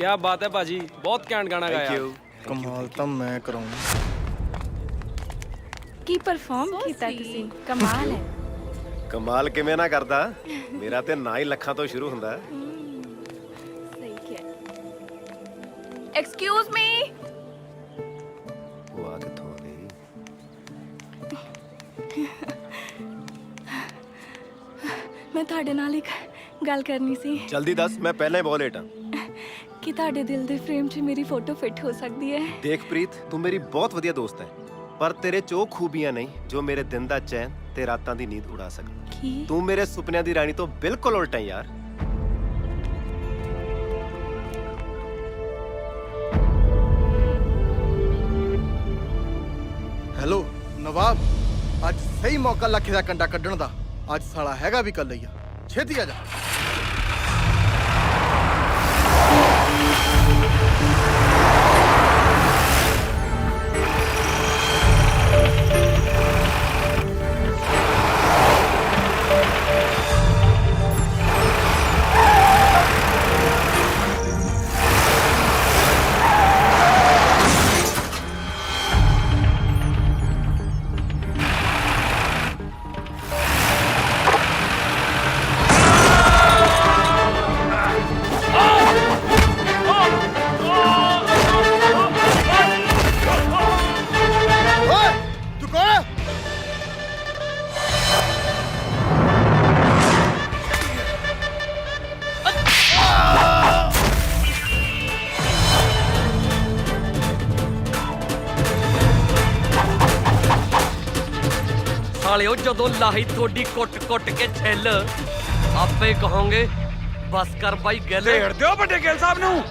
क्या बात है भाजी, बहुत कैंट गाना गाया। कमाल तो मैं कराऊं। ਕੀ ਪਰਫਾਰਮ ਕੀਤਾ ਤੁਸੀਂ ਕਮਾਲ ਹੈ। ਕਮਾਲ ਕਿਵੇਂ ਨਾ ਕਰਦਾ, ਮੇਰਾ ਤੇ ਨਾ ਹੀ ਲੱਖਾਂ ਤੋਂ ਸ਼ੁਰੂ ਹੁੰਦਾ। ਸਹੀ ਕਿਹਾ। Excuse me. ਉਹ ਆ ਕਿੱਥੋਂ ਆ ਗਈ? ਮੈਂ ਤੁਹਾਡੇ ਨਾਲ ਇੱਕ ਗੱਲ ਕਰਨੀ ਸੀ ਜਲਦੀ ਦੱਸ, ਮੈਂ ਪਹਿਲਾਂ ਹੀ ਬਹੁਤ ਲੇਟ ਹਾਂ। ਕਿ ਤੁਹਾਡੇ ਦਿਲ ਦੇ ਫਰੇਮ 'ਚ ਮੇਰੀ ਫੋਟੋ ਫਿੱਟ ਹੋ ਸਕਦੀ ਹੈ। ਦੇਖ ਪ੍ਰੀਤ, ਤੂੰ ਮੇਰੀ ਬਹੁਤ ਵਧੀਆ ਦੋਸਤ ਹੈ, ਪਰ ਤੇਰੇ 'ਚ ਉਹ ਖੂਬੀਆਂ ਨਹੀਂ ਜੋ ਮੇਰੇ ਦਿਨ ਦਾ ਚੈਨ ਤੇ ਰਾਤਾਂ ਦੀ ਨੀਂਦ ਉਡਾ ਸਕਣ। ਕੀ? ਤੂੰ ਮੇਰੇ ਸੁਪਨਿਆਂ ਦੀ ਰਾਣੀ ਤੋਂ ਬਿਲਕੁਲ ਉਲਟਾ ਹੈ ਯਾਰ। ਹੈਲੋ ਨਵਾਬ, ਅੱਜ ਸਹੀ ਮੌਕਾ ਲੱਖੇ ਦਾ ਕੰਡਾ ਕੱਢਣ ਦਾ। ਅੱਜ ਸਾਲਾ ਹੈਗਾ ਵੀ ਕੱਲ ਹੀ ਆ, ਛੇਤੀ ਆ ਜਾ। ਸਾਲਿਓ ਜਦੋਂ ਲਾਹੀ ਤੁਹਾਡੀ ਕੁੱਟ-ਕੁੱਟ ਕੇ ਛਿੱਲ ਆਪੇ ਕਹੋਗੇ ਬਸ ਕਰ ਬਾਈ ਗੱਲ। ਢੇੜ ਦਿਓ ਵੱਡੇ ਗਿੱਲ ਸਾਹਿਬ ਨੂੰ।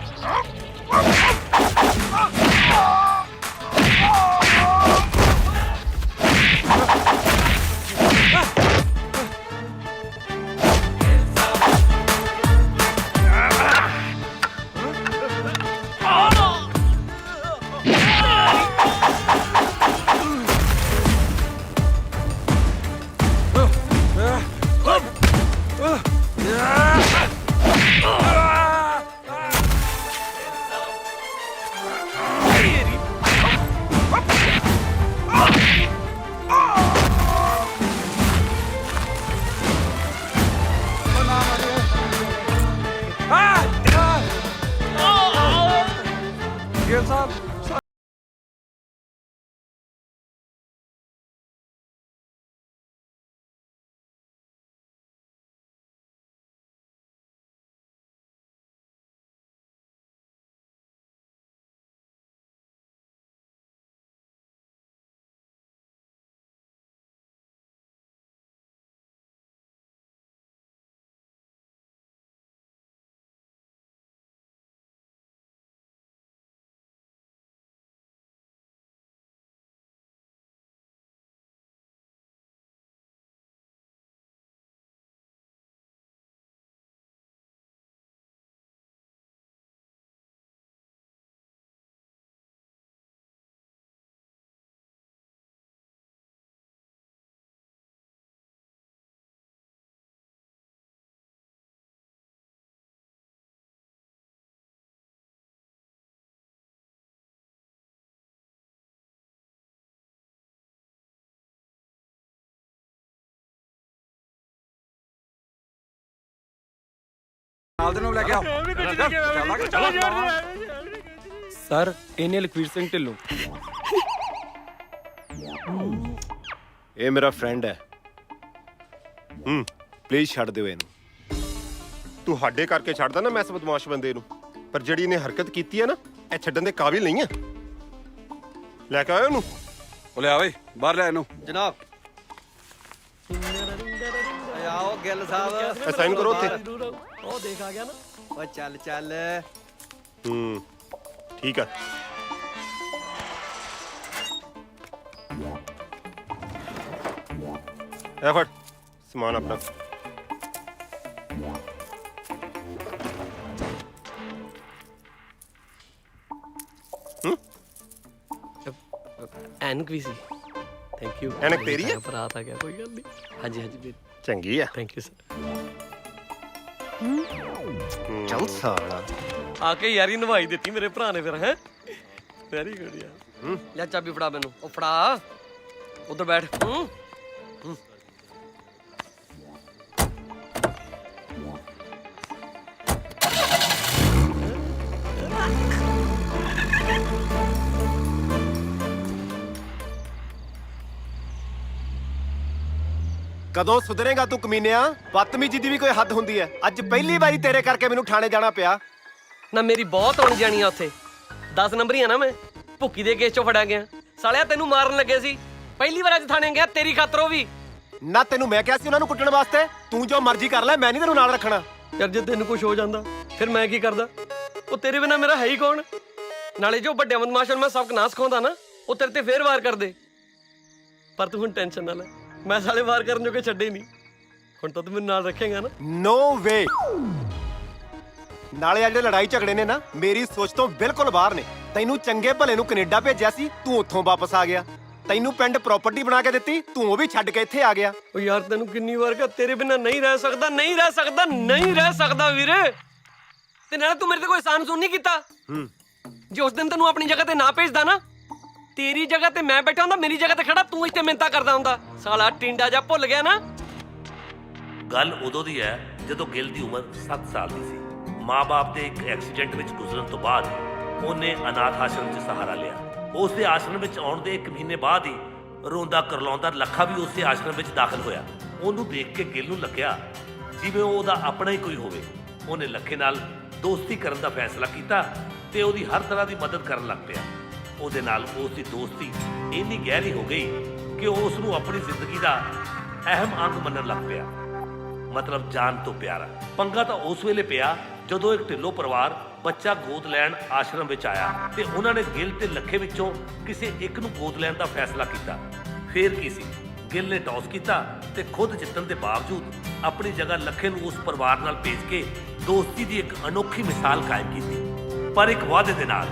ਗਿੱਲ ਸਾਹਿਬ ਸਰ, ਇਹਨੇ ਲਖਵੀਰ ਸਿੰਘ ਢਿੱਲੋਂ। ਇਹ ਮੇਰਾ ਫਰੈਂਡ ਹੈ। ਪਲੀਜ਼ ਛੱਡ ਦਿਓ ਇਹਨੂੰ। ਤੁਹਾਡੇ ਕਰਕੇ ਛੱਡਦਾ ਨਾ ਮੈਂ ਇਸ ਬਦਮਾਸ਼ ਬੰਦੇ ਨੂੰ, ਪਰ ਜਿਹੜੀ ਇਹਨੇ ਹਰਕਤ ਕੀਤੀ ਹੈ ਨਾ, ਇਹ ਛੱਡਣ ਦੇ ਕਾਬਿਲ ਨਹੀਂ ਹੈ। ਲੈ ਕੇ ਆਓ ਉਹਨੂੰ। ਉਹ ਲਿਆ ਬਈ, ਬਾਹਰ ਲੈ ਇਹਨੂੰ। ਜਨਾਬ ਆਓ ਗਿੱਲ ਸਾਹਿਬ। ਸਾਈਨ ਕਰੋ ਉੱਥੇ। ਉਹ ਦੇਖ ਆ ਗਿਆ ਨਾ। ਓ ਚੱਲ ਚੱਲ। ਠੀਕ ਆ। ਇਹ ਫੜ ਸਮਾਨ ਆਪਣਾ। ਐਨਕ ਵੀ ਸੀ। Thank you. ਐਨਕ ਤੇਰੀ ਹੈ? ਬਰਾਤ ਆ ਗਿਆ, ਕੋਈ ਗੱਲ ਨਹੀਂ। ਹਾਂਜੀ ਹਾਂਜੀ ਚੰਗੀ ਆ। Thank you sir. ਚੱਲ ਸਾਲਾ, ਆ ਕੇ ਯਾਰੀ ਨਿਭਾਈ ਦਿੱਤੀ ਮੇਰੇ ਭਰਾ ਨੇ ਫਿਰ ਹੈ ਵੈਰੀ ਗੁੱਡ ਯਾਰ ਲੈ ਚਾਬੀ ਫੜਾ ਮੈਨੂੰ ਉਹ ਫੜਾ ਉਧਰ ਬੈਠ ਕਦੋਂ ਸੁਧਰੇਗਾ ਤੂੰ ਕਮੀਨਿਆ? ਬਦਤਮੀਜ਼ੀ ਦੀ ਵੀ ਕੋਈ ਹੱਦ ਹੁੰਦੀ ਹੈ। ਅੱਜ ਪਹਿਲੀ ਵਾਰੀ ਤੇਰੇ ਕਰਕੇ ਮੈਨੂੰ ਥਾਣੇ ਜਾਣਾ ਪਿਆ। ਨਾ ਮੇਰੀ ਬਹੁਤ ਆਉਣ ਜਾਣੀ ਆ ਉੱਥੇ 10 ਨੰਬਰੀ ਆ ਨਾ ਮੈਂ ਭੁੱਕੀ ਦੇ ਕੇਸ ਚੋਂ ਫੜਿਆ ਗਿਆ ਸਾਲਿਆ ਤੈਨੂੰ ਮਾਰਨ ਲੱਗੇ ਸੀ ਪਹਿਲੀ ਵਾਰ ਅੱਜ ਥਾਣੇ ਗਿਆ ਤੇਰੀ ਖਾਤਰ ਉਹ ਵੀ ਨਾ ਤੈਨੂੰ ਮੈਂ ਕਿਹਾ ਸੀ ਉਹਨਾਂ ਨੂੰ ਕੁੱਟਣ ਵਾਸਤੇ। ਤੂੰ ਜੋ ਮਰਜ਼ੀ ਕਰ ਲੈ, ਮੈਂ ਨਹੀਂ ਤੈਨੂੰ ਨਾਲ ਰੱਖਣਾ। ਯਾਰ ਜੇ ਤੈਨੂੰ ਕੁਝ ਹੋ ਜਾਂਦਾ ਫਿਰ ਮੈਂ ਕੀ ਕਰਦਾ? ਉਹ ਤੇਰੇ ਬਿਨਾ ਮੇਰਾ ਹੈ ਹੀ ਕੌਣ? ਨਾਲੇ ਜੋ ਵੱਡਿਆਂ ਬਦਮਾਸ਼ਾਂ ਨੂੰ ਮੈਂ ਸਬਕ ਨਾ ਸਿਖਾਉਂਦਾ ਨਾ ਉਹ ਤੇਰੇ ਤੇ ਫੇਰ ਵਾਰ ਕਰਦੇ। ਪਰ ਤੂੰ ਹੁਣ ਟੈਨਸ਼ਨ ਨਾ ਲੈ, ਮੈਂ ਸਾਲੇ ਵਾਰ ਕਰਨ ਜੋਗੇ ਛੱਡੇ ਨਹੀਂ। ਹੁਣ ਤਾਂ ਤੂੰ ਮੈਨੂੰ ਨਾਲ ਰੱਖੇਗਾ ਨਾ? ਨੋ ਵੇ। ਨਾਲੇ ਜਿਹੜੇ ਲੜਾਈ ਝਗੜੇ ਨੇ ਨਾ ਮੇਰੀ ਸੋਚ ਤੋਂ ਬਿਲਕੁਲ ਬਾਹਰ ਨੇ। ਤੈਨੂੰ ਚੰਗੇ ਭਲੇ ਨੂੰ ਕੈਨੇਡਾ ਭੇਜਿਆ ਸੀ, ਤੂੰ ਉੱਥੋਂ ਵਾਪਸ ਆ ਗਿਆ। ਤੈਨੂੰ ਪਿੰਡ ਪ੍ਰਾਪਰਟੀ ਬਣਾ ਕੇ ਦਿੱਤੀ, ਤੂੰ ਉਹ ਵੀ ਛੱਡ ਕੇ ਇੱਥੇ ਆ ਗਿਆ। ਉਹ ਯਾਰ ਤੈਨੂੰ ਕਿੰਨੀ ਵਾਰ ਕਿਹਾ ਤੇਰੇ ਬਿਨਾ ਨਹੀਂ ਰਹਿ ਸਕਦਾ, ਨਹੀਂ ਰਹਿ ਸਕਦਾ, ਨਹੀਂ ਰਹਿ ਸਕਦਾ ਵੀਰੇ। ਤੇ ਨਾਲੇ ਤੂੰ ਮੇਰੇ ਤੇ ਕੋਈ ਅਹਿਸਾਨ ਸੁਣ ਨਹੀਂ ਕੀਤਾ। ਜੇ ਉਸ ਦਿਨ ਤੈਨੂੰ ਆਪਣੀ ਜਗ੍ਹਾ ਤੇ ਨਾ ਭੇਜਦਾ ਨਾ, ਤੇਰੀ ਜਗ੍ਹਾ ਤੇ ਮੈਂ ਬੈਠਾ ਹੁੰਦਾ, ਮੇਰੀ ਜਗ੍ਹਾ ਤੇ ਖੜਾ ਤੂੰ ਇੱਥੇ ਮਿੰਤਾ ਕਰਦਾ ਹੁੰਦਾ। ਸਾਲਾ ਟਿੰਡਾ ਜਾ ਭੁੱਲ ਗਿਆ ਨਾ। ਗੱਲ ਉਦੋਂ ਦੀ ਹੈ ਜਦੋਂ ਗਿੱਲ ਦੀ ਉਮਰ 7 ਸਾਲ ਦੀ ਸੀ। ਮਾਂ-ਬਾਪ ਦੇ ਇੱਕ ਐਕਸੀਡੈਂਟ ਵਿੱਚ ਗੁਜ਼ਰਨ ਤੋਂ ਬਾਅਦ ਉਹਨੇ ਅਨਾਥ ਆਸ਼ਰਮ 'ਚ ਸਹਾਰਾ ਲਿਆ। ਉਸ ਦੇ ਆਸ਼ਰਮ ਵਿੱਚ ਆਉਣ ਦੇ 1 ਮਹੀਨੇ ਬਾਅਦ ਹੀ ਰੋਂਦਾ ਕਰਲਾਉਂਦਾ ਲੱਖਾ ਵੀ ਉਸੇ ਆਸ਼ਰਮ ਵਿੱਚ ਦਾਖਲ ਹੋਇਆ। ਉਹਨੂੰ ਦੇਖ ਕੇ ਗਿੱਲ ਨੂੰ ਲੱਗਿਆ ਜਿਵੇਂ ਉਹ ਉਹਦਾ ਆਪਣਾ ਹੀ ਕੋਈ ਹੋਵੇ। ਉਹਨੇ ਲੱਖੇ ਨਾਲ ਦੋਸਤੀ ਕਰਨ ਦਾ ਫੈਸਲਾ ਕੀਤਾ ਤੇ ਉਹਦੀ ਹਰ ਤਰ੍ਹਾਂ ਦੀ ਮਦਦ ਕਰਨ ਲੱਗ ਪਿਆ। ਉਹਦੇ ਨਾਲ ਉਸ ਦੀ ਦੋਸਤੀ ਇੰਨੀ ਗਹਿਰੀ ਹੋ ਗਈ ਕਿ ਉਹ ਉਸ ਨੂੰ ਆਪਣੀ ਜ਼ਿੰਦਗੀ ਦਾ ਅਹਿਮ ਅੰਗ ਮੰਨਣ ਲੱਗ ਪਿਆ, ਮਤਲਬ ਜਾਨ ਤੋਂ ਪਿਆਰਾ। ਪੰਗਾ ਤਾਂ ਉਸ ਵੇਲੇ ਪਿਆ ਜਦੋਂ ਇੱਕ ਢਿੱਲੋਂ ਪਰਿਵਾਰ ਬੱਚਾ ਗੋਦ ਲੈਣ ਆਸ਼ਰਮ ਵਿੱਚ ਆਇਆ ਤੇ ਉਹਨਾਂ ਨੇ ਗਿੱਲ ਤੇ ਲੱਖੇ ਵਿੱਚੋਂ ਕਿਸੇ ਇੱਕ ਨੂੰ ਗੋਦ ਲੈਣ ਦਾ ਫੈਸਲਾ ਕੀਤਾ। ਫੇਰ ਕੀ ਸੀ, ਗਿੱਲ ਨੇ ਟੌਸ ਕੀਤਾ ਤੇ ਖੁਦ ਜਿੱਤਣ ਦੇ ਬਾਵਜੂਦ ਆਪਣੀ ਜਗ੍ਹਾ ਲੱਖੇ ਨੂੰ ਉਸ ਪਰਿਵਾਰ ਨਾਲ ਭੇਜ ਕੇ ਦੋਸਤੀ ਦੀ ਇੱਕ ਅਨੋਖੀ ਮਿਸਾਲ ਕਾਇਮ ਕੀਤੀ, ਪਰ ਇੱਕ ਵਾਅਦੇ ਦੇ ਨਾਲ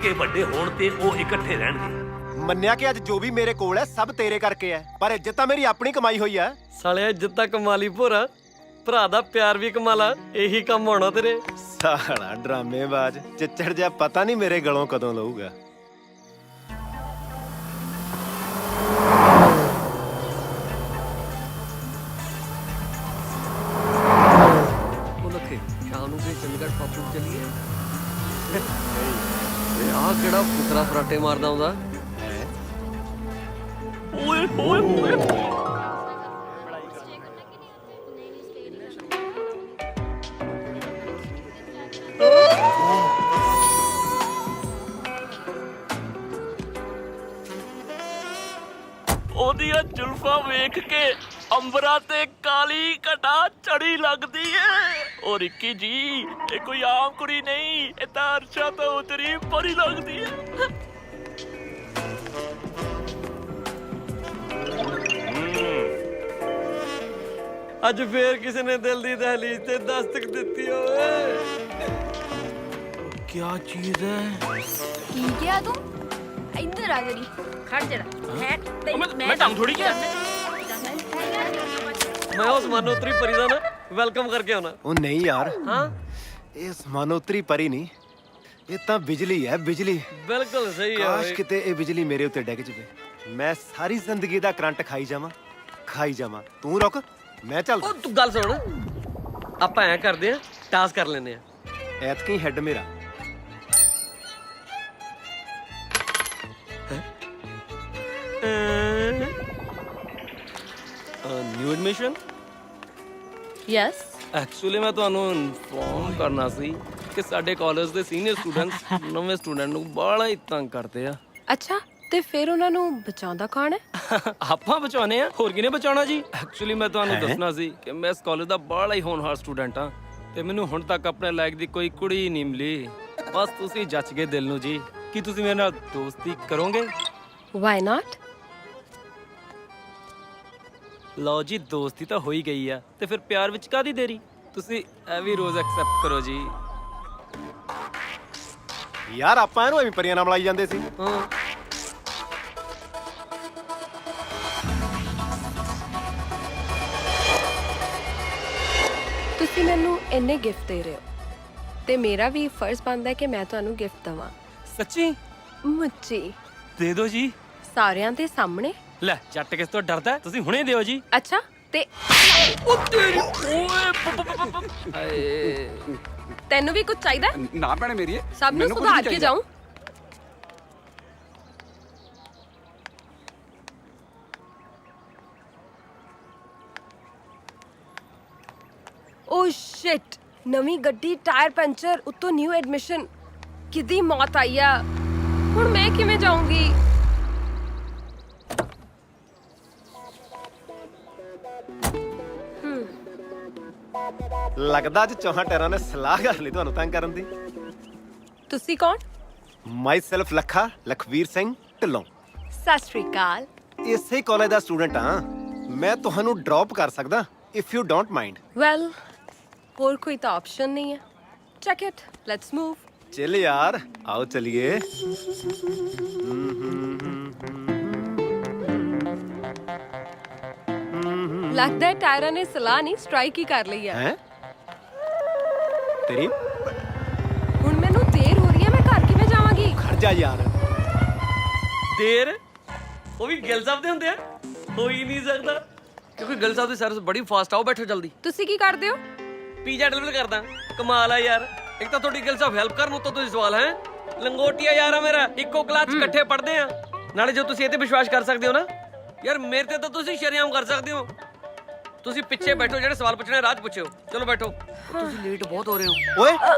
ਕਿ ਵੱਡੇ ਹੋਣ ਤੇ ਉਹ ਇਕੱਠੇ ਰਹਿਣਗੇ। ਮੰਨਿਆ ਕਿ ਅੱਜ ਜੋ ਵੀ ਮੇਰੇ ਕੋਲ ਹੈ ਸਭ ਤੇਰੇ ਕਰਕੇ ਹੈ, ਪਰ ਇੱਜ਼ਤ ਤਾਂ ਮੇਰੀ ਆਪਣੀ ਕਮਾਈ ਹੋਈ ਹੈ। ਸਾਲਿਆ ਇੱਜ਼ਤ ਤਾਂ ਕਮਾ ਲਈ ਭੋਰਾ, ਭਰਾ ਦਾ ਪਿਆਰ ਵੀ ਕਮਾ ਲਾ। ਇਹੀ ਕੰਮ ਹੋਣਾ ਤੇਰੇ। ਸਾਲਾ ਡਰਾਮੇਬਾਜ਼ ਚਿੱਚੜ ਜਿਹਾ ਪਤਾ ਨਹੀਂ ਮੇਰੇ ਗਲੋਂ ਕਦੋਂ ਲਊਗਾ। ਉਹ ਲੱਖੇ ਸ਼ਾਮ ਨੂੰ ਤੇ ਚੰਡੀਗੜ੍ਹ ਪਾਪੂ ਚੱਲੀਏ। ਇਹ ਆਹ ਕਿਹੜਾ ਫੁਕਰਾ ਫਰਾਟੇ ਮਾਰਦਾ ਹੁੰਦਾ? ਓਏ ਓਏ ਓਏ ਉਹਦੀਆਂ ਜ਼ੁਲਫਾਂ ਵੇਖ ਕੇ ਅੰਬਰਾਂ ਤੇ ਕਾਲੀ ਘਟਾ ਚੜੀ ਲੱਗਦੀ ਏ। ਉਹ ਰਿੱਕੀ ਜੀ ਇਹ ਕੋਈ ਆਮ ਕੁੜੀ ਨਹੀਂ, ਇਹ ਤਾਂ ਅਰਸ਼ਾਂ ਤੋਂ ਉਤਰੀ ਪਰੀ ਲੱਗਦੀ ਏ। ਅੱਜ ਫੇਰ ਕਿਸੇ ਨੇ ਦਿਲ ਦੀ ਦਹਲੀਜ਼ ਤੇ ਦਸਤਕ ਦਿੱਤੀ ਓਏ। ਕੀ ਚੀਜ਼ ਹੈ? ਕੀ ਕਿਹਾ ਤੂੰ? ਇੱਧਰ ਆ ਜਰੀ ਖੜ ਜਰਾ ਹੈ ਮੈਂ ਕੰਮ ਥੋੜੀ ਕਿਹਾ। ਮੈਂ ਉਸ ਮਨੋਤਰੀ ਪਰੀ ਦਾ ਨਾ ਵੈਲਕਮ ਕਰਕੇ ਆਉਣਾ। ਉਹ ਨਹੀਂ ਯਾਰ, ਹਾਂ ਇਹ ਸਮਾਨੋਤਰੀ ਪਰੀ ਨਹੀਂ, ਇਹ ਤਾਂ ਬਿਜਲੀ ਹੈ, ਬਿਜਲੀ। ਬਿਲਕੁਲ ਸਹੀ ਹੈ। ਕਾਸ਼ ਕਿਤੇ ਇਹ ਬਿਜਲੀ ਮੇਰੇ ਉੱਤੇ ਡਿੱਗ ਜਵੇ, ਮੈਂ ਸਾਰੀ ਜ਼ਿੰਦਗੀ ਦਾ ਕਰੰਟ ਖਾਈ ਜਾਵਾਂ, ਖਾਈ ਜਾਵਾਂ। ਤੂੰ ਰੁਕ, ਮੈਂ ਚੱਲ। ਉਹ ਤੂੰ ਗੱਲ ਸੁਣ, ਆਪਾਂ ਐ ਕਰਦੇ ਆ ਟਾਸ ਕਰ ਲੈਨੇ ਆ। ਐਤਕੀ ਹੈਡ ਮੇਰਾ। New admission? ਯੈਸ ਐਕਚੁਅਲੀ ਮੈਂ ਤੁਹਾਨੂੰ ਇਨਫੋਰਮ ਕਰਨਾ ਸੀ ਕਿ ਸਾਡੇ ਕਾਲਜ ਦੇ ਸੀਨੀਅਰ ਸਟੂਡੈਂਟਸ ਨਵੇਂ ਸਟੂਡੈਂਟ ਨੂੰ ਬੜਾ ਹੀ ਤੰਗ ਕਰਦੇ ਆ। ਅੱਛਾ, ਤੇ ਫਿਰ ਉਹਨਾਂ ਨੂੰ ਬਚਾਉਂਦਾ ਕੌਣ ਹੈ? ਆਪਾਂ ਬਚਾਉਨੇ ਆ, ਹੋਰ ਕਿਹਨੇ ਬਚਾਉਣਾ ਜੀ। ਐਕਚੁਅਲੀ ਮੈਂ ਤੁਹਾਨੂੰ ਦੱਸਣਾ ਸੀ ਕਿ ਮੈਂ ਇਸ ਕਾਲਜ ਦਾ ਬੜਾ ਹੀ ਹੋਣਹਾਰ ਸਟੂਡੈਂਟ ਆ ਤੇ ਮੈਨੂੰ ਹੁਣ ਤੱਕ ਆਪਣੇ ਲਾਇਕ ਦੀ ਕੋਈ ਕੁੜੀ ਨਹੀਂ ਮਿਲੀ। ਬਸ ਤੁਸੀਂ ਜੱਜ ਗਏ ਦਿਲ ਨੂੰ ਜੀ। ਕੀ ਤੁਸੀਂ ਮੇਰੇ ਨਾਲ ਦੋਸਤੀ ਕਰੋਗੇ? Why not? ਲਓ ਜੀ, ਦੋਸਤੀ ਤਾਂ ਹੋ ਹੀ ਗਈ ਆ ਤੇ ਫਿਰ ਪਿਆਰ ਵਿੱਚ ਕਾਹਦੀ ਦੇਰੀ? ਤੁਸੀਂ ਇਹ ਵੀ ਰੋਜ਼ ਐਕਸੈਪਟ ਕਰੋ ਜੀ। ਯਾਰ ਆਪਾਂ ਇਹਨੂੰ ਐਵੇਂ ਪਰੀਆਂ ਨਾਲ ਮਲਾਈ ਜਾਂਦੇ ਸੀ। ਹਾਂ ਤੁਸੀਂ ਮੈਨੂੰ ਇੰਨੇ ਗਿਫਟ ਦੇ ਰਹੇ ਹੋ, ਤੇ ਮੇਰਾ ਵੀ ਫਰਜ਼ ਬਣਦਾ ਹੈ ਕਿ ਮੈਂ ਤੁਹਾਨੂੰ ਗਿਫਟ ਦਵਾਂ। ਸੱਚੀ? ਮੁੱਚੀ ਦੇ ਦਿਓ ਜੀ। ਸਾਰਿਆਂ ਦੇ ਸਾਹਮਣੇ? ਲੈ ਜੱਟ ਕਿਸ ਤੋਂ ਡਰਦਾ ਹੈ? ਤੁਸੀਂ ਹੁਣੇ ਦਿਓ ਜੀ। ਅੱਛਾ ਤੇ ਉਹ ਤੇਰੀ ਓਏ ਹਾਏ। ਤੈਨੂੰ ਵੀ ਕੁਝ ਚਾਹੀਦਾ? ਨਾ ਭੈਣੇ ਮੇਰੀ ਸਭ ਨੂੰ ਸੁਧਾਰ ਕੇ ਜਾऊं। ਓ ਸ਼ਿਟ, ਨਵੀਂ ਗੱਡੀ, ਟਾਇਰ ਪੰਚਰ, ਉੱਤੋਂ ਨਿਊ ਐਡਮਿਸ਼ਨ। ਕਿਦੀ ਮੌਤ ਆਈ ਆ, ਹੁਣ ਮੈਂ ਕਿਵੇਂ ਜਾਊਂਗੀ? ਲੱਗਦਾ ਅੱਜ ਚੌਹਾਂ ਟੈਰਾਂ ਨੇ ਸਲਾਹ ਕਰ ਲਈ ਤੁਹਾਨੂੰ ਤੰਗ ਕਰਨ ਦੀ। ਤੁਸੀਂ ਕੌਣ? ਮਾਈ ਸੈਲਫ ਲੱਖਾ, ਲਖਵੀਰ ਸਿੰਘ ਢਿੱਲੋਂ। ਸਤਿ ਸ਼੍ਰੀ ਅਕਾਲ। ਇਸੇ ਕਾਲਜ ਦਾ ਸਟੂਡੈਂਟ ਹਾਂ। ਮੈਂ ਤੁਹਾਨੂੰ ਡ੍ਰੌਪ ਕਰ ਸਕਦਾ if you don't mind. Well, ਹੋਰ ਕੋਈ ਤਾਂ ਆਪਸ਼ਨ ਨਹੀਂ ਹੈ। Check it, let's move. ਚੱਲ ਯਾਰ, ਆਓ ਚਲਿਏ। ਲੱਗਦਾ ਹੈ ਟਾਇਰਾਂ ਨੇ ਸਲਾਹ ਨਹੀਂ, ਸਟ੍ਰਾਈਕ ਹੀ ਕਰ ਲਈ ਹੈ। ਹੈ ਤੇਰੀ ਹੁਣ ਮੈਨੂੰ ਦੇਰ ਹੋ ਰਹੀ ਹੈ, ਮੈਂ ਘਰ ਕਿਵੇਂ ਜਾਵਾਂਗੀ? ਖੜ ਜਾ ਯਾਰ। ਦੇਰ ਉਹ ਵੀ ਗਿੱਲ ਸਾਹਿਬ ਦੇ ਹੁੰਦੇ ਆ? ਹੋ ਹੀ ਨਹੀਂ ਸਕਦਾ, ਕਿਉਂਕਿ ਗਿੱਲ ਸਾਹਿਬ ਦੀ ਸਰਵਿਸ ਬੜੀ ਫਾਸਟ ਆ। ਉਹ ਬੈਠੋ ਜਲਦੀ। ਤੁਸੀਂ ਕੀ ਕਰਦੇ ਹੋ? ਪੀਜ਼ਾ ਡਿਲੀਵਰ ਕਰਦਾ। ਕਮਾਲ ਆ ਯਾਰ, ਇੱਕ ਤਾਂ ਤੁਹਾਡੀ ਗਿੱਲ ਸਾਹਿਬ ਹੈਲਪ ਕਰਨ, ਉੱਤੋਂ ਤੁਸੀਂ ਸਵਾਲ ਹੈ। ਲੰਗੋਟੀਆ ਯਾਰ ਆ ਮੇਰਾ, ਇੱਕੋ ਕਲਾਸ 'ਚ ਇਕੱਠੇ ਪੜ੍ਹਦੇ ਆ। ਨਾਲੇ ਜੋ ਤੁਸੀਂ ਇਹ ਤੇ ਵਿਸ਼ਵਾਸ ਕਰ ਸਕਦੇ ਹੋ ਨਾ ਯਾਰ, ਮੇਰੇ ਤੇ ਤਾਂ ਤੁਸੀਂ ਸ਼ਰੇਆਮ ਕਰ ਸਕਦੇ ਹੋ। ਤੁਸੀਂ ਪਿੱਛੇ ਬੈਠੋ, ਜਿਹੜੇ ਸਵਾਲ ਪੁੱਛਣੇ ਰਾਜ ਪੁੱਛਿਓ। ਚਲੋ ਬੈਠੋ। ਤੁਸੀਂ ਲੇਟ ਬਹੁਤ ਹੋ ਰਹੇ ਹੋ। ਓਏ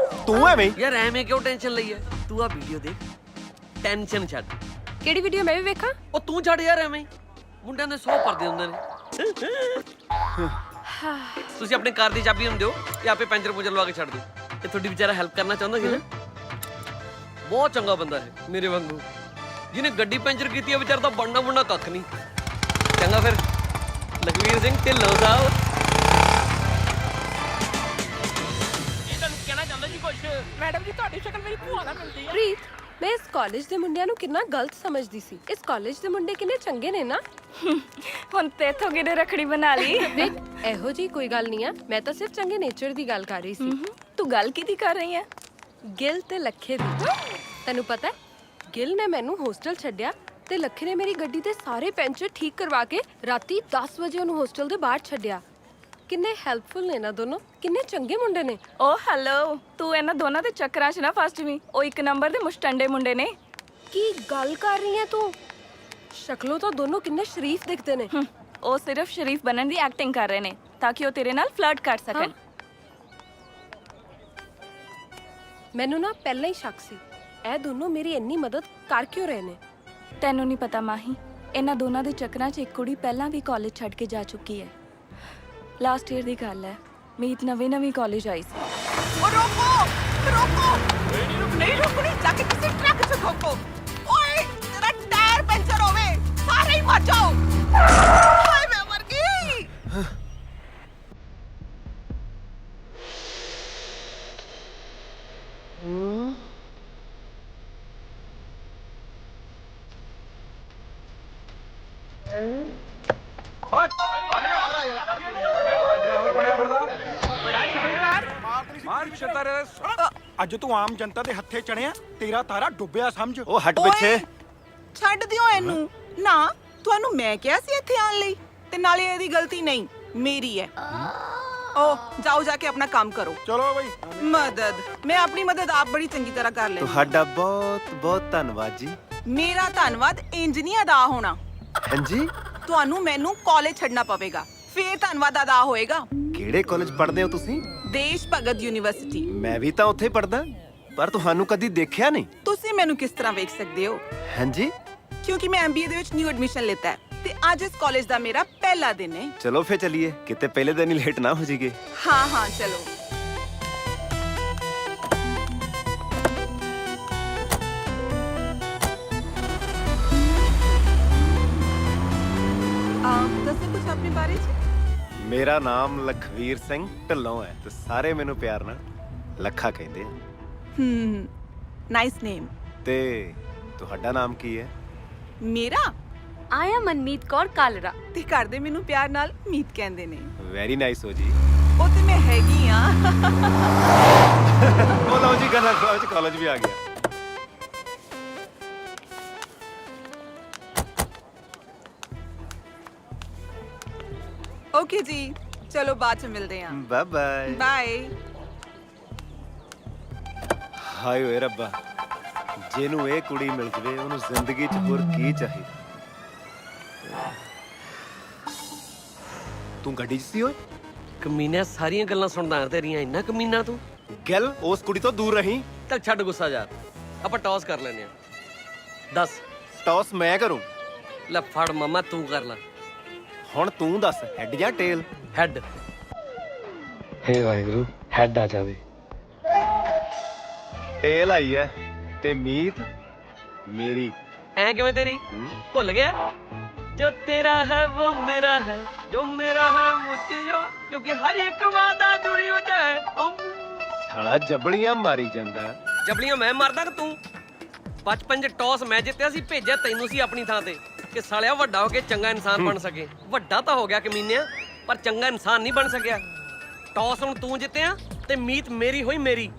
ਤੂੰ ਐਵੇਂ ਹੀ? ਯਾਰ ਐਵੇਂ ਕਿਉਂ ਟੈਨਸ਼ਨ ਲਈ ਹੈ? ਤੂੰ ਆ ਵੀਡੀਓ ਦੇਖ, ਟੈਨਸ਼ਨ ਛੱਡ। ਕਿਹੜੀ ਵੀਡੀਓ ਮੈਂ ਵੀ ਵੇਖਾਂ? ਉਹ ਤੂੰ ਛੱਡ ਯਾਰ, ਐਵੇਂ ਹੀ ਮੁੰਡਿਆਂ ਦੇ 100 ਪਰਦੇ ਹੁੰਦੇ ਨੇ। ਤੁਸੀਂ ਆਪਣੀ ਕਾਰ ਦੀ ਚਾਬੀ ਨੂੰ ਦਿਓ, ਇਹ ਆਪੇ ਪੈਂਚਰ ਪੂੰਚਰ ਲਵਾ ਕੇ ਛੱਡ ਦਿਓ। ਇਹ ਤੁਹਾਡੀ ਵਿਚਾਰਾ ਹੈਲਪ ਕਰਨਾ ਚਾਹੁੰਦਾ ਸੀ ਨਾ। ਬਹੁਤ ਚੰਗਾ ਬੰਦਾ ਹੈ, ਮੇਰੇ ਵਾਂਗੂ। ਜਿਹਨੇ ਗੱਡੀ ਪੈਂਚਰ ਕੀਤੀ ਹੈ ਵਿਚਾਰਾ ਤਾਂ ਬਣਨਾ ਬੁਣਨਾ ਕੱਖ ਨਹੀਂ। ਚੰਗਾ ਫਿਰ, ਲਖਵੀਰ ਸਿੰਘ ਢਿੱਲੋਂ ਸਾਹਿਬ। ਇਹ ਤਾਂ ਕਹਿਣਾ ਚਾਹੁੰਦਾ ਜੀ ਕੁਛ। ਮੈਡਮ ਜੀ ਤੁਹਾਡੀ ਸ਼ਕਲ ਮੇਰੀ ਭੂਆ ਨਾਲ ਮਿਲਦੀ ਹੈ। ਪ੍ਰੀਤ, ਮੈਂ ਇਸ ਕਾਲਜ ਦੇ ਮੁੰਡਿਆਂ ਨੂੰ ਕਿੰਨਾ ਗਲਤ ਸਮਝਦੀ ਸੀ। ਇਸ ਕਾਲਜ ਦੇ ਮੁੰਡੇ ਕਿੰਨੇ ਚੰਗੇ ਨੇ ਨਾ। ਹੁਣ ਤੇ ਇਥੋਂ ਕਿਹਨੇ ਰੱਖੜੀ ਬਣਾ ਲਈ? ਦੇਖ, ਇਹੋ ਜੀ ਕੋਈ ਗੱਲ ਨਹੀਂ ਆ। ਮੈਂ ਤਾਂ ਸਿਰਫ ਚੰਗੇ ਨੇਚਰ ਦੀ ਗੱਲ ਕਰ ਰਹੀ ਸੀ। ਤੂੰ ਗੱਲ ਕਿਹਦੀ ਕਰ ਰਹੀ ਹੈ? ਗਿਲ ਤੇ ਲੱਖੇ ਦੀ। ਤੈਨੂੰ ਪਤਾ ਹੈ, ਗਿਲ ਨੇ ਮੈਨੂੰ ਹੋਸਟਲ ਛੱਡਿਆ ਤੇ ਲੱਖੇ ਨੇ ਮੇਰੀ ਗੱਡੀ ਦੇ ਸਾਰੇ ਪੈਂਚਰ ਠੀਕ ਕਰਵਾ ਕੇ ਰਾਤੀ 10 ਵਜੇ ਉਹਨੂੰ ਹੋਸਟਲ ਦੇ ਬਾਹਰ ਛੱਡਿਆ। ਕਿੰਨੇ ਹੈਲਪਫੁਲ ਨੇ ਨਾ ਦੋਨੋਂ, ਕਿੰਨੇ ਚੰਗੇ ਮੁੰਡੇ ਨੇ। ਓ ਹੈਲੋ, ਤੂੰ ਇਹਨਾਂ ਦੋਨਾਂ ਦੇ ਚੱਕਰਾਂ 'ਚ ਨਾ ਫਸ ਜਵੀਂ। ਉਹ ਇੱਕ ਨੰਬਰ ਦੇ ਮੁਸ਼ਟੰਡੇ ਮੁੰਡੇ ਨੇ। ਕੀ ਗੱਲ ਕਰ ਰਹੀ ਹੈ ਤੂੰ? ਸ਼ਕਲੋਂ ਤਾਂ ਦੋਨੋਂ ਕਿੰਨੇ ਸ਼ਰੀਫ ਦਿਖਦੇ ਨੇ। ਉਹ ਸਿਰਫ ਸ਼ਰੀਫ ਬਣਨ ਦੀ ਐਕਟਿੰਗ ਕਰ ਰਹੇ ਨੇ ਤਾਂ ਕਿ ਉਹ ਤੇਰੇ ਨਾਲ ਫਲਰਟ ਕਰ ਸਕਣ। ਮੈਨੂੰ ਨਾ ਪਹਿਲਾਂ ਹੀ ਸ਼ੱਕ ਸੀ, ਇਹ ਦੋਨੋਂ ਮੇਰੀ ਇੰਨੀ ਮਦਦ ਕਰ ਕਿਉਂ ਰਹੇ ਨੇ। ਤੈਨੂੰ ਨਹੀਂ ਪਤਾ ਮਾਹੀ, ਇਹਨਾਂ ਦੋਨਾਂ ਦੇ ਚੱਕਰਾਂ 'ਚ ਇੱਕ ਕੁੜੀ ਪਹਿਲਾਂ ਵੀ ਕਾਲਜ ਛੱਡ ਕੇ ਜਾ ਚੁੱਕੀ ਹੈ। ਲਾਸਟ ਈਅਰ ਦੀ ਗੱਲ ਹੈ, ਮੀਤ ਨਵੀਂ ਕਾਲਜ ਆਈ ਸੀ। ਨਹੀਂ ਰੁਕਣੀ, ਜਾ ਕੇ ਕਿਸੇ ਟਰੱਕ 'ਚ ਠੋਕੋ। ਓਏ ਤੇਰਾ ਟਾਇਰ ਪੈਂਚਰ ਹੋਵੇ, ਸਾਰੇ ਹੀ ਮਰ ਜਾਓ। ਹਾਏ ਮੈਂ ਮਰ ਗਈ। ਅੱਜ ਤੂੰ ਆਮ ਜਨਤਾ ਦੇ ਹੱਥੇ ਚੜਿਆ, ਤੇਰਾ ਤਾਰਾ ਡੁੱਬਿਆ ਸਮਝ। ਉਹ ਹਟ ਪਿੱਛੇ। ਛੱਡ ਦਿਓ ਇਹਨੂੰ ਨਾ। ਤੁਹਾਨੂੰ ਮੈਂ ਕਿਹਾ ਸੀ ਇੱਥੇ ਆਉਣ ਲਈ, ਤੇ ਨਾਲੇ ਇਹਦੀ ਗਲਤੀ ਨਹੀਂ, ਮੇਰੀ ਹੈ। ਓ ਜਾਓ, ਜਾ ਕੇ ਆਪਣਾ ਕੰਮ ਕਰੋ। ਚਲੋ ਬਈ। ਮਦਦ ਮੈਂ ਆਪਣੀ ਮਦਦ ਆਪ ਬੜੀ ਚੰਗੀ ਤਰ੍ਹਾਂ ਕਰ ਲੈਂਦੀ। ਤੁਹਾਡਾ ਬਹੁਤ ਬਹੁਤ ਧੰਨਵਾਦ ਜੀ। ਮੇਰਾ ਧੰਨਵਾਦ ਇੰਜ ਨਹੀਂ ਅਦਾ ਹੋਣਾ। ਹਾਂਜੀ, ਤੁਹਾਨੂੰ ਮੈਨੂੰ ਕਾਲਜ ਛੱਡਣਾ ਪਵੇਗਾ, ਫੇਰ ਧੰਨਵਾਦ ਅਦਾ ਹੋਏਗਾ। ਕਿਹੜੇ ਕਾਲਜ ਪੜ੍ਹਦੇ ਹੋ ਤੁਸੀਂ? ਦੇਸ਼ ਭਗਤ ਯੂਨੀਵਰਸਿਟੀ। ਮੈਂ ਵੀ ਤਾਂ ਉੱਥੇ ਪੜ੍ਹਦਾ, ਪਰ ਤੁਹਾਨੂੰ ਕਦੀ ਦੇਖਿਆ ਨਹੀਂ। ਤੁਸੀਂ ਮੈਨੂੰ ਕਿਸ ਤਰ੍ਹਾਂ ਵੇਖ ਸਕਦੇ ਹੋ? ਹਾਂਜੀ, ਕਿਉਂਕਿ ਮੈਂ MBA ਦੇ ਵਿੱਚ ਨਿਊ ਐਡਮਿਸ਼ਨ ਲਿੱਤਾ ਹੈ ਤੇ ਅੱਜ ਇਸ ਕਾਲਜ ਦਾ ਮੇਰਾ ਪਹਿਲਾ ਦਿਨ ਹੈ। ਚਲੋ ਫੇਰ ਚਲਿਏ, ਕਿਤੇ ਪਹਿਲੇ ਦਿਨ ਹੀ ਲੇਟ ਨਾ ਹੋ ਜਾਈਏ। ਹਾਂ ਚਲੋ। ਦੱਸੋ ਕੁਝ ਆਪਣੇ ਬਾਰੇ 'ਚ। ਮੇਰਾ ਨਾਮ ਲਖਵੀਰ ਸਿੰਘ ਢਿੱਲੋਂ ਹੈ ਤੇ ਸਾਰੇ ਮੈਨੂੰ ਪਿਆਰ ਨਾਲ ਲੱਖਾ ਕਹਿੰਦੇ ਆ। ਨਾਈਸ ਨੇਮ। ਤੇ ਤੁਹਾਡਾ ਨਾਮ ਕੀ ਹੈ? ਮੇਰਾ ਆਇਆ ਮਨਮੀਤ ਕੌਰ ਕਾਲਰਾ। ਤੇ ਕਰਦੇ ਮੈਨੂੰ ਪਿਆਰ ਨਾਲ ਮੀਤ ਕਹਿੰਦੇ ਨੇ। ਵੈਰੀ ਨਾਈਸ ਹੋ ਜੀ। ਉਹ ਤੇ ਮੈਂ ਹੈਗੀ ਆ। ਉਹ ਲਓ ਜੀ ਗੱਲਾਂ ਚ ਕਾਲਜ ਵੀ ਆ ਗਿਆ। ਓਕੇ ਜੀ, ਚਲੋ ਬਾਅਦ ਚ ਮਿਲਦੇ ਆਂ। Bye bye. ਬਾਏ। ਹਾਏ ਓਏ ਰੱਬਾ, ਜਿਹਨੂੰ ਇਹ ਕੁੜੀ ਮਿਲ ਜਵੇ ਉਹਨੂੰ ਜ਼ਿੰਦਗੀ 'ਚ ਹੋਰ ਕੀ ਚਾਹੀਦਾ। ਤੂੰ ਗੱਡੀ 'ਚ ਸੀ ਓਏ? ਕਮੀਨਾ ਸਾਰੀਆਂ ਗੱਲਾਂ ਸੁਣਦਾ ਤੇਰੀਆਂ, ਇੰਨਾ ਕਮੀਨਾ ਤੂੰ। ਗੱਲ ਉਸ ਕੁੜੀ ਤੋਂ ਦੂਰ ਰਹੀਂ। ਚੱਲ ਛੱਡ ਗੁੱਸਾ ਯਾਰ, ਆਪਾਂ ਟੌਸ ਕਰ ਲੈਨੇ ਆ। ਦੱਸ। ਟੌਸ ਮੈਂ ਕਰੂੰ? ਲੈ ਫੜ ਮਾਮਾ, ਤੂੰ ਕਰ ਲੈ। ਹੁਣ ਤੂੰ ਦੱਸ, ਹੈਡ ਜਾਂ ਟੇਲ? ਹੈਡ। ਹੇ ਵਾਹਿਗੁਰੂ, ਹੈਡ ਆ ਜਾਵੇ। ਟੇਲ ਆਈ ਐ ਤੇ ਮੀਤ ਮੇਰੀ। ਐ ਕਿਵੇਂ ਤੇਰੀ? ਭੁੱਲ ਗਿਆ? ਜੋ ਤੇਰਾ ਹੈ ਉਹ ਮੇਰਾ ਹੈ, ਜੋ ਮੇਰਾ ਹੈ ਮੁਝੇ, ਕਿਉਂਕਿ ਹਰ ਇੱਕ ਵਾਦਾ ਜੁੜੀ ਹੋ ਜਾਏ। ਸਾਲਾ ਜਬਲੀਆਂ ਮਾਰੀ ਜਾਂਦਾ। ਜਬਲੀਆਂ ਮੈਂ ਮਾਰਦਾ ਕਿ ਤੂੰ? ਬਚਪਨ 'ਚ ਟੌਸ ਮੈਂ ਜਿੱਤਿਆ ਸੀ, ਭੇਜਿਆ ਤੈਨੂੰ ਸੀ ਆਪਣੀ ਥਾਂ ਤੇ ਕਿ ਸਾਲਿਆ ਵੱਡਾ ਹੋ ਕੇ ਚੰਗਾ ਇਨਸਾਨ ਬਣ ਸਕੇ। ਵੱਡਾ ਤਾਂ ਹੋ ਗਿਆ ਕਮੀਨਿਆ, ਪਰ ਚੰਗਾ ਇਨਸਾਨ ਨਹੀਂ ਬਣ ਸਕਿਆ। ਟੌਸ ਹੁਣ ਤੂੰ ਜਿੱਤਿਆ ਤੇ ਮੀਤ ਮੇਰੀ ਹੋਈ ਮੇਰੀ।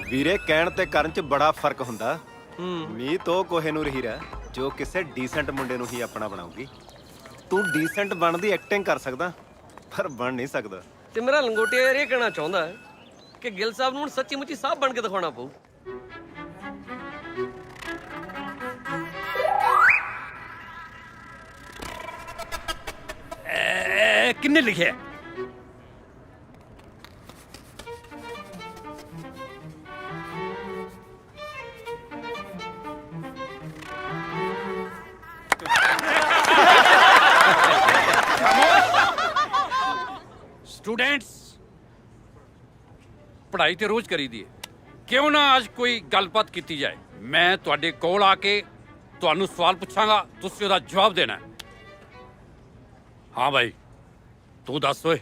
ਵੀਰੇ, ਕਹਿਣ ਤੇ ਕਰਨ 'ਚ ਬੜਾ ਫਰਕ ਹੁੰਦਾ। ਮੀਤ ਉਹ ਕੋਹੇਨੂਰ ਹੀਰਾ ਜੋ ਕਿਸੇ ਡੀਸੈਂਟ ਮੁੰਡੇ ਨੂੰ ਹੀ ਆਪਣਾ ਬਣਾਉਗੀ। ਤੂੰ ਡੀਸੈਂਟ ਬਣਨ ਦੀ ਐਕਟਿੰਗ ਕਰ ਸਕਦਾ, ਪਰ ਬਣ ਨਹੀਂ ਸਕਦਾ। ਤੇ ਮੇਰਾ ਲੰਗੋਟਿਆ ਯਾਰ ਇਹ ਕਹਿਣਾ ਚਾਹੁੰਦਾ ਹੈ ਕਿ ਗਿੱਲ ਸਾਹਿਬ ਨੂੰ ਹੁਣ ਸੱਚੀ ਮੁੱਚੀ ਸਾਹਿਬ ਬਣ ਕੇ ਦਿਖਾਉਣਾ ਪਊ। ਕਿੰਨੇ ਲਿਖਿਆ? स्टूडेंट्स, पढ़ाई तो रोज करी दी है, क्यों ना आज कोई गलबात की जाए। मैं तुहाडे कोल आके तुहानू सवाल पूछांगा, तुसीं उहदा जवाब देना है। हाँ भाई, तू दस ओए,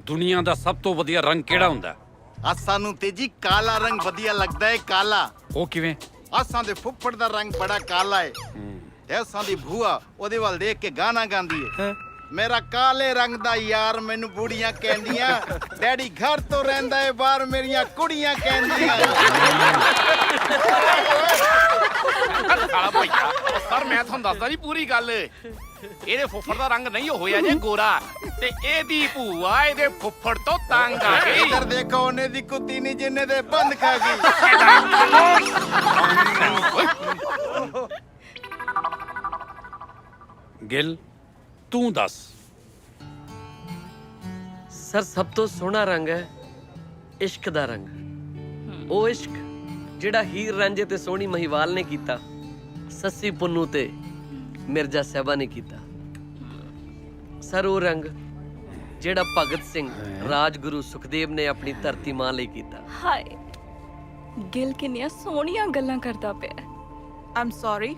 दुनिया दा सब तो वधिया रंग किहड़ा हुंदा? ਆ ਸਾਨੂੰ ਤੇ ਜੀ ਕਾਲਾ ਰੰਗ ਵਧੀਆ ਲੱਗਦਾ ਏ। ਕਾਲਾ ਉਹ ਕਿਵੇਂ? ਆਸਾਂ ਦੇ ਫੁੱਫੜ ਦਾ ਰੰਗ ਬੜਾ ਕਾਲਾ ਏ। ਤੇ ਆਸਾਂ ਦੀ ਭੂਆ ਉਹਦੇ ਵੱਲ ਦੇਖ ਕੇ ਗਾਣਾ ਗਾਉਂਦੀ ਏ। ਮੇਰਾ ਕਾਲੇ ਰੰਗ ਦਾ ਯਾਰ ਮੈਨੂੰ ਬੁੜੀਆਂ ਕਹਿੰਦੀਆਂ, ਡੈਡੀ ਘਰ ਤੋਂ ਰਹਿੰਦਾ ਏ ਬਾਹਰ ਮੇਰੀਆਂ ਕੁੜੀਆਂ ਕਹਿੰਦੀਆਂ। ਸਾਲਾ ਭਈਆ, ਸਰ ਮੈਂ ਤੁਹਾਨੂੰ ਦੱਸਦਾ ਜੀ ਪੂਰੀ ਗੱਲ। ਇਹਦੇ ਫੁੱਫੜ ਦਾ ਰੰਗ ਨਹੀਂ ਹੋਇਆ ਜੇ ਗੋਰਾ, ਤੇ ਇਹਦੀ ਭੂਆ ਇਹਦੇ ਫੁੱਫੜ ਤੋਂ ਤੰਗ ਆ ਗਈ। ਇੱਧਰ ਦੇਖੋ, ਉਹਨੇ ਦੀ ਕੁੱਤੀ ਨਹੀਂ ਜਿੰਨੇ ਦੇ ਬੰਦ ਖਾ ਗਈ। ਗਿੱਲ, ਤੂੰ ਦੱਸ। ਸਰ, ਸਭ ਤੋਂ ਸੋਹਣਾ ਰੰਗ ਹੈ ਇਸ਼ਕ ਦਾ ਰੰਗ। ਉਹ ਇਸ਼ਕ ਜਿਹੜਾ ਹੀਰ ਰਾਂਝੇ ਤੇ ਸੋਹਣੀ ਮਹੀਵਾਲ ਨੇ ਕੀਤਾ, ਸੱਸੀ ਪੁੰਨੂ ਤੇ ਮਿਰਜ਼ਾ ਸਾਹਿਬਾ ਨੇ ਕੀਤਾ। ਸਰ, ਉਹ ਰੰਗ ਜਿਹੜਾ ਭਗਤ ਸਿੰਘ, ਰਾਜਗੁਰੂ ਸੁਖਦੇਵ ਨੇ ਆਪਣੀ ਧਰਤੀ ਮਾਂ ਲਈ ਕੀਤਾ। ਹਾਏ, ਗਿਲ ਕਿੰਨੀਆਂ ਸੋਹਣੀਆਂ ਗੱਲਾਂ ਕਰਦਾ ਪਿਆ। ਆਮ ਸੌਰੀ,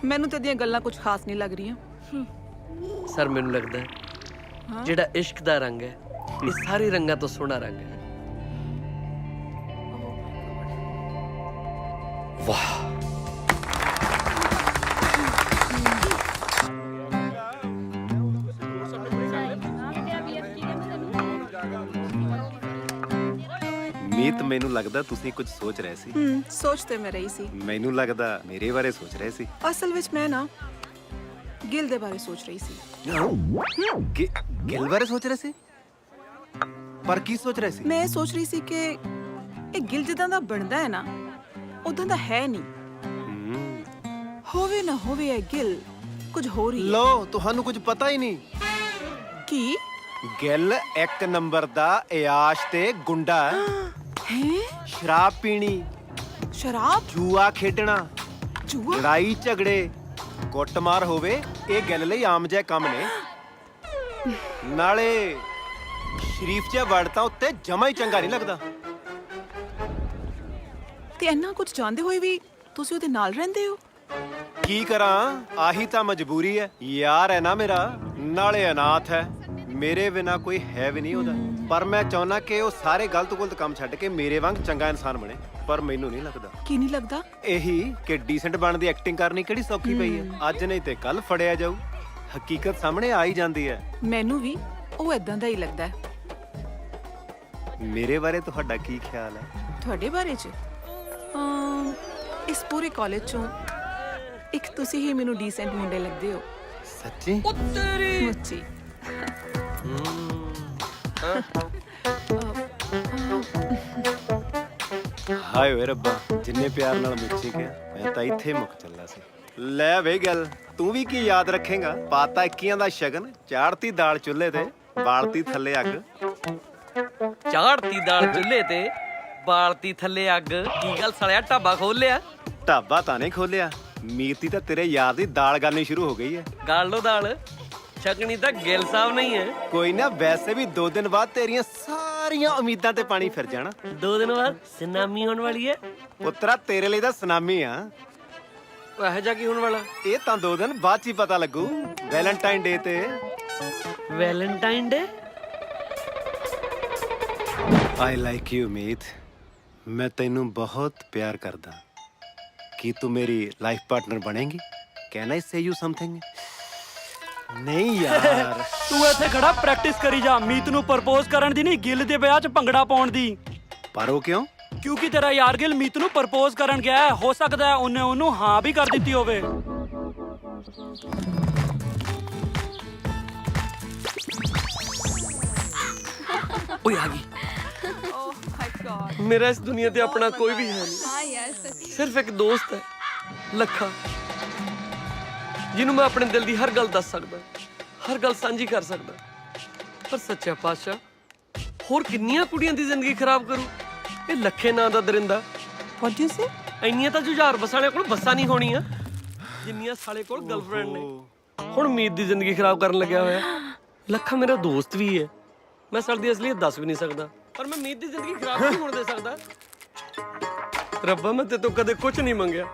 ਮੈਨੂੰ ਤੇ ਦੀਆਂ ਗੱਲਾਂ ਕੁਝ ਖਾਸ ਨਹੀਂ ਲੱਗ ਰਹੀਆਂ। ਸਰ, ਮੈਨੂੰ ਲੱਗਦਾ ਹੈ ਜਿਹੜਾ ਇਸ਼ਕ ਦਾ ਰੰਗ ਹੈ, ਇਹ ਸਾਰੇ ਰੰਗਾਂ ਤੋਂ ਸੋਹਣਾ ਰੰਗ ਹੈ। ਵਾਹ, ਮੀਤ, ਮੈਨੂੰ ਲੱਗਦਾ ਤੁਸੀਂ ਕੁਝ ਸੋਚ ਰਹੇ ਸੀ। ਸੋਚ ਤੇ ਮੈਂ ਰਹੀ ਸੀ। ਮੈਨੂੰ ਲੱਗਦਾ ਮੇਰੇ ਬਾਰੇ ਸੋਚ ਰਹੇ ਸੀ। ਅਸਲ ਵਿੱਚ ਮੈਂ ਨਾ ਗਿਲ ਦੇ ਬਾਰੇ ਸੋਚ ਰਹੀ ਸੀ। ਗਿੱਲ ਬਾਰੇ ਸੋਚ ਰਹੇ ਸੀ? ਪਰ ਕੀ ਸੋਚ ਰਹੇ ਸੀ? ਮੈਂ ਇਹ ਸੋਚ ਰਹੀ ਸੀ ਕਿ ਇਹ ਗਿਲ ਜਿੱਦਾਂ ਦਾ ਬਣਦਾ ਹੈ ਨਾ, ਉਦਾਂ ਦਾ ਹੈ ਨਹੀਂ। ਹੋਵੇ ਨਾ ਹੋਵੇ ਇਹ ਗਿਲ ਕੁਝ ਹੋਰ ਹੀ ਹੈ। ਲੋ, ਤੁਹਾਨੂੰ ਕੁਝ ਪਤਾ ਹੀ ਨਹੀਂ। ਕੀ? ਗਿੱਲ ਇੱਕ ਨੰਬਰ ਦਾ ਇਆਸ਼ ਤੇ ਗੁੰਡਾ ਹੈ। ਸ਼ਰਾਬ ਪੀਣੀ, ਸ਼ਰਾਬ, ਜੂਆ ਖੇਡਣਾ, ਜੂਆ, ਲੜਾਈ ਝਗੜੇ, ਕੁੱਟਮਾਰ ਹੋਵੇ, ਇਹ ਗਿੱਲ ਲਈ ਆਮ ਜਿਹਾ ਕੰਮ ਨੇ। ਨਾਲੇ ਸ਼ਰੀਫ ਜਿਹਾ ਵੜ ਤਾਂ ਉੱਤੇ ਜਮਾ ਹੀ ਚੰਗਾ ਨਹੀਂ ਲੱਗਦਾ। ਤੇ ਇੰਨਾ ਕੁਝ ਜਾਣਦੇ ਹੋਏ ਵੀ ਤੁਸੀਂ ਉਹਦੇ ਨਾਲ ਰਹਿੰਦੇ ਹੋ। ਕੀ ਕਰਾਂ, ਆਹੀ ਤਾਂ ਮਜਬੂਰੀ ਹੈ। ਯਾਰ ਹੈ ਨਾ ਮੇਰਾ, ਨਾਲੇ ਅਨਾਥ ਹੈ, ਮੇਰੇ ਬਿਨਾ ਕੋਈ ਹੈ ਵੀ ਨਹੀਂ ਉਹਦਾ। ਪਰ ਮੈਂ ਚਾਹੁੰਦਾ ਕਿ ਉਹ ਸਾਰੇ ਗਲਤ ਕੰਮ ਛੱਡ ਕੇ ਮੇਰੇ ਵਾਂਗ ਚੰਗਾ ਇਨਸਾਨ ਬਣੇ, ਪਰ ਮੈਨੂੰ ਨਹੀਂ ਲੱਗਦਾ। ਕੀ ਨਹੀਂ ਲੱਗਦਾ? ਇਹੀ ਕਿ ਡੀਸੈਂਟ ਬਣਨ ਦੀ ਐਕਟਿੰਗ ਕਰਨੀ ਕਿਹੜੀ ਸੌਖੀ ਪਈ ਹੈ। ਅੱਜ ਨਹੀਂ ਤੇ ਕੱਲ ਫੜਿਆ ਜਾਊ। ਹਕੀਕਤ ਸਾਹਮਣੇ ਆ ਹੀ ਜਾਂਦੀ ਹੈ। ਮੈਨੂੰ ਵੀ ਉਹ ਇਦਾਂ ਦਾ ਹੀ ਲੱਗਦਾ ਹੈ। ਮੇਰੇ ਬਾਰੇ ਤੁਹਾਡਾ ਕੀ ਖਿਆਲ ਹੈ? ਤੁਹਾਡੇ ਬਾਰੇ ਚ ਇਸ ਪੂਰੇ ਕਾਲਜ ਚੋਂ ਇੱਕ ਤੁਸੀਂ ਹੀ ਮੈਨੂੰ ਡੀਸੈਂਟ ਮੁੰਡੇ ਲੱਗਦੇ ਹੋ। ਸੱਚੀ? ਮੁੱਚੀ। ਹਾਏ ਓਏ ਰੱਬਾ, ਜਿੰਨੇ ਪਿਆਰ ਨਾਲ ਮੁੱਛੀ ਗਿਆ ਮੈਂ ਤਾਂ ਇੱਥੇ ਮੁੱਕ ਚੱਲਾ ਸੀ। ਲੈ ਵੇ ਗੱਲ, ਤੂੰ ਵੀ ਕੀ ਯਾਦ ਰੱਖੇਗਾ? ਪਾਤਾ 21 ਦਾ ਸ਼ਗਨ, ਚਾੜਤੀ ਦਾਲ ਚੁੱਲ੍ਹੇ ਤੇ, ਬਾਲਤੀ ਥੱਲੇ ਅੱਗ। ਚਾੜਤੀ ਦਾਲ ਚੁੱਲ੍ਹੇ ਤੇ, ਬਾਲਤੀ ਥੱਲੇ ਅੱਗ। ਕੀ ਗੱਲ ਸਾਲਿਆ, ਢਾਬਾ ਖੋਲ ਲਿਆ? ਢਾਬਾ ਤਾਂ ਨਹੀਂ ਖੋਲਿਆ, ਮੀਤੀ ਤਾਂ ਤੇਰੇ ਯਾਰ ਦੀ ਦਾਲ ਗਾਲਣੀ ਸ਼ੁਰੂ ਹੋ ਗਈ ਹੈ। ਗਾਲ ਲੋ ਦਾਲ, ਛਕਣੀ ਤਾਂ ਗਿੱਲ ਸਾਹਿਬ ਨਹੀਂ ਹੈ। ਕੋਈ ਨਾ, ਵੈਸੇ ਵੀ 2 ਦਿਨ ਬਾਅਦ ਤੇਰੀਆਂ ਸਾਰੀਆਂ ਉਮੀਦਾਂ ਤੇ ਪਾਣੀ ਫਿਰ ਜਾਣਾ। 2 ਦਿਨ ਬਾਅਦ ਸੁਨਾਮੀ ਹੋਣ ਵਾਲੀ ਹੈ। ਪੁੱਤਰਾ ਤੇਰੇ ਲਈ ਤਾਂ ਸੁਨਾਮੀ ਆ। ਉਹ ਇਹੋ ਜਿਹਾ ਕੀ ਹੋਣ ਵਾਲਾ? ਇਹ ਤਾਂ 2 ਦਿਨ ਬਾਅਦ ਚ ਹੀ ਪਤਾ ਲੱਗੂ, ਵੈਲੈਂਟਾਈਨ ਡੇ ਤੇ। Valentine day? I like you Meet, ਮੈਂ ਤੈਨੂੰ ਬਹੁਤ ਪਿਆਰ ਕਰਦਾ। ਕੀ ਤੂੰ ਮੇਰੀ ਲਾਈਫ ਪਾਰਟਨਰ ਬਣੇਗੀ? Can I say you something? ਨਹੀਂ ਯਾਰ। ਤੂੰ ਇੱਥੇ ਖੜਾ ਪ੍ਰੈਕਟਿਸ ਕਰੀ ਜਾ, ਮੀਤ ਨੂੰ ਪ੍ਰਪੋਜ਼ ਕਰਨ ਦੀ ਨਹੀਂ, ਗਿੱਲ ਦੇ ਵਿਆਹ 'ਚ ਭੰਗੜਾ ਪਾਉਣ ਦੀ। ਪਰ ਉਹ ਕਿਉਂ? ਕਿਉਂਕਿ ਤੇਰਾ ਯਾਰ ਗਿੱਲ ਮੀਤ ਨੂੰ ਪ੍ਰਪੋਜ਼ ਕਰਨ ਗਿਆ ਹੈ, ਹੋ ਸਕਦਾ ਹੈ ਉਹਨੇ ਉਹਨੂੰ ਹਾਂ ਵੀ ਕਰ ਦਿੱਤੀ ਹੋਵੇ। ਓਏ ਆ ਗਈ। ਓਹ ਮਾਈ ਗॉड। ਮੇਰਾ ਇਸ ਦੁਨੀਆ ਤੇ ਆਪਣਾ ਕੋਈ ਵੀ ਹੈ ਨਹੀਂ। ਹਾਂ ਯਾਰ ਸੱਚੀ। ਸਿਰਫ ਇੱਕ ਦੋਸਤ ਹੈ, ਲੱਖਾ, ਜਿਹਨੂੰ ਮੈਂ ਆਪਣੇ ਦਿਲ ਦੀ ਹਰ ਗੱਲ ਦੱਸ ਸਕਦਾ, ਹਰ ਗੱਲ ਸਾਂਝੀ ਕਰ ਸਕਦਾ। ਪਰ ਸੱਚਾ ਪਾਤਸ਼ਾਹ, ਹੋਰ ਕਿੰਨੀਆਂ ਕੁੜੀਆਂ ਦੀ ਜ਼ਿੰਦਗੀ ਖਰਾਬ ਕਰੂ ਇਹ ਲੱਖੇ ਨਾਂ ਦਾ ਦਰਿੰਦਾ। What do you say? ਇੰਨੀਆਂ ਤਾਂ ਜੁਝਾਰ ਬਸਾਲੇ ਕੋਲ ਬੱਸਾਂ ਨਹੀਂ ਹੋਣੀਆਂ ਜਿੰਨੀਆਂ ਸਾਲੇ ਕੋਲ ਗਰਲਫ੍ਰੈਂਡ ਨੇ। ਹੁਣ ਮੀਤ ਦੀ ਜ਼ਿੰਦਗੀ ਖਰਾਬ ਕਰਨ ਲੱਗਿਆ ਹੋਇਆ। ਲੱਖਾ ਮੇਰਾ ਦੋਸਤ ਵੀ ਹੈ, ਮੈਂ ਸਰਦੀ ਅਸਲੀਅਤ ਦੱਸ ਵੀ ਨਹੀਂ ਸਕਦਾ, ਪਰ ਮੈਂ ਮੀਤ ਦੀ ਜ਼ਿੰਦਗੀ ਖਰਾਬ ਨਹੀਂ ਹੋਣ ਦੇ ਸਕਦਾ। ਰੱਬਾ, ਮੈਂ ਤੇ ਤੋਂ ਕਦੇ ਕੁਝ ਨਹੀਂ ਮੰਗਿਆ,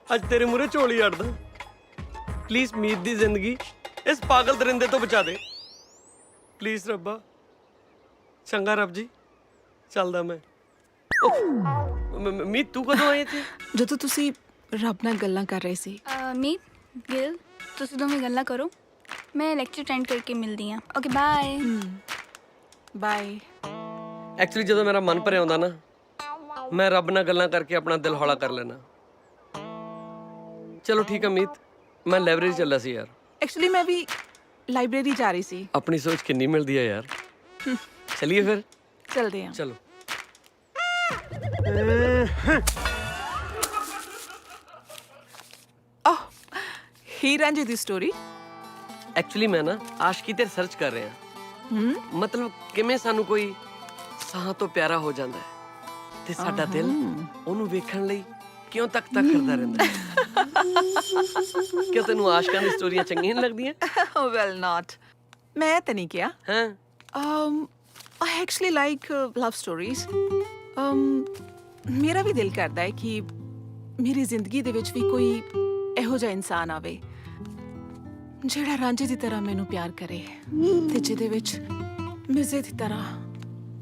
ਅੱਜ ਤੇਰੇ ਮੂਹਰੇ ਝੋਲੀ ਅੜਦਾ। ਪਲੀਜ਼ ਮੀਤ ਦੀ ਜ਼ਿੰਦਗੀ ਇਸ ਪਾਗਲ ਦਰਿੰਦੇ ਤੋਂ ਬਚਾ ਦੇ, ਪਲੀਜ਼ ਰੱਬਾ। ਚੰਗਾ ਰੱਬ ਜੀ, ਚੱਲਦਾ ਮੈਂ। ਮੀਤ ਤੂੰ ਕਦੋਂ ਆਈ ਇੱਥੇ? ਜਦੋਂ ਤੁਸੀਂ ਰੱਬ ਨਾਲ ਗੱਲਾਂ ਕਰ ਰਹੇ ਸੀ। ਮੀਤ, ਗਿੱਲ, ਤੁਸੀਂ ਦੋਵੇਂ ਗੱਲਾਂ ਕਰੋ, ਮੈਂ ਲੈਕਚਰ ਅਟੈਂਡ ਕਰਕੇ ਮਿਲਦੀ ਹਾਂ। Okay bye. ਬਾਏ। ਐਕਚੁਅਲੀ ਜਦੋਂ ਮੇਰਾ ਮਨ ਭਰਿਆ ਹੁੰਦਾ ਨਾ, ਮੈਂ ਰੱਬ ਨਾਲ ਗੱਲਾਂ ਕਰਕੇ ਆਪਣਾ ਦਿਲ ਹੌਲਾ ਕਰ ਲੈਣਾ। ਚਲੋ ਠੀਕ ਹੈ ਮੀਤ, ਮੈਂ ਲਾਇਬ੍ਰੇਰੀ ਚੱਲਾ ਸੀ ਯਾਰ। ਐਕਚੁਅਲੀ ਮੈਂ ਵੀ ਲਾਇਬ੍ਰੇਰੀ ਜਾ ਰਹੀ ਸੀ। ਆਪਣੀ ਸੋਚ ਕਿੰਨੀ ਮਿਲਦੀ ਹੈ ਯਾਰ। ਚਲਿਏ ਫਿਰ। ਚਲਦੇ ਹਾਂ। ਚਲੋ। ਆਹ, ਹੀਰ ਰਾਂਝੇ ਦੀ ਸਟੋਰੀ। ਐਕਚੁਅਲੀ ਮੈਂ ਨਾ ਆਸ਼ਕੀ ਤੇ ਰਿਸਰਚ ਕਰ ਰਿਹਾ। ਮਤਲਬ ਕਿਵੇਂ ਸਾਨੂੰ ਕੋਈ ਸਾਹ ਤੋਂ ਪਿਆਰਾ ਹੋ ਜਾਂਦਾ ਹੈ ਤੇ ਸਾਡਾ ਦਿਲ ਉਹਨੂੰ ਵੇਖਣ ਲਈ ਕਿਉਂ ਤੱਕ ਕਰਦਾ ਰਹਿੰਦਾ ਹੈ। ਕਿਉਂ ਤੈਨੂੰ ਆਸ਼ਕਾਂ ਦੀ ਸਟੋਰੀਆਂ ਚੰਗੀਆਂ ਨਹੀਂ ਲੱਗਦੀਆਂ? ਵੈਲ ਨਾਟ, ਮੈਂ ਤਾਂ ਨਹੀਂ ਕਿਹਾ। ਹਾਂ, I actually like love stories. ਮੇਰਾ ਵੀ ਦਿਲ ਕਰਦਾ ਹੈ ਕਿ ਮੇਰੀ ਜ਼ਿੰਦਗੀ ਦੇ ਵਿੱਚ ਵੀ ਕੋਈ ਇਹੋ ਜਿਹਾ ਇਨਸਾਨ ਆਵੇ ਜਿਹੜਾ ਰਾਂਝੇ ਦੀ ਤਰ੍ਹਾਂ ਮੈਨੂੰ ਪਿਆਰ ਕਰੇ ਤੇ ਜਿਹਦੇ ਵਿੱਚ ਮਿਰਜ਼ੇ ਦੀ ਤਰ੍ਹਾਂ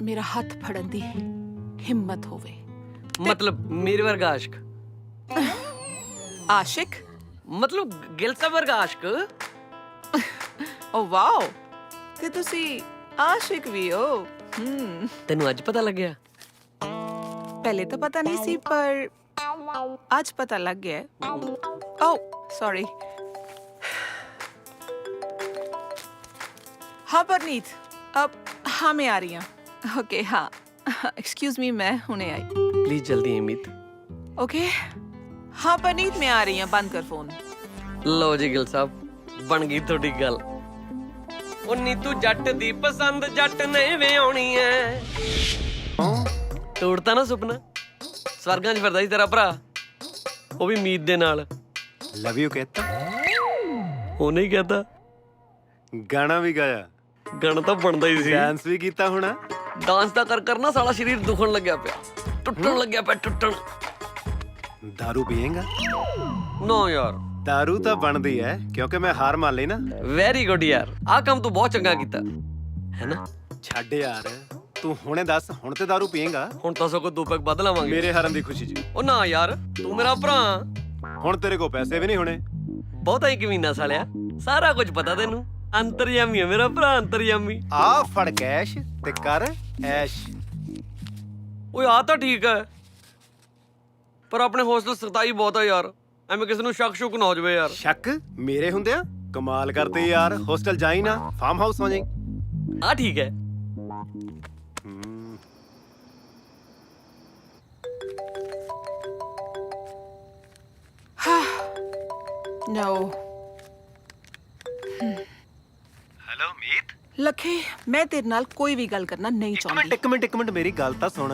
ਮੇਰਾ ਹੱਥ ਫੜਨ ਦੀ ਹਿੰਮਤ ਹੋਵੇ। ਮਤਲਬ ਮੇਰੇ ਵਰਗਾ ਆਸ਼ਕ? ਆਸ਼ਿਕ? ਮਤਲਬ ਗਿੱਲ ਸਾਹਿਬ ਵਰਗਾ ਆਸ਼ਕ? ਓ ਵਾਓ, ਤੇ ਤੁਸੀਂ ਆਸ਼ਿਕ ਵੀ ਹੋ। ਤੈਨੂੰ ਅੱਜ ਪਤਾ ਲੱਗਿਆ? ਪਹਿਲੇ ਤਾਂ ਪਤਾ ਨਹੀਂ ਸੀ, ਪਰ ਅੱਜ ਪਤਾ ਲੱਗ ਗਿਆ। ਓ ਸੌਰੀ। हाँ परनीत, अब हाँ मैं आ रही हूँ। ओके हाँ, एक्सक्यूज मी, मैं हुने आई। प्लीज जल्दी अमित। ओके हाँ परनीत, मैं आ रही हूँ, बंद कर फोन। लो जी गिल साहब, बन गई थोड़ी गल। ओ नीतू जट दी पसंद जट ने वे आउणी है। तोड़ता ना सुपना, स्वर्गां च फिरदा सी तेरा भरा, ओ भी मीत दे नाल। लव यू कहता? ओ नहीं कहता। गाना भी गाया? ਗਾਣਾ ਤਾਂ ਬਣਦਾ ਹੀ ਸੀ। ਡਾਂਸ ਵੀ ਕੀਤਾ ਹੋਣਾ? ਡਾਂਸ ਤਾਂ ਕਰ ਕਰਨਾ ਸਾਲਾ ਸਰੀਰ ਦੁਖਣ ਲੱਗਿਆ ਪਿਆ, ਟੁੱਟਣ ਲੱਗਿਆ ਪਿਆ, ਟੁੱਟਣ। दारू पिएगा? ਨੋ ਯਾਰ, दारू ਤਾਂ ਬਣਦੀ ਹੈ ਕਿਉਂਕਿ ਮੈਂ ਹਾਰ ਮੰਨ ਲਈ ਨਾ। ਵੈਰੀ ਗੁੱਡ ਯਾਰ, ਆਹ ਕੰਮ ਤੂੰ ਬਹੁਤ ਚੰਗਾ ਕੀਤਾ ਹੈ ਨਾ। ਛੱਡ ਯਾਰ, ਤੂੰ ਹੁਣੇ ਦੱਸ, ਹੁਣ ਤੇ दारू ਪੀਏਗਾ? ਹੁਣ ਤਾਂ ਸਗੋਂ 2 ਪੈਗ ਵੱਧ ਲਾਵਾਂਗੇ ਮੇਰੇ ਹਾਰਨ ਦੀ ਖੁਸ਼ੀ 'ਚ। ਉਹ ਨਾ ਯਾਰ, ਤੂੰ ਮੇਰਾ ਭਰਾ। ਹੁਣ ਤੇਰੇ ਕੋਲ ਪੈਸੇ ਵੀ ਨਹੀਂ ਹੋਣੇ। ਬਹੁਤਾ ਹੀ ਕਮੀਨਾ ਸਾਲਿਆ, ਸਾਰਾ ਕੁਝ ਪਤਾ ਤੈਨੂੰ। ਅੰਤਰਯਾਮੀ ਹੈ ਮੇਰਾ ਭਰਾ, ਅੰਤਰਯਾਮੀ। ਆ ਫੜ ਕੈਸ਼ ਤੇ ਕਰ ਐਸ਼। ਓਏ ਆ ਤਾਂ ਠੀਕ ਹੈ, ਪਰ ਆਪਣੇ ਹੋਸਟਲ ਸਖਤਾਈ ਬਹੁਤ ਆ ਯਾਰ, ਐਵੇਂ ਕਿਸੇ ਨੂੰ ਸ਼ੱਕ ਸ਼ੁਕ ਨਾ ਹੋ ਜਾਵੇ ਯਾਰ। ਸ਼ੱਕ ਮੇਰੇ ਹੁੰਦਿਆਂ? ਕਮਾਲ ਕਰਦੇ ਯਾਰ, ਹੋਸਟਲ ਜਾਈ ਨਾ, ਫਾਰਮ ਹਾਊਸ ਹੋ ਜਾਈ। ਆ ਠੀਕ ਹੈ। ਨੋ ਹੈਲੋ ਮੀਤ। ਲੱਖੇ, ਮੈਂ ਤੇਰੇ ਨਾਲ ਕੋਈ ਵੀ ਗੱਲ ਕਰਨਾ ਨਹੀਂ ਚਾਹੁੰਦੀ। ਇੱਕ ਮਿੰਟ ਮੇਰੀ ਗੱਲ ਤਾਂ ਸੁਣ।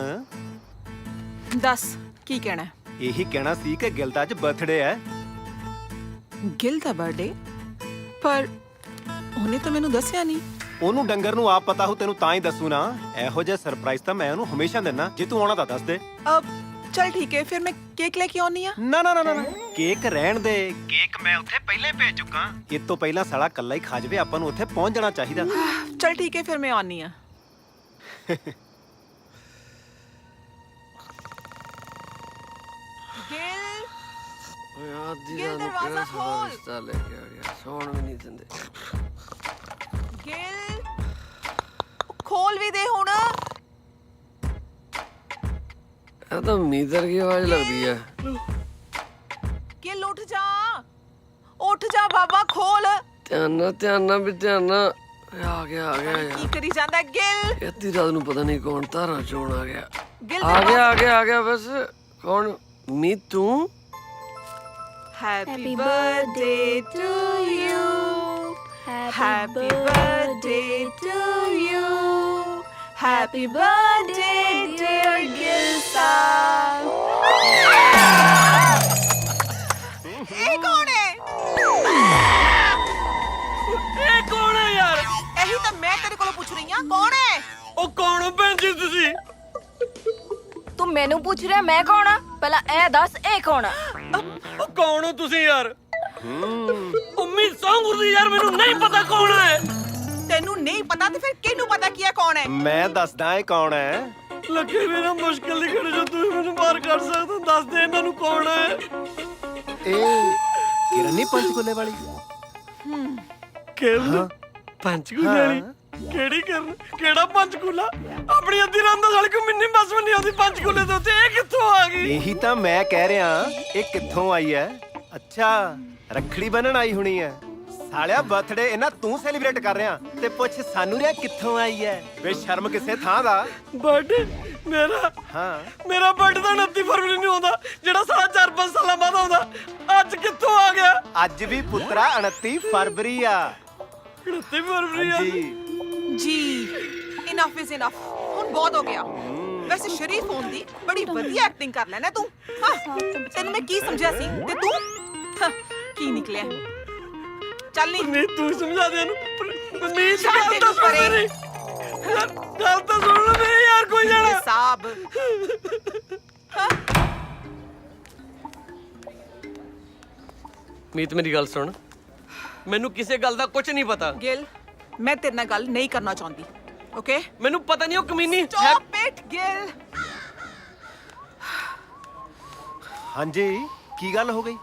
ਦੱਸ ਕੀ ਕਹਿਣਾ ਹੈ? ਇਹੀ ਕਹਿਣਾ ਸੀ ਕਿ ਗਿਲ ਦਾ ਅੱਜ ਬਰਥਡੇ ਹੈ। ਗਿਲ ਦਾ ਬਰਥਡੇ? ਪਰ ਉਹਨੇ ਤਾਂ ਮੈਨੂੰ ਦੱਸਿਆ ਨਹੀਂ। ਉਹਨੂੰ ਡੰਗਰ ਨੂੰ ਆਪ ਪਤਾ ਹੋ, ਤੈਨੂੰ ਤਾਂ ਹੀ ਦੱਸੂ ਨਾ। ਇਹੋ ਜਿਹਾ ਸਰਪ੍ਰਾਈਜ਼ ਤਾਂ ਮੈਂ ਉਹਨੂੰ ਹਮੇਸ਼ਾ ਦਿੰਦਾ, ਜੇ ਤੂੰ ਆਉਣਾ ਤਾਂ ਦੱਸ ਦੇ। ਚਲ ਠੀਕ ਹੈ, ਫਿਰ ਮੈਂ ਕੇਕ ਲੈ ਕੇ ਆਉਣੀ ਆ। ਨਾ ਨਾ ਨਾ ਨਾ, ਕੇਕ ਰਹਿਣ ਦੇ, ਕੇਕ ਮੈਂ ਉੱਥੇ ਪਹਿਲਾਂ ਹੀ ਭੇਜ ਚੁੱਕਾ। ਇਹ ਤੋਂ ਪਹਿਲਾਂ ਸਾਲਾ ਕੱਲਾ ਹੀ ਖਾ ਜਾਵੇ, ਆਪਾਂ ਨੂੰ ਉੱਥੇ ਪਹੁੰਚ ਜਾਣਾ ਚਾਹੀਦਾ। ਚਲ ਠੀਕ ਹੈ, ਫਿਰ ਮੈਂ ਆਉਣੀ ਆ। ਗਿਲ, ਓਏ ਆਦੀ ਗਿਲ ਦਰਵਾਜ਼ਾ ਖੋਲ। ਰਿਸ਼ਤਾ ਲੈ ਕੇ ਆ ਗਿਆ, ਸੌਣ ਵੀ ਨਹੀਂ ਦਿੰਦੇ। ਗਿਲ ਖੋਲ ਵੀ ਦੇ ਹੁਣ। ਇਹ ਤਾਂ ਮੀਦਰ ਦੀ ਆਵਾਜ਼ ਲੱਗਦੀ ਹੈ। ਗਿਲ ਉੱਠ ਜਾ, ਉੱਠ ਜਾ ਬਾਬਾ, ਖੋਲ। ਧਿਆਨ ਨਾਲ ਵੀ ਧਿਆਨ ਨਾਲ। ਆ ਗਿਆ ਯਾਰ। ਕੀ ਕਰੀ ਜਾਂਦਾ ਗਿਲ? ਅੱਧੀ ਰਾਤ ਨੂੰ ਪਤਾ ਨਹੀਂ ਕੌਣ ਧਾਰਾਂ ਚੋਣ ਆ ਗਿਆ। ਗਿਲ ਆ ਗਿਆ ਬਸ। ਕੌਣ? ਮੀਤ ਤੂੰ? Happy birthday to you. Happy birthday to you. Happy birthday dear Gilsa. ਇਹ ਕੌਣ ਹੈ? ਇਹ ਕੌਣ ਹੈ ਯਾਰ? ਇਹੀ ਤਾਂ ਮੈਂ ਤੇਰੇ ਕੋਲੋਂ ਪੁੱਛ ਰਹੀ ਹਾਂ, ਕੌਣ ਹੈ? ਉਹ ਕੌਣ ਹੋ ਭੈਣ ਜੀ ਤੁਸੀਂ? ਤੂੰ ਮੈਨੂੰ ਪੁੱਛ ਰਿਹਾ ਮੈਂ ਕੌਣ ਆ? ਪਹਿਲਾਂ ਇਹ ਦੱਸ ਇਹ ਕੌਣ ਆ? ਉਹ ਕੌਣ ਹੋ ਤੁਸੀਂ ਯਾਰ? ਉਮੀਦ ਸੰਗੁਰਦੀ ਯਾਰ, ਮੈਨੂੰ ਨਹੀਂ ਪਤਾ ਕੌਣ ਹੈ। ਤੈਨੂੰ ਨਹੀਂ ਪਤਾ ਤੇ ਫਿਰ ਕਿਹਨੂੰ ਪਤਾ ਕੀ ਹੈ ਕੌਣ ਹੈ? ਮੈਂ ਦੱਸਦਾ ਇਹ ਕੌਣ ਹੈ। ਲੱਗੇ ਮੇਰਾ ਮੁਸ਼ਕਿਲ ਦੀ ਘੜੀ, ਜੋ ਤੂੰ ਮੈਨੂੰ ਬਾਹਰ ਕੱਢ ਸਕਦਾ, ਦੱਸ ਦੇ ਇਹਨਾਂ ਨੂੰ ਕੌਣ ਹੈ। ਇਹ ਕਿਰਨ ਨਹੀਂ ਪੰਚਕੂਲੇ ਵਾਲੀ? ਕਿਰਨ? ਪੰਚਕੂਲੇ ਵਾਲੀ? ਕਿਹੜੀ ਕਿਰਨ? ਕਿਹੜਾ ਪੰਚਕੂਲਾ? ਆਪਣੀ ਅੱਧੀ ਰਾਤ ਦਾ ਸਾਲ ਕੋ ਮਿੰਨੀ ਬੱਸ ਵੀ ਨਹੀਂ ਆਉਂਦੀ ਪੰਚਕੂਲੇ ਤੋਂ, ਤੇ ਇਹ ਕਿੱਥੋਂ ਆ ਗਈ? ਇਹੀ ਤਾਂ ਮੈਂ ਕਹਿ ਰਿਹਾ, ਇਹ ਕਿੱਥੋਂ ਆਈ ਹੈ? ਅੱਛਾ, ਰੱਖੜੀ ਬੰਨਣ ਆਈ ਹੋਣੀ ਹੈ। ਸਾਲਿਆ ਬਰਥਡੇ ਇਹਨਾਂ ਤੂੰ ਸੈਲੀਬ੍ਰੇਟ ਕਰ ਰਿਹਾ ਤੇ ਪੁੱਛ ਸਾਨੂੰ ਰਿਹਾ ਕਿੱਥੋਂ ਆਈ ਹੈ? ਬੇਸ਼ਰਮ ਕਿਸੇ ਥਾਂ ਦਾ। ਬਰਥਡੇ ਮੇਰਾ? ਹਾਂ, ਮੇਰਾ ਬਰਥਡੇ ਤਾਂ 29 ਫਰਵਰੀ ਨੂੰ ਆਉਂਦਾ, ਜਿਹੜਾ ਸਾਲਾ 4-5 ਸਾਲਾਂ ਬਾਅਦ ਆਉਂਦਾ। ਅੱਜ ਕਿੱਥੋਂ ਆ ਗਿਆ? ਅੱਜ ਵੀ ਪੁੱਤਰਾ 29 ਫਰਵਰੀ ਆ। 29 ਫਰਵਰੀ ਆ? ਜੀ ਇਨਫ ਇਜ਼ ਇਨਫ, ਹੁਣ ਬਹੁਤ ਹੋ ਗਿਆ। ਵੈਸੇ ਸ਼ਰੀਫ ਹੋਣ ਦੀ ਬੜੀ ਵਧੀਆ ਐਕਟਿੰਗ ਕਰ ਲੈਣਾ ਤੂੰ। ਤੈਨੂੰ ਮੈਂ ਕੀ ਸਮਝਿਆ ਸੀ ਤੇ ਤੂੰ ਕੀ ਨਿਕਲਿਆ? ਚੱਲ ਨਹੀਂ ਤੂੰ ਸਮਝਾ ਦੇ ਇਹਨੂੰ। ਮੀਤ ਛੱਡ ਗੱਲ ਤਾਂ ਸੁਣ ਪਰੇ। ਮੇਰੀ। ਗੱਲ ਤਾਂ ਸੁਣ ਲੈ ਮੇਰੀ ਯਾਰ, ਕੋਈ ਜਾਣਾ। ਸਾਬ ਮੀਤ ਮੇਰੀ ਗੱਲ ਸੁਣ, ਮੈਨੂੰ ਕਿਸੇ ਗੱਲ ਦਾ ਕੁਝ ਨਹੀਂ ਪਤਾ। ਗਿਲ, ਮੈਂ ਤੇਰੇ ਨਾਲ ਗੱਲ ਨਹੀਂ ਕਰਨਾ ਚਾਹੁੰਦੀ। ਓਕੇ? ਮੈਨੂੰ ਪਤਾ ਨਹੀਂ ਉਹ ਕਮੀਨੀ ਹੈ। Stop it Gill. ਹਾਂਜੀ, ਕੀ ਗੱਲ ਹੋ ਗਈ?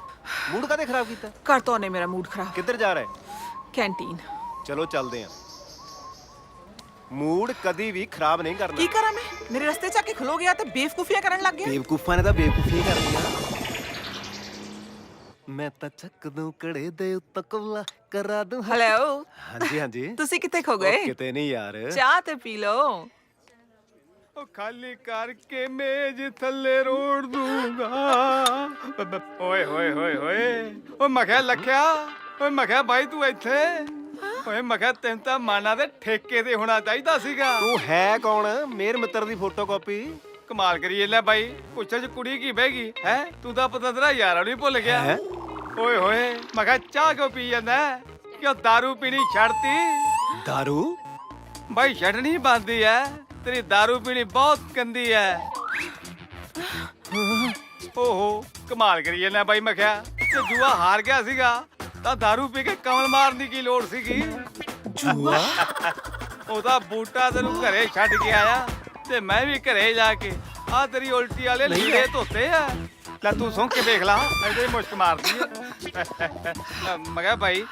ਮੂਡ ਕਾਹਦੇ ਖਰਾਬ ਕੀਤਾ? ਕਰ ਤੋ ਨੇ ਮੇਰਾ ਮੂਡ ਖਰਾਬ। ਕਿੱਧਰ ਜਾ ਰਹੇ? ਕੈਂਟੀਨ। ਚਲੋ ਚੱਲਦੇ ਆਂ। ਮੂਡ ਕਦੀ ਵੀ ਖਰਾਬ ਨਹੀਂ ਕਰਨਾ। ਕੀ ਕਰਾਂ ਮੈਂ? ਮੇਰੇ ਰਸਤੇ 'ਚ ਆ ਕੇ ਖਲੋ ਗਿਆ ਤੇ ਬੇਵਕੂਫੀਆਂ ਕਰਨ ਲੱਗ ਗਿਆ। ਬੇਵਕੂਫਾਂ ਨੇ ਤਾਂ ਬੇਵਕੂਫੀ ਕਰਨੀ ਆ। ਮੈਂ ਤਾਂ ਚੱਕ ਦੂੰ ਕੜੇ ਦੇ ਉੱਤੇ ਕੋਲਾ ਕਰਾ ਦੂੰ। ਹੈਲੋ। ਹਾਂਜੀ ਹਾਂਜੀ। ਤੁਸੀਂ ਕਿੱਥੇ ਖੋ ਗਏ? ਕਿਤੇ ਨਹੀਂ ਯਾਰ। ਚਾਹ ਤੇ ਪੀ ਲਓ। ਉਹ ਖਾਲੀ ਕਰਕੇ ਮੇਜ਼ ਥੱਲੇ ਰੋੜ ਦੂੰਗਾ। ਓਏ ਹੋਏ ਹੋਏ ਹੋਏ। ਓ ਮੈਂ ਕਿਹਾ ਲੱਖਿਆ, ਓਏ ਮੈਂ ਕਿਹਾ ਬਾਈ ਤੂੰ ਇੱਥੇ? ਓਏ ਮੈਂ ਕਿਹਾ ਤੈਨੂੰ ਤਾਂ ਮਾਨਾ ਦੇ ਠੇਕੇ ਤੇ ਹੋਣਾ ਚਾਹੀਦਾ ਸੀਗਾ। ਤੂੰ ਹੈ ਕੌਣ? ਮੇਰ ਮਿੱਤਰ ਦੀ ਫੋਟੋਕਾਪੀ। ਕਮਾਲ ਕਰੀਏ ਲੈ ਬਾਈ, ਪੁੱਛੇ ਚ ਕੁੜੀ ਕੀ ਬਹਿ ਗਈ ਹੈ? ਤੂੰ ਤਾਂ ਪਤਾ ਤੇਰਾ ਯਾਰਾਂ ਨੂੰ ਭੁੱਲ ਗਿਆ। ਓਏ ਹੋਏ, ਮੈਂ ਕਿਹਾ ਚਾਹ ਕਿਉਂ ਪੀ ਜਾਂਦਾ? ਕਿਉਂ ਦਾਰੂ ਪੀਣੀ ਛੱਡਤੀ? ਦਾਰੂ? ਬਾਈ ਛੱਡਣੀ ਬੰਦੀ ਐ, ਤੇਰੀ ਦਾਰੂ ਪੀਣੀ ਬਹੁਤ ਗੰਦੀ ਐ। ਓਹੋ ਕਮਾਲ ਕਰੀਏ ਨਾ ਬਾਈ, ਮੈਂ ਕਿਹਾ ਤੇ ਜੂਆ ਹਾਰ ਗਿਆ ਸੀਗਾ ਤਾਂ ਦਾਰੂ ਪੀ ਕੇ ਕਮਲ ਮਾਰਨ ਦੀ ਕੀ ਲੋੜ ਸੀਗੀ? ਜੂਆ? ਉਹਦਾ ਬੂਟਾ ਤੈਨੂੰ ਘਰੇ ਛੱਡ ਕੇ ਆਇਆ ਤੇ ਮੈਂ ਵੀ ਘਰੇ ਜਾ ਕੇ ਆ ਤੇਰੀ ਉਲਟੀ ਵਾਲੇ ਲੀੜੇ ਧੋਤੇ ਆ। ਲੈ ਤੂੰ ਸੁਣ ਕੇ ਦੇਖ ਲਾ, ਇਹਦੇ ਮੁਸ਼ਕ ਮਾਰਦੀ ਐ। ਮੈਂ ਕਿਹਾ ਬਾਈ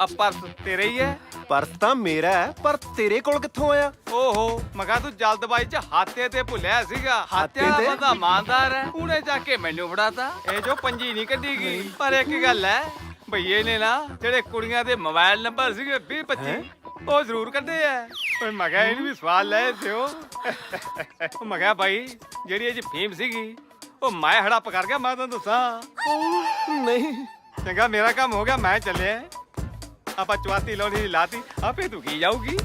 ਆ ਪਰਸ ਤੇਰੇ ਹੀ ਹੈ? ਪਰਸ ਤਾਂ ਮੇਰਾ ਹੈ, ਪਰ ਤੇਰੇ ਕੋਲ ਕਿੱਥੋਂ ਆਇਆ? ਓਹੋ ਮੈਂ ਕਿਹਾ ਤੂੰ ਜਲਦਬਾਜ਼ੀ ਚ ਹਾਤੇ ਤੇ ਭੁੱਲਿਆ ਸੀਗਾ। ਹਾਤੇ ਹਾਤੇ ਤੇ? ਦਾ ਬੰਦਾ ਇਮਾਨਦਾਰ ਹੈ, ਉਹਨੇ ਜਾ ਕੇ ਮੈਨੂੰ ਫੜਾਤਾ। ਇਹ ਜੋ ਪੰਜੀ ਨਹੀਂ ਕੱਢੀ ਗਈ, ਪਰ ਇੱਕ ਗੱਲ ਹੈ ਭਈਏ ਨੇ ਨਾ ਜਿਹੜੇ ਕੁੜੀਆਂ ਦੇ ਮੋਬਾਈਲ ਨੰਬਰ ਸੀਗੇ 20-25 ਉਹ ਜ਼ਰੂਰ ਕੱਢੇ ਆ। ਓਏ ਮੈਂ ਕਿਹਾ ਇਹਨੂੰ ਵੀ ਸਵਾਲ ਲੈ ਦਿਓ। ਉਹ ਮੈਂ ਕਿਹਾ ਭਾਈ ਜਿਹੜੀ ਇਹ 'ਚ ਫੀਮ ਸੀਗੀ ਉਹ ਮੈਂ ਹੜੱਪ ਕਰ ਗਿਆ, ਮੈਂ ਤੁਹਾਨੂੰ ਦੱਸਾਂ। ਨਹੀਂ ਚੰਗਾ ਮੇਰਾ ਕੰਮ ਹੋ ਗਿਆ, ਮੈਂ ਚੱਲਿਆ। ਆਪਾਂ ਚਵਾਤੀ ਲਾਉਣੀ ਦੀ ਲਾਤੀ, ਆਪੇ ਤੂੰ ਕੀ ਜਾਊਗੀ।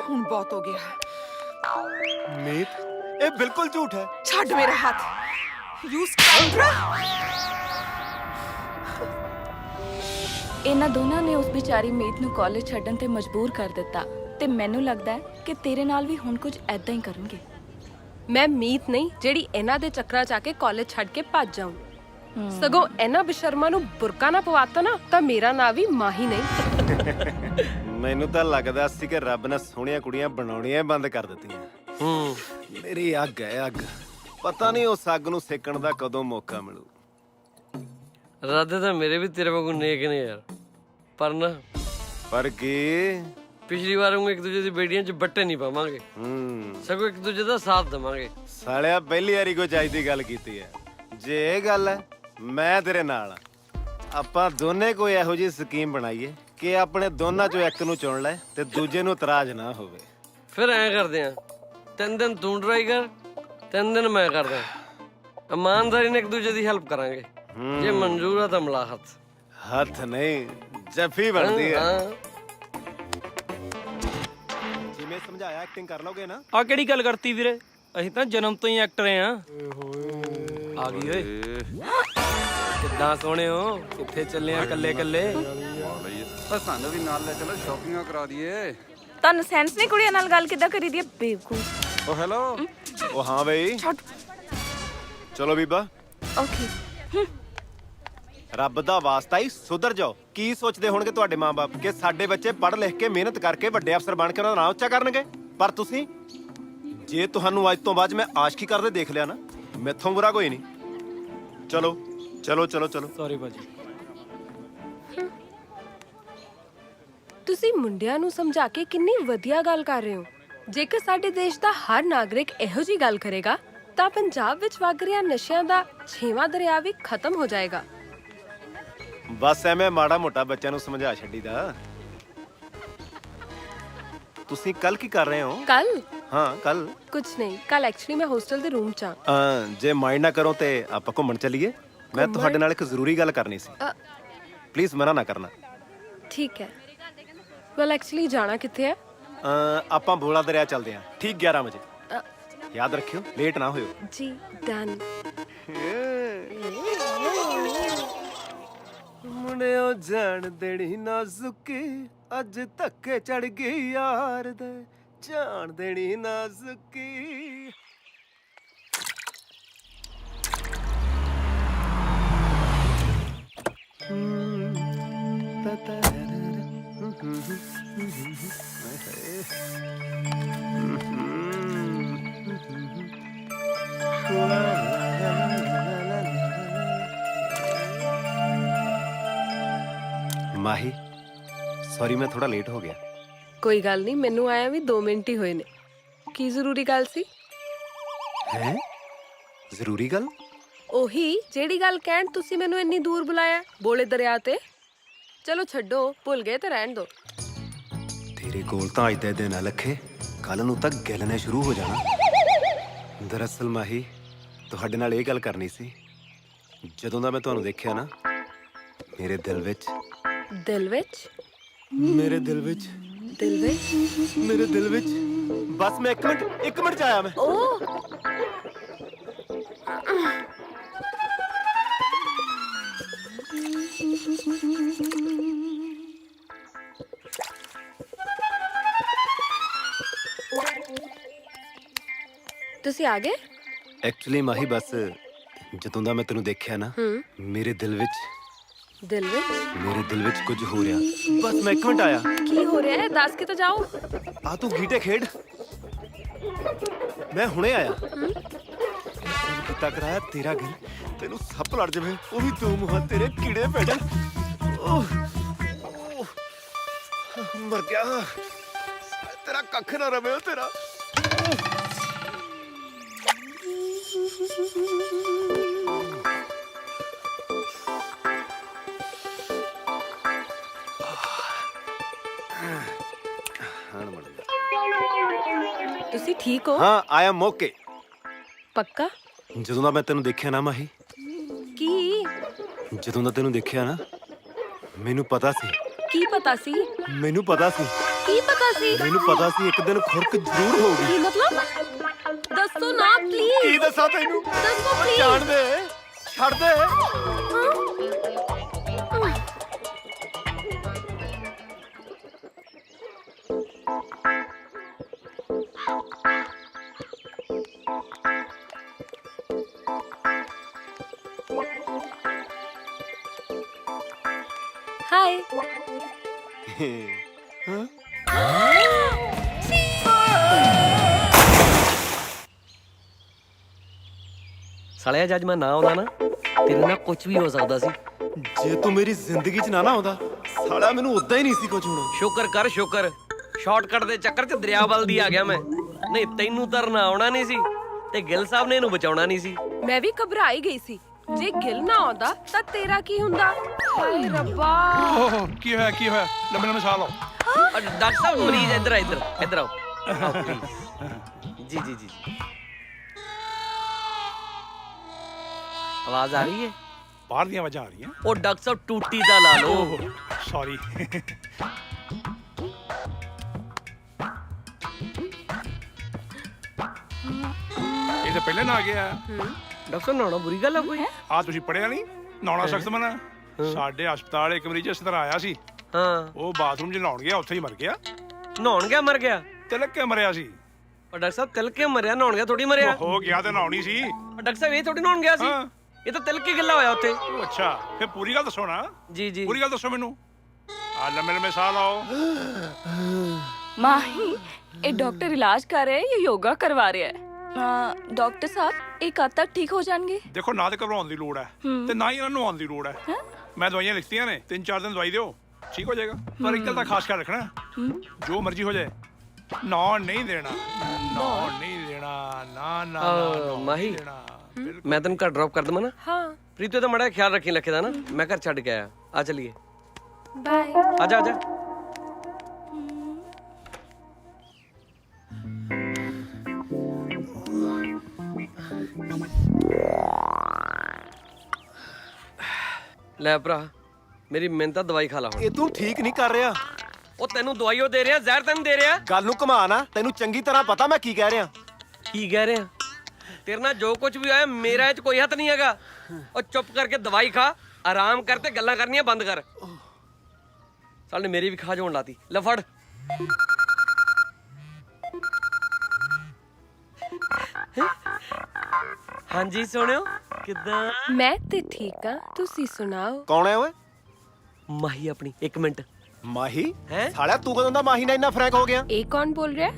ਹੁਣ ਬਹੁਤ ਹੋ ਗਿਆ। ਮੀਤ ਇਹ ਬਿਲਕੁਲ ਝੂਠ ਹੈ। ਛੱਡ ਮੇਰਾ ਹੱਥ। ਯੂ ਸਕਾਊਂਡਰ। ਇਹਨਾਂ ਦੋਨਾਂ ਨੇ ਉਸ ਵਿਚਾਰੀ ਮੀਤ ਨੂੰ ਕਾਲਜ ਛੱਡਣ ਤੇ ਮਜਬੂਰ ਕਰ ਦਿੱਤਾ ਤੇ ਮੈਨੂੰ ਲੱਗਦਾ ਹੈ ਕਿ ਤੇਰੇ ਨਾਲ ਵੀ ਹੁਣ ਕੁਝ ਐਦਾਂ ਹੀ ਕਰਨਗੇ। ਮੈਂ ਮੀਤ ਨਹੀਂ ਜਿਹੜੀ ਇਹਨਾਂ ਦੇ ਚੱਕਰਾਂ 'ਚ ਆ ਕੇ ਕਾਲਜ ਛੱਡ ਕੇ ਭੱਜ ਜਾਊਂ। ਸਗੋਂ ਇਹਨਾਂ ਬੇਸ਼ਰਮਾਂ ਨੂੰ ਬੁਰਕਾ ਨਾ ਪਵਾਤਾ ਨਾ ਤਾਂ ਮੇਰਾ ਨਾਂ ਵੀ ਮਾਹੀ ਨਹੀਂ। ਮੈਨੂੰ ਤਾਂ ਲੱਗਦਾ ਸੀ ਕਿ ਰੱਬ ਨੇ ਸੋਹਣੀਆਂ ਕੁੜੀਆਂ ਬਣਾਉਣੀਆਂ ਬੰਦ ਕਰ ਦਿੱਤੀਆਂ। ਮੇਰੀ ਅੱਗ ਹੈ ਅੱਗ। ਪਤਾ ਨਹੀਂ ਉਸ ਅੱਗ ਨੂੰ ਸੇਕਣ ਦਾ ਕਦੋਂ ਮੌਕਾ ਮਿਲੂ। ਰਾਧੇ ਤਾਂ ਮੇਰੇ ਵੀ ਤੇਰੇ ਵਾਂਗੂ ਨੇਕ ਨੇ ਯਾਰ, ਪਰ ਨਾ ਪਰ ਕੀ ਪਿਛਲੀ ਵਾਰ ਵਾਂਗੂ ਇੱਕ ਦੂਜੇ ਦੀ ਬੇੜੀਆਂ 'ਚ ਬੱਟੇ ਨਹੀਂ ਪਾਵਾਂਗੇ, ਸਗੋਂ ਇੱਕ ਦੂਜੇ ਦਾ ਸਾਥ ਦੇਵਾਂਗੇ। ਸਾਲਿਆ ਪਹਿਲੀ ਵਾਰੀ ਕੋਈ ਚਾਹੀਦੀ ਦੀ ਗੱਲ ਕੀਤੀ ਹੈ। ਜੇ ਇਹ ਗੱਲ ਹੈ ਮੈਂ ਤੇਰੇ ਨਾਲ ਆ। ਆਪਾਂ ਦੋਨੇ ਕੋਈ ਇਹੋ ਜਿਹੀ ਸਕੀਮ ਬਣਾਈਏ ਕਿ ਆਪਣੇ ਦੋਨਾਂ ਚੋਂ ਇੱਕ ਨੂੰ ਚੁਣ ਲੈ ਤੇ ਦੂਜੇ ਨੂੰ ਇਤਰਾਜ਼ ਨਾ ਹੋਵੇ। ਫਿਰ ਐਂ ਕਰਦੇ ਆ, 3 ਦਿਨ ਤੂੰ ਟਰਾਈ ਕਰ, 3 ਦਿਨ ਮੈਂ ਕਰਦਾ। ਇਮਾਨਦਾਰੀ ਨਾਲ ਇੱਕ ਦੂਜੇ ਦੀ ਹੈਲਪ ਕਰਾਂਗੇ। ਜੇ ਮਨਜ਼ੂਰ ਆ ਤਾਂ ਮਿਲਾ ਹੱਥ। ਹੱਥ ਨਹੀਂ ਜੱਫੀ ਬਣਦੀ ਹੈ। ਜਿਵੇਂ ਸਮਝਾਇਆ ਐਕਟਿੰਗ ਕਰ ਲਓਗੇ ਨਾ। ਆ ਕਿਹੜੀ ਗੱਲ ਕਰਤੀ ਵੀਰੇ, ਅਸੀਂ ਤਾਂ ਜਨਮ ਤੋਂ ਹੀ ਐਕਟਰ ਆ। ਆ ਗਈ ਓਏ, ਕਿੱਦਾਂ ਸੋਹਣੇ ਹੋ, ਕਿੱਥੇ ਚੱਲੇ ਆ ਕੱਲੇ ਕੱਲੇ? ਸਾਨੂੰ ਵੀ ਨਾਲ ਲੈ ਚਲੋ, ਸ਼ਾਪਿੰਗਾਂ ਕਰਾ ਦਈਏ। ਤੁਹਾਨੂੰ ਸੈਂਸ ਨਹੀਂ ਕੁੜੀਆਂ ਨਾਲ ਗੱਲ ਕਿੱਦਾਂ ਕਰੀ ਦੀ ਹੈ ਬੇਵਕੂਫ। ਓ ਹੈਲੋ। ਉਹ ਹਾਂ ਬਈ ਚਲੋ ਬੀਬਾ। ਓਕੇ। ਰੱਬ ਦਾ ਵਾਸਤਾ ਹੀ ਸੁਧਰ ਜਾਓ। ਕੀ ਸੋਚਦੇ ਹੋਣਗੇ ਤੁਹਾਡੇ ਮਾਂ-ਬਾਪ ਕਿ ਸਾਡੇ ਬੱਚੇ ਪੜ੍ਹ ਲਿਖ ਕੇ ਮਿਹਨਤ ਕਰਕੇ ਵੱਡੇ ਅਫਸਰ ਬਣ ਕੇ ਉਹਨਾਂ ਦਾ ਨਾਂ ਉੱਚਾ ਕਰਨਗੇ? ਪਰ ਤੁਸੀਂ, ਜੇ ਤੁਹਾਨੂੰ ਅੱਜ ਤੋਂ ਬਾਅਦ ਮੈਂ ਆਸ਼ਕੀ ਕਰਦੇ ਦੇਖ ਲਿਆ ਨਾ, ਮੈਥੋਂ ਬੁਰਾ ਕੋਈ ਨਹੀਂ। ਚਲੋ ਚਲੋ ਚਲੋ ਚਲੋ। ਸੌਰੀ ਭਾਜੀ। ਤੁਸੀਂ ਮੁੰਡਿਆਂ ਨੂੰ ਸਮਝਾ ਕੇ ਕਿੰਨੀ ਵਧੀਆ ਗੱਲ ਕਰ ਰਹੇ ਹੋ। ਜੇਕਰ ਸਾਡੇ ਦੇਸ਼ ਦਾ ਹਰ ਨਾਗਰਿਕ ਇਹੋ ਜੀ ਗੱਲ ਕਰੇਗਾ ਤਾਂ ਪੰਜਾਬ ਵਿੱਚ ਵਗ ਰਿਹਾ ਨਸ਼ਿਆਂ ਦਾ 6ਵਾਂ ਦਰਿਆ ਵੀ ਖਤਮ ਹੋ ਜਾਏਗਾ। ਬਸ ਐਵੇਂ ਮਾੜਾ ਮੋਟਾ ਬੱਚਿਆਂ ਨੂੰ ਸਮਝਾ ਛੱਡੀਦਾ। ਤੁਸੀਂ ਕੱਲ ਕੀ ਕਰ ਰਹੇ ਹੋ? ਕੱਲ? ਹਾਂ ਕੱਲ ਕੁਝ ਨਹੀਂ, ਕੱਲ ਐਕਚੁਅਲੀ ਮੈਂ ਹੋਸਟਲ ਦੇ ਰੂਮ 'ਚ ਆ। ਜੇ ਮਾਈਂਡ ਨਾ ਕਰੋ ਤੇ ਆਪਾਂ ਘੁੰਮਣ ਚੱਲੀਏ। ਮੈਂ ਤੁਹਾਡੇ ਨਾਲ ਇੱਕ ਜ਼ਰੂਰੀ ਗੱਲ ਕਰਨੀ ਸੀ। ਪਲੀਜ਼ ਮਨਾ ਨਾ ਕਰਨਾ। ਠੀਕ ਹੈ। ਵੈਲ ਐਕਚੁਅਲੀ ਜਾਣਾ ਕਿੱਥੇ ਹੈ? ਆਪਾਂ ਬੋਲਾ ਦਰਿਆ ਚੱਲਦੇ ਹਾਂ ਠੀਕ 11 ਵਜੇ। ਯਾਦ ਰੱਖਿਓ ਲੇਟ ਨਾ ਹੋਇਓ। ਜੀ ਡਨ। ਮੁੰਡਿਓ ਜਾਣ ਦੇਣੀ ਨਾਜ਼ੁਕੀ, ਅੱਜ ਧੱਕੇ ਚੜ ਗਈ ਯਾਰ ਦੇ, ਜਾਣ ਦੇਣੀ ਨਾਜ਼ੁਕੀ। ਮਾਹੀ ਸੌਰੀ ਮੈਂ ਥੋੜਾ ਲੇਟ ਹੋ ਗਿਆ। ਕੋਈ ਗੱਲ ਨਹੀਂ, ਮੈਨੂੰ ਆਇਆ ਵੀ 2 ਮਿੰਟ ਹੀ ਹੋਏ ਨੇ। ਕੀ ਜ਼ਰੂਰੀ ਗੱਲ ਸੀ? ਹੈ ਜ਼ਰੂਰੀ ਗੱਲ? ਉਹੀ ਜਿਹੜੀ ਗੱਲ ਕਹਿਣ ਤੁਸੀਂ ਮੈਨੂੰ ਇੰਨੀ ਦੂਰ ਬੁਲਾਇਆ, ਬੋਲੇ ਦਰਿਆ ਤੇ। ਚਲੋ ਛੱਡੋ, ਭੁੱਲ ਗਏ ਤਾਂ ਰਹਿਣ ਦੋ। ਤੇਰੇ ਕੋਲ ਤਾਂ ਅੱਜ ਦੇ ਦਿਨ ਆ ਲੱਖੇ, ਕੱਲ ਨੂੰ ਤਾਂ ਗਿੱਲ ਨੇ ਸ਼ੁਰੂ ਹੋ ਜਾਣਾ। ਦਰਅਸਲ ਮਾਹੀ ਤੁਹਾਡੇ ਨਾਲ ਇਹ ਗੱਲ ਕਰਨੀ ਸੀ। ਜਦੋਂ ਦਾ ਮੈਂ ਤੁਹਾਨੂੰ ਦੇਖਿਆ ਨਾ, ਮੇਰੇ ਦਿਲ ਵਿੱਚ ਦਿਲ ਵਿੱਚ ਮੇਰੇ ਦਿਲ ਵਿੱਚ ਦਿਲ ਵਿੱਚ ਮੇਰੇ ਦਿਲ ਵਿੱਚ ਬਸ ਮੈਂ 1 ਮਿੰਟ ਚ ਆਇਆ ਮੈਂ। ਓ ਤੁਸੀਂ ਆ ਗਏ? ਐਕਚੁਅਲੀ ਮਾਹੀ ਬਸ ਜਦੋਂ ਦਾ ਮੈਂ ਤੈਨੂੰ ਦੇਖਿਆ ਨਾ, ਮੇਰੇ ਦਿਲ ਵਿੱਚ ਕੁਝ ਹੋ ਰਿਹਾ। ਬਸ ਮੈਂ 1 ਮਿੰਟ ਆਇਆ। ਕੀ ਹੋ ਰਿਹਾ ਹੈ? ਦੱਸ ਕੇ ਤਾਂ ਜਾਓ। ਆ ਤੂੰ ਗੀਟੇ ਖੇਡ, ਮੈਂ ਹੁਣੇ ਆਇਆ। ਕੀਤਾ ਕਰਾਇਆ ਤੇਰਾ ਘਰ, ਤੈਨੂੰ ਸੱਪ ਲੜ ਜਾਵੇ ਉਹ ਵੀ 2 ਮੂੰਹਾਂ ਤੇਰੇ ਕੀੜੇ ਪੈਣ। ਮਰ ਗਿਆ ਤੇਰਾ ਕੱਖ ਨਾ ਰਵੇ ਤੇਰਾ ਤੁਸੀਂ ਠੀਕ ਹੋ? ਹਾਂ ਆਈ ਐਮ ਓਕੇ। ਪੱਕਾ? ਜਦੋਂ ਦਾ ਮੈਂ ਤੈਨੂੰ ਦੇਖਿਆ ਨਾ ਮਾਹੀ, ਕੀ? ਜਦੋਂ ਦਾ ਤੈਨੂੰ ਦੇਖਿਆ ਨਾ ਮੈਨੂੰ ਪਤਾ ਸੀ। ਕੀ ਪਤਾ ਸੀ? ਮੈਨੂੰ ਪਤਾ ਸੀ। ਕੀ ਪਤਾ ਸੀ? ਮੈਨੂੰ ਪਤਾ ਸੀ ਇੱਕ ਦਿਨ ਖੁਰਕ ਜ਼ਰੂਰ ਹੋਊਗੀ। ਕੀ ਮਤਲਬ? ਦੱਸੋ ਨਾ ਪਲੀਜ਼। ਕੀ ਦੱਸਾਂ ਤੈਨੂੰ? ਦੱਸੋ ਪਲੀਜ਼। ਜਾਣ ਦੇ, ਛੱਡ ਦੇ। ਹਾਏ। ਸਾਲਿਆ ਜੱਜ ਮੈਂ ਨਾ ਆਉਂਦਾ ਨਾ ਤੇਰੇ ਨਾਲ ਕੁਝ ਵੀ ਹੋ ਸਕਦਾ ਸੀ। ਜੇ ਤੂੰ ਮੇਰੀ ਜ਼ਿੰਦਗੀ 'ਚ ਨਾ ਆਉਂਦਾ ਸਾਲਾ ਮੈਨੂੰ ਉਦਾਂ ਹੀ ਨਹੀਂ ਸੀ ਕੁਝ ਹੋਣਾ। ਸ਼ੁਕਰ ਕਰ ਸ਼ੁਕਰ, ਸ਼ਾਰਟਕਟ ਦੇ ਚੱਕਰ 'ਚ ਦਰਿਆ ਵੱਲ ਦੀ ਆ ਗਿਆ ਮੈਂ। ਨਹੀਂ ਤੈਨੂੰ ਤਰਨਾ ਆਉਣਾ ਨਹੀਂ ਸੀ ਤੇ ਗਿੱਲ ਸਾਹਿਬ ਨੇ ਇਹਨੂੰ ਬਚਾਉਣਾ ਨਹੀਂ ਸੀ। ਮੈਂ ਵੀ ਘਬਰਾਈ ਗਈ ਸੀ, ਜੇ ਗਿੱਲ ਨਾ ਆਉਂਦਾ ਤਾਂ ਤੇਰਾ ਕੀ ਹੁੰਦਾ? ਹਾਏ ਰੱਬਾ। ਓਹ ਕੀ ਹੋਇਆ ਲੰਮੇ ਲੰਮੇ ਸਾਹ ਲਓ। ਡਾਕਟਰ ਸਾਹਿਬ ਮਰੀਜ਼ ਇੱਧਰ ਆਓ ਪਲੀਜ਼। ਜੀ ਆਵਾਜ਼ ਆ ਰਹੀ ਹੈ? ਬਾਹਰ ਦੀਆਂ ਆਵਾਜ਼ਾਂ ਆ ਰਹੀਆਂ। ਉਹ ਡਾਕਟਰ ਸਾਹਿਬ ਟੂਟੀ ਦਾ ਲਾ ਲਓ। ਸੌਰੀ। ਇਹ ਤਾਂ ਪਹਿਲਾਂ ਨਾ ਆ ਗਿਆ। ਡਾਕਟਰ ਸਾਹਿਬ ਨਹਾਉਣਾ ਬੁਰੀ ਗੱਲ ਆ ਕੋਈ? ਆ ਤੁਸੀਂ ਪੜਿਆ ਨਹੀਂ ਨਹਾਉਣਾ ਸਖਤ ਮਨਾ। ਸਾਡੇ ਹਸਪਤਾਲ ਇੱਕ ਮਰੀਜ਼ ਇਸ ਤਰ੍ਹਾਂ ਆਇਆ ਸੀ। ਹਾਂ। ਉਹ ਬਾਥਰੂਮ 'ਚ ਨਹਾਉਣ ਗਿਆ, ਉੱਥੇ ਹੀ ਮਰ ਗਿਆ। ਨਹਾਉਣ ਗਿਆ ਮਰ ਗਿਆ? ਤਿਲਕ ਕੇ ਮਰਿਆ ਸੀ। ਉਹ ਡਾਕਟਰ ਸਾਹਿਬ ਤਿਲਕ ਕੇ ਮਰਿਆ, ਨਹਾਉਣ ਗਿਆ ਥੋੜੀ ਮਰਿਆ। ਹੋ ਗਿਆ ਤੇ ਨਹਾਉਣੀ ਸੀ। ਡਾਕਟਰ ਸਾਹਿਬ ਇਹ ਥੋੜੀ ਨਹਾਉਣ ਗਿਆ ਸੀ, ਇਹ ਤਾਂ ਤਿਲਕ ਕੇ ਗਿੱਲਾ ਹੋਇਆ ਉੱਥੇ। ਅੱਛਾ ਫਿਰ ਪੂਰੀ ਗੱਲ ਦੱਸੋ ਨਾ। ਜੀ ਪੂਰੀ ਗੱਲ ਦੱਸੋ ਮੈਨੂੰ। ਆ ਲੰਮੇ ਲੰਮੇ ਸਾਹ ਲਾਓ। ਮਾਹੀ ਇਹ ਡਾਕਟਰ ਇਲਾਜ ਕਰ ਰਿਹਾ ਹੈ ਜਾਂ ਯੋਗਾ ਕਰਵਾ ਰਿਹਾ ਹੈ? ਡਾਕਟਰ ਸਾਹਿਬ ਇਹ ਕਦ ਤੱਕ ਠੀਕ ਹੋ ਜਾਣਗੇ? ਦੇਖੋ ਨਾ ਤੇ ਘਬਰਾਉਣ ਦੀ ਲੋੜ ਹੈ ਤੇ ਨਾ ਹੀ ਇਹਨਾਂ ਨੂੰ ਆਉਣ ਦੀ ਲੋੜ ਹੈ। ਮੈਂ ਦਵਾਈਆਂ ਲਿਖਤੀਆਂ ਨੇ, 3-4 ਦਿਨ ਦਵਾਈ ਦਿਓ, ਠੀਕ ਹੋ ਜਾਏਗਾ। ਪਰ ਇੱਕ ਗੱਲ ਦਾ ਖਾਸ ਖਿਆਲ ਰੱਖਣਾ, ਜੋ ਮਰਜ਼ੀ ਹੋ ਜਾਏ ਨਹਾਉਣ ਨਹੀਂ ਦੇਣਾ। ਨਾ ਮਾਹੀ ਮੈਂ ਤੈਨੂੰ ਘਰ ਡ੍ਰੌਪ ਕਰ ਦਵਾਂ ਨਾ? ਹਾਂ। ਪ੍ਰੀਤੋ ਤਾਂ ਮੜਾ ਖਿਆਲ ਰੱਖੀ ਲੱਖੇ ਦਾ ਨਾ, ਮੈਂ ਘਰ ਛੱਡ ਕੇ ਆਇਆ। ਆ ਚਲੀਏ। ਬਾਏ। ਆਜਾ ਲੈ ਭਰਾ ਮੇਰੀ ਮਿਹਨਤ ਦਵਾਈ ਖਾ ਲਾ ਹੁਣ। ਇਹ ਤੂੰ ਠੀਕ ਨਹੀਂ ਕਰ ਰਿਹਾ। ਉਹ ਤੈਨੂੰ ਦਵਾਈ ਉਹ ਦੇ ਰਿਹਾ, ਜ਼ਹਿਰ ਤੈਨੂੰ ਦੇ ਰਿਹਾ। ਗੱਲ ਨੂੰ ਘੁਮਾ ਨਾ, ਤੈਨੂੰ ਚੰਗੀ ਤਰ੍ਹਾਂ ਪਤਾ ਮੈਂ ਕੀ ਕਹਿ ਰਿਹਾ। ਕੀ ਕਹਿ ਰਿਹਾ? ਤੇਰੇ ਨਾਲ ਜੋ ਕੁਝ ਵੀ ਹੋਇਆ ਮੇਰਾ ਇਹ 'ਚ ਕੋਈ ਹੱਥ ਨਹੀਂ ਹੈਗਾ। ਉਹ ਚੁੱਪ ਕਰਕੇ ਦਵਾਈ ਖਾ, ਆਰਾਮ ਕਰ ਤੇ ਗੱਲਾਂ ਕਰਨੀਆਂ ਬੰਦ ਕਰ। ਸਾਲ ਨੇ ਮੇਰੀ ਵੀ ਖਾ ਜੋਣ ਲਾਤੀ। ਲੈ ਫੜ। ਹਾਂਜੀ ਸੋਹਣਿਓ ਕਿੱਦਾਂ? ਮੈਂ ਤੇ ਠੀਕ ਆ, ਤੁਸੀਂ ਸੁਣਾਓ। ਕੌਣ ਹੈ ਓਏ? ਮਾਹੀ ਆਪਣੀ। 1 ਮਿੰਟ। ਮਾਹੀ? ਹੈਂ? ਸਾਲਿਆ ਤੂੰ ਕਦੋਂ ਦਾ ਮਾਹੀ ਨਾਲ ਇੰਨਾ ਫਰੈਂਕ ਹੋ ਗਿਆ? ਇਹ ਕੌਣ ਬੋਲ ਰਿਹਾ?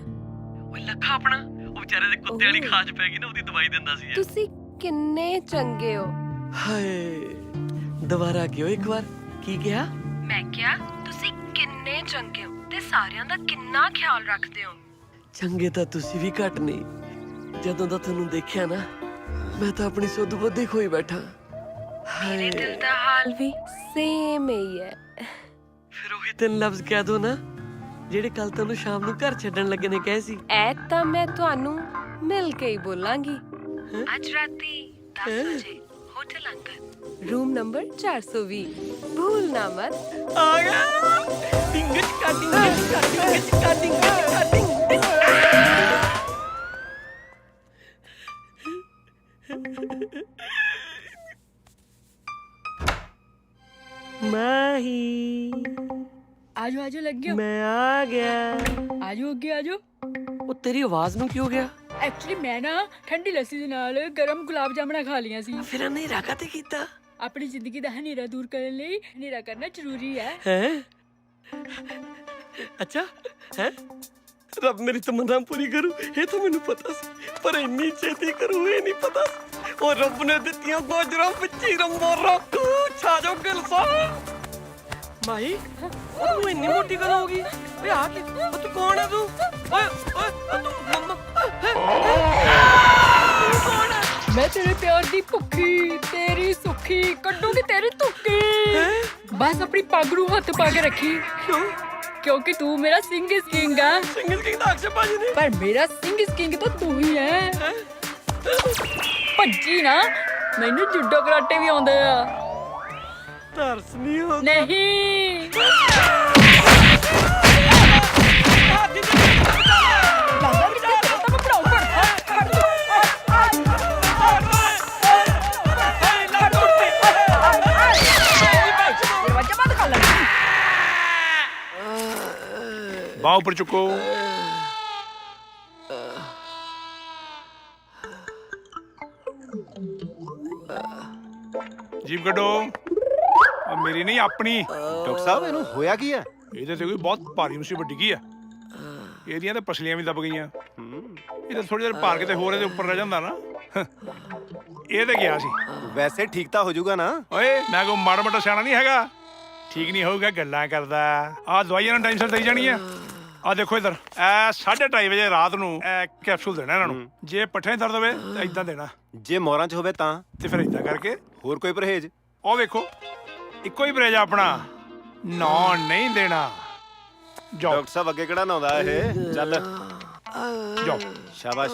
ਓਏ ਲੱਖਾ ਆਪਣਾ, ਉਹ ਵਿਚਾਰੇ ਦੇ ਕੁੱਤੇ ਵਾਲੀ ਖਾਜ ਪੈ ਗਈ ਨਾ, ਉਹਦੀ ਦਵਾਈ ਦਿੰਦਾ ਸੀ। ਤੁਸੀਂ ਕਿੰਨੇ ਚੰਗੇ ਹੋ। ਹਾਏ ਦੁਬਾਰਾ ਕਿਉਂ ਇੱਕ ਵਾਰ? ਕੀ ਕਿਹਾ? ਮੈਂ ਕਿਹਾ ਤੁਸੀਂ ਕਿੰਨੇ ਚੰਗੇ ਹੋ ਤੇ ਸਾਰਿਆਂ ਦਾ ਕਿੰਨਾ ਖਿਆਲ ਰੱਖਦੇ ਹੋ। ਚੰਗੇ ਤਾਂ ਤੁਸੀਂ ਵੀ ਘੱਟ ਨਹੀਂ। ਜਦੋਂ ਦਾ ਤੁਹਾਨੂੰ ਦੇਖਿਆ ਨਾ ਮੈਂ ਤਾਂ ਆਪਣੀ ਸੁੱਧ ਬੁੱਧ ਹੀ ਖੋਈ ਬੈਠਾ। ਮੇਰੇ ਦਿਲ ਦਾ ਹਾਲ ਵੀ ਸੇਮ ਹੀ ਹੈ। ਫਿਰ ਉਹੀ 3 ਲਫ਼ਜ਼ ਕਹਿ ਦੋ ਨਾ ਜਿਹੜੇ ਕੱਲ ਤੁਹਾਨੂੰ ਸ਼ਾਮ ਨੂੰ ਘਰ ਛੱਡਣ ਲੱਗੇ ਨੇ ਕਹੇ ਸੀ। ਐ ਤਾਂ ਮੈਂ ਤੁਹਾਨੂੰ ਮਿਲ ਕੇ ਹੀ ਬੋਲਾਂਗੀ। ਅੱਜ ਰਾਤੀ 10 ਵਜੇ ਹੋਟਲ ਅੰਕਲ, ਰੂਮ ਨੰਬਰ 420, ਭੂਲਣਾ ਮਤ। ਆ ਗਿਆ ਡਿੰਗ ਚਕਾ ਡਿੰਗ। ਮਾਹੀ ਆਜੋ ਆਜੋ ਲੱਗ ਗਿਆ। ਮੈਂ ਆ ਗਿਆ। ਆਜੋ ਅੱਗੇ ਆਜੋ। ਉਹ ਤੇਰੀ ਆਵਾਜ਼ ਨੂੰ ਕੀ ਹੋ ਗਿਆ? ਐਕਚੁਅਲੀ ਮੈਂ ਨਾ ਠੰਡੀ ਲੱਸੀ ਦੇ ਨਾਲ ਗਰਮ ਗੁਲਾਬ ਜਾਮਣਾ ਖਾ ਲੀਆਂ ਸੀ। ਫਿਰ ਇਹਨੇ ਰਾਗਾ ਤੇ ਕੀਤਾ। ਆਪਣੀ ਜ਼ਿੰਦਗੀ ਦਾ ਹਨੇਰਾ ਦੂਰ ਕਰਨ ਲਈ ਹਨੇਰਾ ਕਰਨਾ ਜ਼ਰੂਰੀ ਹੈ। ਹੈ ਅੱਛਾ ਹੈ ਰੱਬ ਮੇਰੀ ਤਮੰਨਾ ਪੂਰੀ ਕਰੂ ਇਹ ਤਾਂ ਮੈਨੂੰ ਪਤਾ ਸੀ, ਪਰ ਇੰਨੀ ਛੇਤੀ ਕਰੂ ਇਹ ਨਹੀਂ ਪਤਾ ਸੀ। ਉਹ ਰੱਬ ਨੇ ਦਿੱਤੀਆਂ ਗੋਜਰਾਂ ਵਿੱਚੀ ਰੰਬੋ ਰੱਖੂ ਛਾਜੋ ਗਿਲ ਸਾਹਿਬ। ਮਾਈ ਉਹ ਇੰਨੀ ਮੋਟੀ ਗੱਲ ਹੋ ਗਈ, ਓਏ ਆ ਕੇ ਤੂੰ ਕੌਣ ਹੈ ਤੂੰ? ਓਏ ਓਏ ਤੂੰ ਮੰਮਾ ਮੈਂ ਤੇਰੇ ਪਿਆਰ ਦੀ ਭੁੱਖੀ ਤੇਰੀ ਸੁੱਖੀ ਕੱਢੂਗੀ ਤੇਰੀ ਧੁੱਕੀ ਬਸ ਆਪਣੀ ਪੱਗ ਨੂੰ ਹੱਥ ਪਾ ਕੇ ਰੱਖੀ ਕਿਉਂਕਿ ਤੂੰ ਮੇਰਾ ਸਿੰਘ ਇਸ ਕਿੰਗ ਆ। ਸਿੰਗਲ ਕਿੰਗ ਦਾ ਅਕਸ਼ਰ ਭਾਜੀ ਨੇ। ਪਰ ਮੇਰਾ ਸਿੰਘ ਇਸ ਕਿੰਗ ਤਾਂ ਤੂੰ ਹੀ ਹੈ। ਭੱਜੀ ਨਾ, ਮੈਨੂੰ ਜੁੱਡੋ ਕਰਾਟੇ ਵੀ ਆਉਂਦੇ ਆ। ਤਰਸ ਨਹੀਂ ਹੋ ਨਹੀਂ ਬਾਹ ਉੱਪਰ ਚੁੱਕੋ। ਜੀਭ ਕੱਢੋ। ਆ ਮੇਰੀ ਨਹੀਂ ਆਪਣੀ। ਡਾਕਟਰ ਸਾਹਿਬ ਇਹਨੂੰ ਹੋਇਆ ਕੀ ਹੈ? ਇਹਦੇ ਤੇ ਕੋਈ ਬਹੁਤ ਭਾਰੀ ਮੁਸੀਬਤ ਡਿੱਗੀ ਆ। ਇਹਦੀਆਂ ਤੇ ਪਸਲੀਆਂ ਵੀ ਦਬ ਗਈਆਂ। ਇਹ ਤਾਂ ਥੋੜੀ ਦੇਰ ਭਾਰ ਕੇ ਤੇ ਹੋਰ ਇਹਦੇ ਉੱਪਰ ਰਹਿ ਜਾਂਦਾ ਨਾ। ਇਹ ਤੇ ਗਿਆ ਸੀ। ਵੈਸੇ ਠੀਕ ਤਾਂ ਹੋ ਜਾਊਗਾ ਨਾ? ਓਏ ਮੈਂ ਕੋਈ ਮਾੜਾ ਮੋਟਾ ਸਿਆਣਾ ਨਹੀਂ ਹੈਗਾ। ਠੀਕ ਨਹੀਂ ਹੋਊਗਾ ਗੱਲਾਂ ਕਰਦਾ। ਆਹ ਦਵਾਈਆਂ ਨਾਲ ਟੈਨਸ਼ਨ ਦੇਈ ਜਾਣੀ ਆ। ਆ ਦੇਖੋ ਇਧਰ, ਐ 2:30 ਵਜੇ ਰਾਤ ਨੂੰ ਐ ਕੈਪਸੂਲ ਦੇਣਾ ਇਹਨਾਂ ਨੂੰ। ਜੇ ਪੱਠੇ ਦਰਦ ਹੋਵੇ ਤਾਂ ਇਦਾਂ ਦੇਣਾ। ਜੇ ਮੋਰਾਂ 'ਚ ਹੋਵੇ ਤਾਂ? ਤੇ ਫਿਰ ਇਦਾਂ ਕਰਕੇ। ਹੋਰ ਕੋਈ ਪਰਹੇਜ਼? ਉਹ ਵੇਖੋ ਇੱਕੋ ਹੀ ਪਰਹੇਜ਼ ਆਪਣਾ, ਨੌਂ ਨਹੀਂ ਦੇਣਾ। ਜਾਓ ਡਾਕਟਰ ਸਾਹਿਬ ਅੱਗੇ ਕਿਹੜਾ ਨਹਾਉਂਦਾ ਇਹ? ਚੱਲ ਜਾਓ। ਸ਼ਾਬਾਸ਼।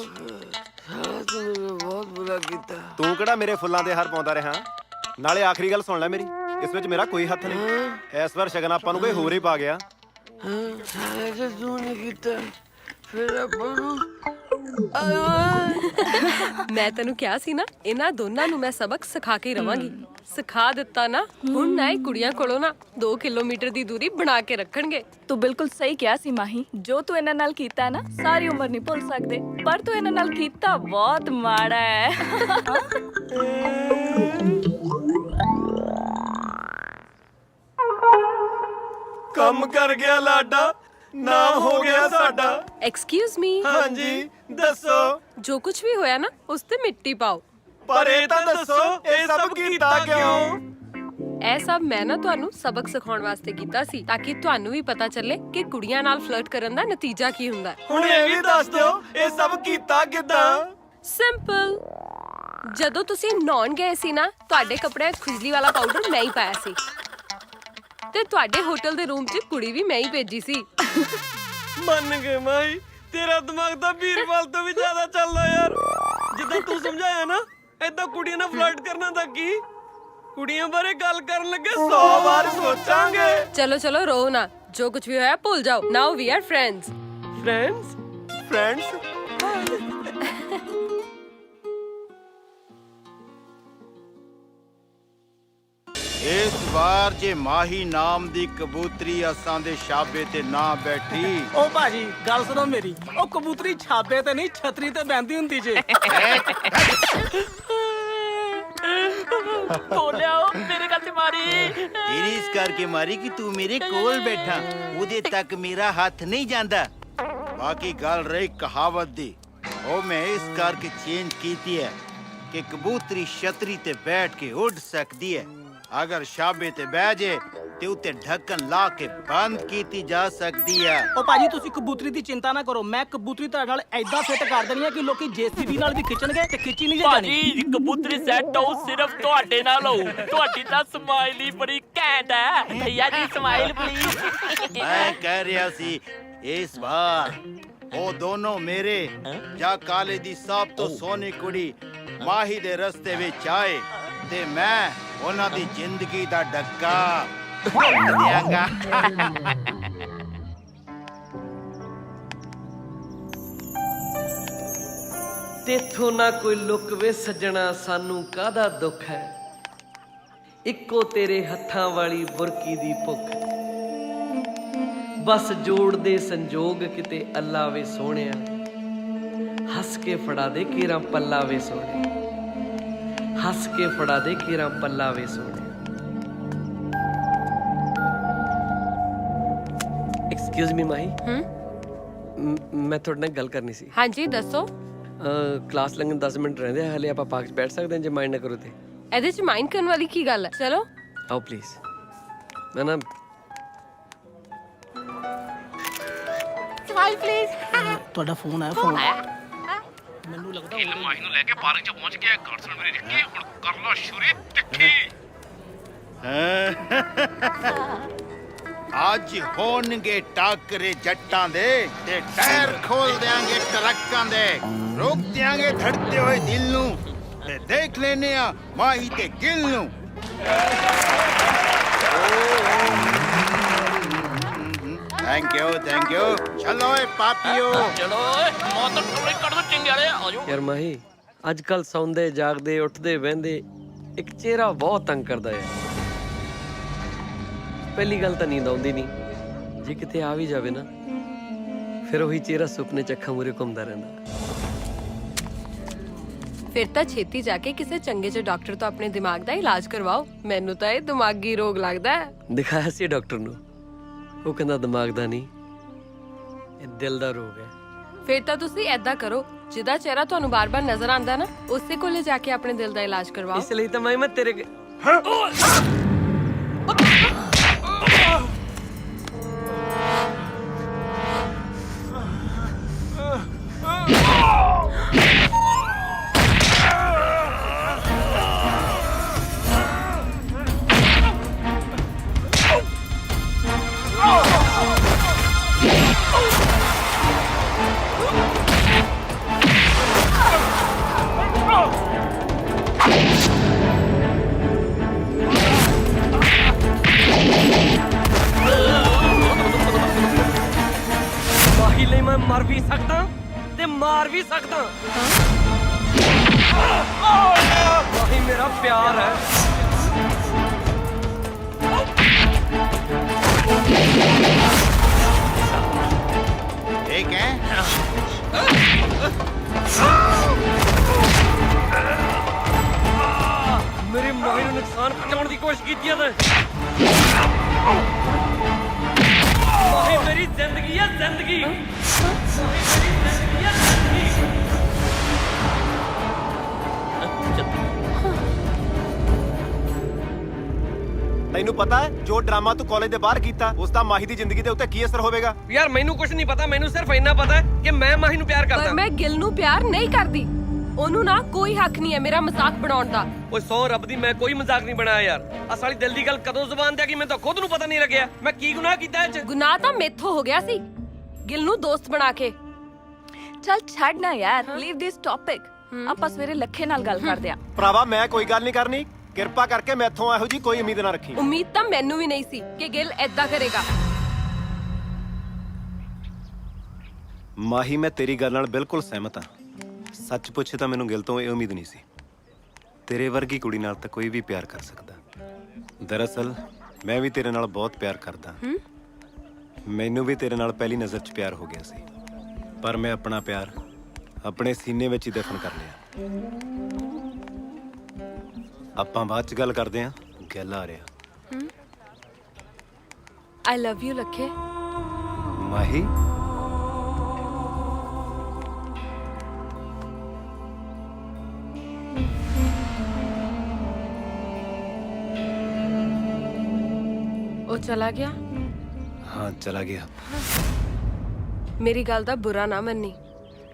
ਬਹੁਤ ਬੁਰਾ ਕੀਤਾ। ਤੂੰ ਕਿਹੜਾ ਮੇਰੇ ਫੁੱਲਾਂ ਦੇ ਹਾਰ ਪਾਉਂਦਾ ਰਿਹਾ? ਨਾਲੇ ਆਖਰੀ ਗੱਲ ਸੁਣ ਲੈ ਮੇਰੀ, ਇਸ ਵਿੱਚ ਮੇਰਾ ਕੋਈ ਹੱਥ ਨਹੀਂ। ਇਸ ਵਾਰ ਸ਼ਗਨ ਆਪਾਂ ਨੂੰ ਕੋਈ ਹੋਰ ਹੀ ਪਾ ਗਿਆ। ਤੂੰ ਨਹੀਂ ਕੀਤਾ ਫਿਰ ਆਪਾਂ ਨੂੰ। ਮੈਂ ਤੈਨੂੰ ਕਿਹਾ ਸੀ ਨਾ ਇਹਨਾਂ ਦੋਨਾਂ ਨੂੰ ਮੈਂ ਸਬਕ ਸਿਖਾ ਕੇ ਰਵਾਂਗੀ। ਸਿਖਾ ਦਿੱਤਾ ਨਾ, ਹੁਣ ਨਾ ਇਹ ਕੁੜੀਆਂ ਕੋਲੋਂ ਨਾ 2 ਕਿਲੋਮੀਟਰ ਦੀ ਦੂਰੀ ਬਣਾ ਕੇ ਰੱਖਣਗੇ। ਤੂੰ ਬਿਲਕੁਲ ਸਹੀ ਕਿਹਾ ਸੀ ਮਾਹੀ। ਜੋ ਤੂੰ ਇਹਨਾਂ ਨਾਲ ਕੀਤਾ ਨਾ, ਸਾਰੀ ਉਮਰ ਨਹੀਂ ਭੁੱਲ ਸਕਦੇ। ਪਰ ਤੂੰ ਇਹਨਾਂ ਨਾਲ ਕੀਤਾ ਬਹੁਤ ਮਾੜਾ ਹੈ। ਕੰਮ ਕਰ ਗਿਆ ਲਾਡਾ, ਨਾਮ ਹੋ ਗਿਆ ਸਾਡਾ। Excuse me. ਹਾਂਜੀ ਦੱਸੋ। ਜੋ ਕੁਝ ਵੀ ਹੋਇਆ ਨਾ ਉਸ ਤੇ ਮਿੱਟੀ ਪਾਓ। ਪਰ ਇਹ ਤਾਂ ਦੱਸੋ ਇਹ ਸਭ ਕੀਤਾ ਕਿਉਂ? ਇਹ ਸਭ ਮੈਂ ਨਾ ਤੁਹਾਨੂੰ ਸਬਕ ਸਿਖਾਉਣ ਵਾਸਤੇ ਕੀਤਾ ਸੀ, ਤਾਂ ਕਿ ਤੁਹਾਨੂੰ ਵੀ ਪਤਾ ਚੱਲੇ ਕਿ ਕੁੜੀਆਂ ਨਾਲ ਫਲਰਟ ਕਰਨ ਦਾ ਨਤੀਜਾ ਕੀ ਹੁੰਦਾ ਹੈ। ਹੁਣ ਇਹ ਵੀ ਦੱਸ ਦਿਓ ਇਹ ਸਭ ਕੀਤਾ ਕਿੱਦਾਂ? ਸਿੰਪਲ। ਜਦੋਂ ਤੁਸੀਂ ਨਹਾਉਣ ਗਏ ਸੀ ਨਾ, ਤੁਹਾਡੇ ਕੱਪੜਿਆਂ 'ਚ ਖੁਜਲੀ ਵਾਲਾ ਪਾਊਡਰ ਮੈਂ ਹੀ ਪਾਇਆ ਸੀ ਤੇ ਤੁਹਾਡੇ ਹੋਟਲ ਦੇ ਰੂਮ 'ਚ ਕੁੜੀ ਵੀ ਮੈਂ ਹੀ ਭੇਜੀ ਸੀ। ਮੰਨ ਗਏ ਮਾਈ, ਤੇਰਾ ਦਿਮਾਗ ਤਾਂ ਵੀਰਵਾਲ ਤੋਂ ਵੀ ਜ਼ਿਆਦਾ ਚੱਲਦਾ ਯਾਰ। ਜਿੱਦਾਂ ਤੂੰ ਸਮਝਾਇਆ ਨਾ, ਏਦਾਂ ਕੁੜੀਆਂ ਨਾਲ ਫਲਰਟ ਕਰਨਾ ਤਾਂ ਕੀ, ਕੁੜੀਆਂ ਬਾਰੇ ਗੱਲ ਕਰਨ ਲੱਗੇ 100 ਵਾਰ ਸੋਚਾਂਗੇ। ਚਲੋ ਚਲੋ ਰੋ ਨਾ, ਜੋ ਕੁਝ ਵੀ ਹੋਇਆ ਭੁੱਲ ਜਾਓ। Now we are friends. Friends? Friends? ਇਸ ਵਾਰ ਜੇ ਮਾਹੀ ਨਾਮ ਦੀ ਕਬੂਤਰੀ ਅਸਾਂ ਦੇ ਛਾਬੇ ਤੇ ਨਾ ਬੈਠੀ। ਉਹ ਭਾਜੀ ਗੱਲ ਸੁਣੋ ਮੇਰੀ, ਉਹ ਕਬੂਤਰੀ ਛਾਬੇ ਤੇ ਨਹੀਂ ਛਤਰੀ ਤੇ ਬੈੰਦੀ ਹੁੰਦੀ ਜੇ। ਬੋਲਿਆ ਮੇਰੇ ਗੱਲ ਤੇ ਮਾਰੀ। ਤੇਰੀ ਇਸ ਕਰਕੇ ਮਾਰੀ ਕਿ ਤੂੰ ਮੇਰੇ ਕੋਲ ਬੈਠਾ, ਉਹਦੇ ਤੱਕ ਮੇਰਾ ਹੱਥ ਨਹੀਂ ਜਾਂਦਾ। ਬਾਕੀ ਗੱਲ ਰਹੀ ਕਹਾਵਤ ਦੀ, ਉਹ ਮੈਂ ਇਸ ਕਰਕੇ ਚੇਂਜ ਕੀਤੀ ਹੈ ਕਿ ਕਬੂਤਰੀ ਛਤਰੀ ਤੇ ਬੈਠ ਕੇ ਉੱਡ ਸਕਦੀ ਹੈ। ਅਗਰ ਛਾਬੇ ਤੇ ਬਹਿ ਜੇ ਤੇ ਉੱਤੇ ਢੱਕਣ ਲਾ ਕੇ ਬੰਦ ਕੀਤੀ ਜਾ ਸਕਦੀ ਹੈ। ਉਹ ਭਾਜੀ ਤੁਸੀਂ ਕਬੂਤਰੀ ਦੀ ਚਿੰਤਾ ਨਾ ਕਰੋ, ਮੈਂ ਕਬੂਤਰੀ ਤੁਹਾਡੇ ਨਾਲ ਐਦਾਂ ਫਿੱਟ ਕਰ ਦੇਣੀ ਹੈ ਕਿ ਲੋਕੀ ਜੇਸੀਬੀ ਨਾਲ ਵੀ ਖਿੱਚਣਗੇ ਤੇ ਖਿੱਚੀ ਨਹੀਂ ਜਾਣੀ। ਭਾਜੀ ਕਬੂਤਰੀ ਸੈੱਟ ਹੋ ਸਿਰਫ ਤੁਹਾਡੇ ਨਾਲ ਹੋ। ਤੁਹਾਡੀ ਤਾਂ ਸਮਾਈਲ ਹੀ ਬੜੀ ਘੈਂਟ ਹੈ। ਭਈਆ ਜੀ ਸਮਾਈਲ ਪਲੀਜ਼। ਮੈਂ ਕਹਿ ਰਿਹਾ ਸੀ ਇਸ ਵਾਰ ਉਹ ਦੋਨੋਂ ਮੇਰੇ ਜਾਂ ਕਾਲੇ ਦੀ ਸਭ ਤੋਂ ਸੋਹਣੀ ਕੁੜੀ ਮਾਹੀ ਦੇ ਰਸਤੇ ਵਿੱਚ ਆਏ ਤੇ ਮੈਂ ਉਹਨਾਂ ਦੀ ਜ਼ਿੰਦਗੀ ਦਾ ਡੱਕਾ ਢੋਲ ਦਿਆਂਗਾ। ਤੇਥੋਂ ਨਾ ਕੋਈ ਲੁਕ ਵੇ ਸੱਜਣਾ, ਸਾਨੂੰ ਕਾਹਦਾ ਦੁੱਖ ਹੈ। ਇੱਕੋ ਤੇਰੇ ਹੱਥਾਂ ਵਾਲੀ ਬੁਰਕੀ ਦੀ ਭੁੱਖ। ਬਸ ਜੋੜ ਦੇ ਸੰਜੋਗ ਕਿਤੇ ਅੱਲਾ ਵੇ ਸੋਹਣਿਆ, ਹੱਸ ਕੇ ਫੜਾ ਦੇ ਕੇਰਾ ਪੱਲਾ ਵੇ ਸੋਹਣਿਆ, ਹੱਸ ਕੇ ਫੜਾ ਦੇ ਕੇਰਾ ਪੱਲਾ ਵੇ ਸੋਹਣਿਆ। ਐਕਸਕਿਊਜ਼ ਮੀ ਮਾਹੀ। ਮੈਂ ਤੁਹਾਡੇ ਨਾਲ ਗੱਲ ਕਰਨੀ ਸੀ। ਹਾਂਜੀ ਦੱਸੋ। ਕਲਾਸ ਲੰਘਣ 10 ਮਿੰਟ ਰਹਿੰਦੇ ਆ, ਹਲੇ ਆਪਾਂ ਪਾਰਕ 'ਚ ਬੈਠ ਸਕਦੇ ਹਾਂ ਜੇ ਮਾਈਂਡ ਨਾ ਕਰੋ ਤੇ। ਇਹਦੇ 'ਚ ਮਾਈਂਡ ਕਰਨ ਵਾਲੀ ਕੀ ਗੱਲ ਹੈ? ਚਲੋ ਆਓ ਪਲੀਜ਼। ਮੈਂ ਨਾ ਸਮਾਈਲ ਪਲੀਜ਼। ਤੁਹਾਡਾ ਫੋਨ ਆਇਆ, ਫੋਨ ਆਇਆ। ਮਾਹੀ ਨੂੰ ਲੈ ਕੇ ਪਾਰਕ 'ਚ ਪਹੁੰਚ ਗਿਆ। ਗਰਸਨ ਮੇਰੀ ਰਿੱਕੀ ਹੁਣ ਕਰ ਲੋ ਸ਼ੁਰੀ ਟਿੱਕੀ। ਅੱਜ ਹੋਣਗੇ ਟਾਕਰੇ ਜੱਟਾਂ ਦੇ ਤੇ ਟਾਇਰ ਖੋਲ ਦਿਆਂਗੇ ਟਰੱਕਾਂ ਦੇ, ਰੋਕ ਦਿਆਂਗੇ ਧੜਕਦੇ ਹੋਏ ਦਿਲ ਨੂੰ ਤੇ ਦੇਖ ਲੈਨੇ ਆ ਮਾਹੀ ਤੇ ਗਿਲ ਨੂੰ। ਥੈਂਕ ਯੂ ਚਲੋ ਏ ਪਾਪੀਓ। ਚਲੋ ਓਏ ਮੌਤ ਟੋਲੇ ਕੱਢ ਦੋ ਚਿੰਗਾਰੇ ਆ ਜਾਓ। ਯਾਰ ਮਾਹੀ ਅੱਜ ਕੱਲ ਸੌਂਦੇ ਜਾਗਦੇ ਉੱਠਦੇ ਬਹਿੰਦੇ ਇੱਕ ਚਿਹਰਾ ਬਹੁਤ ਤੰਗ ਕਰਦਾ ਹੈ। ਪਹਿਲੀ ਗੱਲ ਤਾਂ ਨੀਂਦ ਆਉਂਦੀ ਨਹੀਂ, ਜੇ ਕਿਤੇ ਆ ਵੀ ਜਾਵੇ ਨਾ ਫਿਰ ਉਹੀ ਚਿਹਰਾ ਸੁਪਨੇ ਚ ਅੱਖਾਂ ਮੂਹਰੇ ਘੁੰਮਦਾ ਰਹਿੰਦਾ। ਫਿਰ ਤਾਂ ਛੇਤੀ ਜਾ ਕੇ ਕਿਸੇ ਚੰਗੇ ਜਿਹੇ ਡਾਕਟਰ ਤੋਂ ਆਪਣੇ ਦਿਮਾਗ ਦਾ ਇਲਾਜ ਕਰਵਾਓ। ਮੈਨੂੰ ਤਾਂ ਇਹ ਦਿਮਾਗੀ ਰੋਗ ਲੱਗਦਾ ਹੈ। ਦਿਖਾਇਆ ਸੀ ਡਾਕਟਰ ਨੂੰ, ਉਹ ਕਹਿੰਦਾ ਦਿਮਾਗ ਦਾ ਨਹੀਂ, ਇਹ ਦਿਲ ਦਾ ਰੋਗ ਹੈ। ਫਿਰ ਤਾਂ ਤੁਸੀਂ ਐਦਾਂ ਕਰੋ, ਜਿਹਦਾ ਚਿਹਰਾ ਤੁਹਾਨੂੰ ਬਾਰ-ਬਾਰ ਨਜ਼ਰ ਆਉਂਦਾ ਨਾ, ਉਸੇ ਕੋਲੇ ਜਾ ਕੇ ਆਪਣੇ ਦਿਲ ਦਾ ਇਲਾਜ ਕਰਵਾਓ। ਇਸ ਲਈ ਤਾਂ ਮੈਂ ਤੇਰੇ ਮਾਹੀ ਲਈ ਮੈਂ ਮਰ ਵੀ ਸਕਦਾ ਤੇ ਮਾਰ ਵੀ ਸਕਦਾ। ਮਾਹੀ ਮੇਰਾ ਪਿਆਰ ਹੈ। ਠੀਕ ਹੈ ਮੇਰੀ ਮਾਹੀ ਨੂੰ ਨੁਕਸਾਨ ਪਹੁੰਚਾਉਣ ਦੀ ਕੋਸ਼ਿਸ਼ ਕੀਤੀ ਹੈ ਤੈਂ। ਮਾਹੀ ਮੇਰੀ ਜ਼ਿੰਦਗੀ ਹੈ, ਜ਼ਿੰਦਗੀ। ਤੈਨੂੰ ਪਤਾ ਹੈ ਜੋ ਡਰਾਮਾ ਤੂੰ ਕਾਲਜ ਦੇ ਬਾਹਰ ਕੀਤਾ ਉਸ ਦਾ ਮਾਹੀ ਦੀ ਜ਼ਿੰਦਗੀ ਦੇ ਉੱਤੇ ਕੀ ਅਸਰ ਹੋਵੇਗਾ? ਯਾਰ ਮੈਨੂੰ ਕੁਝ ਨਹੀਂ ਪਤਾ, ਮੈਨੂੰ ਸਿਰਫ ਇੰਨਾ ਪਤਾ ਹੈ ਕਿ ਮੈਂ ਮਾਹੀ ਨੂੰ ਪਿਆਰ ਪਰ ਕਰਦਾ। ਮੈਂ ਗਿਲ ਨੂੰ ਪਿਆਰ ਨਹੀਂ ਕਰਦੀ। ਉਹਨੂੰ ਨਾ ਕੋਈ ਹੱਕ ਨਹੀਂ ਹੈ ਮੇਰਾ ਮਜ਼ਾਕ ਬਣਾਉਣ ਦਾ। ਓਏ ਸੌ ਰੱਬ ਦੀ ਮੈਂ ਕੋਈ ਮਜ਼ਾਕ ਨਹੀਂ ਬਣਾਇਆ ਯਾਰ। ਆ ਸਾਲੀ ਦਿਲ ਦੀ ਗੱਲ ਕਦੋਂ ਜ਼ੁਬਾਨ ਤੇ ਆ ਗਈ ਮੈਨੂੰ ਤਾਂ ਖੁਦ ਨੂੰ ਪਤਾ ਨਹੀਂ ਲੱਗਿਆ। ਮੈਂ ਕੀ ਗੁਨਾਹ ਕੀਤਾ ਇਹ ਚ? ਗੁਨਾਹ ਤਾਂ ਮੇਥੋਂ ਹੋ ਗਿਆ ਸੀ, ਗਿਲ ਨੂੰ ਦੋਸਤ ਬਣਾ ਕੇ। ਚੱਲ ਛੱਡ ਨਾ ਯਾਰ, ਲੀਵ ਦਿਸ ਟੌਪਿਕ। ਆਪਾਂ ਸਵੇਰੇ ਲੱਖੇ ਨਾਲ ਗੱਲ ਕਰਦੇ ਆ। ਭਰਾਵਾ ਮੈਂ ਕੋਈ ਗੱਲ ਨਹੀਂ ਕਰਨੀ, ਕਿਰਪਾ ਕਰਕੇ ਮੈਥੋਂ ਇਹੋ ਜੀ ਕੋਈ ਉਮੀਦ ਨਾ ਰੱਖੀ। ਉਮੀਦ ਤਾਂ ਮੈਨੂੰ ਵੀ ਨਹੀਂ ਸੀ ਕਿ ਗਿਲ ਐਦਾਂ ਕਰੇਗਾ। ਮਾਹੀ ਮੈਂ ਤੇਰੀ ਗੱਲ ਨਾਲ ਬਿਲਕੁਲ ਸਹਿਮਤ ਹਾਂ। ਸੱਚ ਪੁੱਛੇ ਤਾਂ ਮੈਨੂੰ ਗਿਲ ਤੋਂ ਇਹ ਉਮੀਦ ਨਹੀਂ ਸੀ। ਤੇਰੇ ਵਰਗੀ ਕੁੜੀ ਨਾਲ ਤਾਂ ਕੋਈ ਵੀ ਪਿਆਰ ਕਰ ਸਕਦਾ। ਦਰਅਸਲ ਮੈਂ ਵੀ ਤੇਰੇ ਨਾਲ ਬਹੁਤ ਪਿਆਰ ਕਰਦਾ। ਮੈਨੂੰ ਵੀ ਤੇਰੇ ਨਾਲ ਪਹਿਲੀ ਨਜ਼ਰ 'ਚ ਪਿਆਰ ਹੋ ਗਿਆ ਸੀ, ਪਰ ਮੈਂ ਆਪਣਾ ਪਿਆਰ ਆਪਣੇ ਸੀਨੇ ਵਿੱਚ ਹੀ ਦਫਨ ਕਰ ਲਿਆ। ਆਪਾਂ ਬਾਅਦ 'ਚ ਗੱਲ ਕਰਦੇ ਆਂ, ਗਿਲ ਆ ਰਿਹਾ। ਆਈ ਲਵ ਯੂ ਲੱਖੇ। ਮਾਹੀ ਉਹ ਚਲਾ ਗਿਆ। ਹਾਂ ਚਲਾ ਗਿਆ। ਮੇਰੀ ਗੱਲ ਦਾ ਬੁਰਾ ਨਾ ਮੰਨੀ।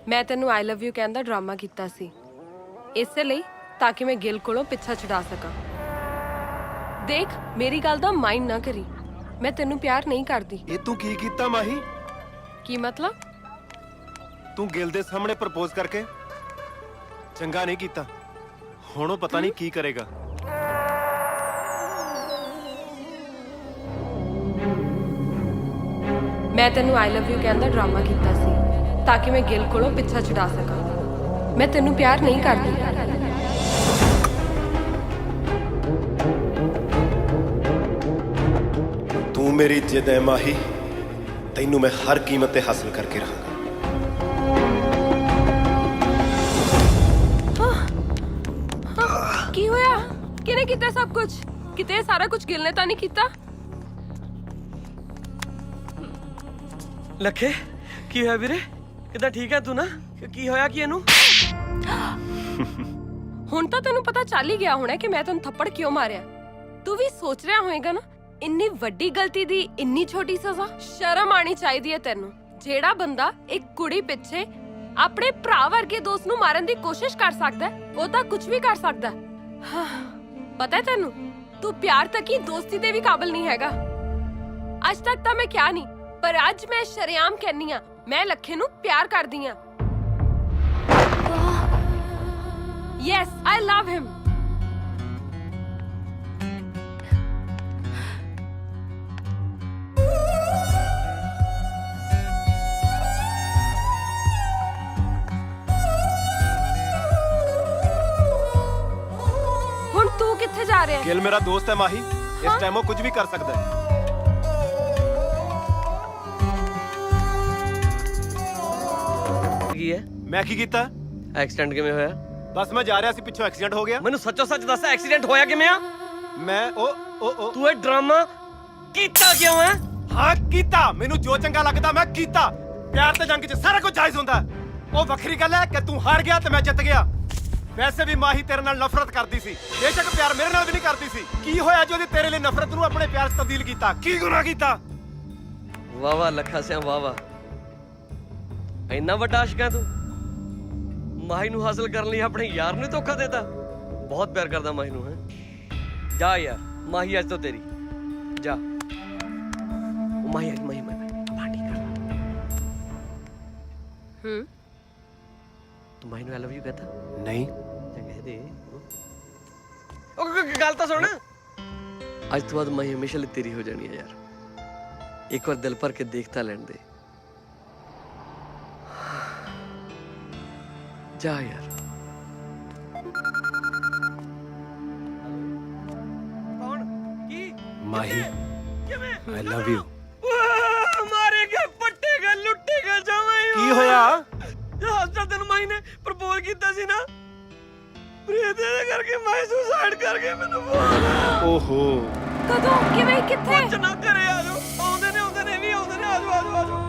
ਮੈਂ ਤੈਨੂੰ ਆਈ ਲਵ ਯੂ ਕਹਿਣ ਦਾ ਡਰਾਮਾ ਕੀਤਾ ਸੀ, ਇਸੇ ਲਈ ਤਾਂ ਕਿ ਮੈਂ ਗਿਲ ਕੋਲੋਂ ਪਿੱਛਾ ਛੁਡਾ ਸਕਾਂ। ਦੇਖ ਮੇਰੀ ਗੱਲ ਦਾ ਮਾਈਂਡ ਨਾ ਕਰੀ, ਮੈਂ ਤੈਨੂੰ ਪਿਆਰ ਨਹੀਂ ਕਰਦੀ। ਇਹ ਤੂੰ ਕੀ ਕੀਤਾ ਮਾਹੀ? ਕੀ ਮਤਲਬ? ਤੂੰ ਗਿਲ ਦੇ ਸਾਹਮਣੇ ਪ੍ਰਪੋਜ਼ ਕਰਕੇ ਚੰਗਾ ਨਹੀਂ ਕੀਤਾ। ਹੁਣ ਉਹ ਪਤਾ ਨਹੀਂ ਕੀ ਕਰੇਗਾ। ਮੈਂ ਤੈਨੂੰ ਆਈ ਲਵ ਯੂ ਕਹਿਣ ਦਾ ਡਰਾਮਾ ਕੀਤਾ ਸੀ ਤਾਂ ਕਿ ਮੈਂ ਗਿਲ ਕੋਲੋਂ ਪਿੱਛਾ ਛੁਡਾ ਸਕਾਂ। ਮੈਂ ਤੈਨੂੰ ਪਿਆਰ ਨਹੀਂ ਕਰਦੀ। ਤੂੰ ਮੇਰੀ ਜਿੱਦ ਹੈ ਮਾਹੀ, ਤੈਨੂੰ ਮੈਂ ਹਰ ਕੀਮਤ ਤੇ ਹਾਸਲ ਕਰਕੇ ਰਹਾਂਗਾ। ਕੀ ਹੋਇਆ? ਕਿਹਨੇ ਕੀਤਾ ਸਭ ਕੁਝ? ਕਿਤੇ ਸਾਰਾ ਕੁਝ ਗਿਲ ਨੇ ਤਾਂ ਨਹੀਂ ਕੀਤਾ? ਲੱਖੇ ਕੀ ਹੋਇਆ ਵੀਰੇ? ਕਿੱਦਾਂ ਠੀਕ ਹੈ ਤੂੰ ਨਾ? ਕੀ ਹੋਇਆ ਕੀ ਇਹਨੂੰ? ਹੁਣ ਤਾਂ ਤੈਨੂੰ ਪਤਾ ਚੱਲ ਹੀ ਗਿਆ ਹੋਣਾ ਕਿ ਮੈਂ ਤੈਨੂੰ ਥੱਪੜ ਕਿਉਂ ਮਾਰਿਆ। ਤੂੰ ਵੀ ਸੋਚ ਰਿਹਾ ਹੋਏਗਾ ਨਾ, ਇੰਨੀ ਵੱਡੀ ਗਲਤੀ ਦੀ ਇੰਨੀ ਛੋਟੀ ਸਜ਼ਾ। ਸ਼ਰਮ ਆਣੀ ਚਾਹੀਦੀ ਹੈ ਤੈਨੂੰ। ਜਿਹੜਾ ਬੰਦਾ ਇੱਕ ਕੁੜੀ ਪਿੱਛੇ ਆਪਣੇ ਭਰਾ ਵਰਗੇ ਦੋਸਤ ਨੂੰ ਮਾਰਨ ਦੀ ਕੋਸ਼ਿਸ਼ ਕਰ ਸਕਦਾ ਹੈ, ਉਹ ਤਾਂ ਕੁਝ ਵੀ ਕਰ ਸਕਦਾ ਹੈ। ਹਾਂ, ਪਤਾ ਹੈ ਤੈਨੂੰ, ਤੂੰ ਪਿਆਰ ਤੱਕ ਹੀ ਦੋਸਤੀ ਦੇ ਵੀ ਕਾਬਿਲ ਨਹੀਂ ਹੈਗਾ। ਅੱਜ ਤੱਕ ਤਾਂ ਮੈਂ ਕਿਹਾ ਨਹੀਂ, ਪਰ ਅੱਜ ਮੈਂ ਸ਼ਰੇਆਮ ਕਹਿੰਨੀ ਆ, ਮੈਂ ਲੱਖੇ ਨੂੰ ਪਿਆਰ ਕਰਦੀ ਆ। ਯੈਸ, ਆਈ ਲਵ ਹਿਮ। ਹੁਣ ਤੂੰ ਕਿੱਥੇ ਜਾ ਰਿਹਾ ਹੈ? ਗਿਲ ਮੇਰਾ ਦੋਸਤ ਹੈ ਮਾਹੀ, ਇਸ ਟਾਈਮ ਉਹ ਕੁਝ ਵੀ ਕਰ ਸਕਦਾ ਹੈ। ਕੀ ਹੈ? ਮੈਂ ਕੀ ਕੀਤਾ? ਐਕਸੀਡੈਂਟ ਕਿਵੇਂ ਹੋਇਆ? ਬਸ ਮੈਂ ਜਾ ਰਿਹਾ ਸੀ, ਪਿੱਛੋਂ ਐਕਸੀਡੈਂਟ ਹੋ ਗਿਆ। ਮੈਨੂੰ ਸੱਚੋ ਸੱਚ ਦੱਸ, ਐਕਸੀਡੈਂਟ ਹੋਇਆ ਕਿਵੇਂ ਆ? ਮੈਂ ਉਹ ਤੂੰ ਇਹ ਡਰਾਮਾ ਕੀਤਾ ਕਿਉਂ ਹੈ? ਹਾਂ ਕੀਤਾ, ਮੈਨੂੰ ਜੋ ਚੰਗਾ ਲੱਗਦਾ ਮੈਂ ਕੀਤਾ। ਪਿਆਰ ਤੇ ਜੰਗ 'ਚ ਸਾਰਾ ਕੁਝ ਜਾਇਜ਼ ਹੁੰਦਾ। ਉਹ ਵੱਖਰੀ ਗੱਲ ਹੈ ਕਿ ਤੂੰ ਹਾਰ ਗਿਆ ਤੇ ਮੈਂ ਜਿੱਤ ਗਿਆ। ਵੈਸੇ ਵੀ ਮਾਹੀ ਤੇਰੇ ਨਾਲ ਨਫ਼ਰਤ ਕਰਦੀ ਸੀ, ਬੇਸ਼ੱਕ ਪਿਆਰ ਮੇਰੇ ਨਾਲ ਵੀ ਨਹੀਂ ਕਰਦੀ ਸੀ। ਕੀ ਹੋਇਆ ਜੋ ਉਹਦੀ ਤੇਰੇ ਲਈ ਨਫ਼ਰਤ ਨੂੰ ਆਪਣੇ ਪਿਆਰ 'ਚ ਤਬਦੀਲ ਕੀਤਾ? ਕੀ ਗੁਨਾਹ ਕੀਤਾ? ਵਾਹ ਵਾਹ ਲੱਖਾ ਸਿਆਂ, ਵਾਹ ਵਾਹ। ਇੰਨਾ ਵੱਡਾ ਆਸ਼ਿਕ ਹੈ ਤੂੰ? ਮਾਹੀ ਨੂੰ ਹਾਸਲ ਕਰਨ ਲਈ ਆਪਣੇ ਯਾਰ ਨੂੰ ਧੋਖਾ ਦੇਤਾ। ਬਹੁਤ ਪਿਆਰ ਕਰਦਾ ਮਾਹੀ ਨੂੰ। ਹੈ ਜਾ ਯਾਰ, ਮਾਹੀ ਅੱਜ ਤੋਂ ਤੇਰੀ। ਜਾ ਮਾਹੀ ਪਾਰਟੀ ਕਰ। ਤੂੰ ਮਾਹੀ ਨੂੰ ਆਈ ਲਵ ਯੂ ਕਹਤਾ? ਨਹੀਂ। ਕਹਿ ਦੇ। ਉਹ ਗੱਲ ਤਾਂ ਸੁਣ। ਅੱਜ ਤੋਂ ਬਾਅਦ ਮਾਹੀ ਹਮੇਸ਼ਾ ਲਈ ਤੇਰੀ ਹੋ ਜਾਣੀ ਹੈ ਯਾਰ। ਇੱਕ ਵਾਰ ਦਿਲ ਭਰ ਕੇ ਦੇਖਤਾ ਲੈਣ ਦੇ। ਜਾ ਯਾਰ। ਕੌਣ? ਕੀ? ਮਾਹੀ, ਕਿਵੇਂ? ਆਈ ਲਵ ਯੂ। ਮਾਰੇ ਗਏ, ਪੱਟੇ ਗਏ, ਲੁੱਟੇ ਗਏ ਜਮਾਈ। ਕੀ ਹੋਇਆ? ਜੋ ਹਸਤਾ ਤੈਨੂੰ ਮਾਹੀ ਨੇ ਪ੍ਰਪੋਜ਼ ਕੀਤਾ ਸੀ ਨਾ, ਪ੍ਰੀਤ ਦੇ ਕਰਕੇ ਮੈਂ ਸੁਸਾਈਡ ਕਰ ਗਿਆ। ਮੈਨੂੰ ਓਹੋ। ਕਦੋਂ? ਕਿਵੇਂ? ਕਿੱਥੇ? ਕੁਝ ਨਾ ਕਰੇ। ਆਜੋ, ਆਉਂਦੇ ਨੇ ਵੀ ਆਉਂਦੇ ਨੇ। ਆਜੋ।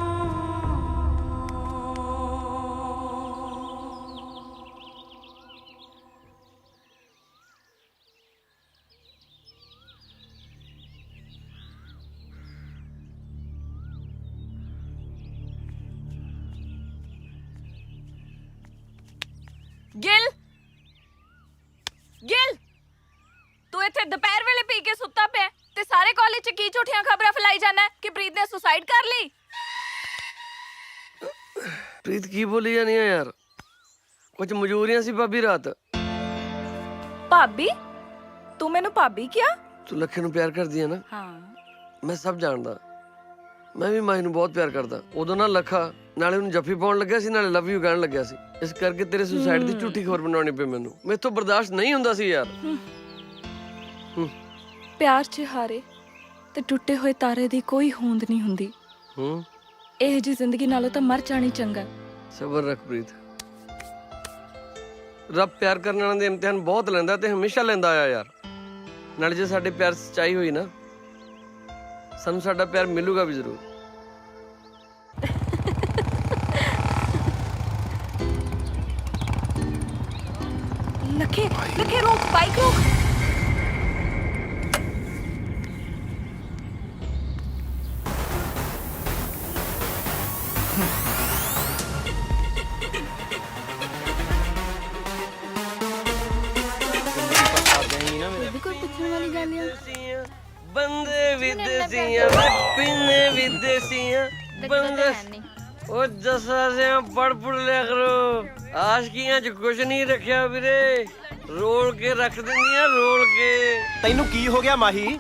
ਗਿਲ, ਤੂੰ ਇੱਥੇ ਦੁਪਹਿਰ ਵੇਲੇ ਪੀ ਕੇ ਸੁੱਤਾ ਪਿਆ ਤੇ ਸਾਰੇ ਕਾਲਜ 'ਚ ਕੀ ਝੂਠੀਆਂ ਖਬਰਾਂ ਫੈਲਾਈ ਜਾਂਦਾ ਕਿ ਪ੍ਰੀਤ ਨੇ ਸੁਸਾਈਡ ਕਰ ਲਈ? ਪ੍ਰੀਤ ਕੀ ਬੋਲੀ ਜਾਨੀ ਆ ਯਾਰ? ਕੁਝ ਮਜਬੂਰੀਆਂ ਸੀ ਭਾਬੀ ਰਾਤ। ਭਾਬੀ? ਤੂੰ ਮੈਨੂੰ ਭਾਬੀ ਕਿਹਾ? ਤੂੰ ਲੱਖੇ ਨੂੰ ਪਿਆਰ ਕਰਦੀ ਆ ਨਾ? ਹਾਂ। ਮੈਂ ਸਭ ਜਾਣਦਾ। ਮੈਂ ਵੀ ਮਾਹੀ ਨੂੰ ਬਹੁਤ ਪਿਆਰ ਕਰਦਾ। ਉਦੋਂ ਨਾ ਲੱਖਾ ਨਾਲੇ ਉਹਨੂੰ ਜੱਫੀ ਪਾਉਣ ਲੱਗਿਆ ਸੀ, ਨਾਲੇ ਲਵ ਯੂ ਕਹਿਣ ਲੱਗਿਆ ਸੀ। ਇਸ ਕਰਕੇ ਤੇਰੇ ਸੁਸਾਈਡ ਦੀ ਝੂਠੀ ਖਬਰ ਬਣਾਉਣੀ ਪਈ ਮੈਨੂੰ। ਮੈਥੋਂ ਬਰਦਾਸ਼ਤ ਨਹੀਂ ਹੁੰਦਾ ਸੀ ਯਾਰ। ਪਿਆਰ 'ਚ ਹਾਰੇ ਤੇ ਟੁੱਟੇ ਹੋਏ ਤਾਰੇ ਦੀ ਕੋਈ ਹੋਂਦ ਨਹੀਂ ਹੁੰਦੀ। ਇਹ ਜੀ ਜ਼ਿੰਦਗੀ ਨਾਲੋਂ ਤਾਂ ਮਰ ਜਾਣੀ ਚੰਗਾ। ਸਬਰ ਰੱਖ ਪ੍ਰੀਤ। ਰੱਬ ਪਿਆਰ ਕਰਨ ਵਾਲਿਆਂ ਦੇ ਇਮਤਿਹਾਨ ਬਹੁਤ ਲੈਂਦਾ ਤੇ ਹਮੇਸ਼ਾ ਲੈਂਦਾ ਆਇਆ ਯਾਰ। ਨਾਲੇ ਜੇ ਸਾਡੇ ਪਿਆਰ ਸੱਚਾਈ ਹੋਈ ਨਾ, ਸਾਨੂੰ ਸਾਡਾ ਪਿਆਰ ਮਿਲੂਗਾ ਵੀ ਜ਼ਰੂਰ। ਲੱਖੇ ਰੋਕ, ਬਾਈਕ ਰੋਕ। ਕੋਈ ਪੁੱਛਣ ਵਾਲੀ ਗੱਲ ਆ? ਬੰਦੇ ਵਿਦੇਸੀਆਂ, ਪਿੰਨੇ ਵਿਦੇਸੀਆਂ, ਬੰਦੇ। ਉਹ ਜੱਸਾ ਸਿਆਂ ਪੜ ਲਿਆ ਕਰੋ। ਆਸ਼ਕੀਆਂ 'ਚ ਕੁਛ ਨਹੀਂ ਰੱਖਿਆ ਵੀਰੇ, ਰੋਲ ਕੇ ਰੱਖ ਦਿੰਦੀਆਂ, ਰੋਲ ਕੇ। ਤੈਨੂੰ ਕੀ ਹੋ ਗਿਆ ਮਾਹੀ?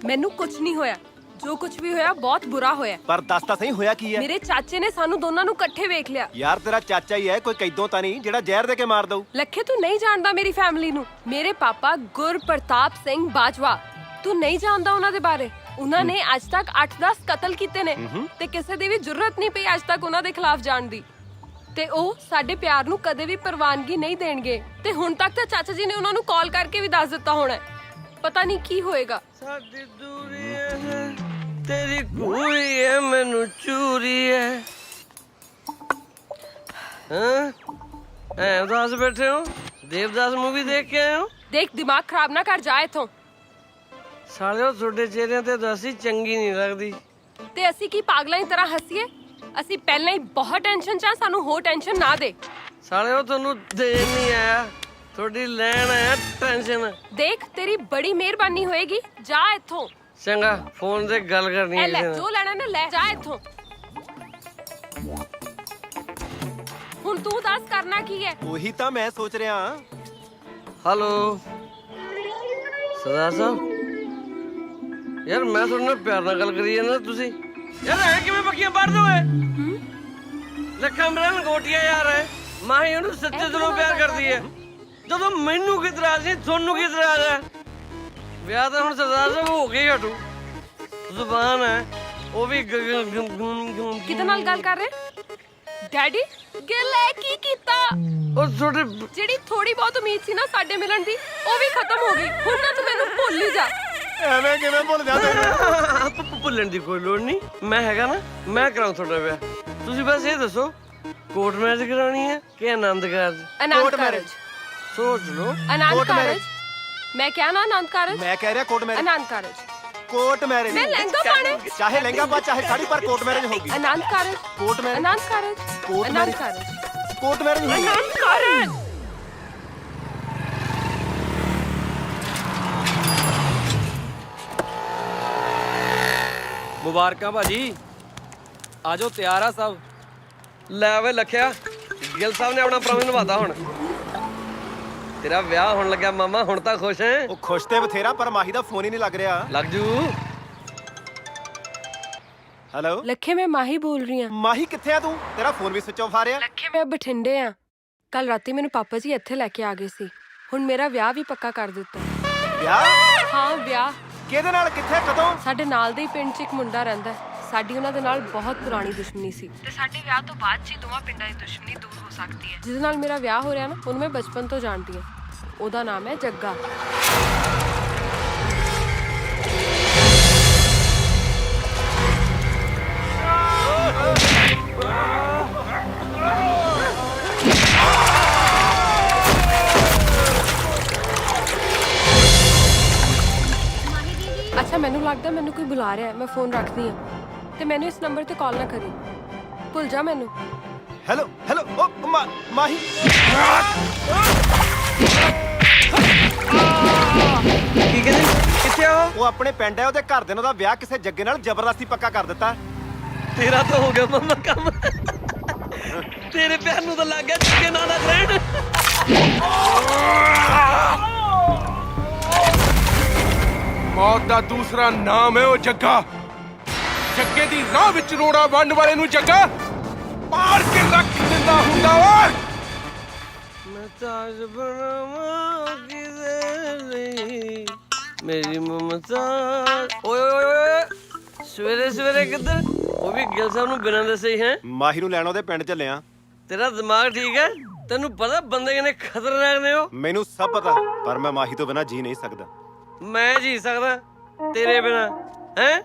ਮੈਨੂੰ ਕੁਝ ਨਹੀਂ ਹੋਇਆ। ਜੋ ਕੁਝ ਵੀ ਹੋਇਆ ਬਹੁਤ ਬੁਰਾ ਹੋਇਆ। ਪਰ ਦੱਸ ਤਾਂ ਸਹੀ ਹੋਇਆ ਕੀ ਹੈ? ਮੇਰੇ ਚਾਚੇ ਨੇ ਸਾਨੂੰ ਦੋਨਾਂ ਨੂੰ ਇਕੱਠੇ ਵੇਖ ਲਿਆ। ਯਾਰ ਤੇਰਾ ਚਾਚਾ ਹੀ ਹੈ, ਕੋਈ ਕੈਦੋਂ ਤਾਂ ਨਹੀਂ ਜਿਹੜਾ ਜ਼ਹਿਰ ਦੇ ਕੇ ਮਾਰ ਦਊ। ਲੱਖੇ ਤੂੰ ਨਹੀਂ ਜਾਣਦਾ ਮੇਰੀ ਫੈਮਿਲੀ ਨੂੰ। ਮੇਰੇ ਪਾਪਾ ਗੁਰਪ੍ਰਤਾਪ ਸਿੰਘ ਬਾਜਵਾ, ਤੂੰ ਨਹੀਂ ਜਾਣਦਾ ਉਹਨਾਂ ਦੇ ਬਾਰੇ। ਉਹਨਾਂ ਨੇ ਅੱਜ ਤੱਕ 8-10 ਕਤਲ ਕੀਤੇ ਨੇ ਤੇ ਕਿਸੇ ਦੀ ਵੀ ਜ਼ਰੂਰਤ ਨਹੀਂ ਪਈ ਅੱਜ ਤੱਕ ਉਹਨਾਂ ਦੇ ਖਿਲਾਫ ਜਾਣ ਦੀ। ਤੇ ਉਹ ਸਾਡੇ ਪਿਆਰ ਨੂੰ ਕਦੇ ਵੀ ਪ੍ਰਵਾਨਗੀ ਨਹੀਂ ਦੇਣਗੇ। ਤੇ ਹੁਣ ਤੱਕ ਤਾਂ ਚਾਚਾ ਜੀ ਨੇ ਉਹਨਾਂ ਨੂੰ ਕਾਲ ਕਰਕੇ ਵੀ ਦੱਸ ਦਿੱਤਾ ਹੋਣਾ। ਪਤਾ ਨਹੀਂ ਕੀ ਹੋਏਗਾ। ਸਾਡੀ ਦੂਰੀ ਹੈ, ਤੇਰੀ ਗੂੜੀ ਹੈ, ਮੈਨੂੰ ਚੂਰੀ ਹੈ। ਉਦਾਸ ਬੈਠੇ ਹੋ? ਦੇਵਦਾਸ ਮੂਵੀ ਦੇਖ ਕੇ ਆਏ ਹੋ? ਦੇਖ, ਦਿਮਾਗ ਖਰਾਬ ਨਾ ਕਰ, ਜਾ ਇੱਥੋਂ। ਸਾਲਿਓ ਤੁਹਾਡੇ ਚਿਹਰਿਆਂ ਤੇ ਉਦਾਸੀ ਚੰਗੀ ਨਹੀਂ ਲੱਗਦੀ। ਤੇ ਅਸੀਂ ਕੀ ਪਾਗਲਾਂ ਦੀ ਤਰ੍ਹਾਂ ਹੱਸੀਏ? ਅਸੀਂ ਪਹਿਲਾਂ ਹੀ ਬਹੁਤ ਟੈਨਸ਼ਨ 'ਚ ਆ, ਸਾਨੂੰ ਹੋਰ ਟੈਨਸ਼ਨ ਨਾ ਦੇ। ਸਾਲੇ ਉਹ ਤੁਹਾਨੂੰ ਦੇਣ ਨਹੀਂ ਆਇਆ, ਤੁਹਾਡੀ ਲੈਣ ਆਇਆ ਟੈਨਸ਼ਨ। ਦੇਖ ਤੇਰੀ ਬੜੀ ਮਿਹਰਬਾਨੀ ਹੋਏਗੀ, ਜਾ ਇੱਥੋਂ। ਚੰਗਾ ਫੋਨ ਤੇ ਗੱਲ ਕਰਨੀ ਐ ਹੈ ਲੈ ਕਿਸੇ ਨਾਲ। ਜੋ ਲੈਣਾ ਨਾ ਲੈ, ਜਾ ਇੱਥੋਂ। ਹੁਣ ਤੂੰ ਦੱਸ ਕਰਨਾ ਕੀ ਹੈ? ਉਹੀ ਤਾਂ ਮੈਂ ਸੋਚ ਰਿਹਾ। ਹੈਲੋ ਸਰਦਾਰ ਸਾਹਿਬ, ਯਾਰ ਮੈਂ ਤੁਹਾਡੇ ਨਾਲ ਪਿਆਰ ਨਾਲ ਗੱਲ ਕਰੀ ਜਾਂਦਾ, ਤੁਸੀਂ ਯਾਰ ਐ ਕਿਵੇਂ ਬੱਕੀਆਂ ਭਰ ਦੋਏ? ਲੱਖਾਂ ਮੇਰਾ ਲੰਗੋਟੀਆ ਯਾਰ ਹੈ, ਮਾਹੀ ਉਹਨੂੰ ਸੱਚੇ ਦਿਲੋਂ ਪਿਆਰ ਕਰਦੀ ਹੈ। ਜਦੋਂ ਮੈਨੂੰ ਕੀ ਇਤਰਾਜ਼ ਨਹੀਂ, ਤੁਹਾਨੂੰ ਕੀ ਇਤਰਾਜ਼ ਹੈ? ਵਿਆਹ ਤਾਂ ਹੁਣ ਸਰਦਾਰ ਸਾਹਿਬ ਹੋ ਕੇ ਹੀ ਹਟੂ। ਜ਼ੁਬਾਨ ਹੈ ਉਹ ਵੀ ਕਿਹਦੇ ਨਾਲ ਗੱਲ ਕਰ ਰਹੇ? ਡੈਡੀ ਗਿੱਲ ਐ ਕੀ ਕੀਤਾ? ਉਹ ਤੁਹਾਡੇ ਜਿਹੜੀ ਥੋੜੀ ਬਹੁਤ ਉਮੀਦ ਸੀ ਨਾ ਸਾਡੇ ਮਿਲਣ ਦੀ, ਉਹ ਵੀ ਖਤਮ ਹੋ ਗਈ। ਹੁਣ ਨਾ ਤੂੰ ਮੈਨੂੰ ਭੁੱਲ ਹੀ ਜਾ। ਐਵੇਂ ਕਿਵੇਂ ਭੁੱਲ ਜਾ ਤੈਨੂੰ? ਭੁੱਲਣ ਦੀ ਕੋਈ ਲੋੜ ਨਹੀਂ, ਮੈਂ ਹੈਗਾ ਨਾ, ਮੈਂ ਕਰਾਉਂ ਤੁਹਾਡਾ ਵਿਆਹ। ਤੁਸੀਂ ਬਸ ਇਹ ਦੱਸੋ ਕੋਰਟ ਮੈਰਿਜ ਕਰਾਉਣੀ ਹੈ ਕਿ ਆਨੰਦ ਕਾਰਜ? ਆਨੰਦ ਕਾਰਜ। ਸੋਚ ਲਓ। ਆਨੰਦ ਕਾਰਜ। ਮੈਂ ਕਿਹਾ ਨਾ ਆਨੰਦ ਕਾਰਜ। ਮੈਂ ਕਹਿ ਰਿਹਾ court marriage. Anand Karaj. Court marriage. ਮੈਂ ਲਹਿੰਗਾ ਪਾਣਾ। ਚਾਹੇ ਲਹਿੰਗਾ ਪਾ ਚਾਹੇ ਸਾੜੀ, ਪਰ ਕੋਰਟ ਮੈਰਿਜ ਹੋਗੀ। Anand Karaj. Court marriage. Anand Karaj. Court Anand marriage. Karaj. Court marriage ਹੋਗੀ। ਆਨੰਦ ਕਾਰਜ। ਮੁਬਾਰਕਾਂ ਭਾਜੀ, ਆਜੋ ਤਿਆਰ ਆ ਸਭ। ਲੈ ਵੇ ਲਖਿਆ, ਗਿੱਲ ਸਾਹਿਬ ਨੇ ਆਪਣਾ ਪ੍ਰੋਮਿਸ ਨਿਭਾਤਾ। ਹੁਣ ਤੇਰਾ ਵਿਆਹ ਹੋਣ ਲੱਗਾ ਮਾਮਾ, ਹੁਣ ਤਾਂ ਖੁਸ਼ ਹੈ? ਉਹ ਖੁਸ਼ ਤੇ ਬਥੇਰਾ, ਪਰ ਮਾਹੀ ਦਾ ਫੋਨ ਹੀ ਨਹੀਂ ਲੱਗ ਰਿਹਾ। ਲੱਗ ਜੂ। ਹੈਲੋ ਲੱਖੇ, ਮੈਂ ਮਾਹੀ ਬੋਲ ਰਹੀ ਹਾਂ। ਮਾਹੀ ਕਿੱਥੇ ਆ ਤੂੰ? ਤੇਰਾ ਫੋਨ ਵੀ ਸਵਿਚ ਆਫ ਆ ਰਿਹਾ। ਲੱਖੇ, ਮੈਂ ਬਠਿੰਡੇ ਆ। ਕੱਲ ਰਾਤੀ ਮੈਨੂੰ ਪਾਪਾ ਜੀ ਇੱਥੇ ਲੈ ਕੇ ਆ ਗਏ ਸੀ। ਹੁਣ ਮੇਰਾ ਵਿਆਹ ਵੀ ਪੱਕਾ ਕਰ ਦਿੱਤਾ। ਵਿਆਹ? ਹਾਂ ਵਿਆਹ। ਕਿਹਦੇ ਨਾਲ, ਕਿੱਥੇ, ਕਦੋਂ? ਸਾਡੇ ਨਾਲ ਦੇ ਹੀ ਪਿੰਡ 'ਚ ਇੱਕ ਮੁੰਡਾ ਰਹਿੰਦਾ ਹੈ। ਸਾਡੀ ਉਹਨਾਂ ਦੇ ਨਾਲ ਬਹੁਤ ਪੁਰਾਣੀ ਦੁਸ਼ਮਣੀ ਸੀ ਤੇ ਸਾਡੇ ਵਿਆਹ ਤੋਂ ਬਾਅਦ 'ਚ ਹੀ ਦੋਵਾਂ ਪਿੰਡਾਂ ਦੀ ਦੁਸ਼ਮਣੀ ਦੂਰ ਹੋ ਸਕਦੀ ਹੈ। ਜਿਹਦੇ ਨਾਲ ਮੇਰਾ ਵਿਆਹ ਹੋ ਰਿਹਾ ਨਾ, ਉਹਨੂੰ ਮੈਂ ਬਚਪਨ ਤੋਂ ਜਾਣਦੀ ਹਾਂ। ਉਹਦਾ ਨਾਮ ਹੈ ਜੱਗਾ। ਅੱਛਾ, ਮੈਨੂੰ ਲੱਗਦਾ ਮੈਨੂੰ ਕੋਈ ਬੁਲਾ ਰਿਹਾ ਹੈ। ਮੈਂ ਫੋਨ ਰੱਖਦੀ ਹਾਂ ਤੇ ਮੈਨੂੰ ਇਸ ਨੰਬਰ ਤੇ ਕਾਲ ਨਾ ਕਰੀ, ਭੁੱਲ ਜਾ ਮੈਨੂੰ। ਹੈਲੋ ਹੈਲੋ, ਉਹ ਮਾਹੀ। ਕੀ ਕਹਿੰਦੇ? ਕਿੱਥੇ ਆ ਉਹ ਆਪਣੇ ਪਿੰਡ ਹੈ, ਉਹਦੇ ਘਰ ਦੇ ਨੇ ਉਹਦਾ ਵਿਆਹ ਕਿਸੇ ਜੱਗੇ ਨਾਲ ਜ਼ਬਰਦਸਤੀ ਪੱਕਾ ਕਰ ਦਿੱਤਾ। ਤੇਰਾ ਤਾਂ ਹੋ ਗਿਆ ਮਾਮਾ ਕੰਮ। ਤੇਰੇ ਪਿਆਰ ਨੂੰ ਤਾਂ ਲੱਗ ਗਿਆ ਚਿੱਕੇ ਨਾਂ ਦਾ ਗ੍ਰੈਂਡ। ਮੌਤ ਦਾ ਦੂਸਰਾ ਨਾਮ ਹੈ ਉਹ ਜੱਗਾ। ਜੱਗੇ ਦੀ ਰਾਹ ਵਿੱਚ ਰੋੜਾ ਵੰਡ ਵਾਲੇ ਨੂੰ ਜੱਗਾ ਮਾਰ ਕੇ ਰੱਖ ਦਿੰਦਾ ਹੁੰਦਾ ਓਏ। ਮੈਂ ਤਾਜ ਬਣਾਵਾਂ ਕਿਦੇ ਲਈ ਮੇਰੀ ਮਮਤਾ। ਓਏ ਓਏ ਓਏ, ਸਵੇਰੇ ਸਵੇਰੇ ਕਿੱਧਰ? ਉਹ ਵੀ ਗਿੱਲ ਸਾਹਿਬ ਨੂੰ ਬਿਨਾਂ ਦੱਸੇ ਹੀ ਹੈ? ਮਾਹੀ ਨੂੰ ਲੈਣ ਉਹਦੇ ਪਿੰਡ ਚੱਲਿਆ। ਤੇਰਾ ਦਿਮਾਗ ਠੀਕ ਹੈ? ਤੈਨੂੰ ਪਤਾ ਬੰਦੇ ਕਿੰਨੇ ਖਤਰਨਾਕ ਨੇ ਉਹ? ਮੈਨੂੰ ਸਭ ਪਤਾ, ਪਰ ਮੈਂ ਮਾਹੀ ਤੋਂ ਬਿਨਾਂ ਜੀ ਨਹੀਂ ਸਕਦਾ। ਮੈਂ ਜੀ ਸਕਦਾ ਤੇਰੇ ਬਿਨਾਂ? ਹੈ